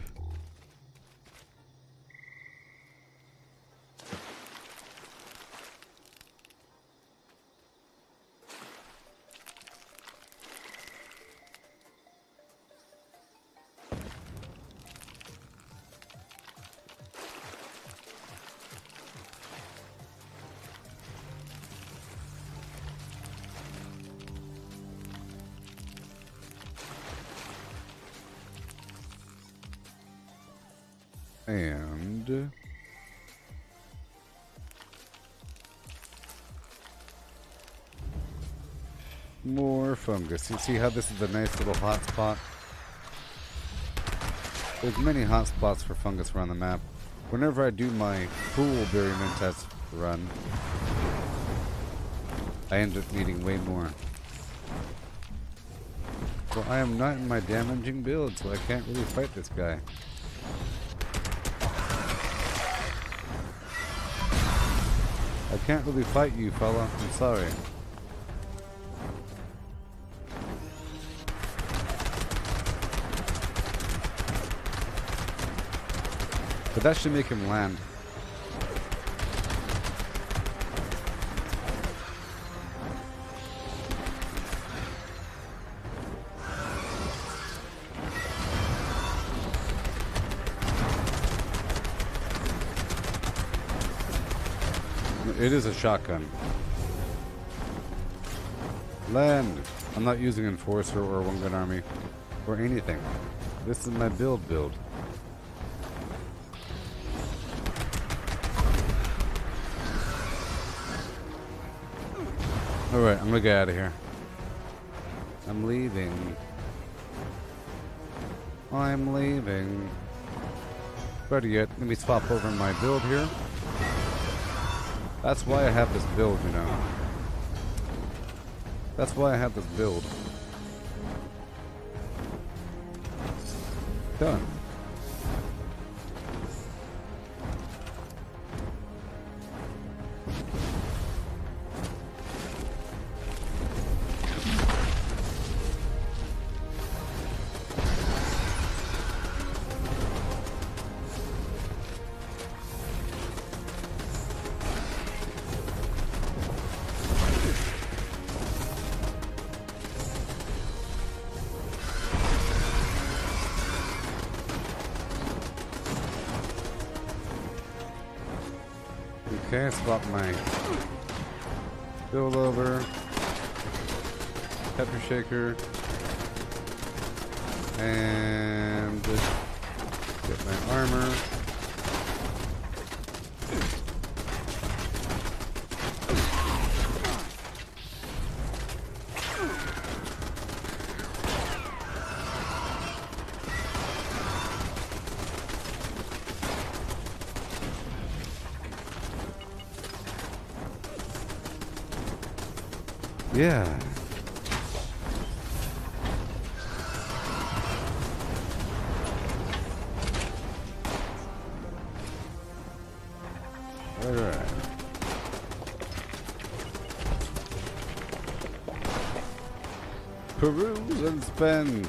And more fungus. You see how this is a nice little hot spot? There's many hot spots for fungus around the map. Whenever I do my full berry mentats run, I end up needing way more. Well, I am not in my damaging build, so I can't really fight this guy. I can't really fight you, fella. I'm sorry. But that should make him land. It is a shotgun. Land. I'm not using Enforcer or One Gun Army or anything. This is my build. Alright, I'm gonna get out of here. I'm leaving. I'm leaving. Better yet, let me swap over my build here. That's why I have this build, you know. That's why I have this build. Done. Okay, I swap my build over. Pepper shaker. And get my armor. Yeah. All right. Peruse and spend.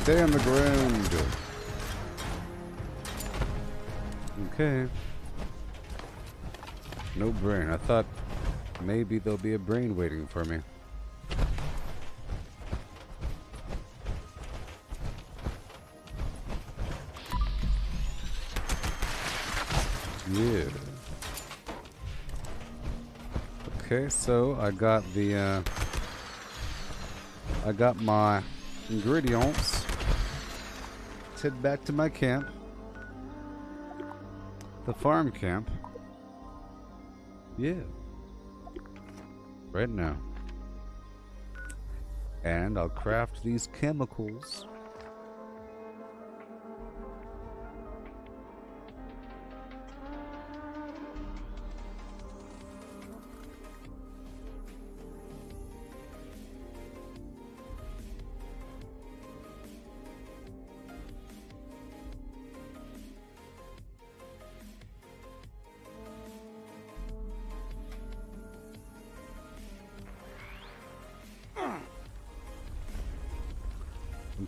Stay on the ground. Okay. No brain. I thought maybe there'll be a brain waiting for me. Yeah. Okay, so I got the I got my ingredients. Let's head back to my camp. The farm camp. Yeah. Right now. And I'll craft these chemicals.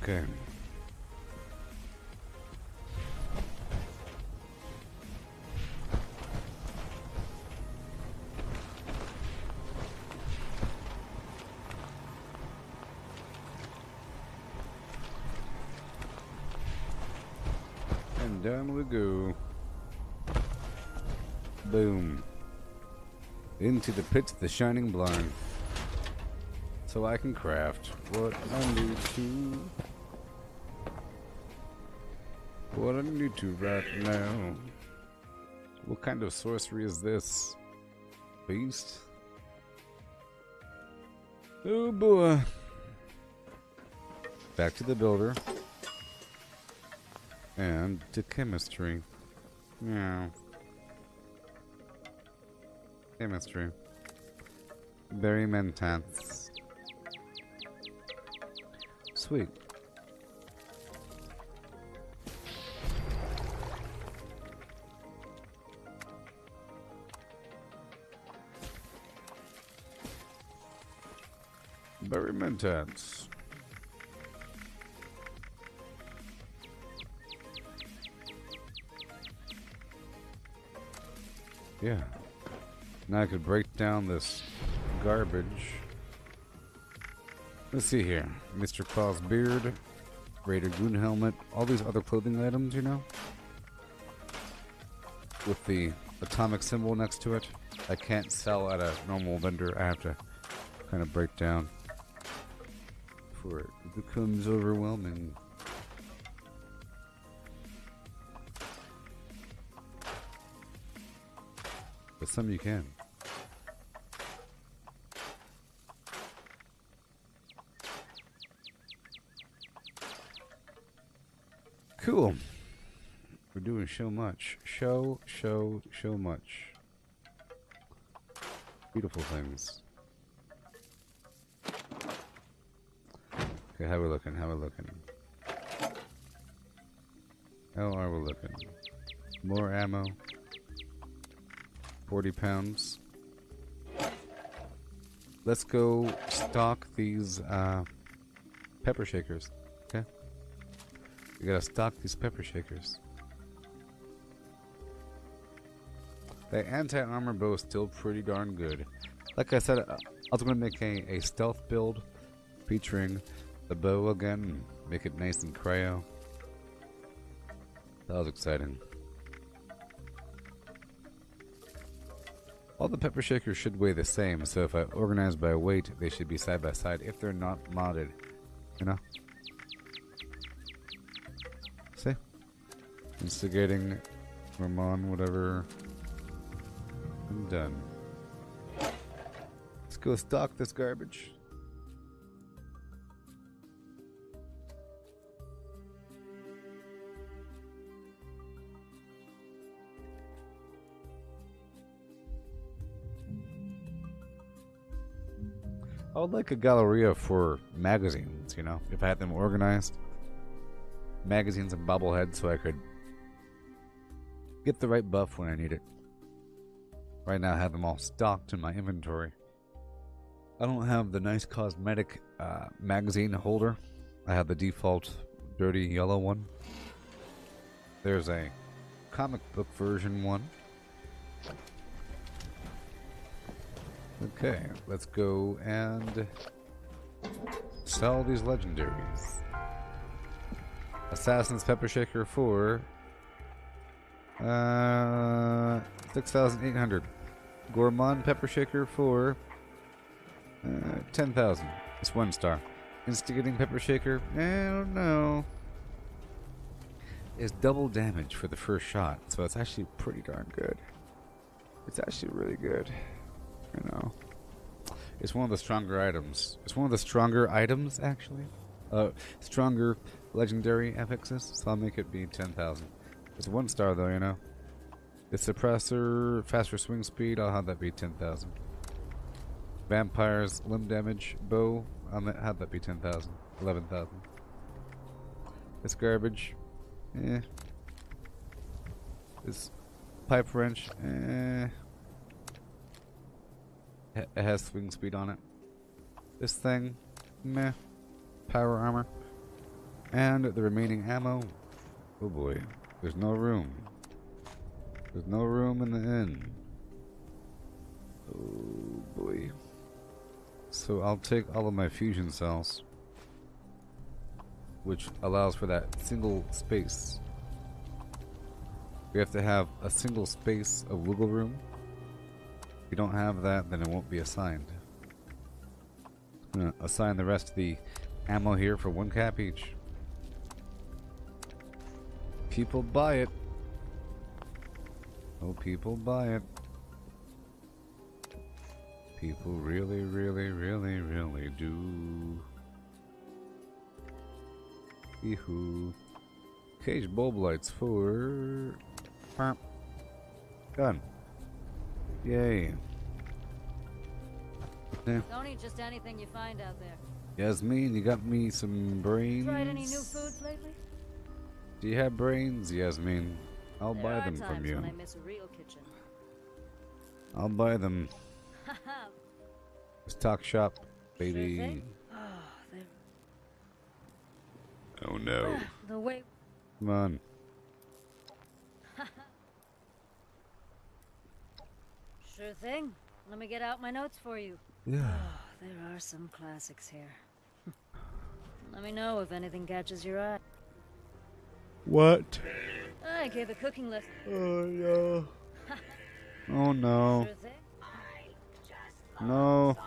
Okay. And down we go. Boom. Into the pits of the shining blind. So I can craft what I need to. What I need to right now. What kind of sorcery is this? Beast? Oh boy. Back to the builder. And to chemistry. Yeah. Chemistry. Very mentats. Sweet. Very intense. Yeah. Now I could break down this garbage. Let's see here. Mr. Claw's beard, Raider Goon helmet, all these other clothing items, you know? With the atomic symbol next to it. I can't sell at a normal vendor. I have to kind of break down before it becomes overwhelming. But some you can. Cool. We're doing so much. So much. Beautiful things. Okay, how we looking? How we looking? How are we looking? More ammo. 40 pounds. Let's go stock these pepper shakers. Okay? We gotta stock these pepper shakers. The anti-armor bow is still pretty darn good. Like I said, I was going to make a stealth build featuring the bow again. Make it nice and cryo. That was exciting. All the pepper shakers should weigh the same, so if I organize by weight, they should be side by side if they're not modded. You know? See? Instigating, Ramon, whatever. I'm done. Let's go stock this garbage. I would like a galleria for magazines, you know, if I had them organized. Magazines and bobbleheads so I could get the right buff when I need it. Right now I have them all stocked in my inventory. I don't have the nice cosmetic magazine holder. I have the default dirty yellow one. There's a comic book version one. Okay, let's go and sell these legendaries. Assassin's Pepper Shaker for 6,800. Gourmand Pepper Shaker for 10,000. It's 1 star. Instigating Pepper Shaker, I don't know. It's double damage for the first shot, so it's actually pretty darn good. It's actually really good. You know, it's one of the stronger items. It's one of the stronger items, actually. Stronger legendary affixes, so I'll make it be 10,000. It's 1 star though, you know. The suppressor, faster swing speed, I'll have that be 10,000. Vampires, limb damage, bow, I'll have that be 10,000. 11,000. This garbage, eh. This pipe wrench, eh. It has swing speed on it. This thing, meh. Power armor. And the remaining ammo, oh boy, there's no room. There's no room in the inn. Oh boy. So I'll take all of my fusion cells, which allows for that single space. We have to have a single space of wiggle room. If you don't have that, then it won't be assigned. I'm gonna assign the rest of the ammo here for 1 cap each. People buy it. Oh, people buy it. People really, really, really, really do. Eehoo. Cage bulb lights for... Done. Yay. Yeah. Don't eat just anything you find out there. Yasmin, you got me some brains? Tried any new foods lately? Do you have brains, Yasmin? I'll There buy are them from times you. when I miss a real kitchen. I'll buy them. Let's talk shop. baby. Sure thing. Oh, Oh no. the way. Come on. Sure thing. Let me get out my notes for you. Yeah. Oh, there are some classics here. Let me know if anything catches your eye. What? I gave a cooking list. Oh no. Oh no. Sure thing. No.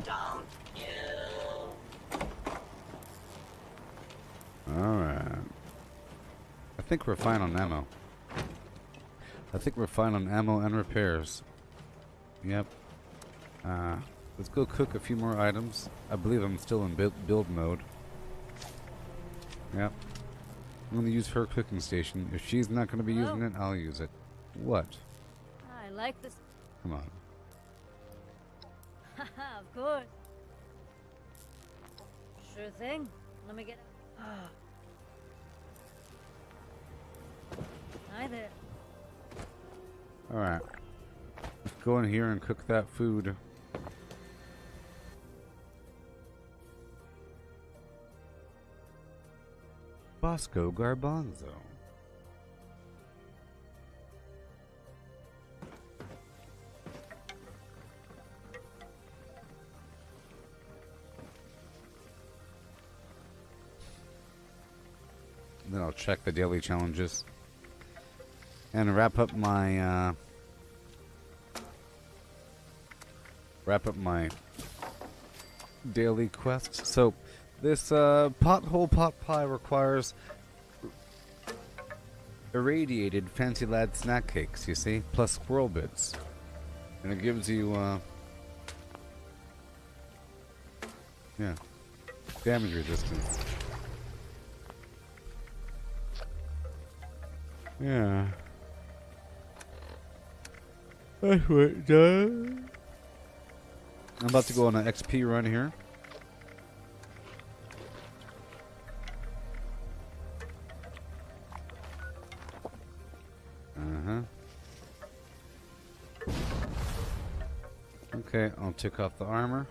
Don't you? Alright. I think we're fine on ammo. I think we're fine on ammo and repairs. Yep. Let's go cook a few more items. I believe I'm still in build mode. Yep. I'm going to use her cooking station. If she's not going to be using it, I'll use it. What? I like this. Come on. Haha, of course. Sure thing. Let me get. Hi there. Alright. Let's go in here and cook that food. Bosco Garbanzo. Then I'll check the daily challenges and wrap up my daily quests. So this pothole pot pie requires irradiated fancy lad snack cakes, you see, plus squirrel bits, and it gives you yeah, damage resistance. Yeah. That's what it does. I'm about to go on an XP run here. Okay, I'll take off the armor.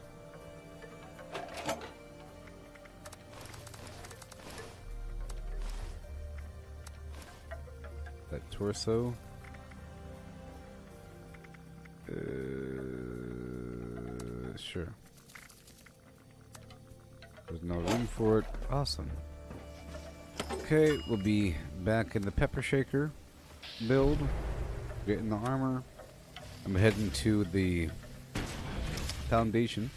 That torso. Sure. There's no room for it. Awesome. Okay, we'll be back in the pepper shaker build. Getting the armor. I'm heading to the foundation.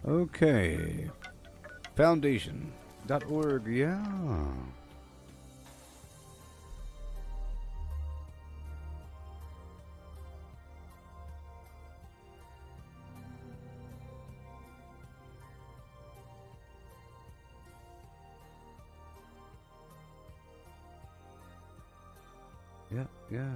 Okay. Foundation.org, yeah. Yeah.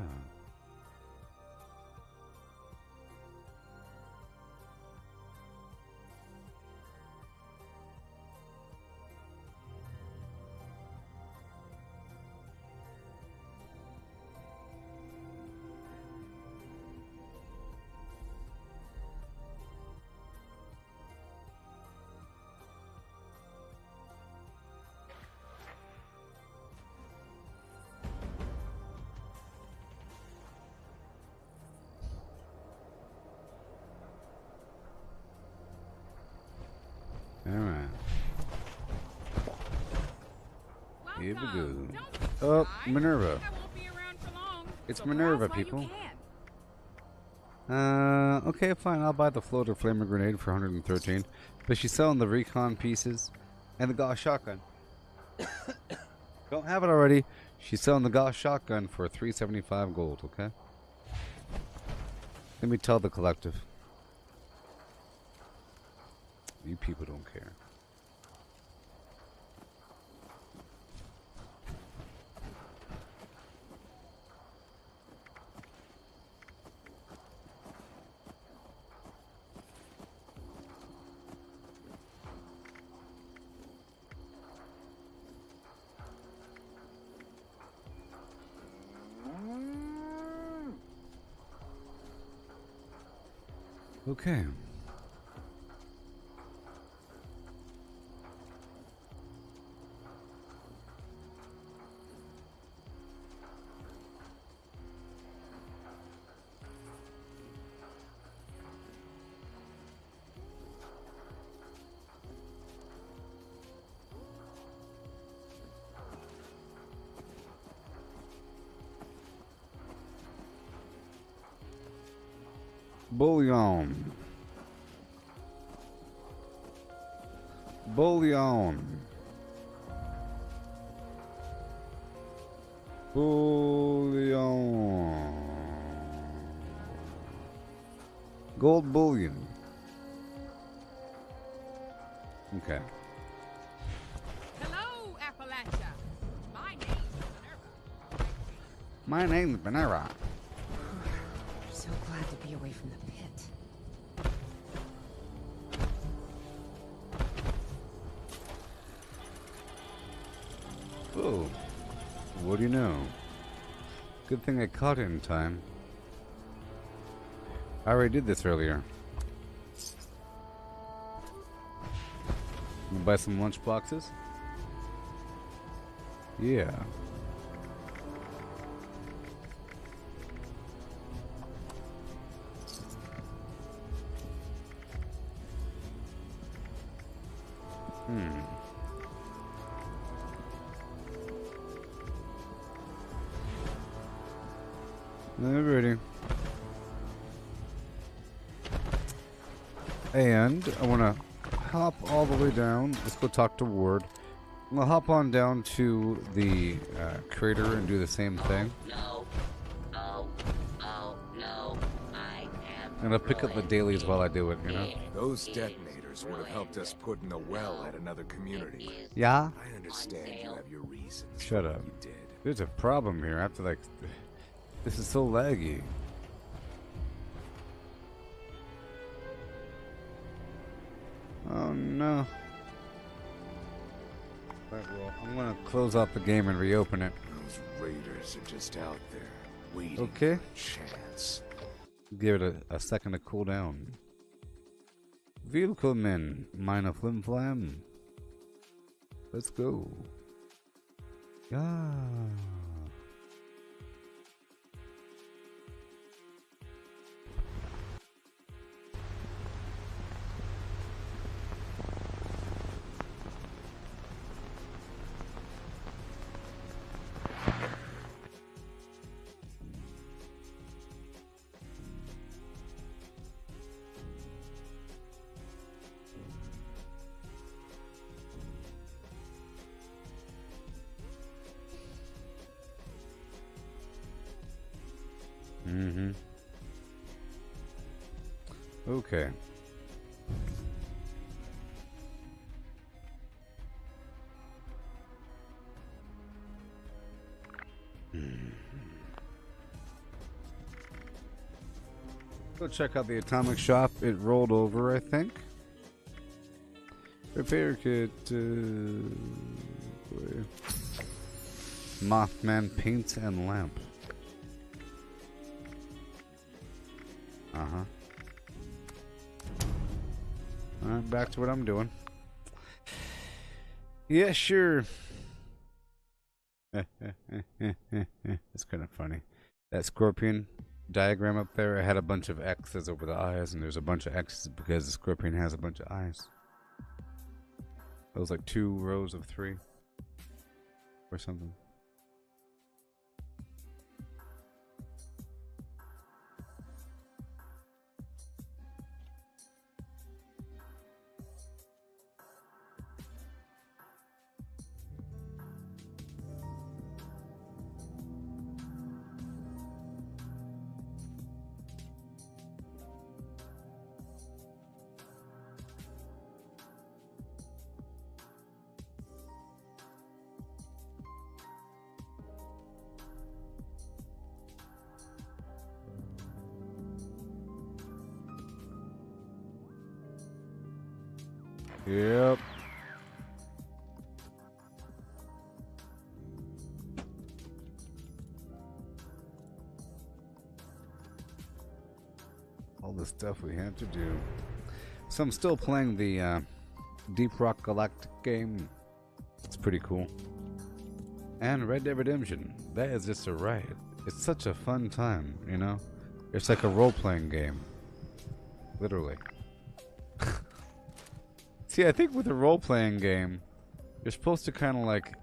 Alright. Here we go. Oh, Minerva. It's Minerva, people. Okay, fine. I'll buy the floater flamer grenade for 113. But she's selling the recon pieces and the Gauss shotgun. Don't have it already. She's selling the Gauss shotgun for 375 gold, okay? Let me tell the collective. You people don't care. Okay. Bullion. Bullion. Bullion. Gold bullion. Okay. Hello, Appalachia. My name's Minerva. My name's Benera. I'm so glad to be away from the pit. Oh, what do you know? Good thing I caught it in time. I already did this earlier. You buy some lunch boxes? Yeah. Alrighty. And I want to hop all the way down. Let's go talk to Ward. We'll hop on down to the crater and do the same thing. No. Oh, no. I am. And I'll pick up the dailies while I do it, you know? Those detonators would have helped us put in a well at another community. Yeah? I understand you have your reasons. Shut up. You did. There's a problem here. I have to, like... This is so laggy. Oh no. Right, well, I'm gonna close out the game and reopen it. Those raiders are just out there, waiting Okay. for a chance. Give it a second to cool down. Willkommen, meine Flimflam. Let's go. Yeah. Mm-hmm. Okay. Go check out the atomic shop. It rolled over, I think. Repair kit. Mothman paint and lamp. Uh-huh. Alright, back to what I'm doing. Yeah, sure. It's kind of funny. That scorpion diagram up there, I had a bunch of X's over the eyes, and there's a bunch of X's because the scorpion has a bunch of eyes. It was like 2 rows of 3. Or something. Yep. all the stuff we have to do. So I'm still playing the Deep Rock Galactic game. It's pretty cool. And Red Dead Redemption. That is just a riot. It's such a fun time, you know? It's like a role-playing game. Literally. See, I think with a role-playing game, you're supposed to kind of like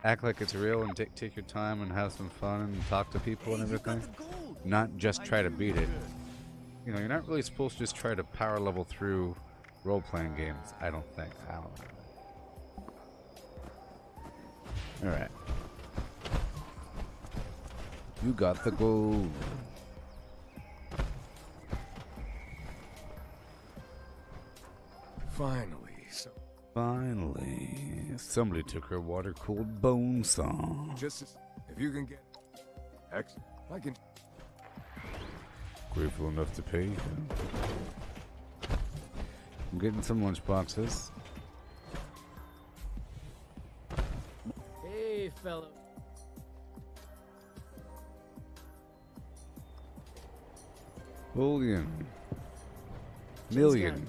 act like it's real and take your time and have some fun and talk to people and everything. Not just try to beat it. You know, you're not really supposed to just try to power level through role-playing games, I don't think. I don't know. Alright. You got the gold. Finally, somebody took her water-cooled bone saw. Just if you can get X, I can. Grateful enough to pay. I'm getting some lunch boxes. Hey, fellow. Bullion. Million.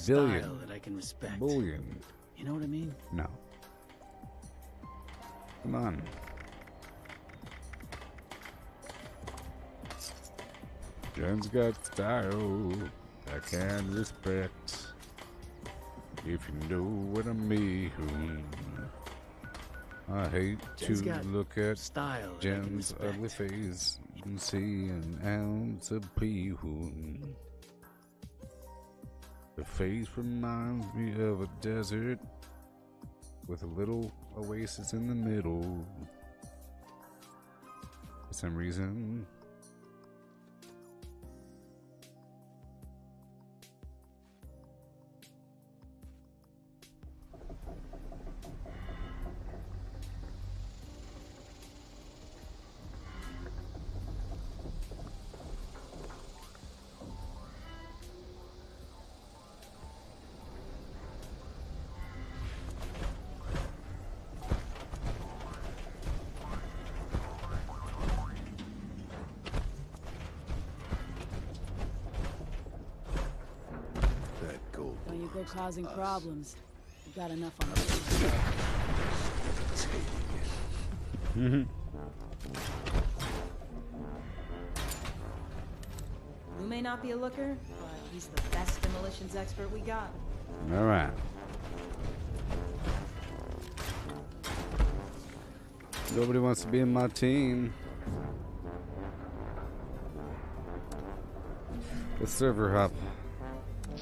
Billion. Style that I can respect. Bullion. You know what I mean? No. Come on. Jen's got style I can respect. If you know what I mean. I hate Jen's to got look at style that I can Jen's respect. ugly face and see an ounce of pee-hoon. The face reminds me of a desert with a little oasis in the middle. For some reason. When you go causing problems, you got enough on Mm-hmm. Lou may not be a looker, but he's the best demolitions expert we got. All right. Nobody wants to be in my team. The server hop.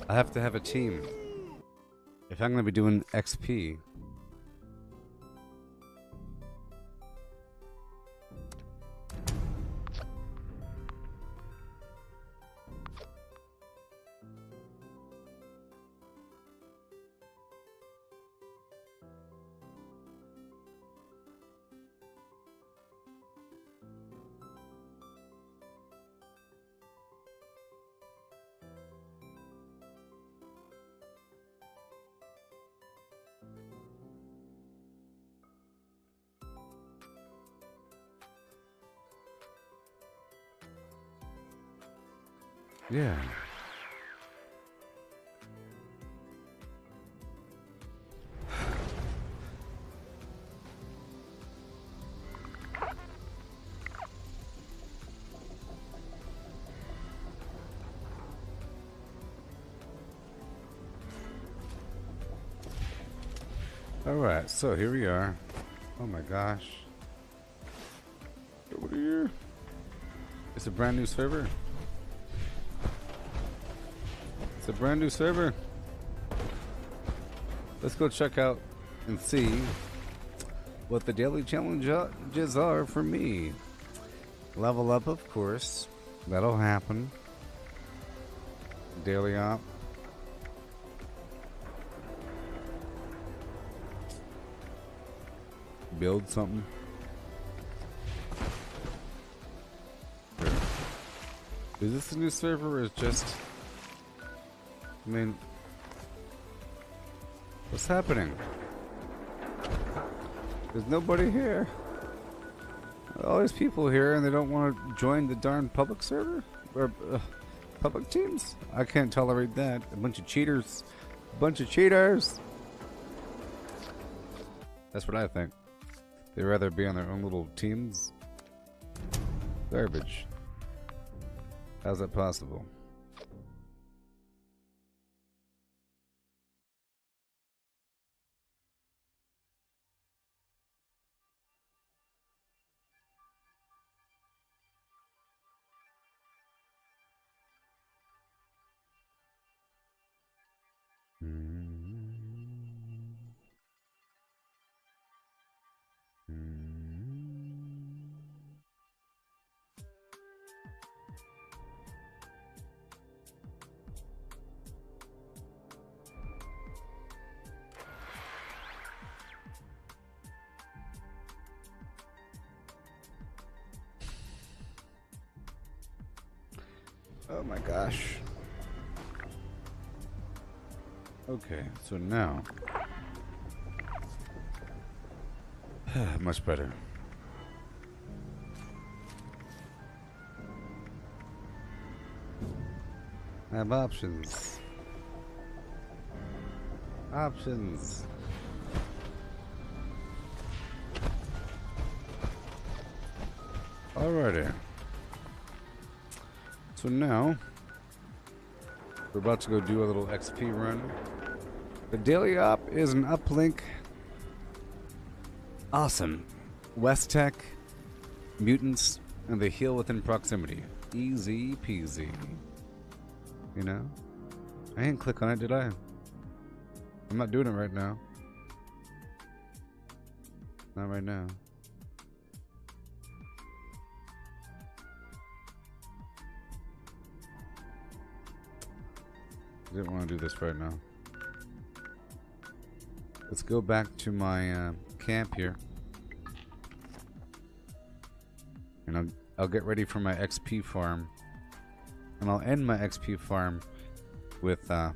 I have to have a team. If I'm going to be doing XP. Yeah. Alright, so here we are. Oh my gosh. Over here. It's a brand new server. It's a brand new server. Let's go check out and see what the daily challenges are for me. Level up, of course. That'll happen. Daily op. Build something. Is this a new server or is just... I mean, what's happening? There's nobody here. All these people here and they don't want to join the darn public server? Or, Public teams? I can't tolerate that. A bunch of cheaters. A bunch of cheaters. That's what I think. They'd rather be on their own little teams. Garbage. How's that possible? Oh my gosh. Okay, so now much better. I have options. Options. Alrighty. So now we're about to go do a little XP run. The daily op is an uplink. Awesome. West Tech, mutants, and they heal within proximity. Easy peasy. You know? I didn't click on it, did I? I'm not doing it right now. Not right now. I didn't want to do this right now. Let's go back to my camp here. And I'll get ready for my XP farm. And I'll end my XP farm with the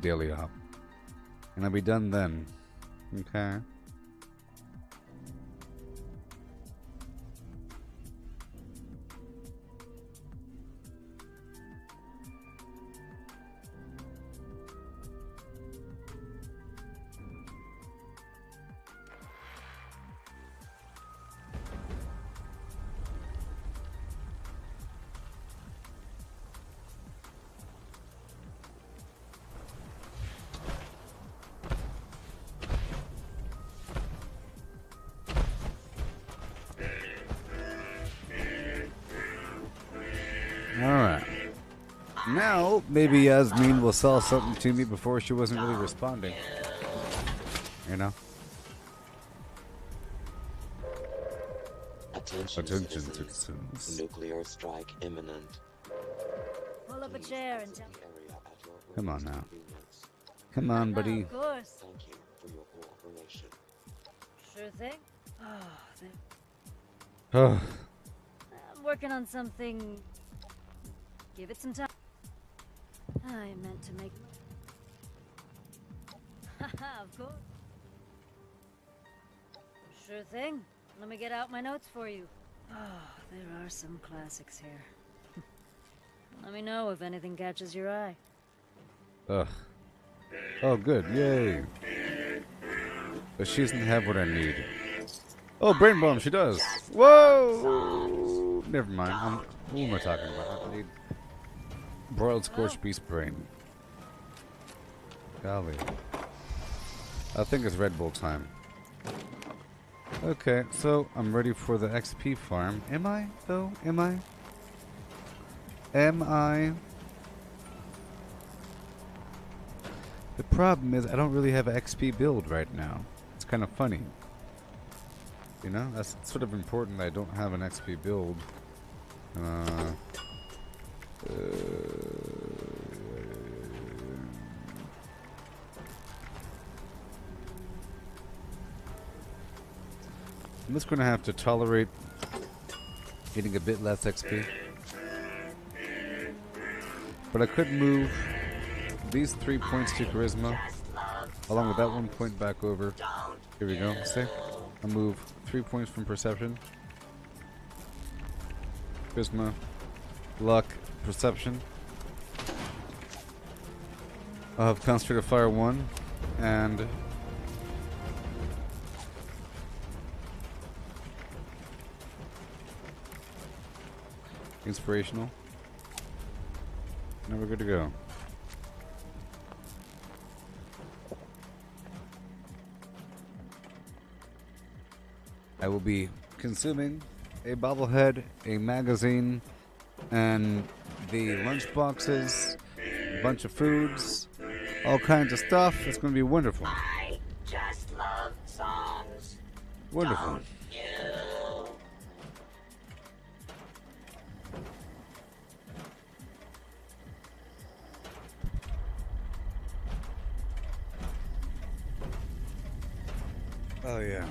daily op. And I'll be done then. Okay. Alright. Now, maybe Yasmin will sell something to me before she wasn't really responding. You know? Attention citizens. Nuclear strike imminent. Pull up a chair and tell. Come on now. Come on, buddy. Of course. Thank you for your cooperation. Sure thing. Oh. I'm working on something. Give it some time. I meant to make. Haha, of course. Sure thing. Let me get out my notes for you. Oh, there are some classics here. Let me know if anything catches your eye. Ugh. Oh, good. Yay. But she doesn't have what I need. Oh, brain bomb. She does. Whoa! Never mind. Who am I talking about? I need broiled scorched beast brain. Golly. I think it's Red Bull time. Okay, so I'm ready for the XP farm. Am I, though? Am I? Am I? The problem is I don't really have an XP build right now. It's kind of funny. You know, that's sort of important that I don't have an XP build. I'm just going to have to tolerate getting a bit less XP. But I could move these 3 points to charisma, along with that 1 point back over. Here we go. See? I'll move 3 points from perception Charisma, luck, perception. I'll have Concentrated Fire 1 and Inspirational. Now we're good to go. I will be consuming a bobblehead, a magazine, and the lunch boxes, a bunch of foods, all kinds of stuff. It's going to be wonderful. I just love songs. Wonderful. Don't you? Oh, yeah.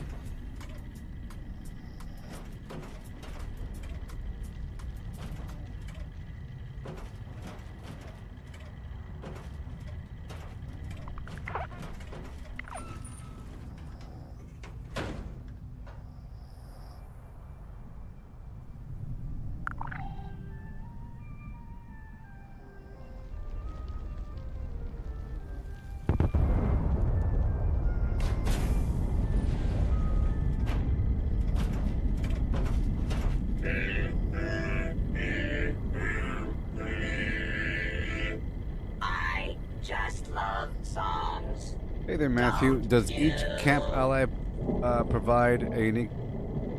I just love songs. Hey there, Matthew. Does each camp ally provide a unique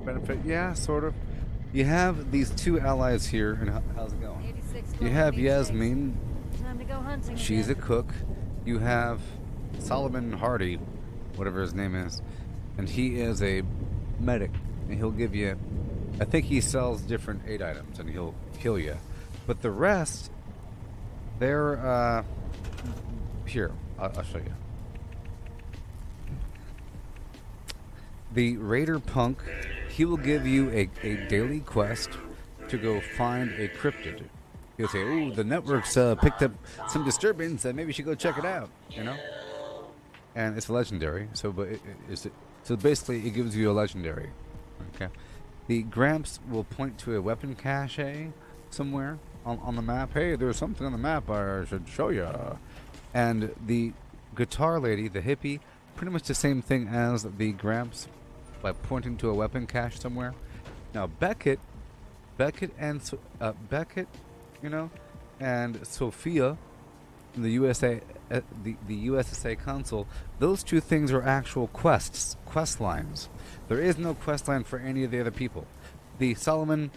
benefit? Yeah, sort of. You have these two allies here, and how's it going? You have Yasmin. Time to go hunting. She's a again. cook. You have Solomon Hardy, whatever his name is, and he is a medic, and he'll give you. I think he sells different aid items, and he'll heal you. But the rest, they're here. I'll show you. The Raider Punk, he will give you a daily quest to go find a cryptid. He'll say, "Ooh, the network's picked up some disturbance, and maybe you should go check it out." You know, and it's legendary. So, so basically, it gives you a legendary. Okay. The Gramps will point to a weapon cache somewhere on the map. Hey, there's something on the map I should show you. And the guitar lady, the hippie, pretty much the same thing as the Gramps by pointing to a weapon cache somewhere. Now Beckett, you know, and Sophia, in the USA, the USSA console. Those two things are actual quest lines. There is no quest line for any of the other people. The Solomon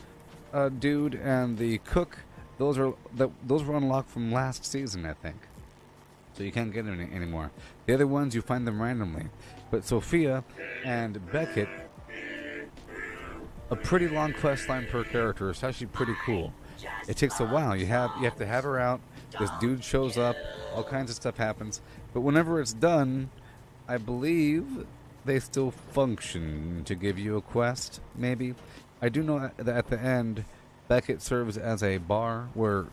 dude and the cook, those were unlocked from last season, I think. So you can't get them anymore. The other ones, you find them randomly. But Sophia and Beckett, a pretty long quest line per character. It's actually pretty cool. It takes a while. You have to have her out. This dude shows up. All kinds of stuff happens. But whenever it's done, I believe they still function to give you a quest, maybe. I do know that at the end, Beckett serves as a bar where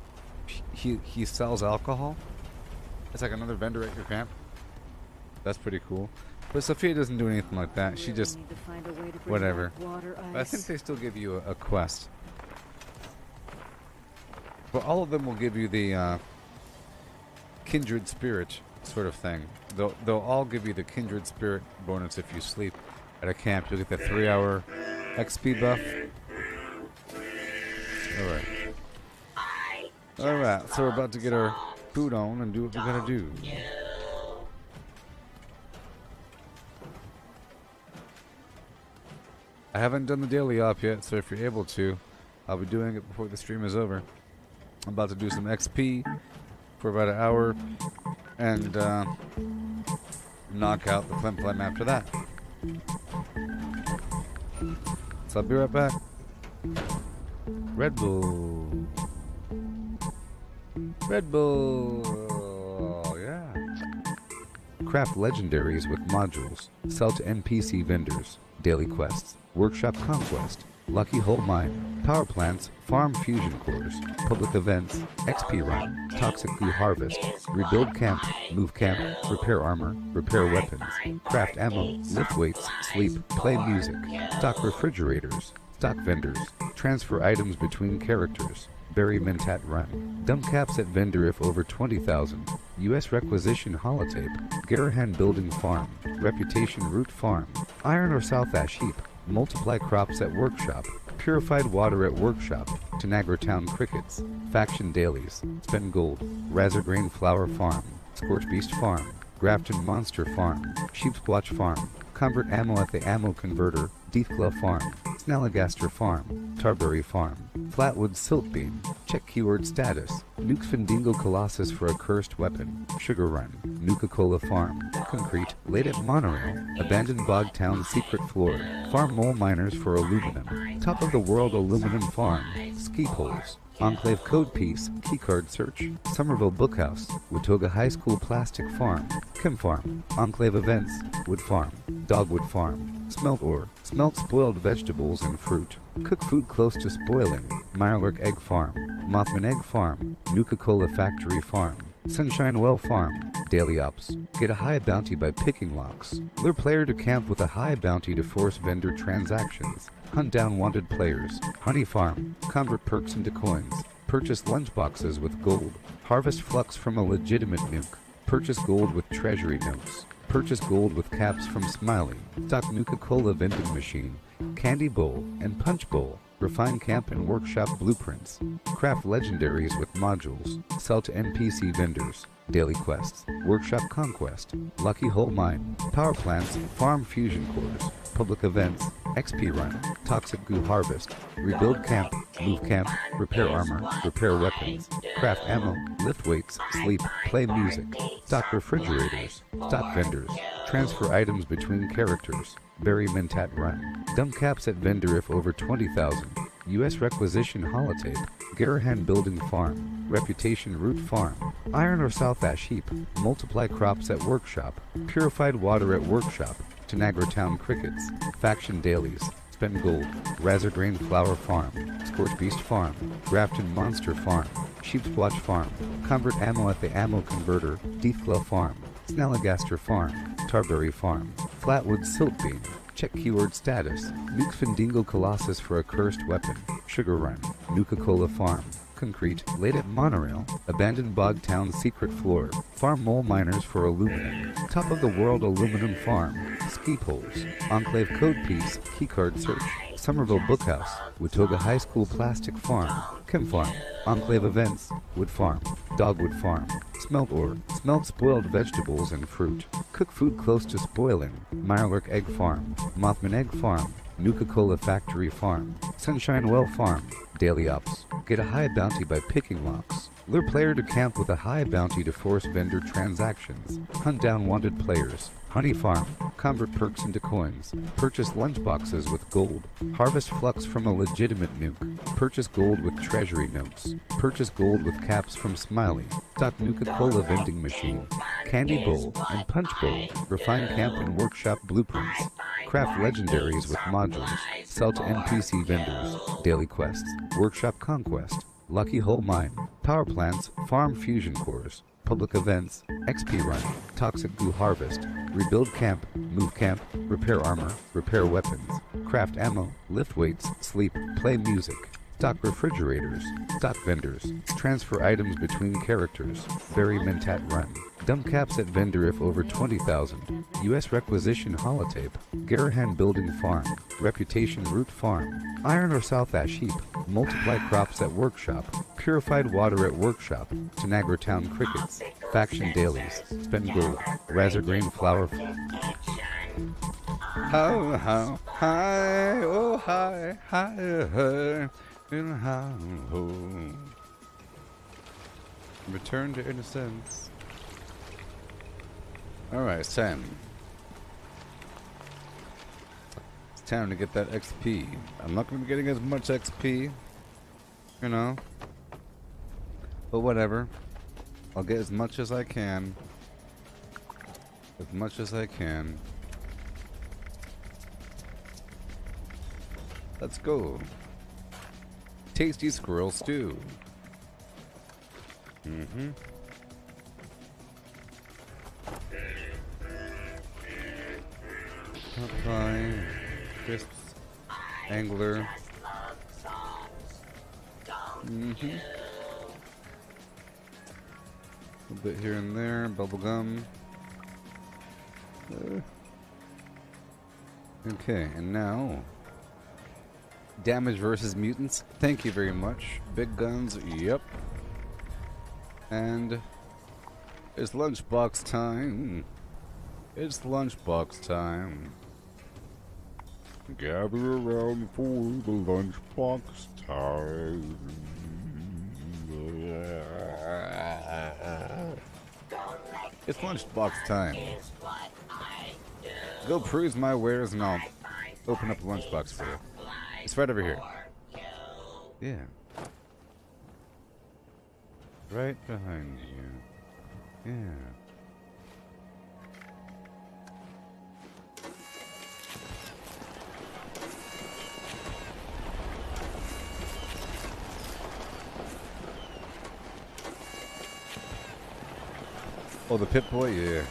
he sells alcohol. It's like another vendor at your camp. That's pretty cool. But Sophia doesn't do anything like that. She just whatever. But I think they still give you a quest. Well, all of them will give you the kindred spirit sort of thing. They'll all give you the kindred spirit bonus if you sleep at a camp. You'll get the 3-hour XP buff. Alright, so we're about to get our food on and do what we gotta do. I haven't done the daily op yet, so if you're able to, I'll be doing it before the stream is over. I'm about to do some XP for about an hour and knock out the Flim Flam after that. So I'll be right back. Red Bull. Red Bull. Yeah. Craft legendaries with modules. Sell to NPC vendors. Daily quests. Workshop conquest. Lucky Hole Mine. Power plants. Farm fusion cores. Public events. XP run. Toxic Goo harvest. Rebuild camp. Move camp. Repair armor. Repair weapons. Craft ammo. Lift weights. Sleep. Play music. Stock refrigerators. Stock vendors. Transfer items between characters. Bury mint at run. Dump caps at vendor if over 20,000. U.S. requisition holotape. Garahan building farm. Reputation root farm. Iron or south ash heap. Multiply crops at workshop. Purified water at workshop. Tanagra town crickets. Faction dailies. Spend gold. Razorgrain flower farm. Scorch beast farm. Grafton monster farm. Sheepsquatch farm. Convert ammo at the ammo converter. Deathclaw farm. Snalligaster farm. Tarberry farm. Flatwood siltbeam. Check keyword status. Nukes Findingo Colossus for a cursed weapon. Sugar Run. Nuka-Cola farm. Concrete. Late at Monorail. Abandoned Bog Town secret floor. Farm mole miners for aluminum. Top of the world aluminum farm. Ski poles. Enclave code piece, keycard search, Somerville Bookhouse, Watoga High School Plastic Farm, Kim Farm, Enclave Events, Wood Farm, Dogwood Farm, Smelt ore, smelt spoiled vegetables and fruit, cook food close to spoiling, Mirelurk Egg Farm, Mothman Egg Farm, Nuka-Cola Factory Farm, Sunshine Well Farm, Daily Ops, get a high bounty by picking locks, lure player to camp with a high bounty to force vendor transactions, hunt down wanted players, Honey Farm, convert perks into coins, purchase lunchboxes with gold, harvest flux from a legitimate nuke, purchase gold with treasury notes, purchase gold with caps from Smiley, stock Nuka-Cola vending machine, candy bowl and punch bowl, refine camp and workshop blueprints, craft legendaries with modules, sell to NPC vendors, daily quests, workshop conquest, lucky hole mine, power plants, farm fusion cores, public events, XP run, toxic goo harvest, rebuild camp, move camp, repair armor, repair weapons, craft ammo, lift weights, sleep, play music, stock refrigerators, stock vendors, transfer items between characters, bury mint at run, dump caps at vendor if over 20,000, U.S. requisition holotape, Garahan building farm, reputation root farm, iron or south ash heap, multiply crops at workshop, purified water at workshop, Tanagra town crickets, faction dailies, spend gold, Razorgrain flower farm, Scorch beast farm, Grafton monster farm, Sheepsquatch farm, convert ammo at the ammo converter, Deathclaw farm, Snalligaster farm, Tarberry farm, Flatwood siltbeam, check keyword status, Nukes Findingo Colossus for a cursed weapon, Sugar Run, Nuka-Cola farm, concrete, late at Monorail, abandoned Bog Town secret floor, farm mole miners for aluminum, top of the world aluminum farm, ski poles, Enclave code piece, keycard search, Somerville Bookhouse, Watoga High School Plastic Farm, Kim Farm, Enclave Events, Wood Farm, Dogwood Farm, Smelt ore, smelt spoiled vegetables and fruit, cook food close to spoiling, Mirelurk Egg Farm, Mothman Egg Farm, Nuka-Cola Factory Farm, Sunshine Well Farm, Daily Ops, get a high bounty by picking locks, lure player to camp with a high bounty to force vendor transactions, hunt down wanted players, Honey Farm, convert perks into coins, purchase lunchboxes with gold, harvest flux from a legitimate nuke, purchase gold with treasury notes, purchase gold with caps from Smiley, stock Nuka-Cola vending machine, candy bowl and punch bowl, refine camp and workshop blueprints, craft legendaries with modules, sell to NPC vendors, daily quests, workshop conquest, lucky hole mine, power plants, farm fusion cores, public events, XP run, toxic goo harvest, rebuild camp, move camp, repair armor, repair weapons, craft ammo, lift weights, sleep, play music, stock refrigerators, stock vendors, transfer items between characters, bury mint at run, dump caps at vendor if over 20,000, U.S. requisition holotape, Garahan building farm, reputation root farm, iron or south ash heap, multiply crops at workshop, purified water at workshop, Tanagra town crickets, faction dailies, spend gold, Razorgrain flower. How high, oh high, higher, and how low. Return to innocence. Alright, it's time. It's time to get that XP. I'm not going to be getting as much XP, you know, but whatever. I'll get as much as I can. As much as I can. Let's go. Tasty squirrel stew. Pot pie, crisps, angler, Mm-hmm. A bit here and there, bubblegum. Okay, and now damage versus mutants. Thank you very much. Big guns, yep. And it's lunchbox time. It's lunchbox time. Gather around for the lunchbox time. It's lunchbox time. Go peruse my wares and I'll open up the lunchbox for you. It's right over here. Yeah. Right behind you. Yeah. Oh, the Pip-Boy? Yeah.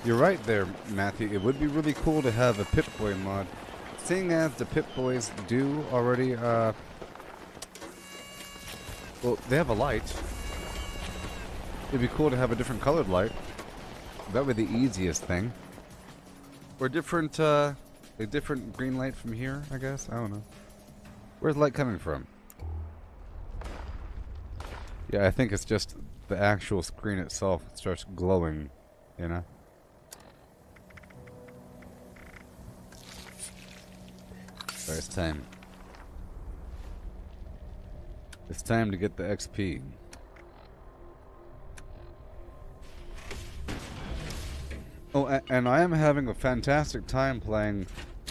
You're right there, Matthew. It would be really cool to have a Pip-Boy mod. Seeing as the Pip-Boys do already, well, they have a light. It'd be cool to have a different colored light. That would be the easiest thing. Or a different green light from here, I guess? I don't know. Where's the light coming from? Yeah, I think it's just the actual screen itself starts glowing, you know? Alright, it's time. It's time to get the XP. Oh, and I am having a fantastic time playing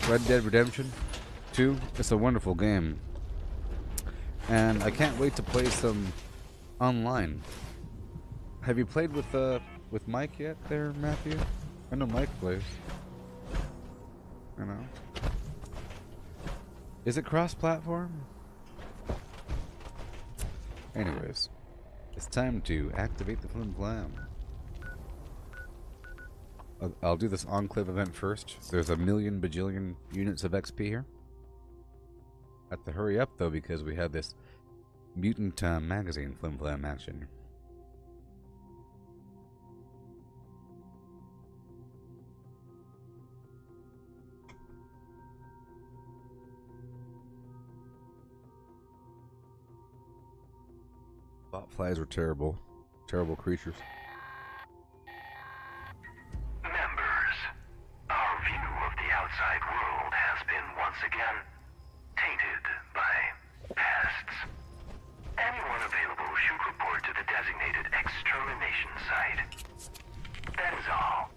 Red Dead Redemption 2. It's a wonderful game. And I can't wait to play some online. Have you played with Mike yet there, Matthew? I know Mike plays. You know. Is it cross-platform? Anyways, it's time to activate the Flim Flam. I'll do this Enclave event first. There's a million bajillion units of XP here. Have to hurry up though because we have this Mutant Magazine Flim Flam action. Bot flies were terrible. Terrible creatures. Members, our view of the outside world has been once again tainted by pests. Anyone available should report to the designated extermination site. That is all.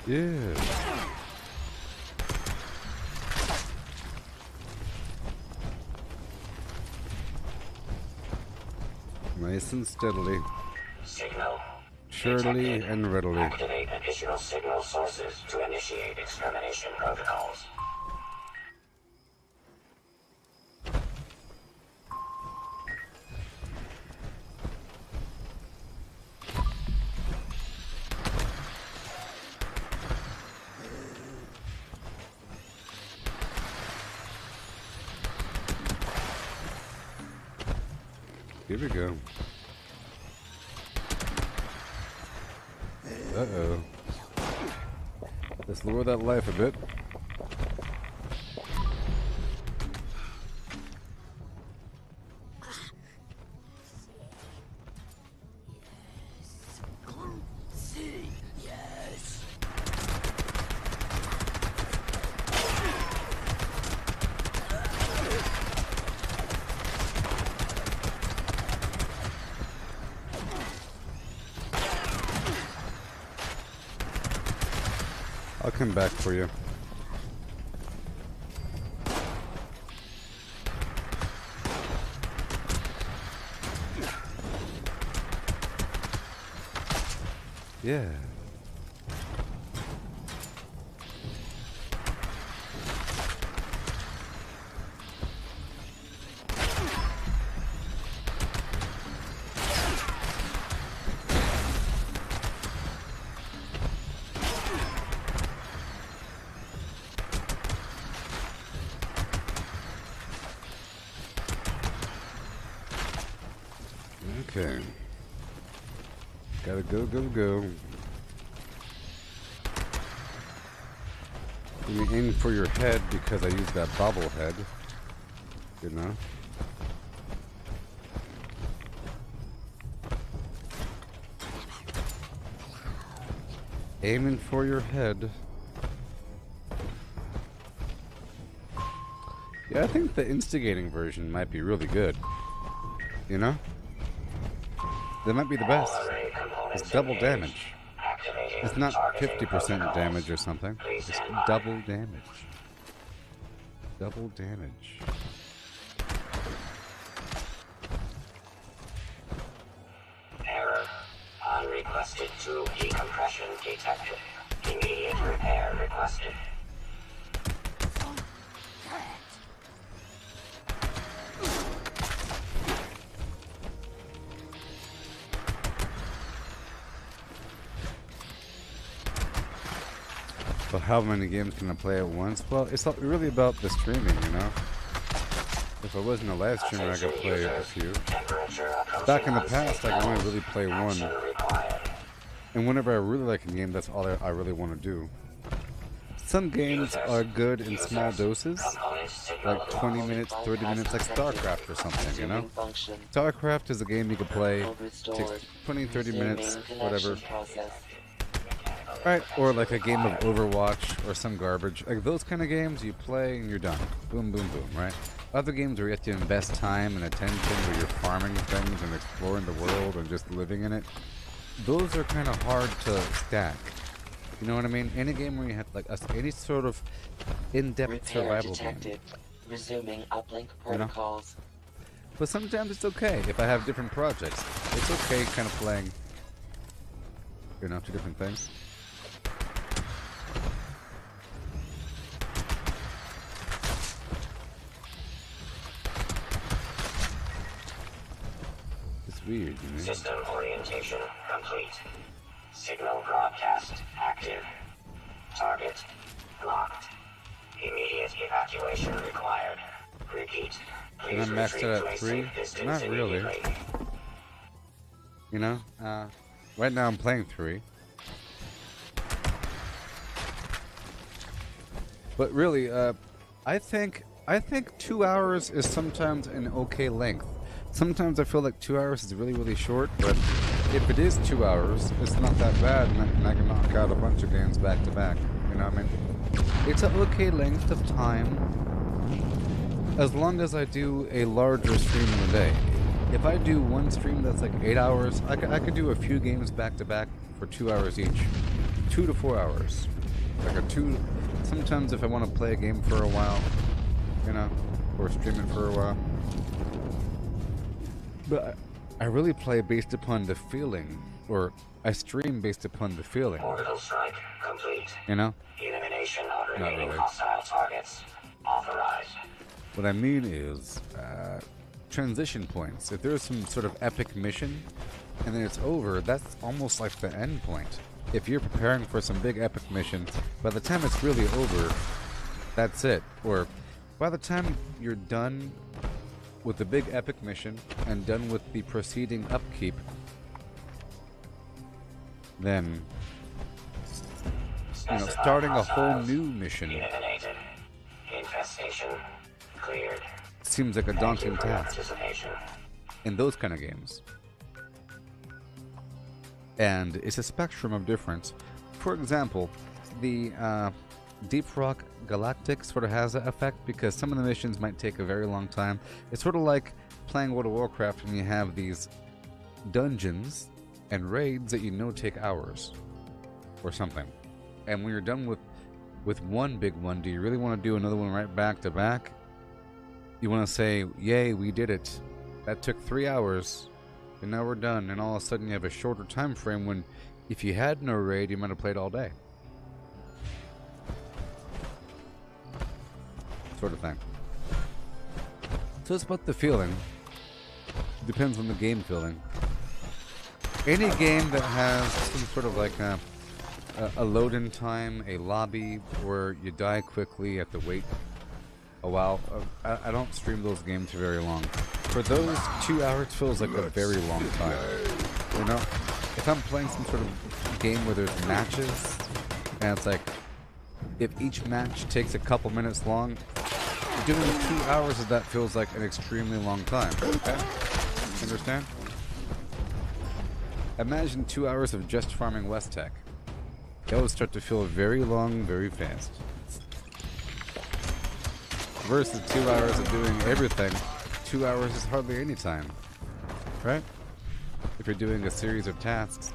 Yeah. Nice and steadily. Signal. Surely and readily. Activate additional signal sources to initiate extermination protocols. Here we go. Uh-oh. Let's lower that life a bit. I'll come back for you. Yeah. Okay. Gotta go. You aim for your head because I use that bobblehead. You know? Aiming for your head. Yeah, I think the instigating version might be really good. You know? That might be the best. It's double damage. It's not 50% damage or something. It's double damage. Double damage. Error. Unrequested tube decompression detected. Immediate repair requested. But how many games can I play at once? Well, it's not really about the streaming, you know? If I wasn't a live streamer, I could play a few. Back in the past, I could only really play one. And whenever I really like a game, that's all I really want to do. Some games are good in small doses, like 20 minutes, 30 minutes, like StarCraft or something, you know? StarCraft is a game you can play, takes 20, 30 minutes, whatever. Right, or like a game of Overwatch or some garbage. Like those kind of games, you play and you're done. Boom, boom, boom, right? Other games where you have to invest time and attention, where you're farming things and exploring the world and just living in it, those are kind of hard to stack. You know what I mean? Any game where you have like any sort of in-depth survival game. Resuming uplink You know? protocols. But sometimes it's okay if I have different projects. It's okay kind of playing, you know, two different things. Weird, you know? System orientation complete. Signal broadcast active. Target locked. Immediate evacuation required. Repeat. And I'm maxed out at 3? Not really. You know? Right now I'm playing 3. But really, I think 2 hours is sometimes an okay length. Sometimes I feel like 2 hours is really, really short, but if it is 2 hours, it's not that bad, and I can knock out a bunch of games back to back. You know what I mean? It's an okay length of time, as long as I do a larger stream in a day. If I do one stream that's like 8 hours, I could do a few games back to back for 2 hours each. 2 to 4 hours. Like a 2... Sometimes if I want to play a game for a while, you know, or stream it for a while. But I really play based upon the feeling, or I stream based upon the feeling. Orbital strike complete. You know? Elimination of Not remaining really. hostile targets authorized. What I mean is, transition points. If there's some sort of epic mission, and then it's over, that's almost like the end point. If you're preparing for some big epic mission, by the time it's really over, that's it. Or by the time you're done with the big epic mission and done with the preceding upkeep, then, you know, starting a whole new mission Eliminated. Infestation cleared. seems like a daunting task Participation. in those kind of games. And it's a spectrum of difference. For example, the Deep Rock Galactic sort of has that effect because some of the missions might take a very long time. It's sort of like playing World of Warcraft when you have these dungeons and raids that you know take hours or something. And when you're done with one big one, do you really want to do another one right back to back? You want to say, yay, we did it. That took 3 hours, and now we're done. And all of a sudden you have a shorter time frame when If you had no raid, you might have played all day. Sort of thing. So it's about the feeling. Depends on the game feeling. Any game that has some sort of like a load-in time, a lobby where you die quickly, you have to wait a while. I don't stream those games for very long. For those, 2 hours feels like a very long time. You know? If I'm playing some sort of game where there's matches, and it's like, if each match takes a couple minutes long, doing 2 hours of that feels like an extremely long time. Okay? Understand? Imagine 2 hours of just farming West Tech. That would start to feel very long, very fast. Versus 2 hours of doing everything, 2 hours is hardly any time. Right? If you're doing a series of tasks.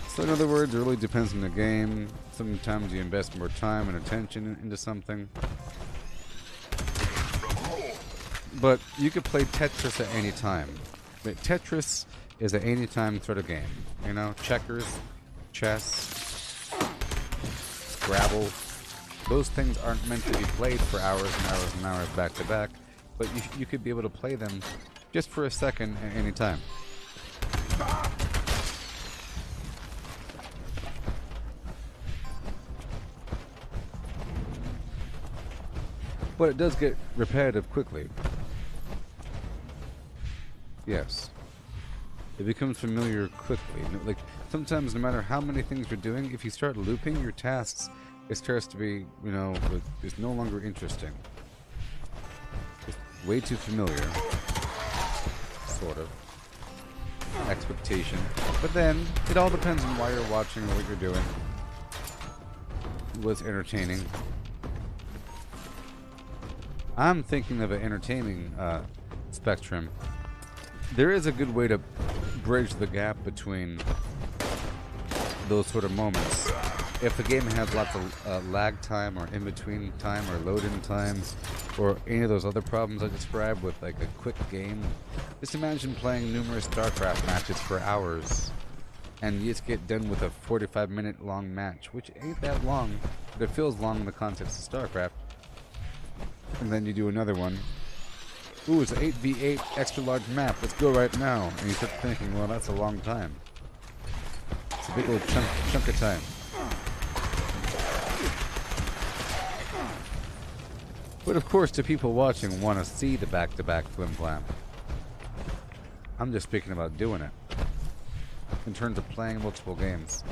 So in other words, it really depends on the game. Sometimes you invest more time and attention into something. But you could play Tetris at any time. But Tetris is an anytime sort of game. You know, checkers, chess, Scrabble. Those things aren't meant to be played for hours and hours and hours back to back. But you could be able to play them just for a second at any time. But it does get repetitive quickly. Yes. It becomes familiar quickly. Like, sometimes no matter how many things you're doing, if you start looping your tasks, it starts to be, you know, it's no longer interesting. It's way too familiar. Sort of. Expectation. But then, it all depends on why you're watching or what you're doing. What's entertaining. I'm thinking of an entertaining spectrum. There is a good way to bridge the gap between those sort of moments. If the game has lots of lag time or in-between time or load-in times or any of those other problems I described with like a quick game, just imagine playing numerous StarCraft matches for hours and you just get done with a 45-minute long match, which ain't that long, but it feels long in the context of StarCraft. And then you do another one. Ooh, it's an 8v8 extra large map. Let's go right now. And you start thinking, well, that's a long time. It's a big old chunk of time. But of course, the people watching want to see the back-to-back flim-flam. I'm just speaking about doing it. In terms of playing multiple games.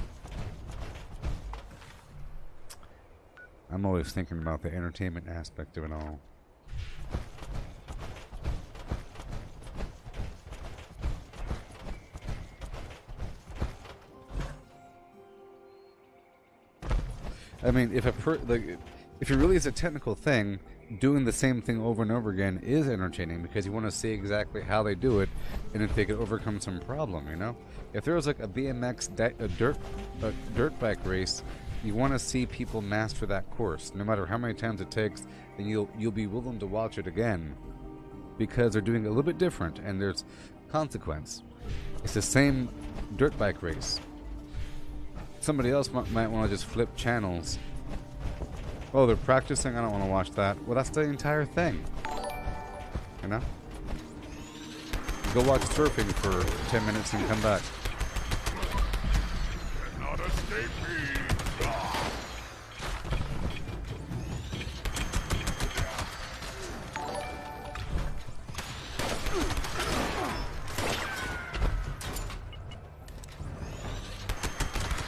I'm always thinking about the entertainment aspect of it all. I mean, if if it really is a technical thing, doing the same thing over and over again is entertaining because you want to see exactly how they do it and if they can overcome some problem, you know? If there was like a BMX dirt bike race, you want to see people master that course. No matter how many times it takes, then you'll be willing to watch it again because they're doing it a little bit different and there's consequence. It's the same dirt bike race. Somebody else might want to just flip channels. Oh, they're practicing? I don't want to watch that. Well, that's the entire thing. You know? Go watch surfing for 10 minutes and come back. Cannot escape me.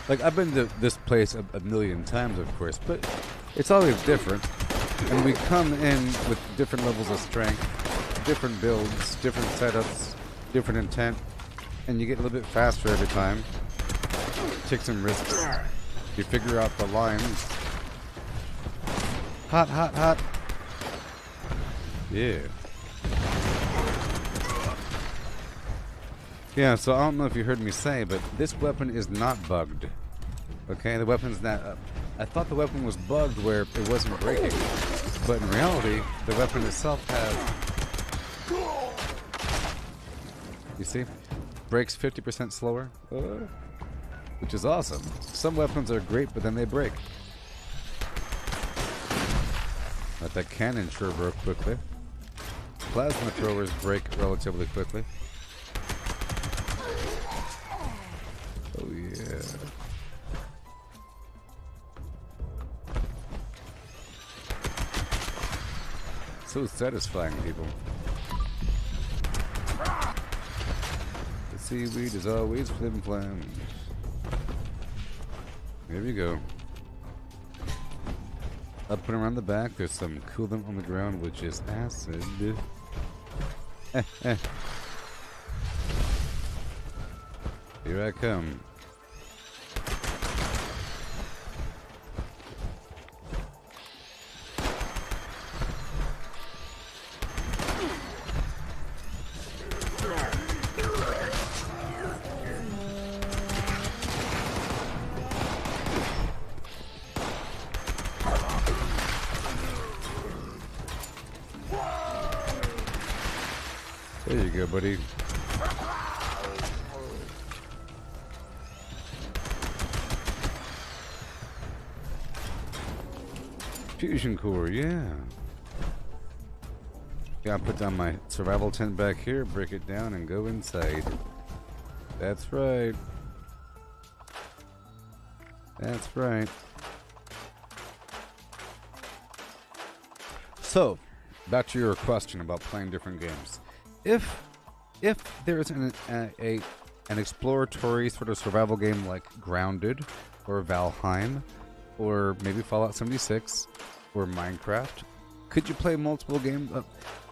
Like, I've been to this place a million times, of course, but it's always different. And we come in with different levels of strength, different builds, different setups, different intent, and you get a little bit faster every time. Take some risks. You figure out the lines. Hot, hot, hot. Yeah. Yeah, so I don't know if you heard me say, but this weapon is not bugged. Okay, the weapon's not... I thought the weapon was bugged where it wasn't breaking. But in reality, the weapon itself has You see? Breaks 50% slower. Which is awesome. Some weapons are great, but then they break. Like that cannon sure broke quickly. Plasma throwers break relatively quickly. Oh yeah. So satisfying, people. The seaweed is always flim-flam. Here we go. Up and around the back, there's some coolant on the ground, which is acid. Here I come. There you go, buddy. Fusion core, yeah. Yeah, I'll put down my survival tent back here, break it down, and go inside. That's right. That's right. So, back to your question about playing different games. If there is an exploratory sort of survival game like Grounded or Valheim or maybe Fallout 76 or Minecraft, could you play multiple games?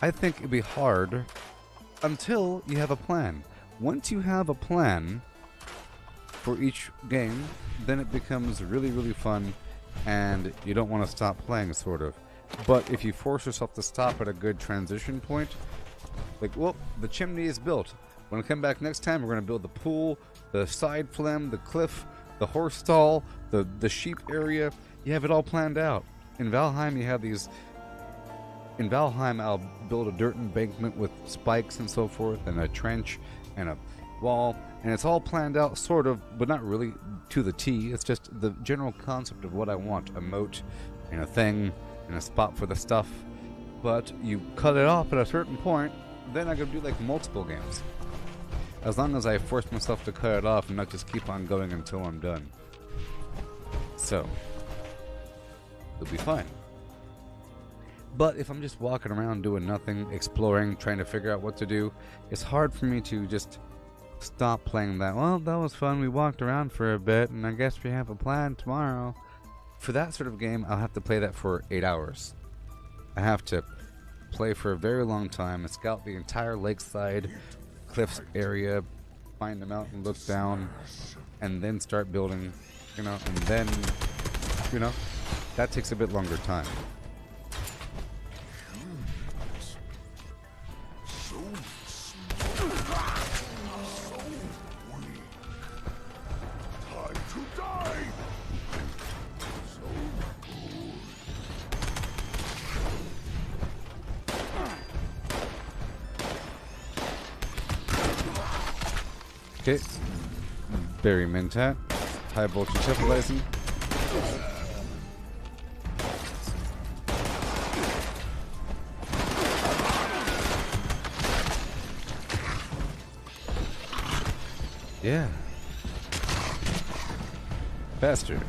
I think it'd be hard until you have a plan. Once you have a plan for each game, then it becomes really, really fun and you don't want to stop playing, sort of. But if you force yourself to stop at a good transition point, like, well, the chimney is built. When I come back next time, we're going to build the pool, the side phlegm, the cliff, the horse stall, the sheep area. You have it all planned out. In Valheim, you have these... In Valheim, I'll build a dirt embankment with spikes and so forth, and a trench, and a wall, and it's all planned out, sort of, but not really to the T. It's just the general concept of what I want. A moat, and a thing, and a spot for the stuff. But you cut it off at a certain point, then I could do like multiple games. As long as I force myself to cut it off and not just keep on going until I'm done. So, it'll be fine. But if I'm just walking around doing nothing, exploring, trying to figure out what to do, it's hard for me to just stop playing that. Well, that was fun, we walked around for a bit, and I guess we have a plan tomorrow. For that sort of game, I'll have to play that for 8 hours. I have to play for a very long time, scout the entire lakeside, cliffs area, find a mountain, look down, and then start building, you know, and then, you know, that takes a bit longer time. Okay, Berry Mentat, high voltage stabilizing. Yeah. Faster.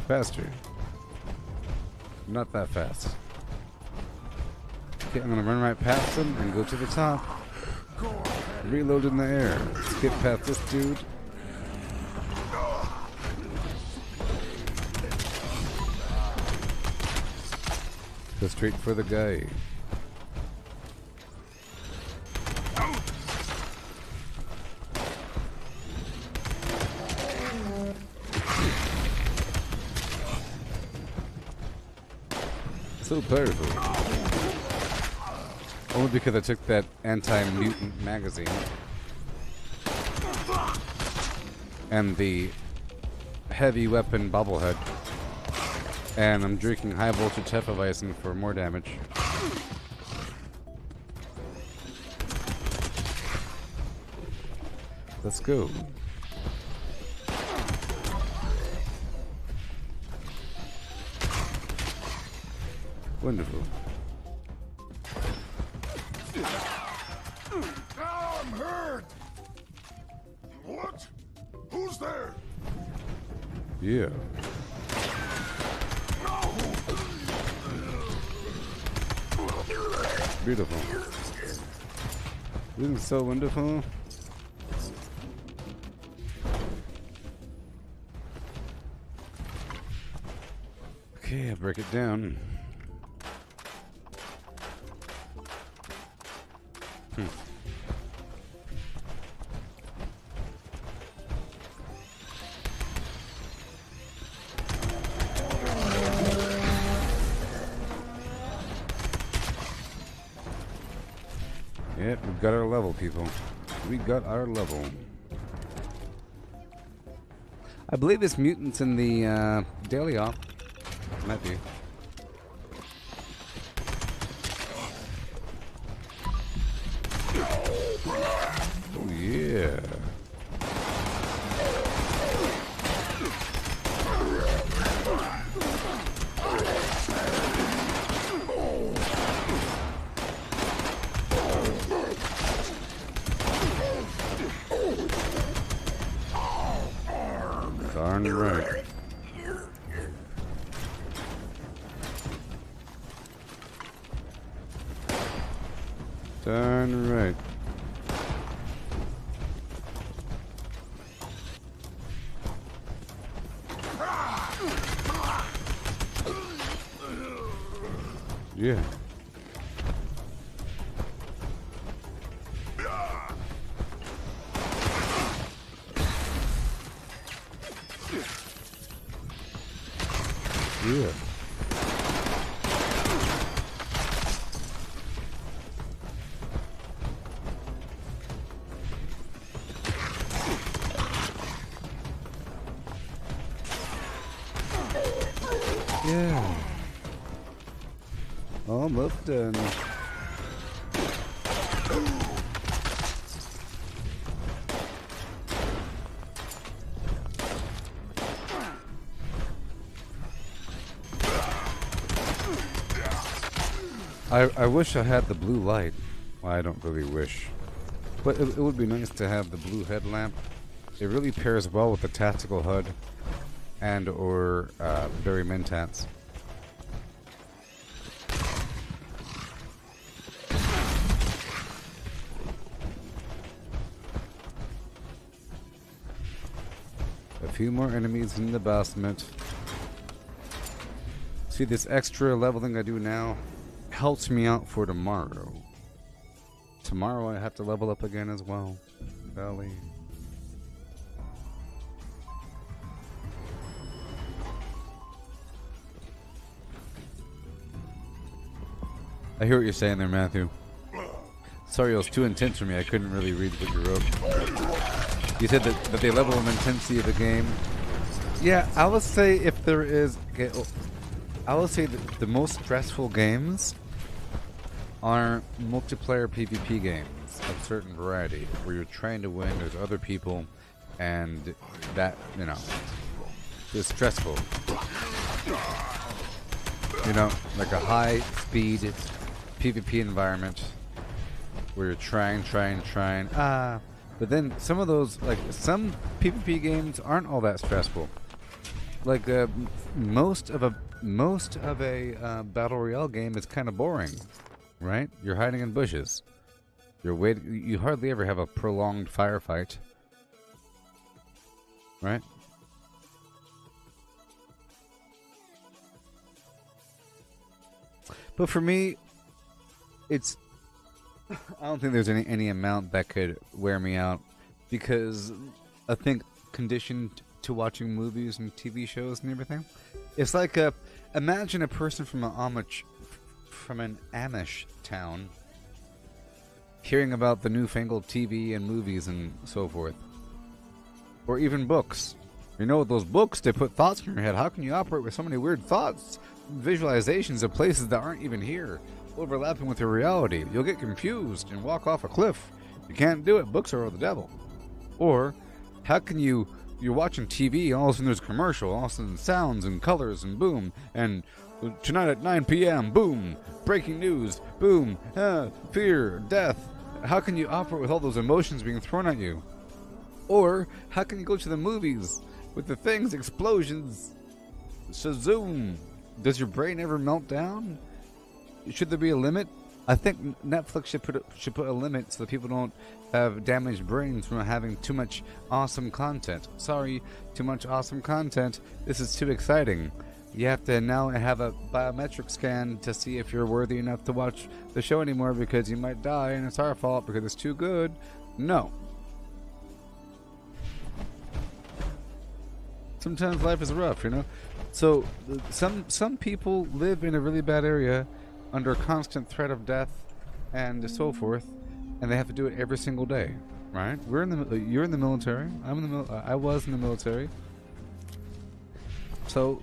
Faster. Not that fast. Okay, I'm gonna run right past him and go to the top. Reload in the air. Skip past this dude. Go straight for the guy. So powerful. Only because I took that anti-mutant magazine. And the heavy weapon bobblehead. And I'm drinking high voltage Hefeweizen for more damage. Let's go. Wonderful. Now I'm hurt! What? Who's there? Yeah. Beautiful. Isn't it so wonderful? Okay, I'll break it down. Yep, we got our level, people. We got our level. I believe it's mutants in the daily op. Might be. Oh yeah. Darn right. Darn right. Yeah. Yeah. Yeah. Almost done. I wish I had the blue light. Well, I don't really wish. But it would be nice to have the blue headlamp. It really pairs well with the tactical HUD and or very mentats. A few more enemies in the basement. See, this extra leveling I do now helps me out for tomorrow. Tomorrow I have to level up again as well. Golly. I hear what you're saying there, Matthew. Sorry, it was too intense for me. I couldn't really read what you wrote. You said that they level in intensity of the game. Yeah, I would say if there is... Okay, I would say that the most stressful games are multiplayer PvP games of certain variety, where you're trying to win, there's other people, and that, you know, is stressful. You know, like a high-speed PvP environment, where you're trying. But then some of those, like, some PvP games aren't all that stressful. Like, most of a battle royale game is kind of boring. Right? You're hiding in bushes. You're waiting. You hardly ever have a prolonged firefight. Right? But for me, it's... I don't think there's any amount that could wear me out, because I think conditioned to watching movies and TV shows and everything, it's like imagine a person from an Amish town hearing about the newfangled TV and movies and so forth, or even books. You know, those books, they put thoughts in your head. How can you operate with so many weird thoughts, visualizations of places that aren't even here, overlapping with your reality? You'll get confused and walk off a cliff. You can't do it. Books are the devil. Or how can you're watching TV, all of a sudden there's a commercial, all of a sudden sounds and colors and boom, and tonight at 9 p.m., boom, breaking news, boom, fear, death. How can you operate with all those emotions being thrown at you? Or how can you go to the movies with the things, explosions, shazoom? Does your brain ever melt down? Should there be a limit? I think Netflix should put a limit so that people don't have damaged brains from having too much awesome content. Sorry, too much awesome content. This is too exciting. You have to now have a biometric scan to see if you're worthy enough to watch the show anymore because you might die and it's our fault because it's too good. No. Sometimes life is rough, you know? So some people live in a really bad area under constant threat of death and so forth, and they have to do it every single day, right? You're in the military. I was in the military. So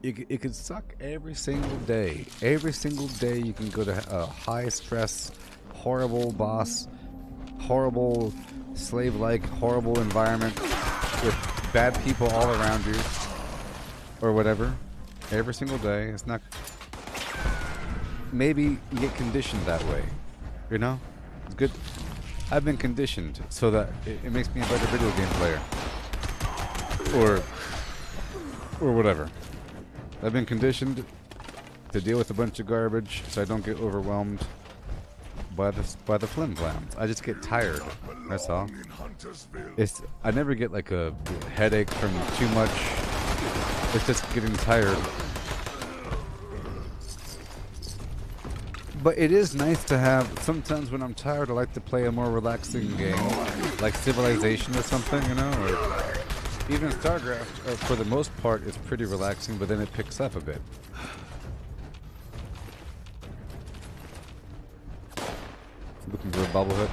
it could suck every single day. Every single day you can go to a high stress, horrible boss, horrible slave-like, horrible environment with bad people all around you, or whatever. Every single day. It's not. Maybe you get conditioned that way, you know? It's good. I've been conditioned so that it makes me a better video game player, or whatever. I've been conditioned to deal with a bunch of garbage so I don't get overwhelmed by the flim-flams. I just get tired. That's all. I never get like a headache from too much. It's just getting tired. But it is nice to have, sometimes when I'm tired I like to play a more relaxing game, like Civilization or something, you know, or even StarCraft, for the most part, is pretty relaxing, but then it picks up a bit. Looking for a bobblehead.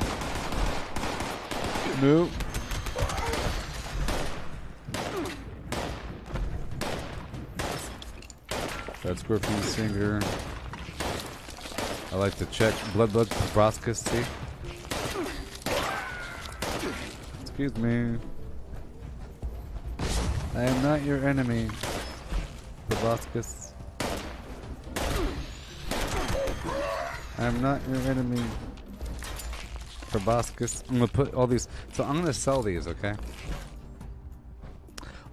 No. That's Scorpion Singer. I like to check Bloodbug Proboscis, see? Excuse me. I am not your enemy, Proboscis. I am not your enemy, Proboscis. I'm gonna put all these, so I'm gonna sell these, okay?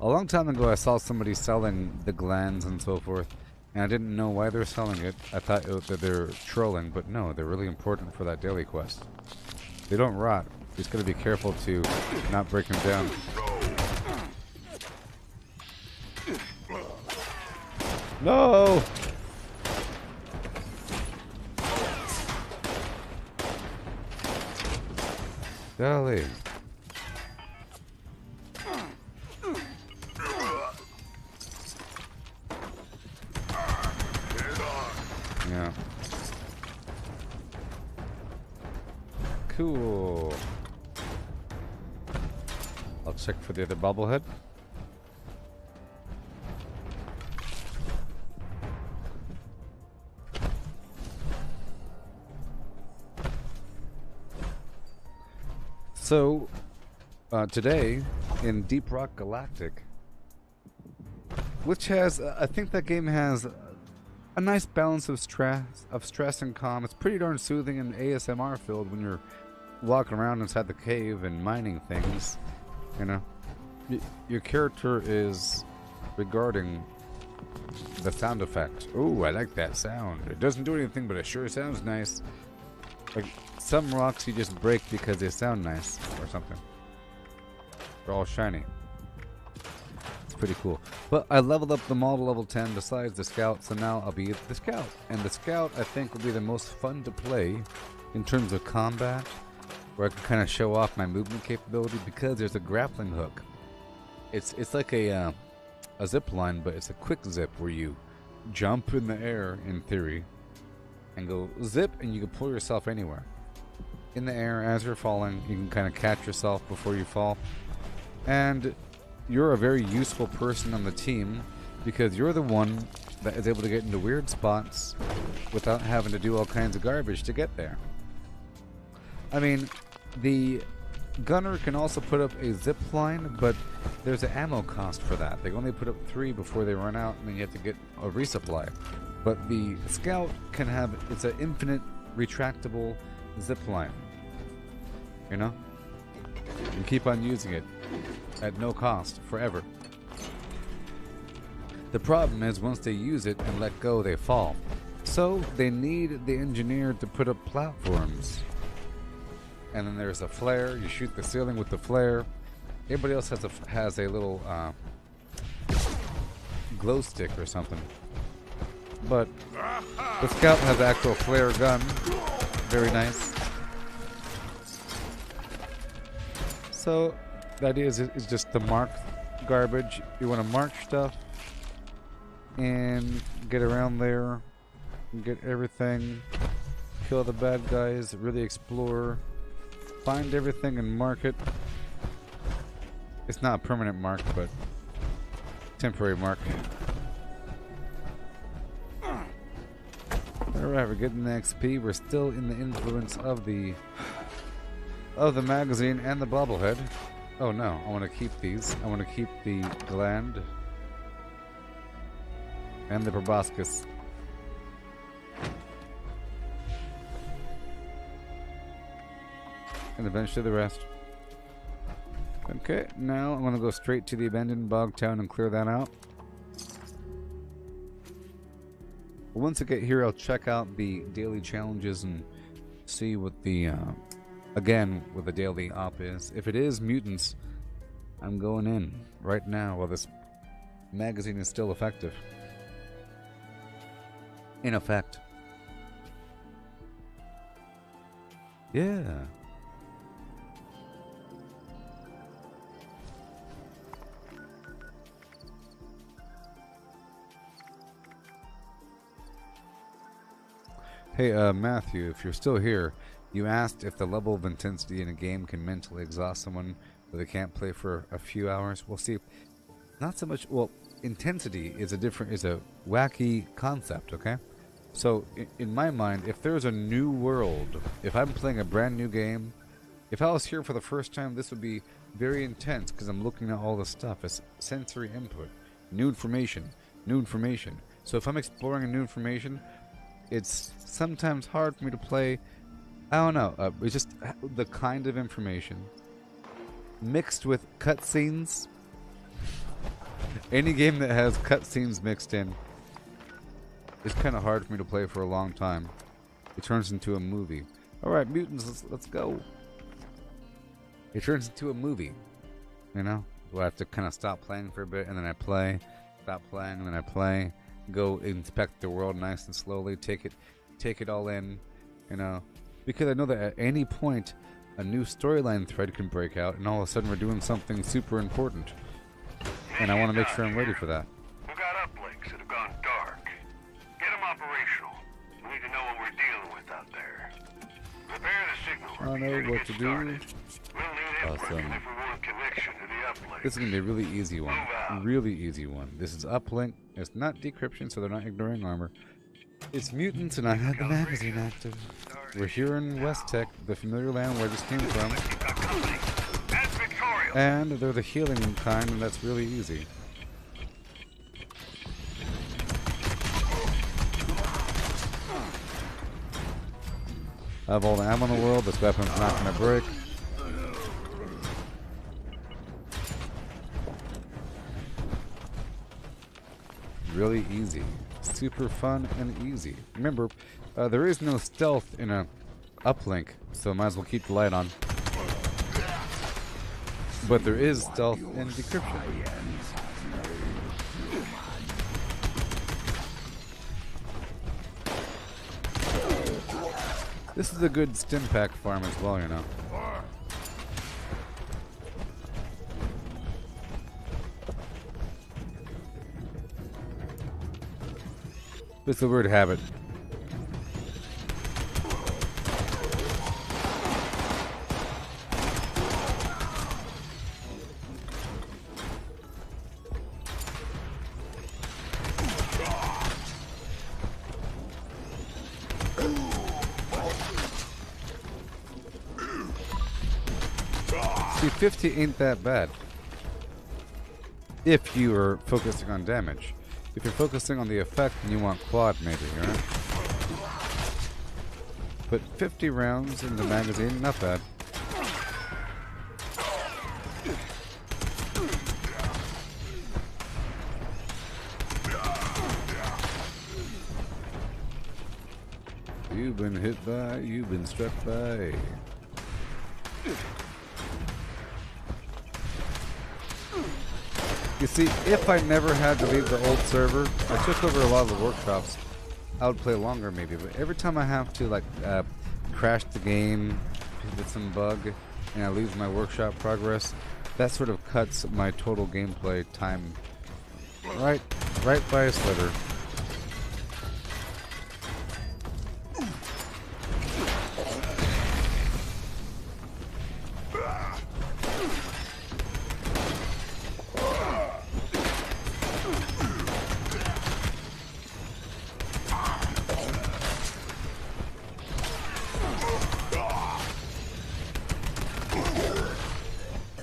A long time ago I saw somebody selling the glands and so forth, and I didn't know why they're selling it. I thought that they're trolling, but no, they're really important for that daily quest. They don't rot. You just gotta be careful to not break them down. No! Golly. Yeah. Cool. I'll check for the other bobblehead. So, today in Deep Rock Galactic, which has, I think that game has a nice balance of stress and calm. It's pretty darn soothing and ASMR filled when you're walking around inside the cave and mining things. You know, your character is regarding the sound effect. Ooh, I like that sound. It doesn't do anything, but it sure sounds nice. Like some rocks you just break because they sound nice or something. They're all shiny. It's pretty cool. But I leveled up the model level 10 besides the scout, so now I'll be the scout. And the scout I think will be the most fun to play in terms of combat, where I can kind of show off my movement capability because there's a grappling hook. It's like a zip line, but it's a quick zip where you jump in the air in theory and go zip, and you can pull yourself anywhere in the air as you're falling. You can kind of catch yourself before you fall, and you're a very useful person on the team because you're the one that is able to get into weird spots without having to do all kinds of garbage to get there. I mean, the gunner can also put up a zip line, but there's an ammo cost for that. They can only put up 3 before they run out, and then you have to get a resupply. But the scout can have, it's an infinite retractable zip line. You know? You can keep on using it at no cost forever. The problem is once they use it and let go, they fall. So they need the engineer to put up platforms. And then there's a flare. You shoot the ceiling with the flare. Everybody else has a little glow stick or something. But the scout has an actual flare gun. Very nice. So the idea is just to mark garbage. You want to mark stuff and get around there and get everything. Kill the bad guys. Really explore. Find everything and mark it. It's not a permanent mark, but temporary mark. Alright, we're getting the XP. We're still in the influence of the magazine and the bobblehead. Oh no, I want to keep these. I want to keep the gland and the proboscis. And eventually the rest. Okay, now I'm going to go straight to the abandoned bog town and clear that out. Once I get here, I'll check out the daily challenges and see what the, again, what the daily op is. If it is mutants, I'm going in right now while this magazine is still effective. In effect. Yeah. Hey, Matthew, if you're still here, you asked if the level of intensity in a game can mentally exhaust someone where they can't play for a few hours. Well, see, not so much. Well, intensity is a wacky concept. Okay, so in my mind, if there's a new world, if I'm playing a brand new game, if I was here for the first time, this would be very intense because I'm looking at all the stuff. It's sensory input, new information, new information. So if I'm exploring a new information, it's sometimes hard for me to play. I don't know. It's just the kind of information mixed with cutscenes. Any game that has cutscenes mixed in, it's kind of hard for me to play for a long time. It turns into a movie. All right, mutants, let's go. It turns into a movie. You know, where I have to kind of stop playing for a bit, and then I play. Stop playing, and then I play. Go inspect the world nice and slowly, take it all in, you know, because I know that at any point a new storyline thread can break out and all of a sudden we're doing something super important, and I want to make sure I'm ready for that. We got uplinks that have gone dark. Get them operational. We need to know what we're dealing with out there. Prepare the signal. I know what to do. We'll need Awesome. if we want connection to the uplink. This is gonna be a really easy one. Really easy one. This is uplink. It's not decryption, so they're not ignoring armor. It's mutants, and I had the magazine active. We're here in West Tech, the familiar land where I just came from. And they're the healing kind, and that's really easy. I have all the ammo in the world. This weapon's not gonna break. Really easy. Super fun and easy. Remember, there is no stealth in a uplink, so might as well keep the light on. But there is stealth in decryption. This is a good stim pack farm as well, you know. It's a weird habit. See, 50 ain't that bad. If you are focusing on damage. If you're focusing on the effect, then you want quad maybe, right? But 50 rounds in the magazine, not bad. You've been hit by, you've been struck by. You see, if I never had to leave the old server, I took over a lot of the workshops. I would play longer maybe, but every time I have to like crash the game, with some bug, and I lose my workshop progress, that sort of cuts my total gameplay time right by a sliver.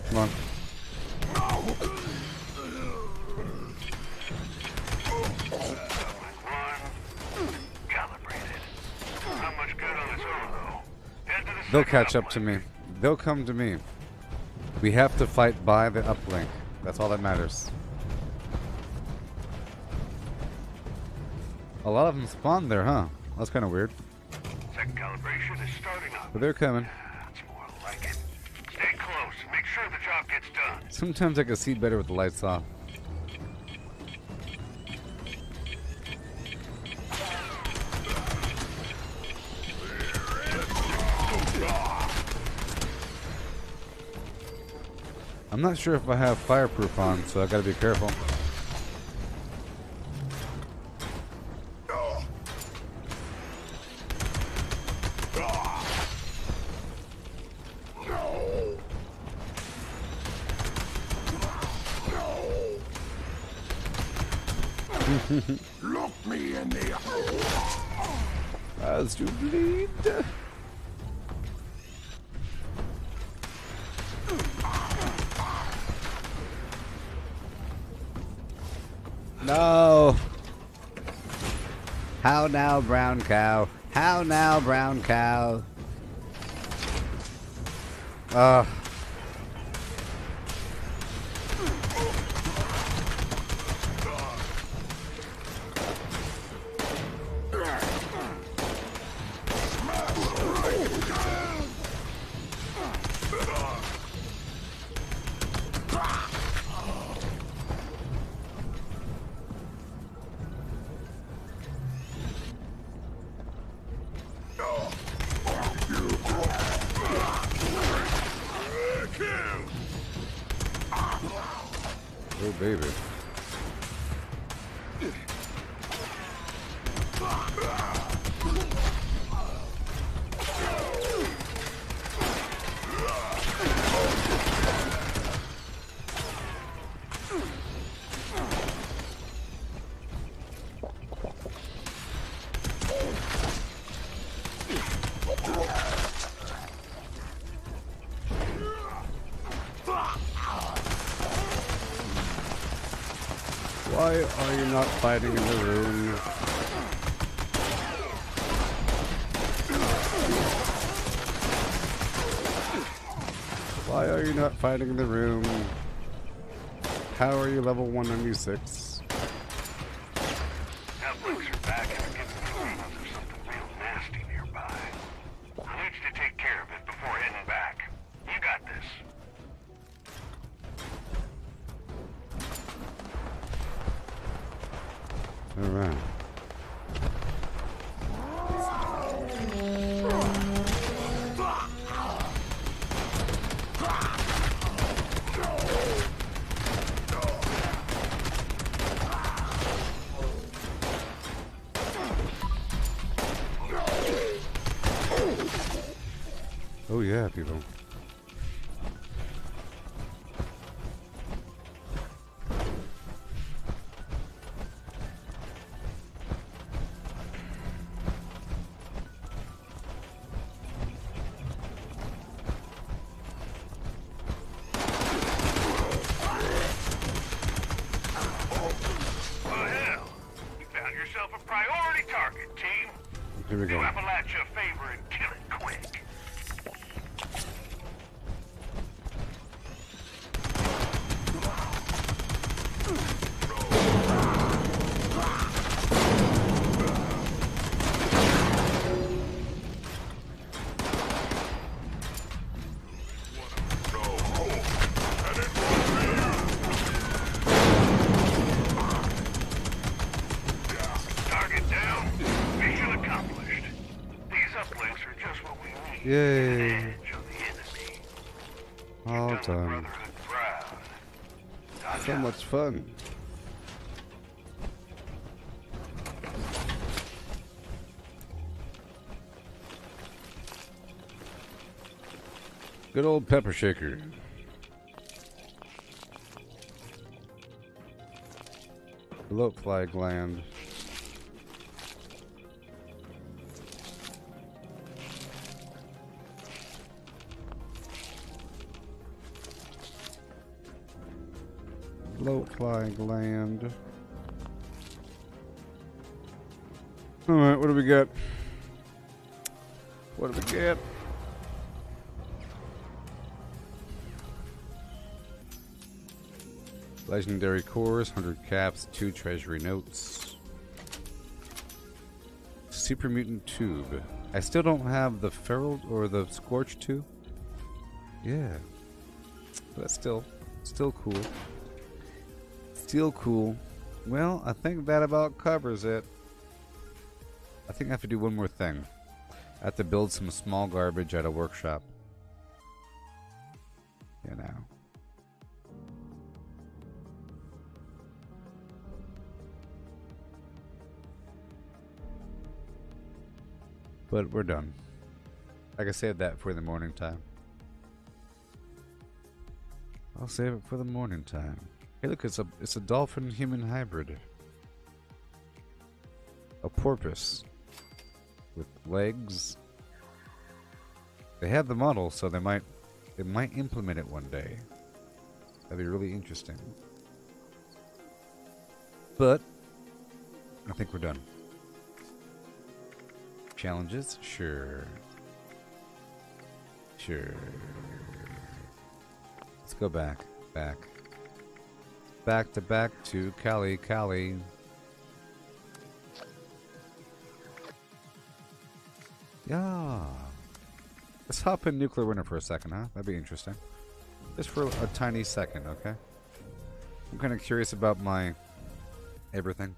Come on. They'll catch up to me. They'll come to me. We have to fight by the uplink. That's all that matters. A lot of them spawn there, huh? That's kind of weird. Second calibration is starting up. But they're coming. That's more like it. Stay close. Make sure the job gets done. Sometimes I can see better with the lights off. I'm not sure if I have fireproof on, so I gotta be careful. Look me in the As you bleed. No. How now, brown cow? How now, brown cow? Oh, baby. Why are you not fighting in the room? Why are you not fighting in the room? How are you level 196? Netflix are back and are giving me rumors of something real nasty nearby. I need you to take care of it before heading back. You got this. All right. Oh yeah, people. Here we go. Appalachia favor and kill it quick. Target down. Mission accomplished. These uplinks are just what we need. Yay. Edge of the enemy. All Done the done. Brotherhood proud. So much fun. Good old pepper shaker. Bloat fly gland. Bloat fly gland. Alright, what do we got? What do we get? Legendary cores, 100 caps, 2 treasury notes. Super mutant tube. I still don't have the feral or the scorch tube. Yeah. But that's still cool. Still cool. Well, I think that about covers it. I think I have to do one more thing. I have to build some small garbage at a workshop. You know. But we're done. I can save that for the morning time. I'll save it for the morning time. Hey, look, it's a dolphin-human hybrid. A porpoise with legs. They have the model, so they might implement it one day. That'd be really interesting. But I think we're done. Challenges? Sure. Sure. Let's go back. Back to Cali. Yeah. Let's hop in Nuclear Winter for a second, huh? That'd be interesting. Just for a tiny second, okay? I'm kind of curious about my everything.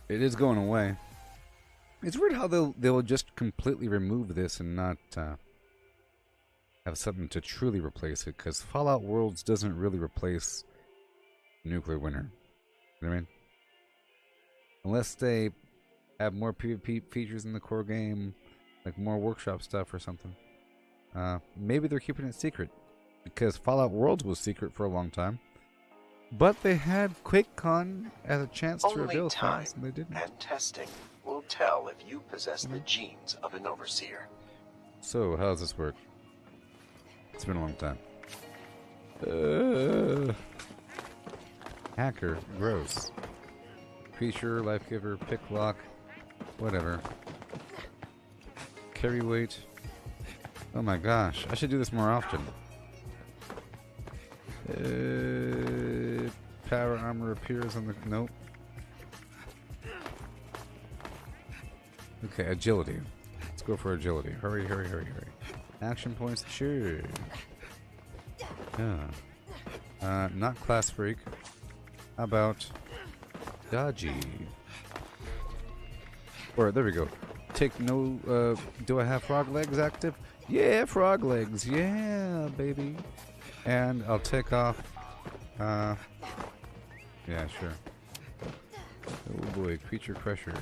It is going away. It's weird how they'll just completely remove this and not have something to truly replace it, because Fallout Worlds doesn't really replace Nuclear Winter. You know what I mean? Unless they have more PvP features in the core game, like more workshop stuff or something. Maybe they're keeping it secret, because Fallout Worlds was secret for a long time. But they had QuakeCon as a chance to reveal things, and they didn't. And testing will tell if you possess the genes of an overseer. So, how does this work? It's been a long time. Hacker, gross. Creature, life giver, pick lock, whatever. Carry weight. Oh my gosh, I should do this more often. Power armor appears on the... Nope. Okay, agility. Let's go for agility. Hurry. Action points, sure. Yeah. Not class freak. How about dodgy? Or, there we go. Take no... do I have frog legs active? Yeah, frog legs. Yeah, baby. And I'll take off... yeah, sure. Oh boy, creature crusher.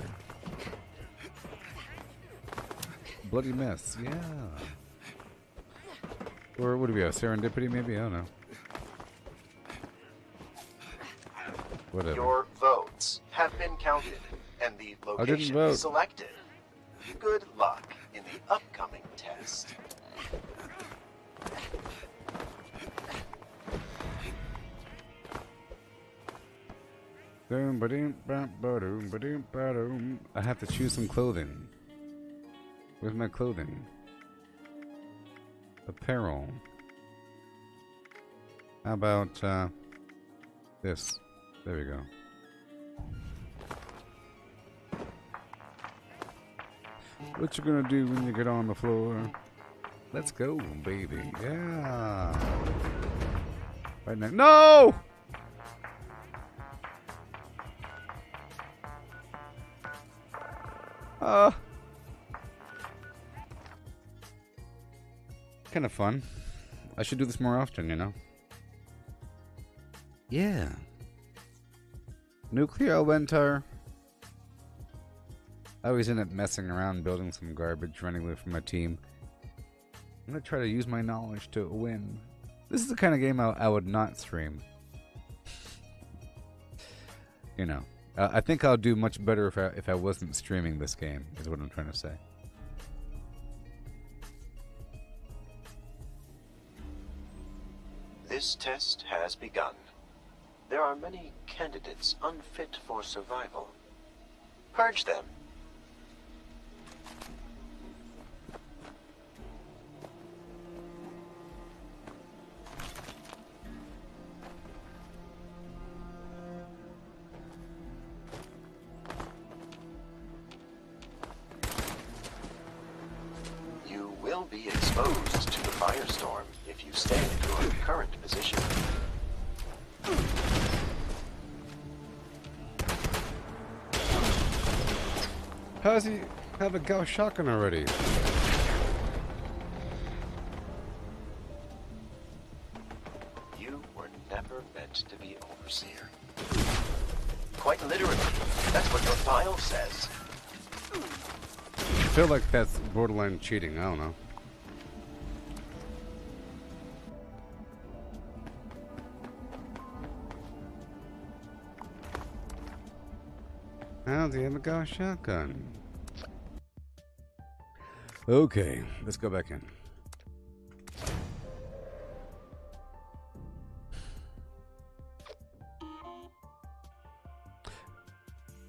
Bloody mess, yeah. Or what do we have? Serendipity maybe? I don't know. Whatever. Your votes have been counted, and the I didn't location vote. selected. Good luck in the upcoming test. I have to choose some clothing. Where's my clothing? Apparel. How about this? There we go. What you gonna do when you get on the floor? Let's go, baby. Yeah. Right now. No! Kind of fun. I should do this more often, you know? Yeah. Nuclear Alentar. I always end up messing around, building some garbage, running away from my team. I'm gonna try to use my knowledge to win. This is the kind of game I would not stream. You know, I think I'll do much better if I wasn't streaming this game, is what I'm trying to say. This test has begun. There are many candidates unfit for survival. Purge them. You will be exposed to the firestorm if you stay in your current position. How does he have a Gauss shotgun already? You were never meant to be overseer. Quite literally, that's what your file says. I feel like that's borderline cheating. I don't know. How does he have a Gauss shotgun? Okay, let's go back in.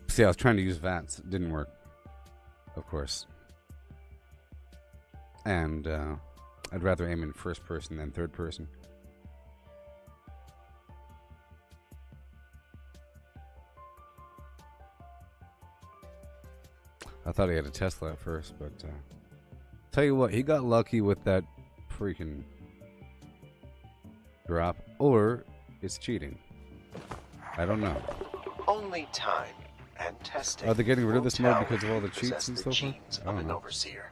See, I was trying to use VATS. It didn't work. Of course. And I'd rather aim in first person than third person. I thought he had a Tesla at first, but tell you what, he got lucky with that freaking drop, or it's cheating. I don't know. Only time and testing. Are they getting rid of will this mode tell because of all if the you cheats possess and the so forth? genes I of don't an know. overseer.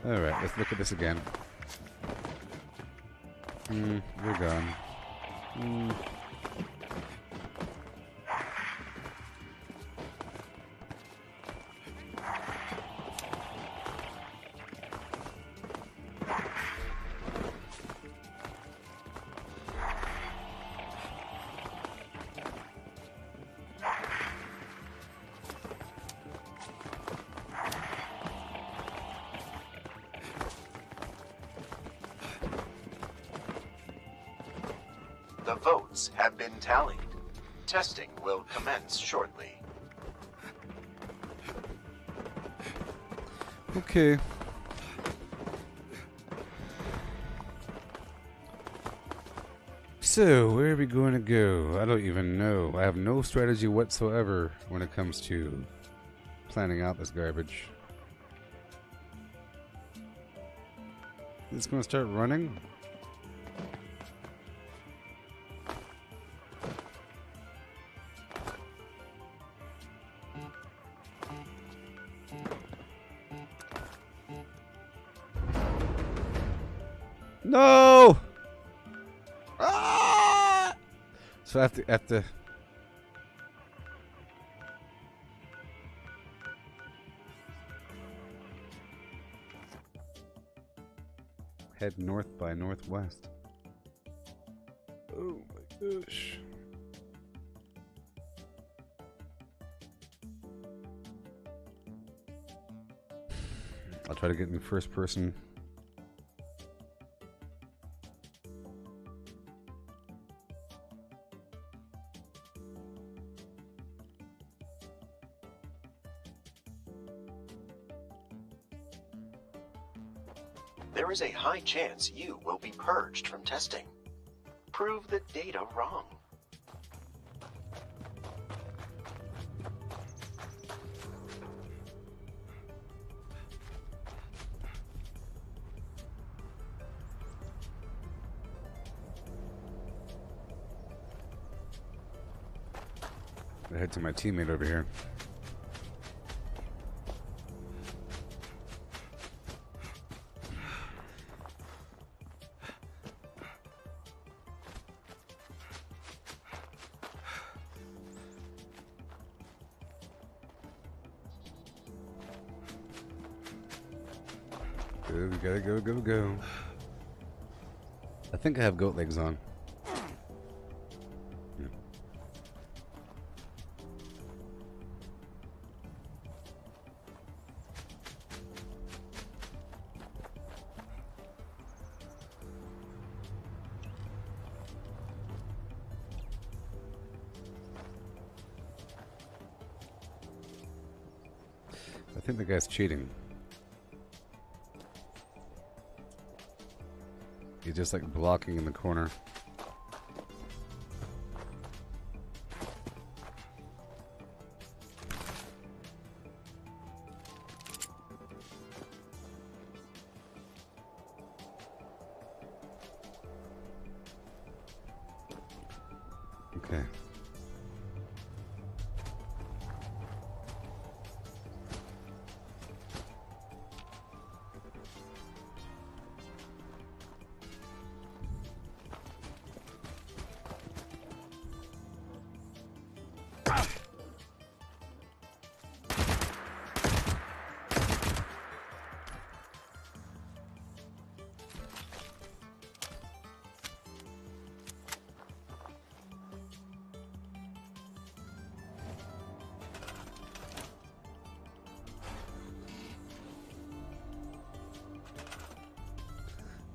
Alright, let's look at this again. We're gone. The votes have been tallied. Testing will commence shortly. Okay. So, where are we going to go? I don't even know. I have no strategy whatsoever when it comes to planning out this garbage. It's going to start running? No! Ah! So I have to head north by northwest. Oh my gosh. I'll try to get in first person. There is a high chance you will be purged from testing. Prove the data wrong. I head to my teammate over here. Go, we gotta go, go, go. I think I have goat legs on. Yeah. I think the guy's cheating. He's just like blocking in the corner. Okay.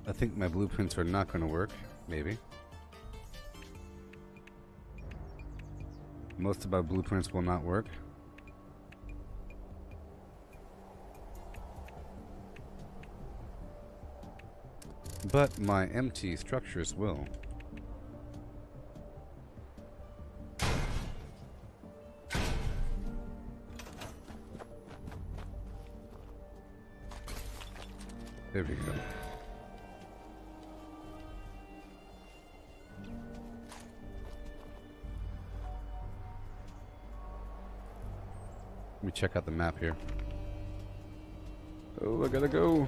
I think my blueprints are not going to work. Maybe. Most of my blueprints will not work. But my empty structures will. There we go. Let me check out the map here. Oh, I gotta go.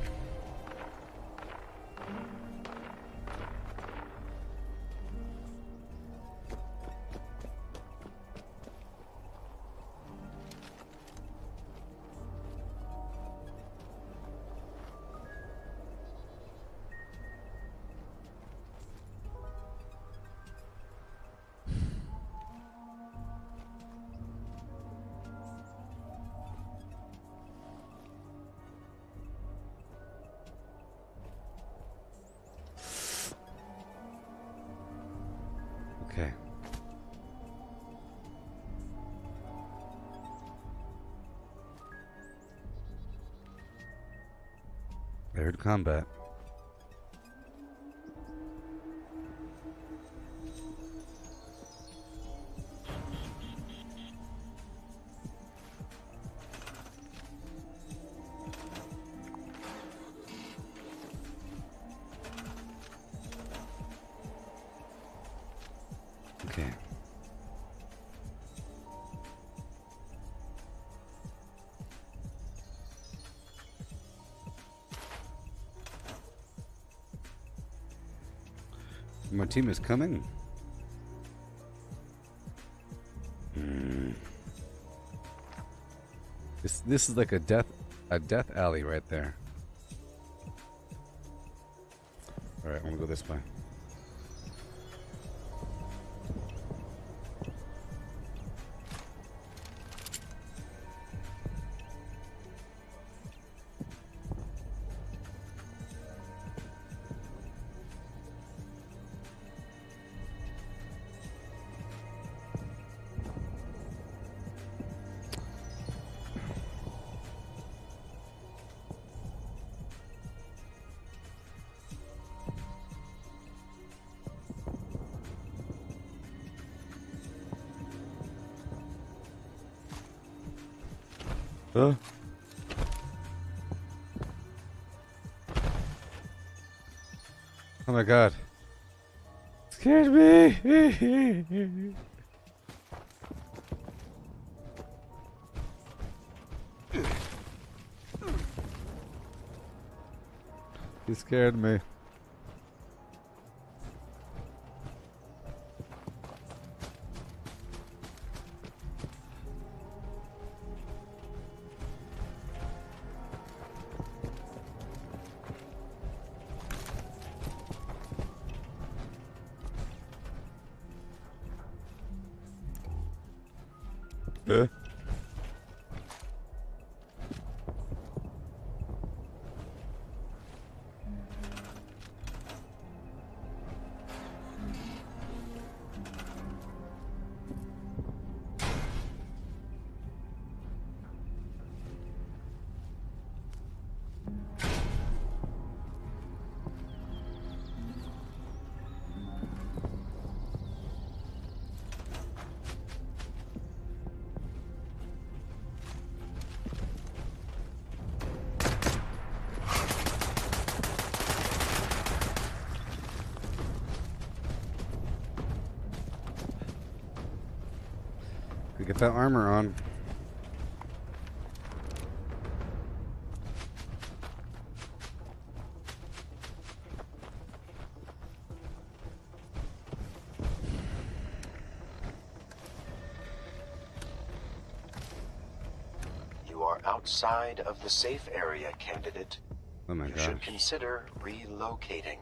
Okay. I heard combat. Okay. My team is coming. This is like a death alley right there. Alright, I'm gonna go this way. Huh? Oh my god. Scared me. He scared me. Huh? Get that armor on. You are outside of the safe area, candidate. Oh my You gosh. should consider relocating.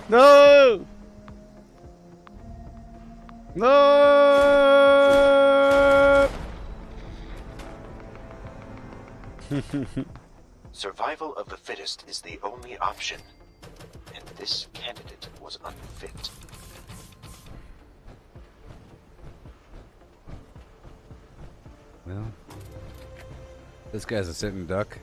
No! No! Survival of the fittest is the only option, and this candidate was unfit. Well, this guy's a sitting duck.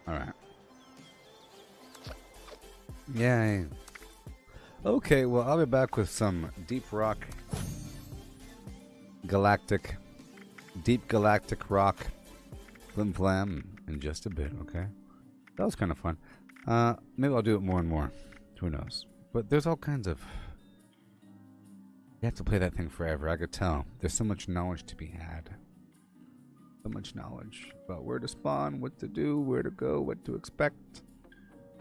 Alright. Yay. Okay, well, I'll be back with some deep galactic rock flim flam in just a bit, okay? That was kind of fun. Maybe I'll do it more and more. Who knows? But there's all kinds of... You have to play that thing forever, I could tell. There's so much knowledge to be had. So much knowledge about where to spawn, what to do, where to go, what to expect.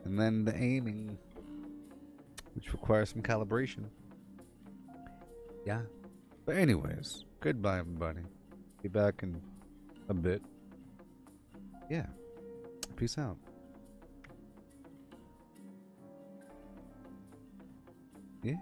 And then the aiming, which requires some calibration. Yeah. But anyways, goodbye everybody. Be back in a bit. Yeah. Peace out. Yeah.